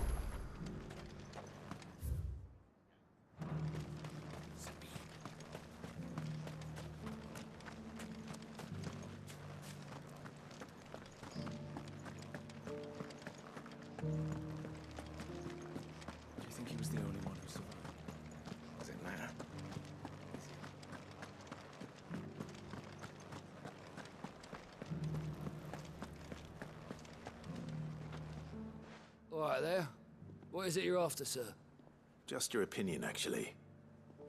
[SPEAKER 14] Do you think he was the only one who survived? Does it matter?
[SPEAKER 10] All right there. What is it you're after, sir?
[SPEAKER 5] Just your opinion, actually.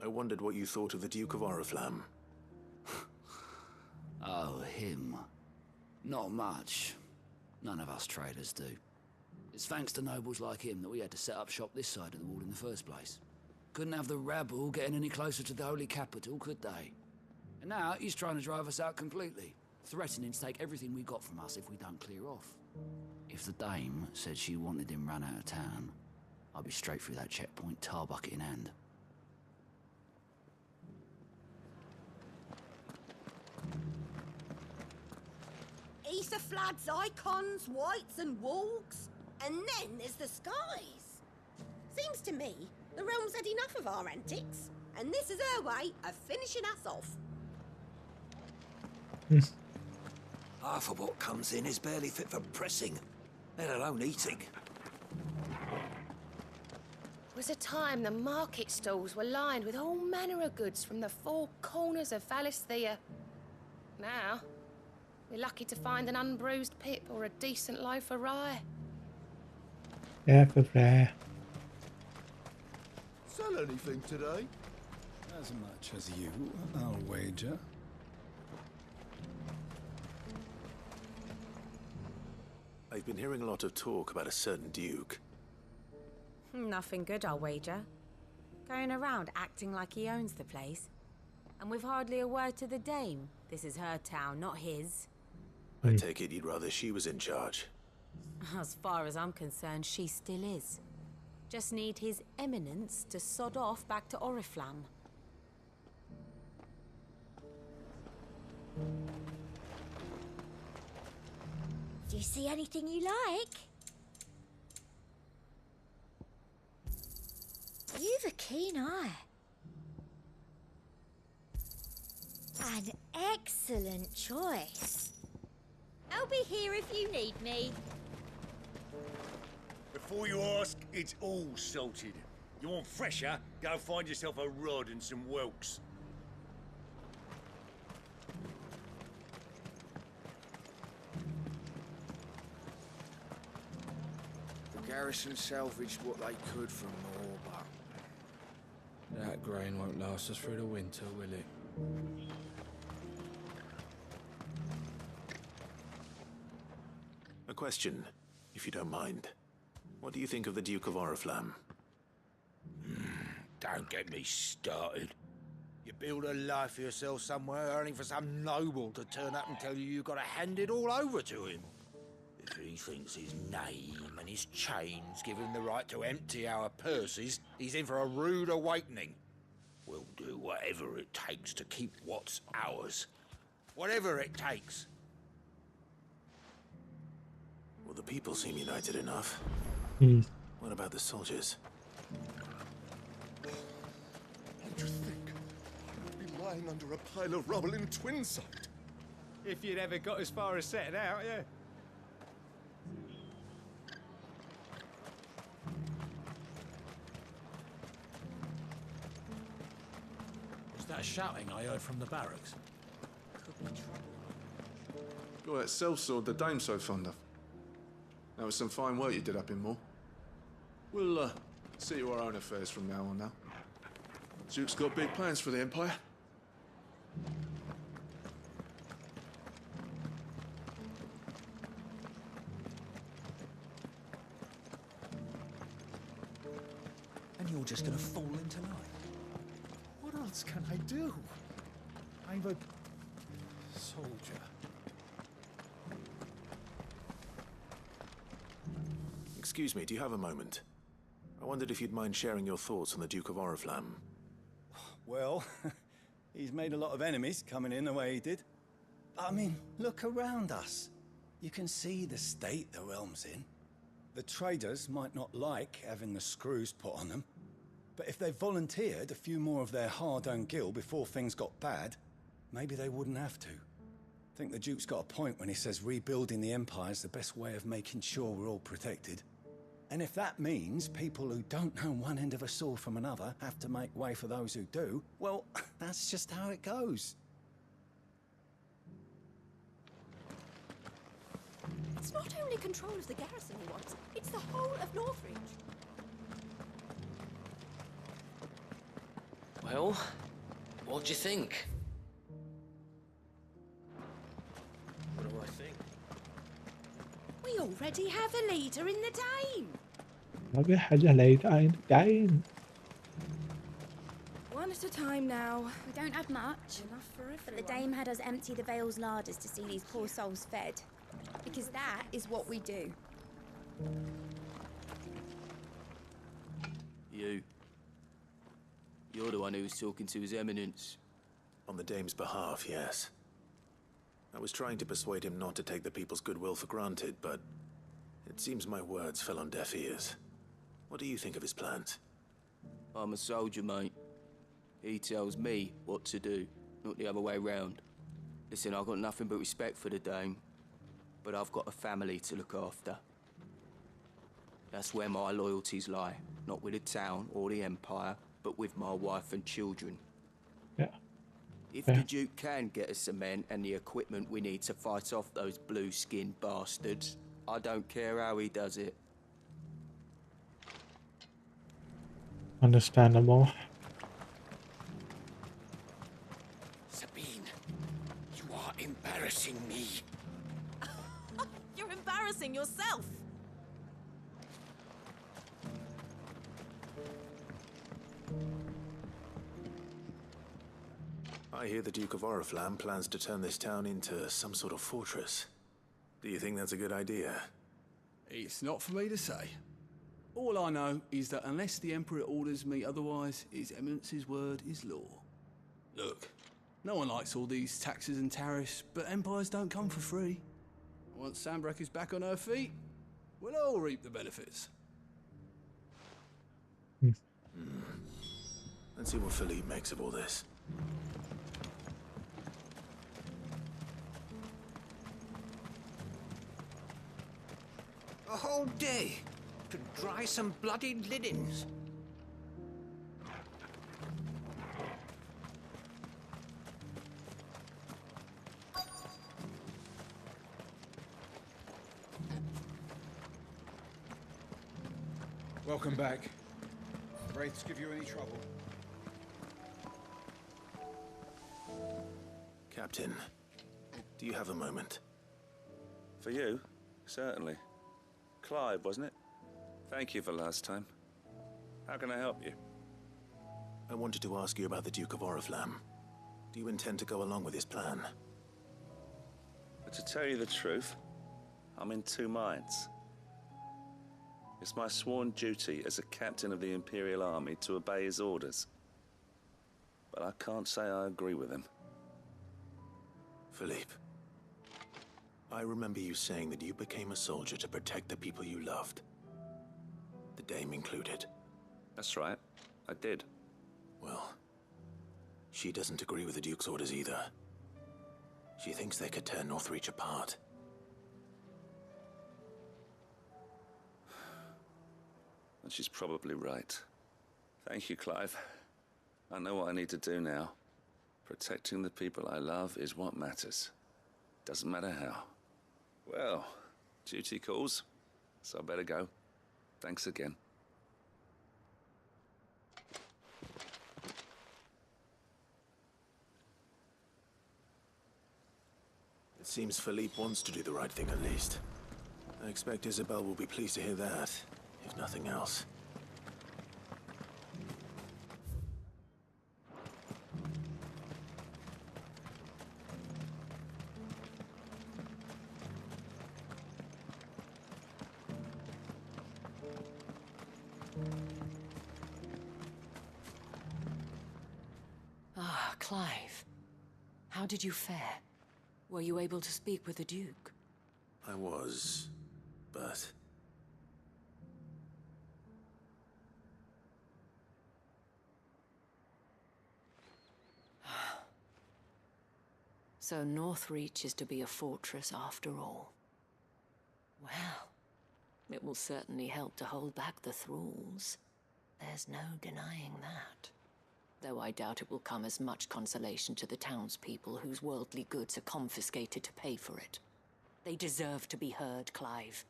[SPEAKER 5] I wondered what you thought of the Duke of Oriflamme.
[SPEAKER 10] Oh, him. Not much. None of us traders do. It's thanks to nobles like him that we had to set up shop this side of the wall in the first place. Couldn't have the rabble getting any closer to the holy capital, could they? And now he's trying to drive us out completely, threatening to take everything we got from us if we don't clear off. If the dame said she wanted him run out of town, I'd be straight through that checkpoint, tar bucket in hand.
[SPEAKER 19] Aetherfloods, icons, whites and wargs. And then there's the skies. Seems to me the realm's had enough of our antics, and this is her way of finishing us off.
[SPEAKER 21] Half of what comes in is barely fit for pressing, let alone eating.
[SPEAKER 23] Was a time the market stalls were lined with all manner of goods from the four corners of Valisthea. Now, We're lucky to find an unbruised pip or a decent loaf of rye.
[SPEAKER 3] Yeah, for rare.
[SPEAKER 22] Sell anything today? As much as you, I'll wager.
[SPEAKER 5] I've been hearing a lot of talk about a certain duke.
[SPEAKER 2] Nothing good, I'll wager. Going around acting like he owns the place. And with hardly a word to the dame. This is her town, not his.
[SPEAKER 5] I take it you'd rather she was in charge.
[SPEAKER 2] As far as I'm concerned, she still is. Just need his eminence to sod off back to Oriflamme.
[SPEAKER 4] Do you see anything you like? You've a keen eye. An excellent choice. I'll be here if you need me.
[SPEAKER 7] Before you ask, it's all salted. You want fresher? Go find yourself a rod and some whelks.
[SPEAKER 12] The garrison salvaged what they could from Moor, but
[SPEAKER 6] That grain won't last us through the winter, will it?
[SPEAKER 5] A question, if you don't mind. What do you think of the Duke of Oriflamme?
[SPEAKER 7] Don't get me started. You build a life for yourself somewhere, only for some noble to turn up and tell you got to hand it all over to him. If he thinks his name and his chains give him the right to empty our purses, he's in for a rude awakening. We'll do whatever it takes to keep what's ours. Whatever it takes.
[SPEAKER 5] Well, the people seem united enough. What about the soldiers?
[SPEAKER 22] What do you think? I'd be lying under a pile of rubble in Twinside.
[SPEAKER 24] If you'd ever got as far as setting out, yeah.
[SPEAKER 26] Was that shouting I heard from the barracks?
[SPEAKER 27] Got that sellsword the dame's so fond of. That was some fine work you did up in Moor. We'll see to our own affairs from now on now. Duke's got big plans for the Empire.
[SPEAKER 22] And you're just gonna fall in tonight? What else can I do? I'm a soldier.
[SPEAKER 5] Excuse me, do you have a moment? I wondered if you'd mind sharing your thoughts on the Duke of Oriflamme.
[SPEAKER 22] Well, he's made a lot of enemies coming in the way he did. I mean, look around us. You can see the state the realm's in. The traders might not like having the screws put on them, but if they volunteered a few more of their hard-earned gil before things got bad, maybe they wouldn't have to. I think the Duke's got a point when he says rebuilding the Empire's the best way of making sure we're all protected. And if that means people who don't know one end of a sword from another have to make way for those who do, well, that's just how it goes.
[SPEAKER 8] It's not only control of the garrison he wants, it's the whole of Northridge.
[SPEAKER 28] Well, what do you think?
[SPEAKER 5] What do I think?
[SPEAKER 19] We already have a leader in the Dame.
[SPEAKER 3] We had a late game.
[SPEAKER 16] One at a time now.
[SPEAKER 4] We don't have much,
[SPEAKER 16] Enough for everyone.
[SPEAKER 4] but the Dame had us empty the Vale's larders to see these poor souls fed. Because that is what we do.
[SPEAKER 28] You're the one who was talking to His Eminence.
[SPEAKER 5] On the Dame's behalf, yes. I was trying to persuade him not to take the people's goodwill for granted, but it seems my words fell on deaf ears. What do you think of his plans?
[SPEAKER 28] I'm a soldier, mate. He tells me what to do, not the other way round. Listen, I've got nothing but respect for the Dame, but I've got a family to look after. That's where my loyalties lie, not with the town or the Empire, but with my wife and children.
[SPEAKER 3] Yeah.
[SPEAKER 28] If the Duke can get us cement and the equipment we need to fight off those blue-skinned bastards, I don't care how he does it.
[SPEAKER 3] Understandable.
[SPEAKER 20] Sabine, you are embarrassing me.
[SPEAKER 2] You're embarrassing yourself.
[SPEAKER 5] I hear the Duke of Oriflamme plans to turn this town into some sort of fortress. Do you think that's a good idea?
[SPEAKER 10] It's not for me to say. All I know is that unless the Emperor orders me otherwise, His Eminence's word is law. Look, no one likes all these taxes and tariffs, but empires don't come for free. Once Sanbreque is back on her feet, we'll all reap the benefits.
[SPEAKER 5] Let's see what Philippe makes of all this.
[SPEAKER 21] A whole day to dry some bloody linens.
[SPEAKER 12] Welcome back. Wraiths give you any trouble?
[SPEAKER 5] Captain, do you have a moment?
[SPEAKER 1] For you? Certainly. Clive, wasn't it? Thank you for last time. How can I help you?
[SPEAKER 5] I wanted to ask you about the Duke of Oriflamme. Do you intend to go along with his plan?
[SPEAKER 1] But to tell you the truth, I'm in two minds. It's my sworn duty as a captain of the Imperial Army to obey his orders. But I can't say I agree with him.
[SPEAKER 5] Philippe, I remember you saying that you became a soldier to protect the people you loved. The Dame included.
[SPEAKER 1] That's right, I did.
[SPEAKER 5] Well, she doesn't agree with the Duke's orders either. She thinks they could tear Northreach apart.
[SPEAKER 1] And she's probably right. Thank you, Clive. I know what I need to do now. Protecting the people I love is what matters. Doesn't matter how. Well, duty calls, so I better go. Thanks again.
[SPEAKER 5] It seems Philippe wants to do the right thing at least. I expect Isabel will be pleased to hear that, if nothing else.
[SPEAKER 16] Ah, Clive. How did you fare? Were you able to speak with the Duke?
[SPEAKER 5] I was, but...
[SPEAKER 16] So Northreach is to be a fortress after all. Well, it will certainly help to hold back the thralls. There's no denying that. Though I doubt it will come as much consolation to the townspeople whose worldly goods are confiscated to pay for it. They deserve to be heard, Clive.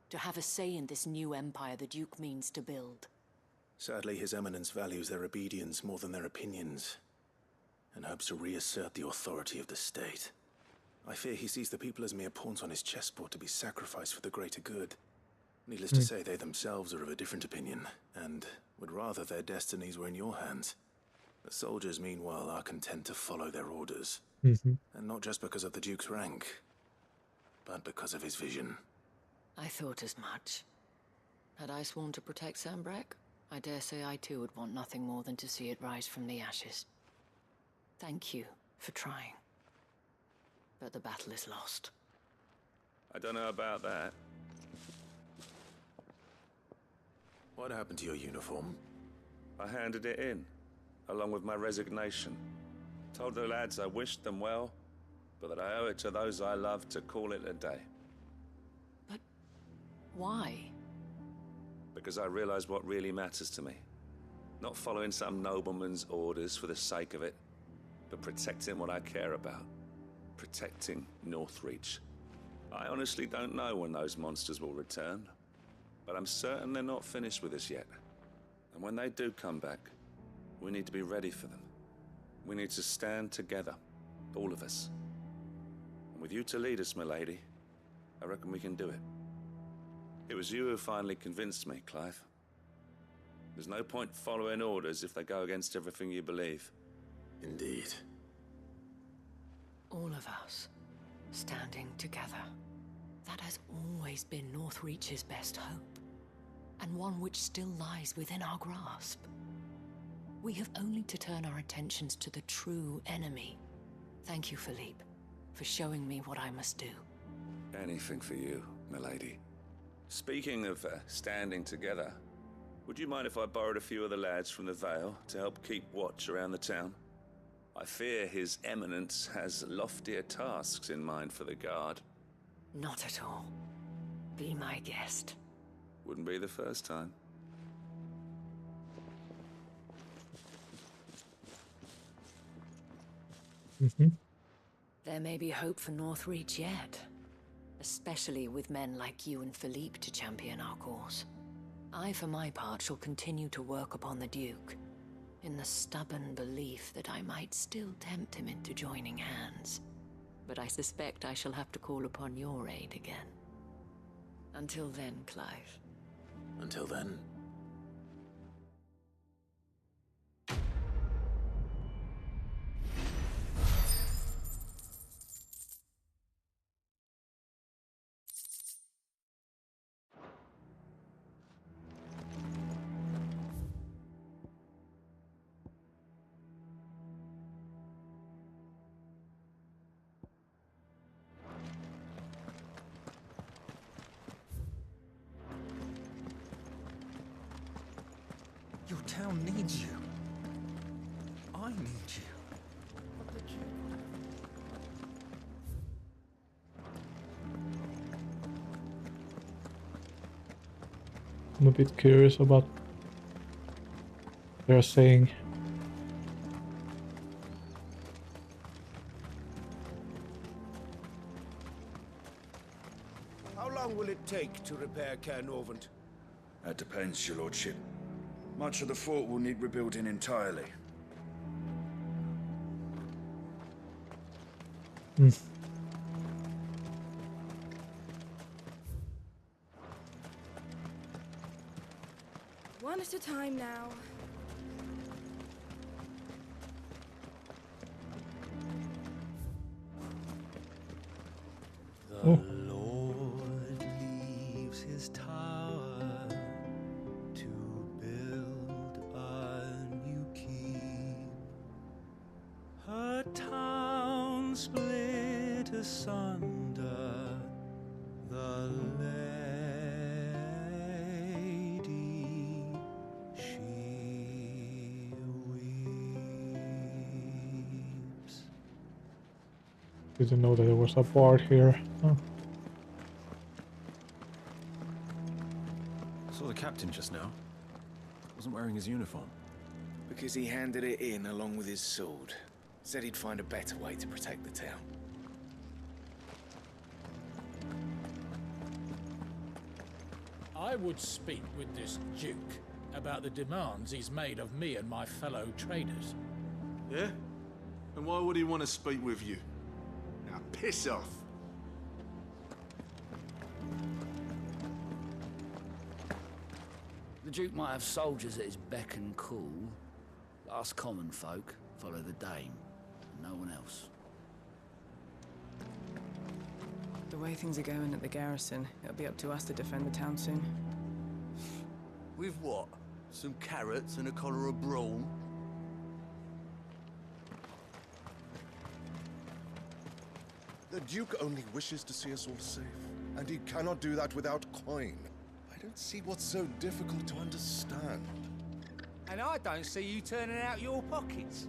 [SPEAKER 16] To have a say in this new empire the Duke means to build.
[SPEAKER 5] Sadly, His Eminence values their obedience more than their opinions, and hopes to reassert the authority of the state. I fear he sees the people as mere pawns on his chessboard to be sacrificed for the greater good. Needless to say, they themselves are of a different opinion, and would rather their destinies were in your hands. The soldiers, meanwhile, are content to follow their orders. And not just because of the Duke's rank, but because of his vision.
[SPEAKER 16] I thought as much. Had I sworn to protect Sanbreque, I dare say I too would want nothing more than to see it rise from the ashes. Thank you for trying. But the battle is lost.
[SPEAKER 1] I don't know about that.
[SPEAKER 5] What happened to your uniform?
[SPEAKER 1] I handed it in, along with my resignation. Told the lads I wished them well, but that I owe it to those I love to call it a day.
[SPEAKER 16] But why?
[SPEAKER 1] Because I realized what really matters to me. Not following some nobleman's orders for the sake of it. but protecting what I care about. Protecting Northreach. I honestly don't know when those monsters will return, but I'm certain they're not finished with us yet. And when they do come back, we need to be ready for them. We need to stand together, all of us. And with you to lead us, milady, I reckon we can do it. It was you who finally convinced me, Clive. There's no point following orders if they go against everything you believe.
[SPEAKER 5] Indeed.
[SPEAKER 9] All of us, standing together. That has always been Northreach's best hope, and one which still lies within our grasp. We have only to turn our attentions to the true enemy. Thank you, Philippe, for showing me what I must do.
[SPEAKER 1] Anything for you, milady. Speaking of standing together, would you mind if I borrowed a few of the lads from the Vale to help keep watch around the town? I fear His Eminence has loftier tasks in mind for the guard.
[SPEAKER 9] Not at all. Be my guest.
[SPEAKER 1] Wouldn't be the first time.
[SPEAKER 9] There may be hope for Northreach yet, especially with men like you and Philippe to champion our cause. I, for my part, shall continue to work upon the Duke, in the stubborn belief that I might still tempt him into joining hands. But I suspect I shall have to call upon your aid again. Until then, Clive.
[SPEAKER 5] Until then.
[SPEAKER 22] Your town needs you. I need you.
[SPEAKER 3] I'm a bit curious about what they're saying.
[SPEAKER 7] How long will it take to repair Caer Norvent?
[SPEAKER 11] That depends, your lordship. Much of the fort will need rebuilding entirely.
[SPEAKER 8] One at a time now.
[SPEAKER 22] The Lord leaves his tower to build a new keep. Her town split asunder, the lady, she weeps.
[SPEAKER 3] Didn't know that there was a bard here. Oh.
[SPEAKER 13] Saw the captain just now. Wasn't wearing his uniform.
[SPEAKER 12] Because he handed it in along with his sword. Said he'd find a better way to protect the town.
[SPEAKER 26] I would speak with this Duke about the demands he's made of me and my fellow traders.
[SPEAKER 27] Yeah? And why would he want to speak with you? Now piss off.
[SPEAKER 10] The Duke might have soldiers at his beck and call. Us common folk follow the Dame, and no one else.
[SPEAKER 14] The way things are going at the garrison, it'll be up to us to defend the town soon.
[SPEAKER 15] With what? Some carrots and a collar of brawn?
[SPEAKER 17] The Duke only wishes to see us all safe, and he cannot do that without coin. I don't see what's so difficult to understand.
[SPEAKER 7] And I don't see you turning out your pockets.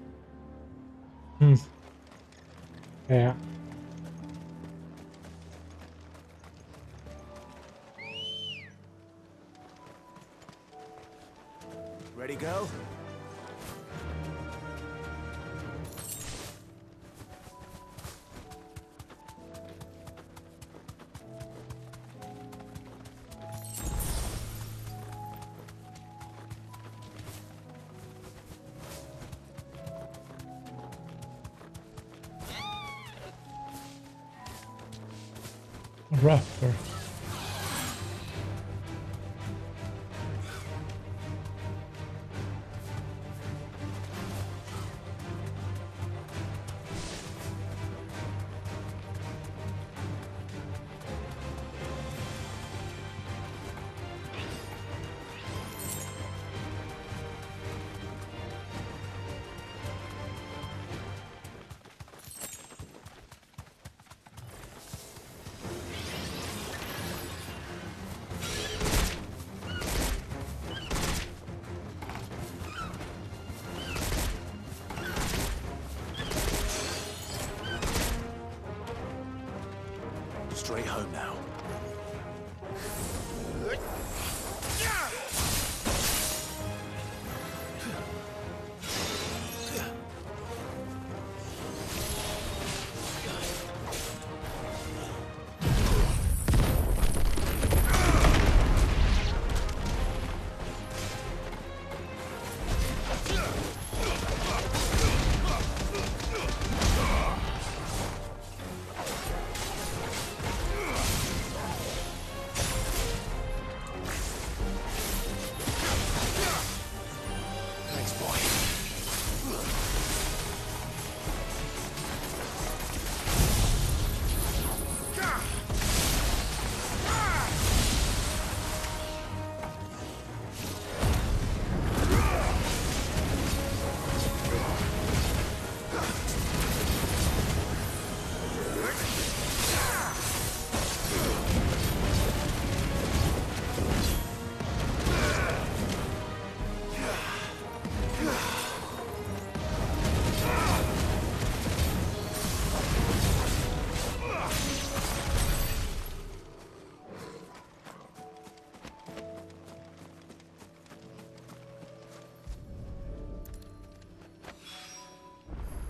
[SPEAKER 3] Yeah.
[SPEAKER 7] Ready, girl?
[SPEAKER 3] Raptor.
[SPEAKER 5] Straight home now.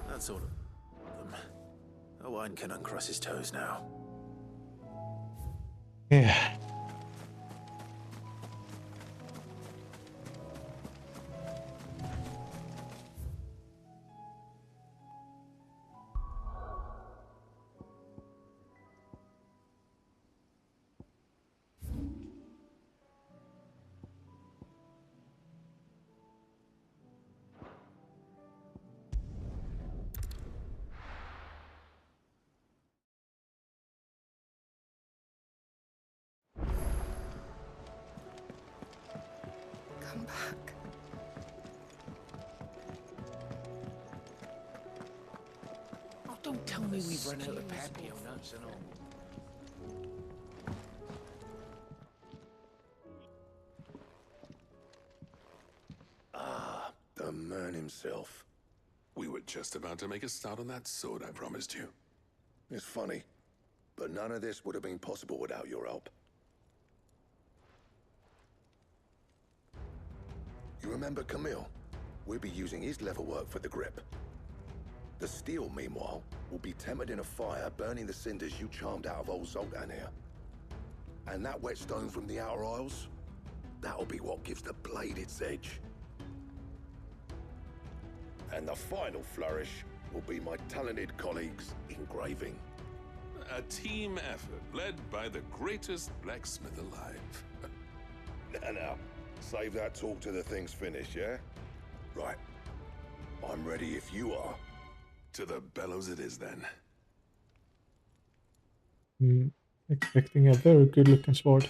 [SPEAKER 5] That's all of them. Owen can uncross his toes now.
[SPEAKER 3] Yeah.
[SPEAKER 9] Come back.
[SPEAKER 20] Oh, don't tell me we've run out of papio nuts and all.
[SPEAKER 17] Ah, the man himself.
[SPEAKER 4] We were just about to make a start on that sword I promised you.
[SPEAKER 17] It's funny, but none of this would have been possible without your help. You remember Camille? We'll be using his leatherwork for the grip. The steel, meanwhile, will be tempered in a fire, burning the cinders you charmed out of old Zoltan here. And that whetstone from the Outer Isles, that'll be what gives the blade its edge. And the final flourish will be my talented colleagues' engraving.
[SPEAKER 4] A team effort led by the greatest blacksmith alive.
[SPEAKER 17] Now, save that talk till the thing's finished, yeah? Right. I'm ready if you are.
[SPEAKER 4] To the bellows it is, then.
[SPEAKER 3] Expecting a very good looking sword.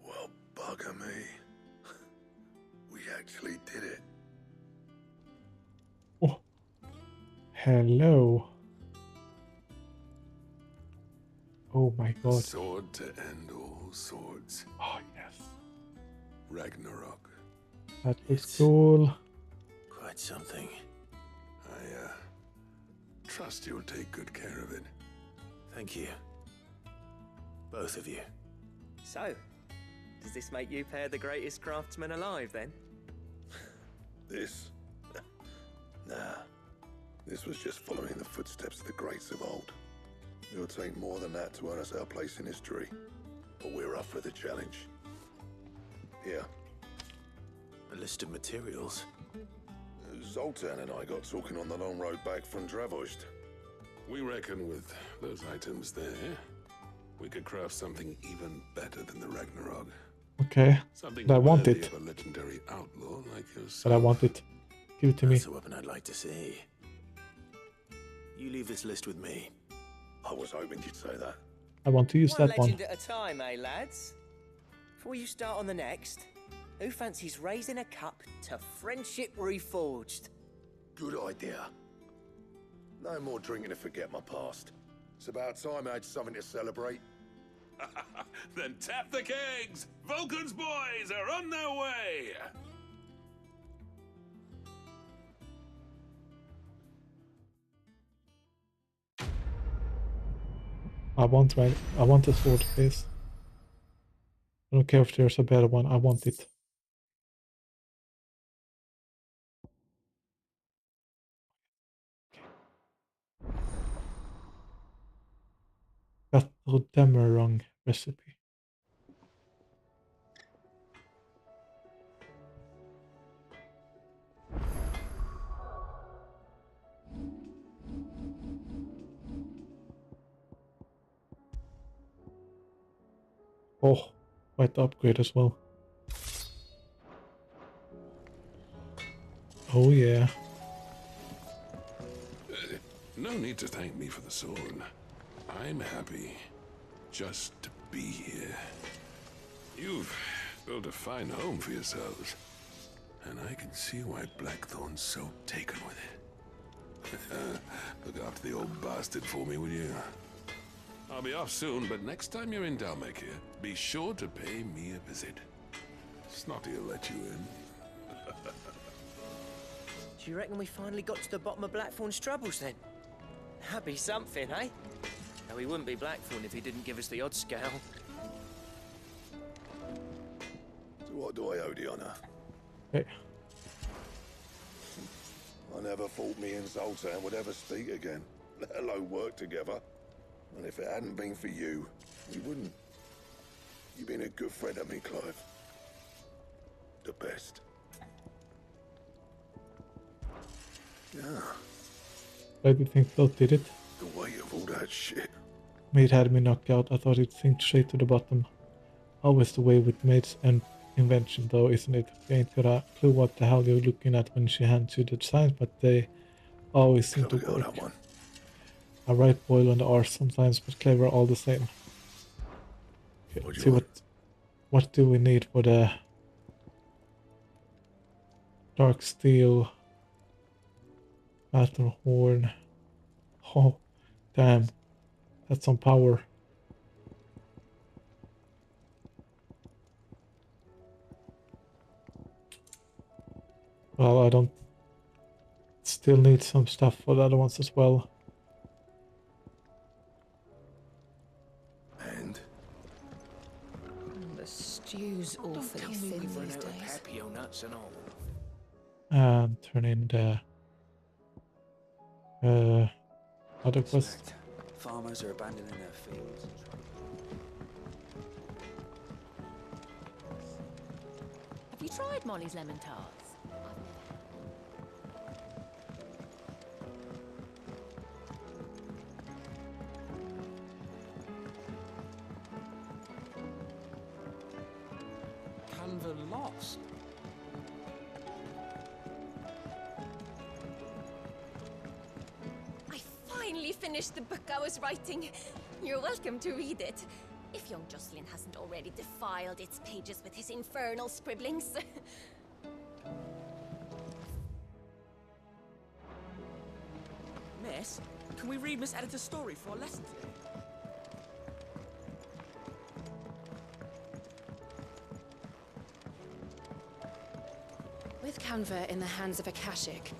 [SPEAKER 17] Well, bugger me. We actually did it.
[SPEAKER 3] Oh. Hello. Oh my god.
[SPEAKER 4] A sword to end all swords.
[SPEAKER 3] Oh yes.
[SPEAKER 4] Ragnarok.
[SPEAKER 3] That looks cool.
[SPEAKER 5] Quite something.
[SPEAKER 4] I trust you'll take good care of it.
[SPEAKER 5] Thank you. Both of you.
[SPEAKER 6] So, does this make you pair the greatest craftsmen alive, then?
[SPEAKER 17] This? Nah. This was just following the footsteps of the greats of old. It'll take more than that to earn us our place in history. But we're up for the challenge. Here.
[SPEAKER 5] A list of materials.
[SPEAKER 17] Zoltan and I got talking on the long road back from Dravost.
[SPEAKER 4] We reckon with those items there, we could craft something even better than the Ragnarok.
[SPEAKER 3] Okay,
[SPEAKER 4] Something
[SPEAKER 3] but I want
[SPEAKER 4] worthy
[SPEAKER 3] it.
[SPEAKER 4] of a legendary outlaw like yourself.
[SPEAKER 3] But I want it. Give it to me.
[SPEAKER 5] That's a weapon I'd like to see. You leave this list with me.
[SPEAKER 17] I was hoping you'd say that.
[SPEAKER 3] I want to use that one.
[SPEAKER 6] One legend at a time, eh, lads? Before you start on the next, who fancies raising a cup to friendship reforged?
[SPEAKER 17] Good idea. No more drinking to forget my past. It's about time I had something to celebrate.
[SPEAKER 4] Then tap the kegs! Vulcan's boys are on their way!
[SPEAKER 3] I want a sword, please. I don't care if there's a better one. I want it. Battle Demerang recipe. Oh, quite the upgrade as well. Oh yeah.
[SPEAKER 4] No need to thank me for the sword. I'm happy just to be here. You've built a fine home for yourselves, and I can see why Blackthorn's so taken with it. Look after the old bastard for me, will you? I'll be off soon, but next time you're in Dalmekir, be sure to pay me a visit. Snotty'll let you in.
[SPEAKER 6] Do you reckon we finally got to the bottom of Blackthorn's troubles then? That'd be something, eh? No, he wouldn't be Blackthorn if he didn't give us the odd scale.
[SPEAKER 17] So what do I owe the honor?
[SPEAKER 3] Hey.
[SPEAKER 17] I never thought me and Zoltan would ever speak again, let alone work together. And if it hadn't been for you, we wouldn't. You've been a good friend of me, Clive. The best. Yeah.
[SPEAKER 3] Why do you think Float did it?
[SPEAKER 17] The weight of all that shit.
[SPEAKER 3] Maid had me knocked out. I thought he'd sink straight to the bottom. Always the way with maids and invention though, isn't it? You ain't got a clue what the hell you're looking at when she hands you the designs, but they always seem to work. A right boil on the arse sometimes, but clever all the same. Okay, let's see what do we need for the dark steel battle horn. Oh, damn, that's some power. Well, I don't still need some stuff for the other ones as well.
[SPEAKER 17] And
[SPEAKER 9] the stew's awfully thin these days.
[SPEAKER 12] Papio nuts and all.
[SPEAKER 3] And turn in the other quest.
[SPEAKER 12] Farmers are abandoning their fields.
[SPEAKER 9] Have you tried Molly's lemon tarts?
[SPEAKER 12] Canva lost.
[SPEAKER 2] I finally finished the book I was writing. You're welcome to read it. If young Jocelyn hasn't already defiled its pages with his infernal scribblings.
[SPEAKER 12] Miss, can we read Miss Editor's story for a lesson today?
[SPEAKER 16] With Canva in the hands of Akashic,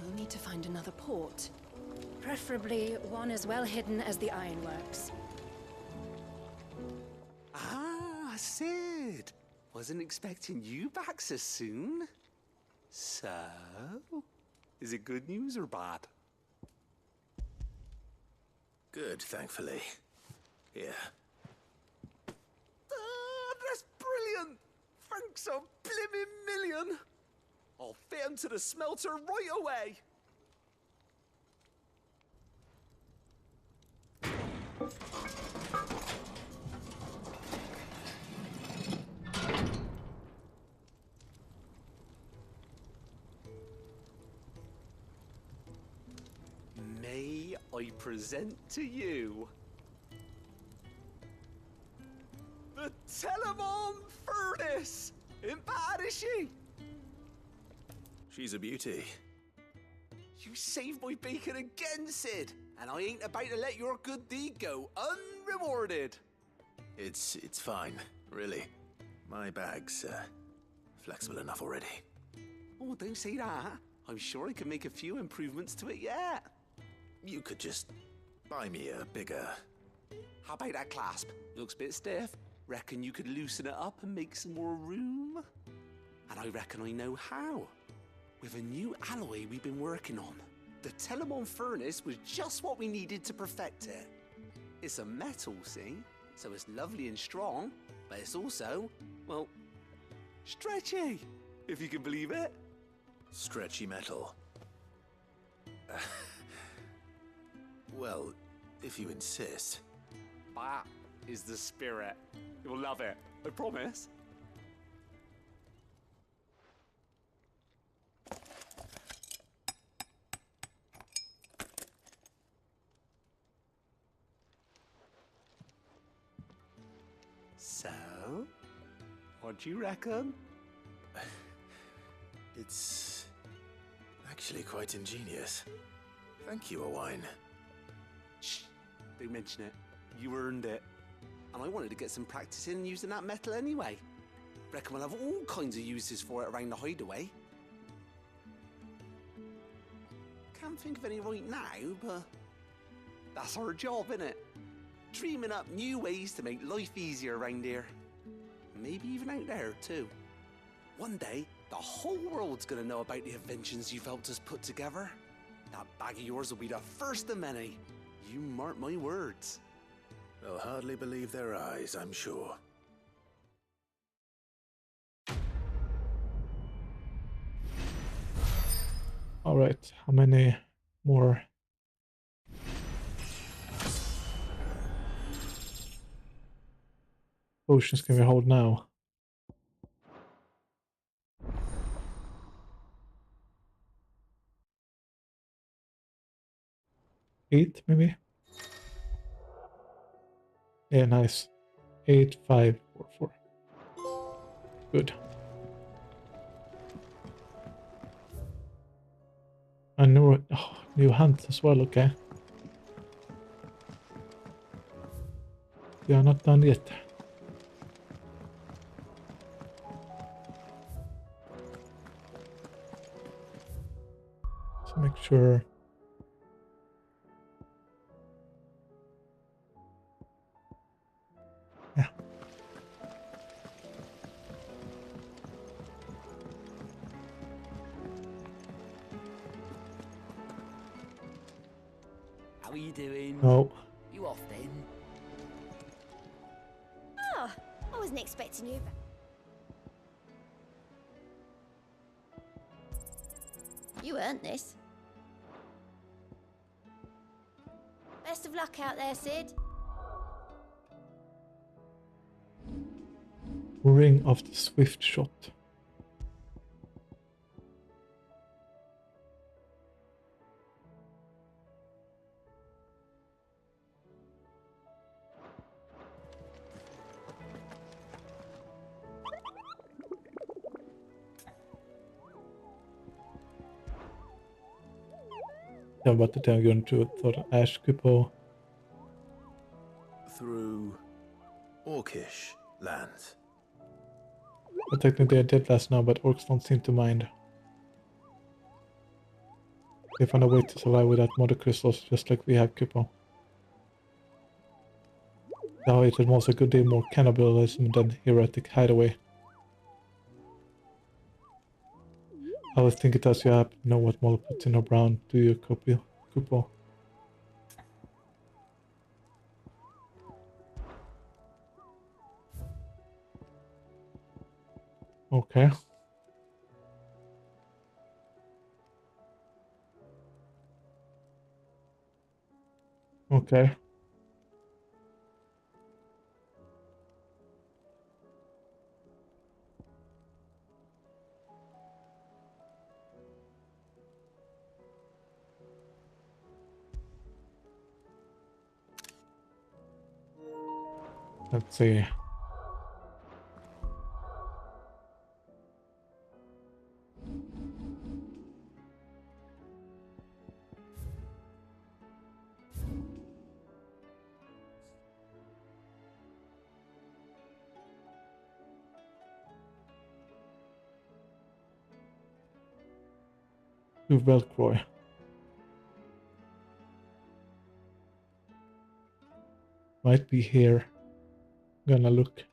[SPEAKER 16] we'll need to find another port. Preferably one as well hidden as the ironworks.
[SPEAKER 18] Ah, Sid! Wasn't expecting you back so soon. So, is it good news or bad?
[SPEAKER 5] Good, thankfully. Yeah.
[SPEAKER 18] That's brilliant! Thanks a blimmin' million! I'll fit 'em to the smelter right away! May I present to you the Telemon Furnace! Ain't bad, is she?
[SPEAKER 5] She's a beauty.
[SPEAKER 18] You saved my bacon again, Sid, and I ain't about to let your good deed go unrewarded.
[SPEAKER 5] It's fine, really. My bag's flexible enough already.
[SPEAKER 18] Oh, don't say that. I'm sure I can make a few improvements to it yet.
[SPEAKER 5] You could just buy me a bigger...
[SPEAKER 18] How about that clasp? Looks a bit stiff. Reckon you could loosen it up and make some more room? And I reckon I know how. With a new alloy we've been working on. The Telemon Furnace was just what we needed to perfect it. It's a metal, see? So it's lovely and strong, but it's also, well, stretchy, if you can believe it.
[SPEAKER 5] Stretchy metal. Well, if you insist.
[SPEAKER 18] That is the spirit. You'll love it, I promise. So, what do you reckon?
[SPEAKER 5] It's actually quite ingenious. Thank you, Owain.
[SPEAKER 18] Shh, don't mention it. You earned it. And I wanted to get some practice in using that metal anyway. Reckon we'll have all kinds of uses for it around the hideaway. Can't think of any right now, but that's our job, innit? Dreaming up new ways to make life easier around here. Maybe even out there, too. One day, the whole world's gonna know about the inventions you've helped us put together. That bag of yours will be the first of many. You mark my words.
[SPEAKER 5] They'll hardly believe their eyes, I'm sure.
[SPEAKER 3] Alright, how many more potions can we hold now? 8, maybe? Yeah, nice. 8, 5, 4, 4. Good. I know. Oh, new hunt as well, okay. We are not done yet. So make sure. Yeah.
[SPEAKER 18] How are you doing?
[SPEAKER 3] No.
[SPEAKER 18] You off then?
[SPEAKER 8] Oh, I wasn't expecting you.
[SPEAKER 2] You earned this.
[SPEAKER 8] Best of luck out there, Sid.
[SPEAKER 3] Ring of the Swift Shot. Yeah, but then I'm going to the Ash Kupo.
[SPEAKER 5] Through Orcish lands.
[SPEAKER 3] But technically I did last now, but orcs don't seem to mind. They found a way to survive without mother crystals, just like we have Kupo. Now it was also a good deal more cannibalism than heretic hideaway. I always think it does you have to know what Moll puts in her brown. Do you, Kupo? Okay. Okay. Let's see. To Velcroy. Might be here. Gonna look.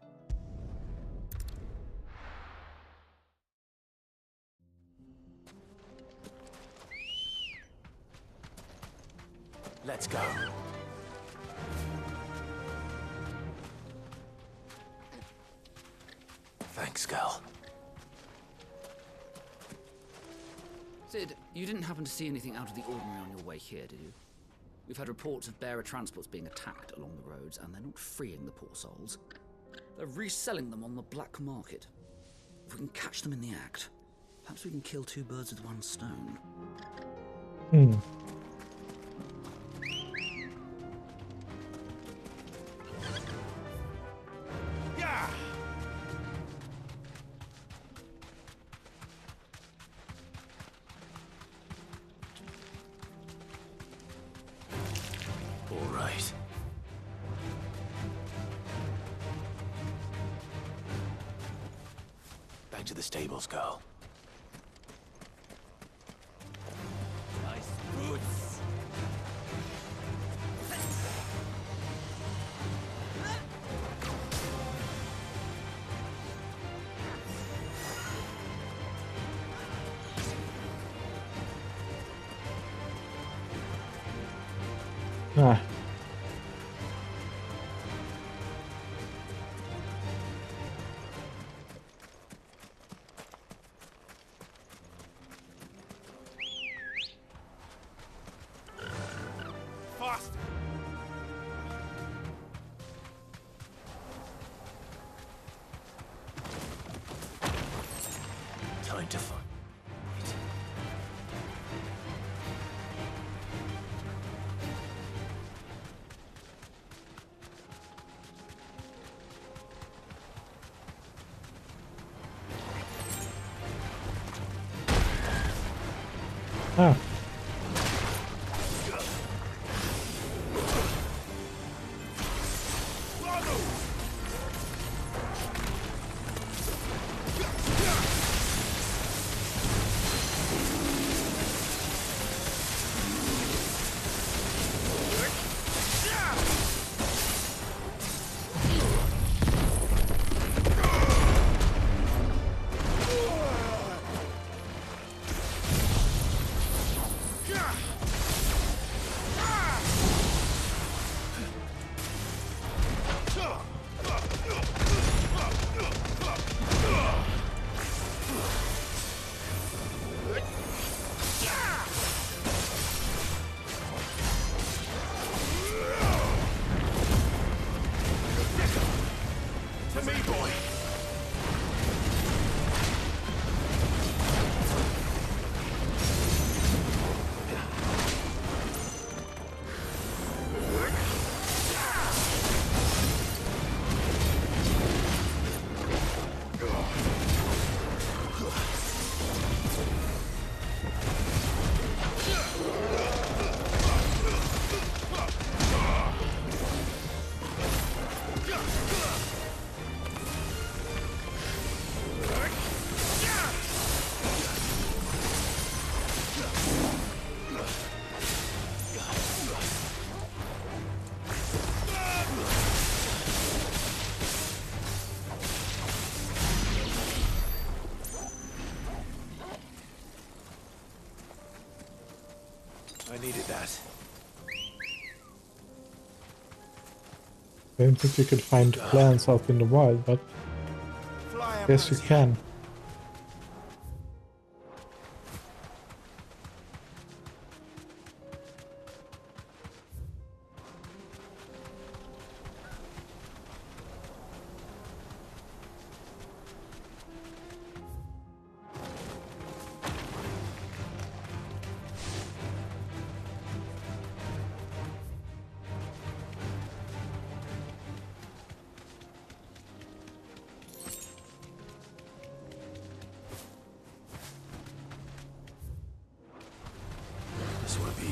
[SPEAKER 5] Let's go. Thanks, girl.
[SPEAKER 10] Sid, you didn't happen to see anything out of the ordinary on your way here, did you? We've had reports of bearer transports being attacked along the roads, and they're not freeing the poor souls. They're reselling them on the black market. If we can catch them in the act, perhaps we can kill two birds with one stone.
[SPEAKER 3] Hmm.
[SPEAKER 5] All right. Back to the stables, girl.
[SPEAKER 15] Nice boots.
[SPEAKER 3] Ah.
[SPEAKER 15] Fast.
[SPEAKER 5] Time to fight.
[SPEAKER 3] Ah.
[SPEAKER 5] To me, boy. I needed that.
[SPEAKER 3] I don't think you could find plants out in the wild, but yes, you can.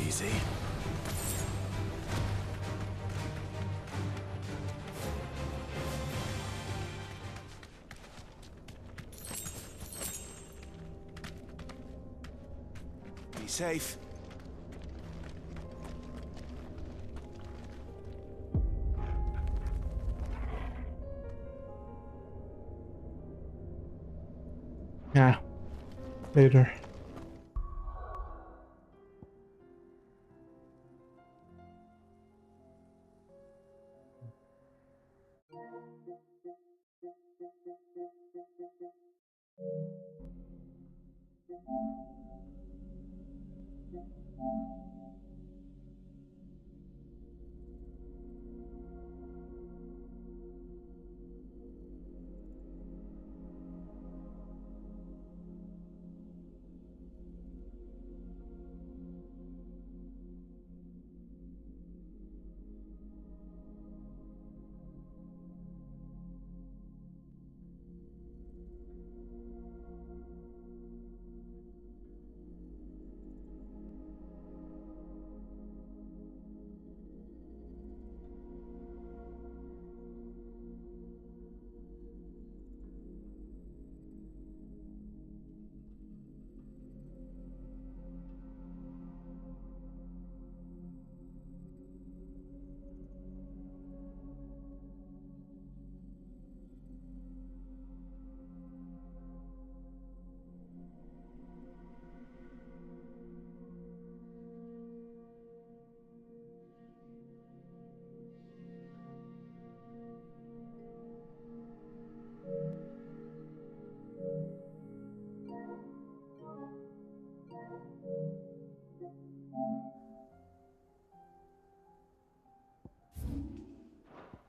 [SPEAKER 5] easy.
[SPEAKER 15] Be safe.
[SPEAKER 3] Yeah. Later.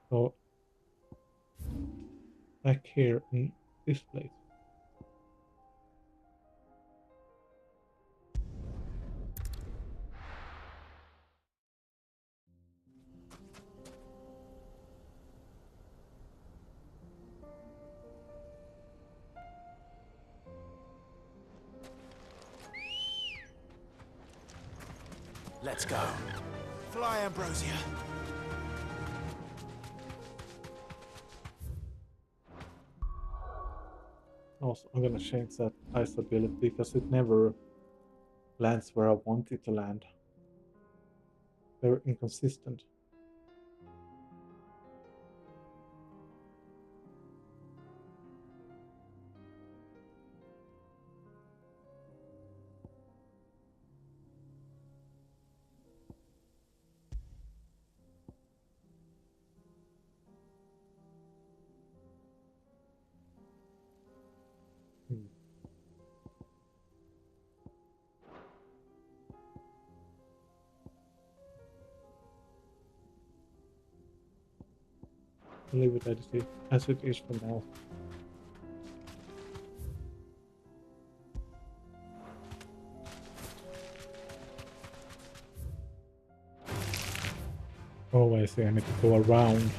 [SPEAKER 3] So back here in this place.
[SPEAKER 5] Let's go. Fly, Ambrosia.
[SPEAKER 3] Also, I'm gonna change that ice ability because it never lands where I want it to land. Very inconsistent. Leave it as it is for now. Oh, I see. I need to go around.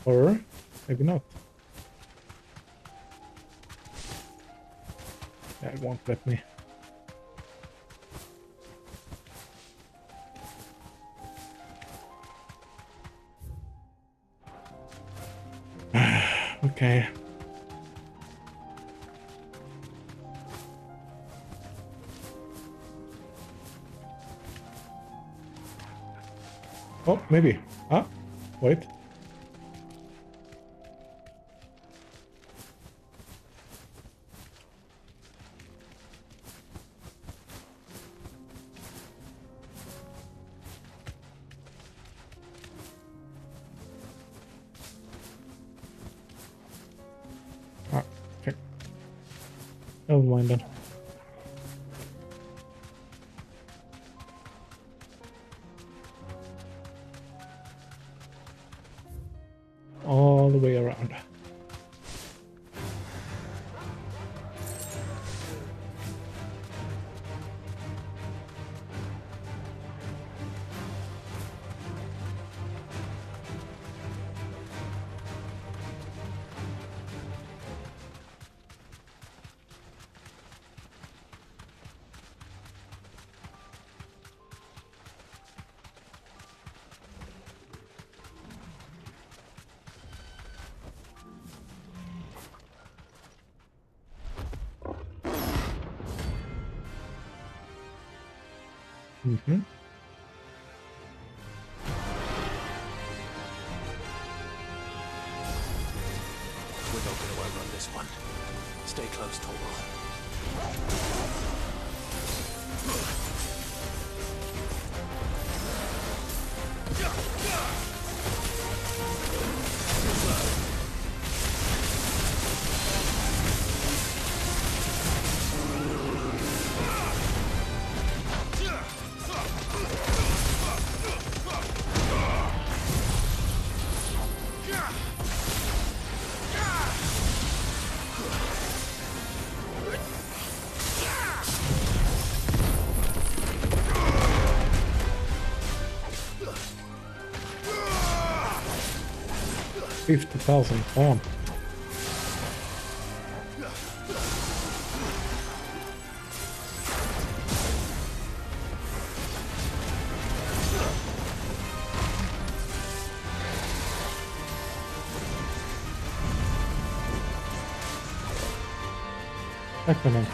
[SPEAKER 3] Or maybe not. Yeah, it won't let me. Okay. Oh, maybe. Ah, wait. Ah, okay. Never mind then. All the way around. Mm-hmm.
[SPEAKER 5] We're not going to outrun this one. Stay close, Torgal.
[SPEAKER 3] $50,000. Damn. Excellent.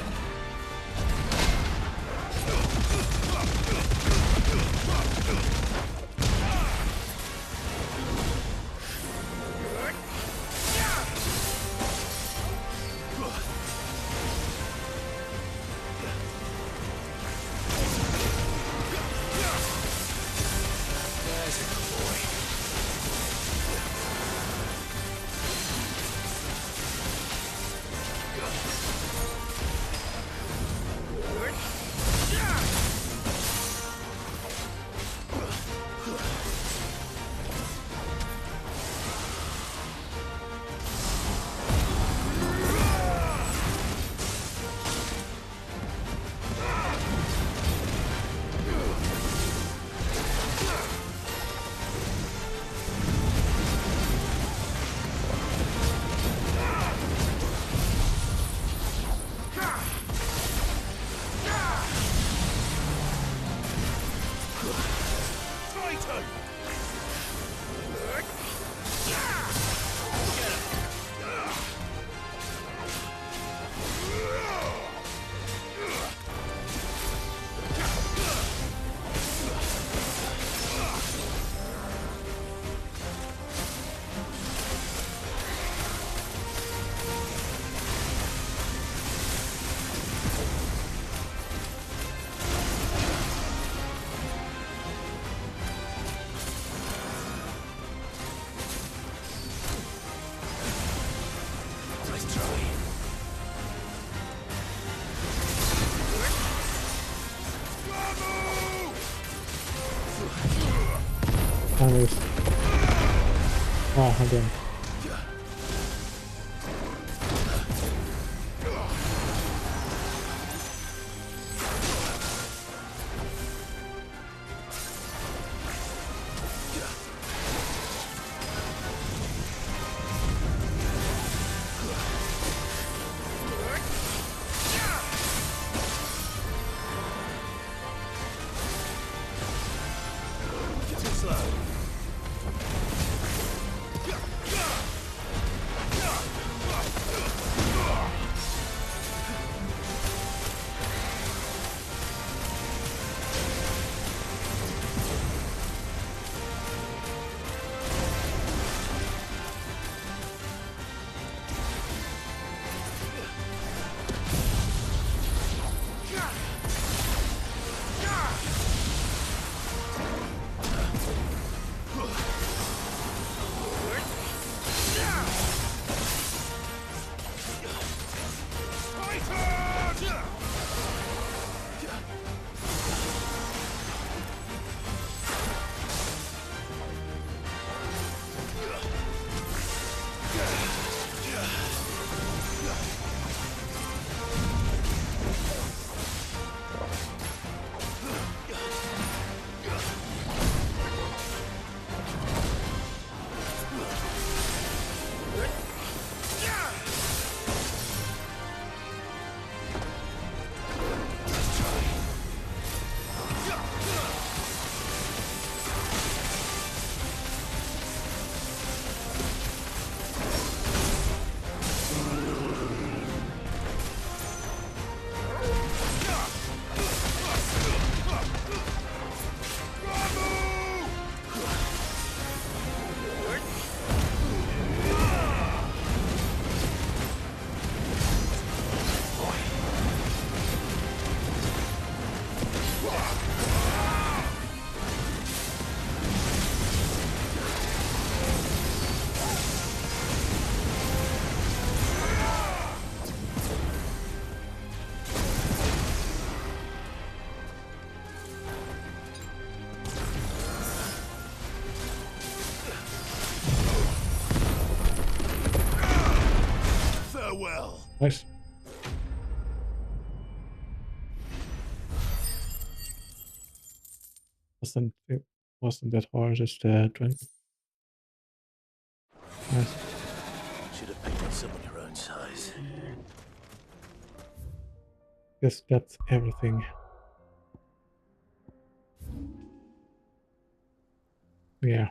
[SPEAKER 3] Oh, again.
[SPEAKER 5] Too slow.
[SPEAKER 3] Nice. Wasn't that hard, just 20. Nice.
[SPEAKER 5] Should have picked on someone your own size.
[SPEAKER 3] Guess that's everything. Yeah.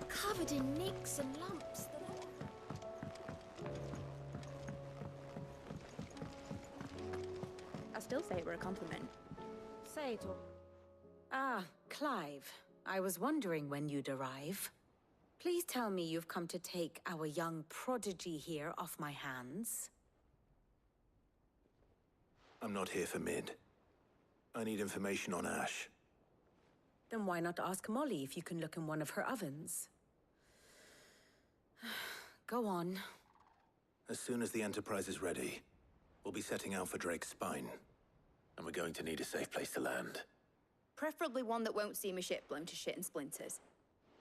[SPEAKER 8] Covered in nicks and lumps.
[SPEAKER 1] I still say it were a compliment.
[SPEAKER 9] Say it all. Ah, Clive. I was wondering when you'd arrive. Please tell me you've come to take our young prodigy here off my hands.
[SPEAKER 5] I'm not here for Mid. I need information on Ash.
[SPEAKER 9] Then why not ask Molly if you can look in one of her ovens? Go on.
[SPEAKER 5] As soon as the Enterprise is ready, we'll be setting out for Drake's Spine. And we're going to need a safe place to land.
[SPEAKER 1] Preferably one that won't see my ship blown to shit and splinters.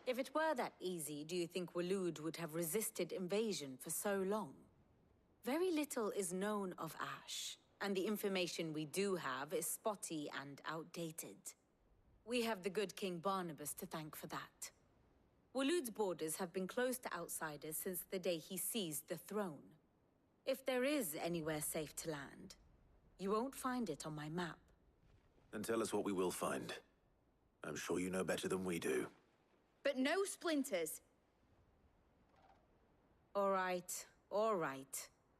[SPEAKER 9] If it were that easy, do you think Waloed would have resisted invasion for so long? Very little is known of Ash, and the information we do have is spotty and outdated. We have the good King Barnabas to thank for that. Waloed's borders have been closed to outsiders since the day he seized the throne. If there is anywhere safe to land, you won't find it on my map.
[SPEAKER 5] Then tell us what we will find. I'm sure you know better than we do.
[SPEAKER 1] But no splinters.
[SPEAKER 9] All right,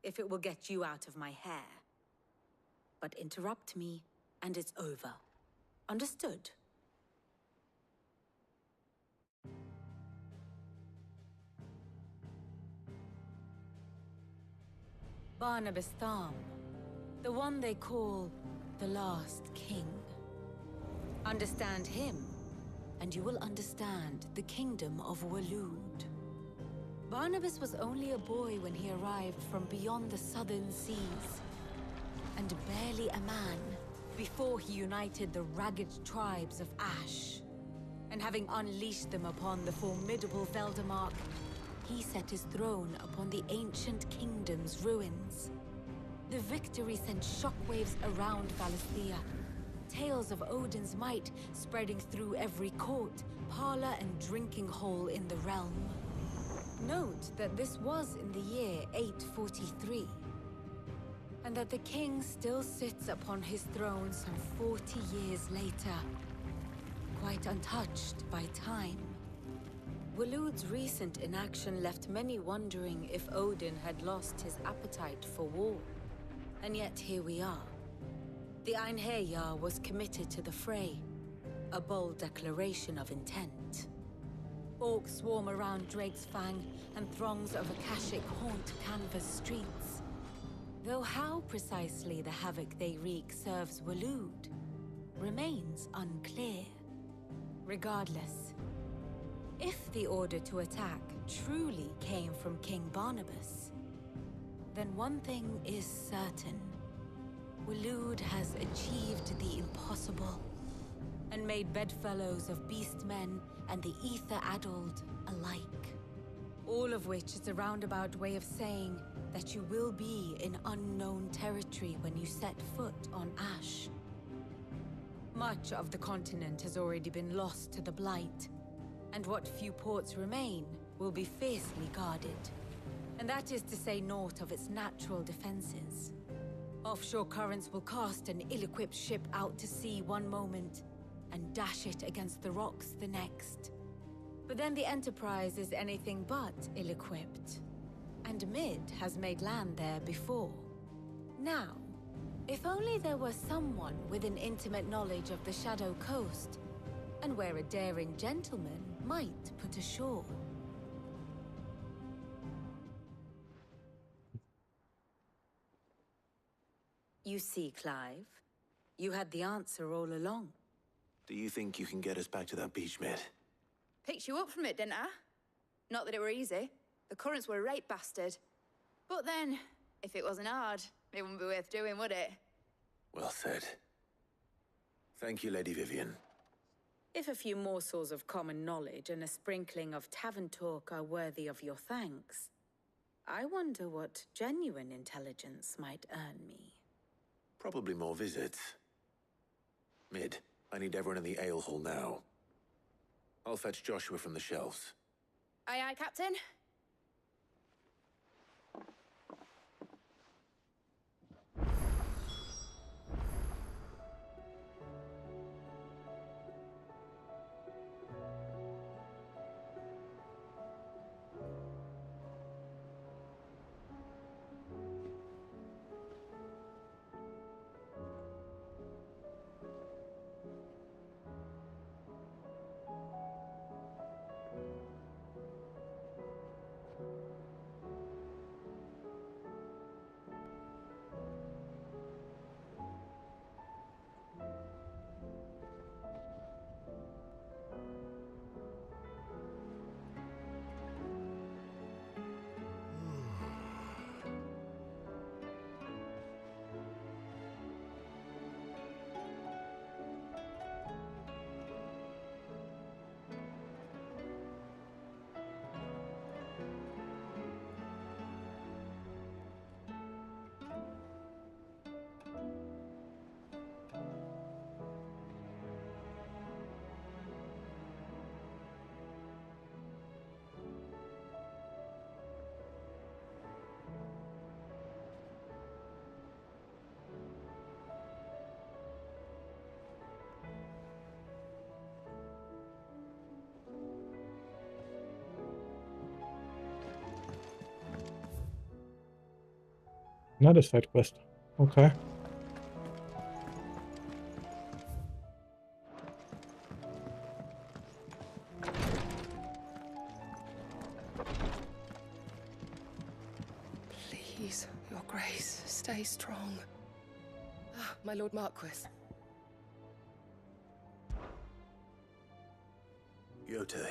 [SPEAKER 9] if it will get you out of my hair. But interrupt me, and it's over. Understood? Barnabas Tham, the one they call the Last King. Understand him, and you will understand the kingdom of Waloed. Barnabas was only a boy when he arrived from beyond the southern seas, and barely a man before he united the ragged tribes of Ash. And having unleashed them upon the formidable Veldamark, he set his throne upon the ancient kingdom's ruins. The victory sent shockwaves around Valisthea, tales of Odin's might spreading through every court, parlor, and drinking hole in the realm. Note that this was in the year 843, and that the king still sits upon his throne some 40 years later, quite untouched by time. Waloed's recent inaction left many wondering if Odin had lost his appetite for war. And yet here we are. The Einherjar was committed to the fray, a bold declaration of intent. Orcs swarm around Drake's Fang, and throngs of Akashic haunt Canvas streets. Though how precisely the havoc they wreak serves Waloed remains unclear. Regardless, if the order to attack truly came from King Barnabas, then one thing is certain. Waloed has achieved the impossible, and made bedfellows of beastmen and the ether-addled alike. All of which is a roundabout way of saying that you will be in unknown territory when you set foot on Ash. Much of the continent has already been lost to the Blight, and what few ports remain will be fiercely guarded. And that is to say naught of its natural defenses. Offshore currents will cast an ill-equipped ship out to sea one moment, and dash it against the rocks the next. But then the Enterprise is anything but ill-equipped, and Mid has made land there before. Now, if only there were someone with an intimate knowledge of the Shadow Coast, and where a daring gentleman might put ashore. You see, Clive, you had the answer all along.
[SPEAKER 5] Do you think you can get us back to that beach, Mid?
[SPEAKER 1] Picked you up from it, didn't I? Not that it were easy. The currents were a right bastard. But then, if it wasn't hard, it wouldn't be worth doing, would it?
[SPEAKER 5] Well said. Thank you, Lady Vivian.
[SPEAKER 11] If a few morsels of common knowledge and a sprinkling of tavern talk are worthy of your thanks, I wonder what genuine intelligence might earn me.
[SPEAKER 5] Probably more visits. Mid, I need everyone in the ale hall now. I'll fetch Joshua from the shelves.
[SPEAKER 1] Aye, aye, Captain.
[SPEAKER 3] Another side quest. Okay.
[SPEAKER 14] Please, Your Grace, stay strong. Ah, my Lord Marquis.
[SPEAKER 5] Yote,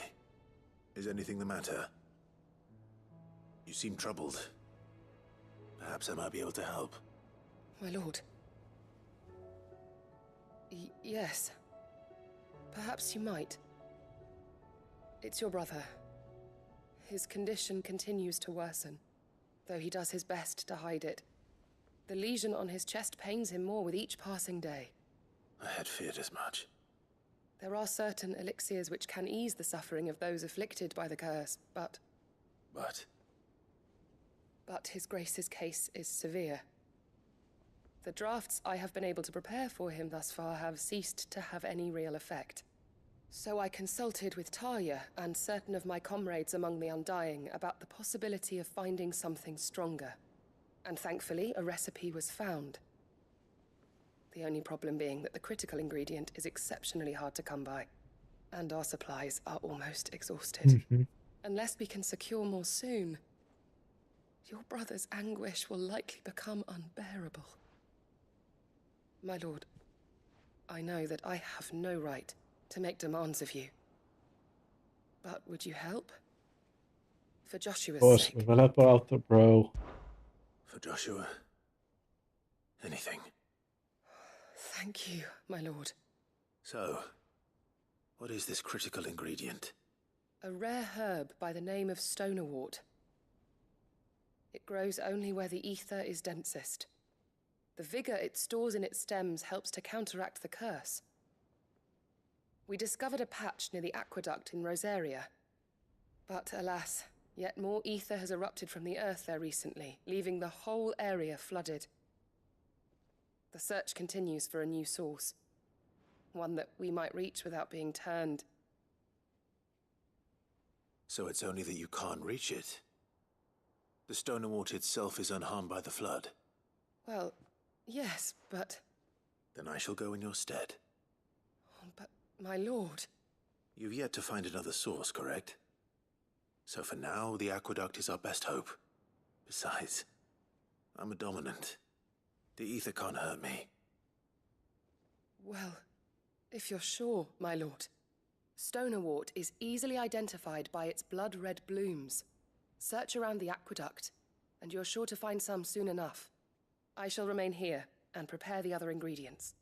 [SPEAKER 5] is anything the matter? You seem troubled. Perhaps I might be able to help.
[SPEAKER 14] My lord. Yes. Perhaps you might. It's your brother. His condition continues to worsen, though he does his best to hide it. The lesion on his chest pains him more with each passing day.
[SPEAKER 5] I had feared as much.
[SPEAKER 14] There are certain elixirs which can ease the suffering of those afflicted by the curse, but... But His Grace's case is severe. The drafts I have been able to prepare for him thus far have ceased to have any real effect. So I consulted with Talia and certain of my comrades among the Undying about the possibility of finding something stronger. And thankfully, a recipe was found. The only problem being that the critical ingredient is exceptionally hard to come by. And our supplies are almost exhausted. Unless we can secure more soon, your brother's anguish will likely become unbearable. My lord, I know that I have no right to make demands of you. But would you help? For Joshua's
[SPEAKER 3] Of course,
[SPEAKER 14] sake.
[SPEAKER 3] we will help out, bro.
[SPEAKER 5] For Joshua, anything.
[SPEAKER 14] Thank you, my lord.
[SPEAKER 5] So, what is this critical ingredient?
[SPEAKER 14] A rare herb by the name of stonerwort. It grows only where the ether is densest. The vigor it stores in its stems helps to counteract the curse. We discovered a patch near the aqueduct in Rosaria. But alas, yet more ether has erupted from the earth there recently, leaving the whole area flooded. The search continues for a new source. One that we might reach without being turned.
[SPEAKER 5] So it's only that you can't reach it. The stonerwort itself is unharmed by the flood.
[SPEAKER 14] Well, yes, but...
[SPEAKER 5] Then I shall go in your stead.
[SPEAKER 14] Oh, but, my lord...
[SPEAKER 5] You've yet to find another source, correct? So for now, the aqueduct is our best hope. Besides, I'm a dominant. The ether can't hurt me.
[SPEAKER 14] Well, if you're sure, my lord. Stonerwort is easily identified by its blood-red blooms. Search around the aqueduct. and you're sure to find some soon enough. I shall remain here and prepare the other ingredients.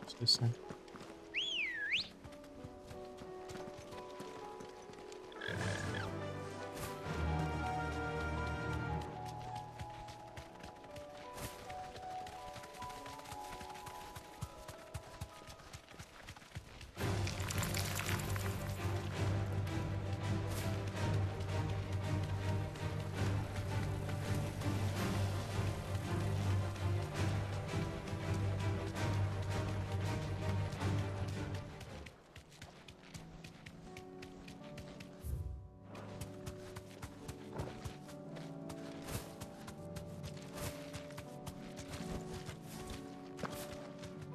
[SPEAKER 3] What's this then?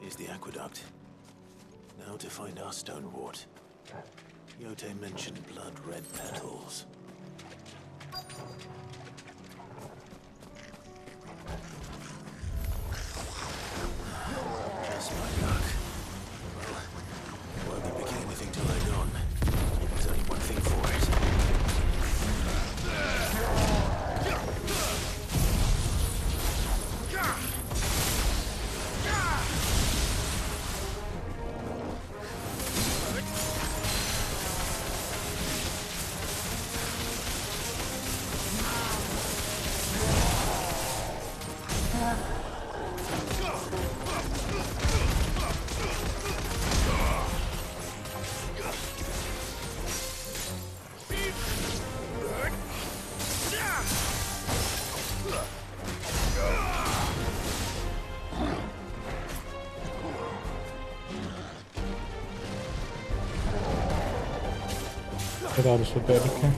[SPEAKER 5] Here's the aqueduct. Now to find our stonewort. Yote mentioned blood-red petals. Just my luck. Well, won't be picking anything till they're gone. There's only one thing for it.
[SPEAKER 3] Get out of the bed, okay?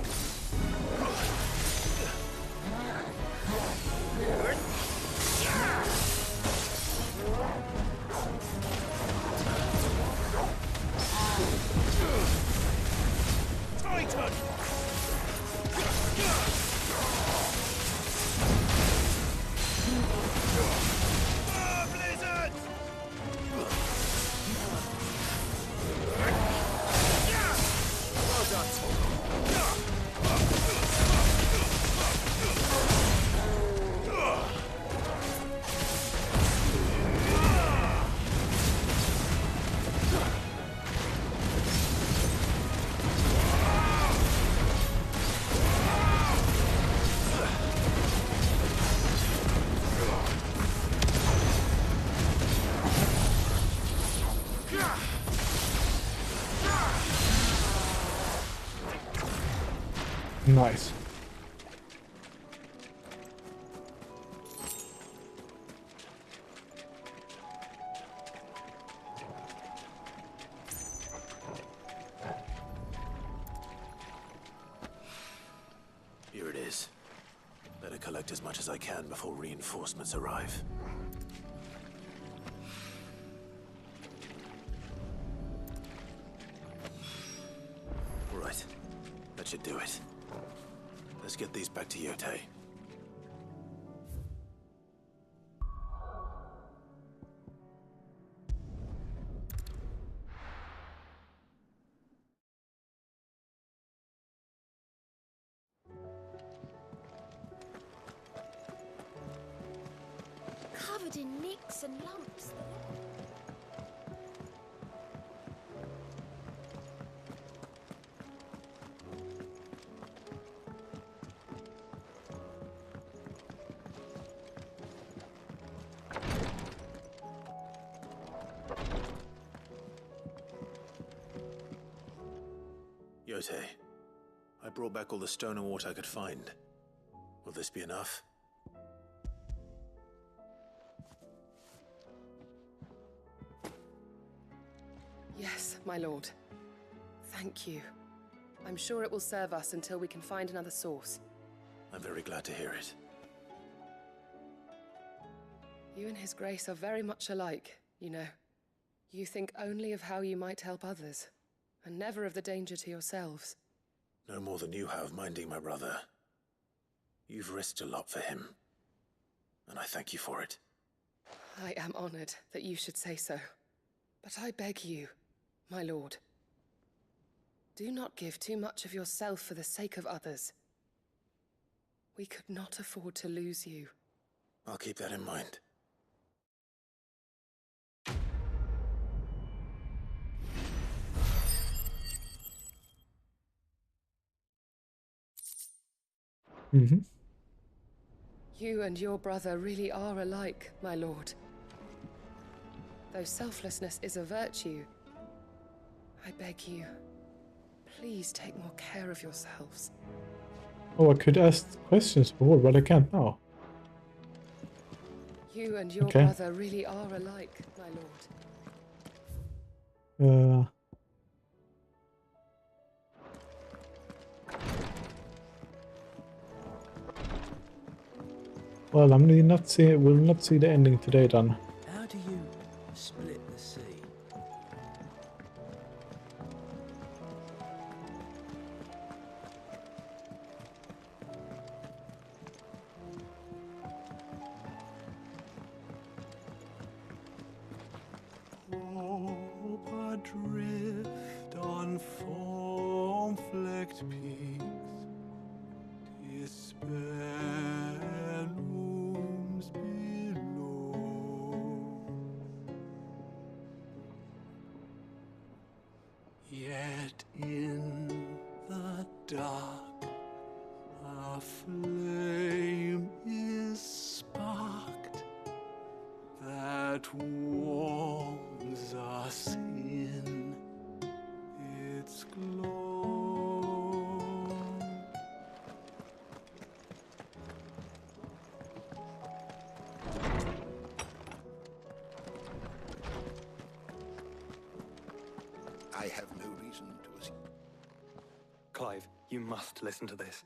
[SPEAKER 3] Nice.
[SPEAKER 5] Here it is. Better collect as much as I can before reinforcements arrive. Right. That should do it. Let's get these back to Yote.
[SPEAKER 8] Covered in nicks and lumps.
[SPEAKER 5] Yote, I brought back all the stone and water I could find. Will this be enough?
[SPEAKER 14] Yes, my lord. Thank you. I'm sure it will serve us until we can find another source.
[SPEAKER 5] I'm very glad to hear it.
[SPEAKER 14] You and His Grace are very much alike, you know. You think only of how you might help others, and never of the danger to yourselves.
[SPEAKER 5] No more than you have, minding my brother. You've risked a lot for him, and I thank you for it.
[SPEAKER 14] I am honored that you should say so. But I beg you, my lord, do not give too much of yourself for the sake of others. We could not afford to lose you.
[SPEAKER 5] I'll keep that in mind.
[SPEAKER 3] Mm-hmm.
[SPEAKER 14] You and your brother really are alike, my lord. Though selflessness is a virtue, I beg you, please take more care of yourselves.
[SPEAKER 3] Oh, I could ask questions before, but I can't now.
[SPEAKER 14] You and your
[SPEAKER 3] Okay.
[SPEAKER 14] brother really are alike, my lord.
[SPEAKER 3] Well, I will not see the ending today, then.
[SPEAKER 6] How do you split the sea?
[SPEAKER 13] Hope adrift on foam-flecked peaks, despair looms below. Yet in the dark, a flame is sparked that warms us in its glow.
[SPEAKER 17] I have no reason to assume.
[SPEAKER 19] Clive, you must listen to this.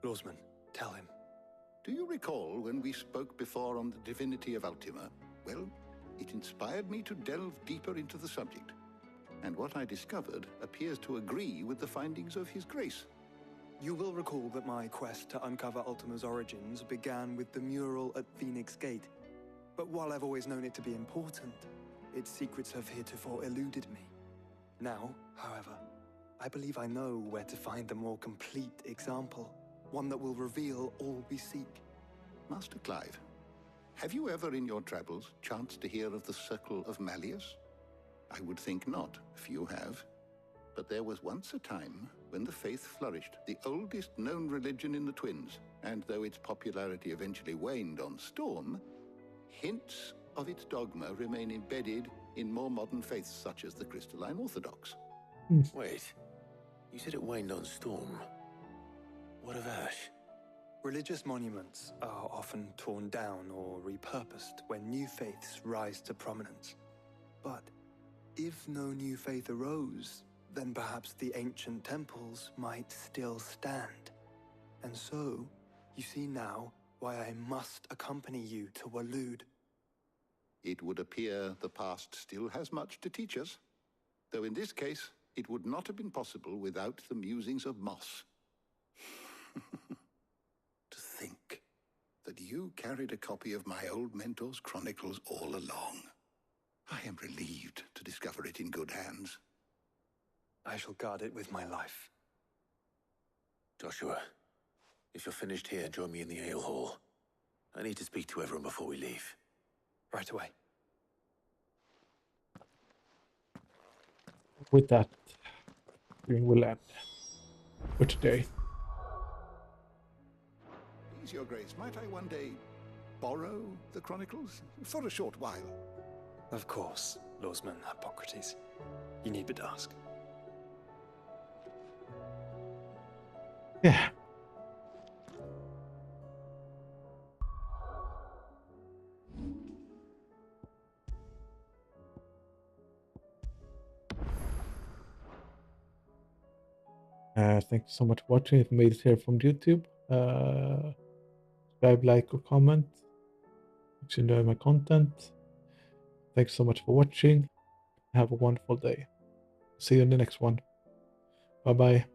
[SPEAKER 19] Lawsman, tell him.
[SPEAKER 17] Do you recall when we spoke before on the divinity of Ultima? Well, it inspired me to delve deeper into the subject. And what I discovered appears to agree with the findings of His Grace.
[SPEAKER 19] You will recall that my quest to uncover Ultima's origins began with the mural at Phoenix Gate. But while I've always known it to be important, its secrets have heretofore eluded me. Now, however, I believe I know where to find the more complete example, one that will reveal all we seek.
[SPEAKER 17] Master Clive, have you ever in your travels chanced to hear of the Circle of Malleus? I would think not, if you have. But there was once a time when the faith flourished, the oldest known religion in the Twins, and though its popularity eventually waned on Storm, hints of its dogma remain embedded in more modern faiths such as the Crystalline Orthodox.
[SPEAKER 5] Wait, you said it waned on Storm. What of Ash?
[SPEAKER 19] Religious monuments are often torn down or repurposed when new faiths rise to prominence. But if no new faith arose, then perhaps the ancient temples might still stand. And so, you see now why I must accompany you to Waloed.
[SPEAKER 17] It would appear the past still has much to teach us, though in this case, it would not have been possible without the musings of Moss. To think that you carried a copy of my old mentor's chronicles all along. I am relieved to discover it in good hands.
[SPEAKER 19] I shall guard it with my life.
[SPEAKER 5] Joshua, if you're finished here, join me in the ale hall. I need to speak to everyone before we leave.
[SPEAKER 19] Right away.
[SPEAKER 3] With that, we will end for today.
[SPEAKER 17] Please, Your Grace, might I one day borrow the chronicles for a short while?
[SPEAKER 19] Of course, Lawsman Hippocrates. You need but ask.
[SPEAKER 3] Yeah. Thank you so much for watching. If you made it here from YouTube, Subscribe, like, or comment if you enjoy my content. Thanks so much for watching. Have a wonderful day. See you in the next one. Bye bye.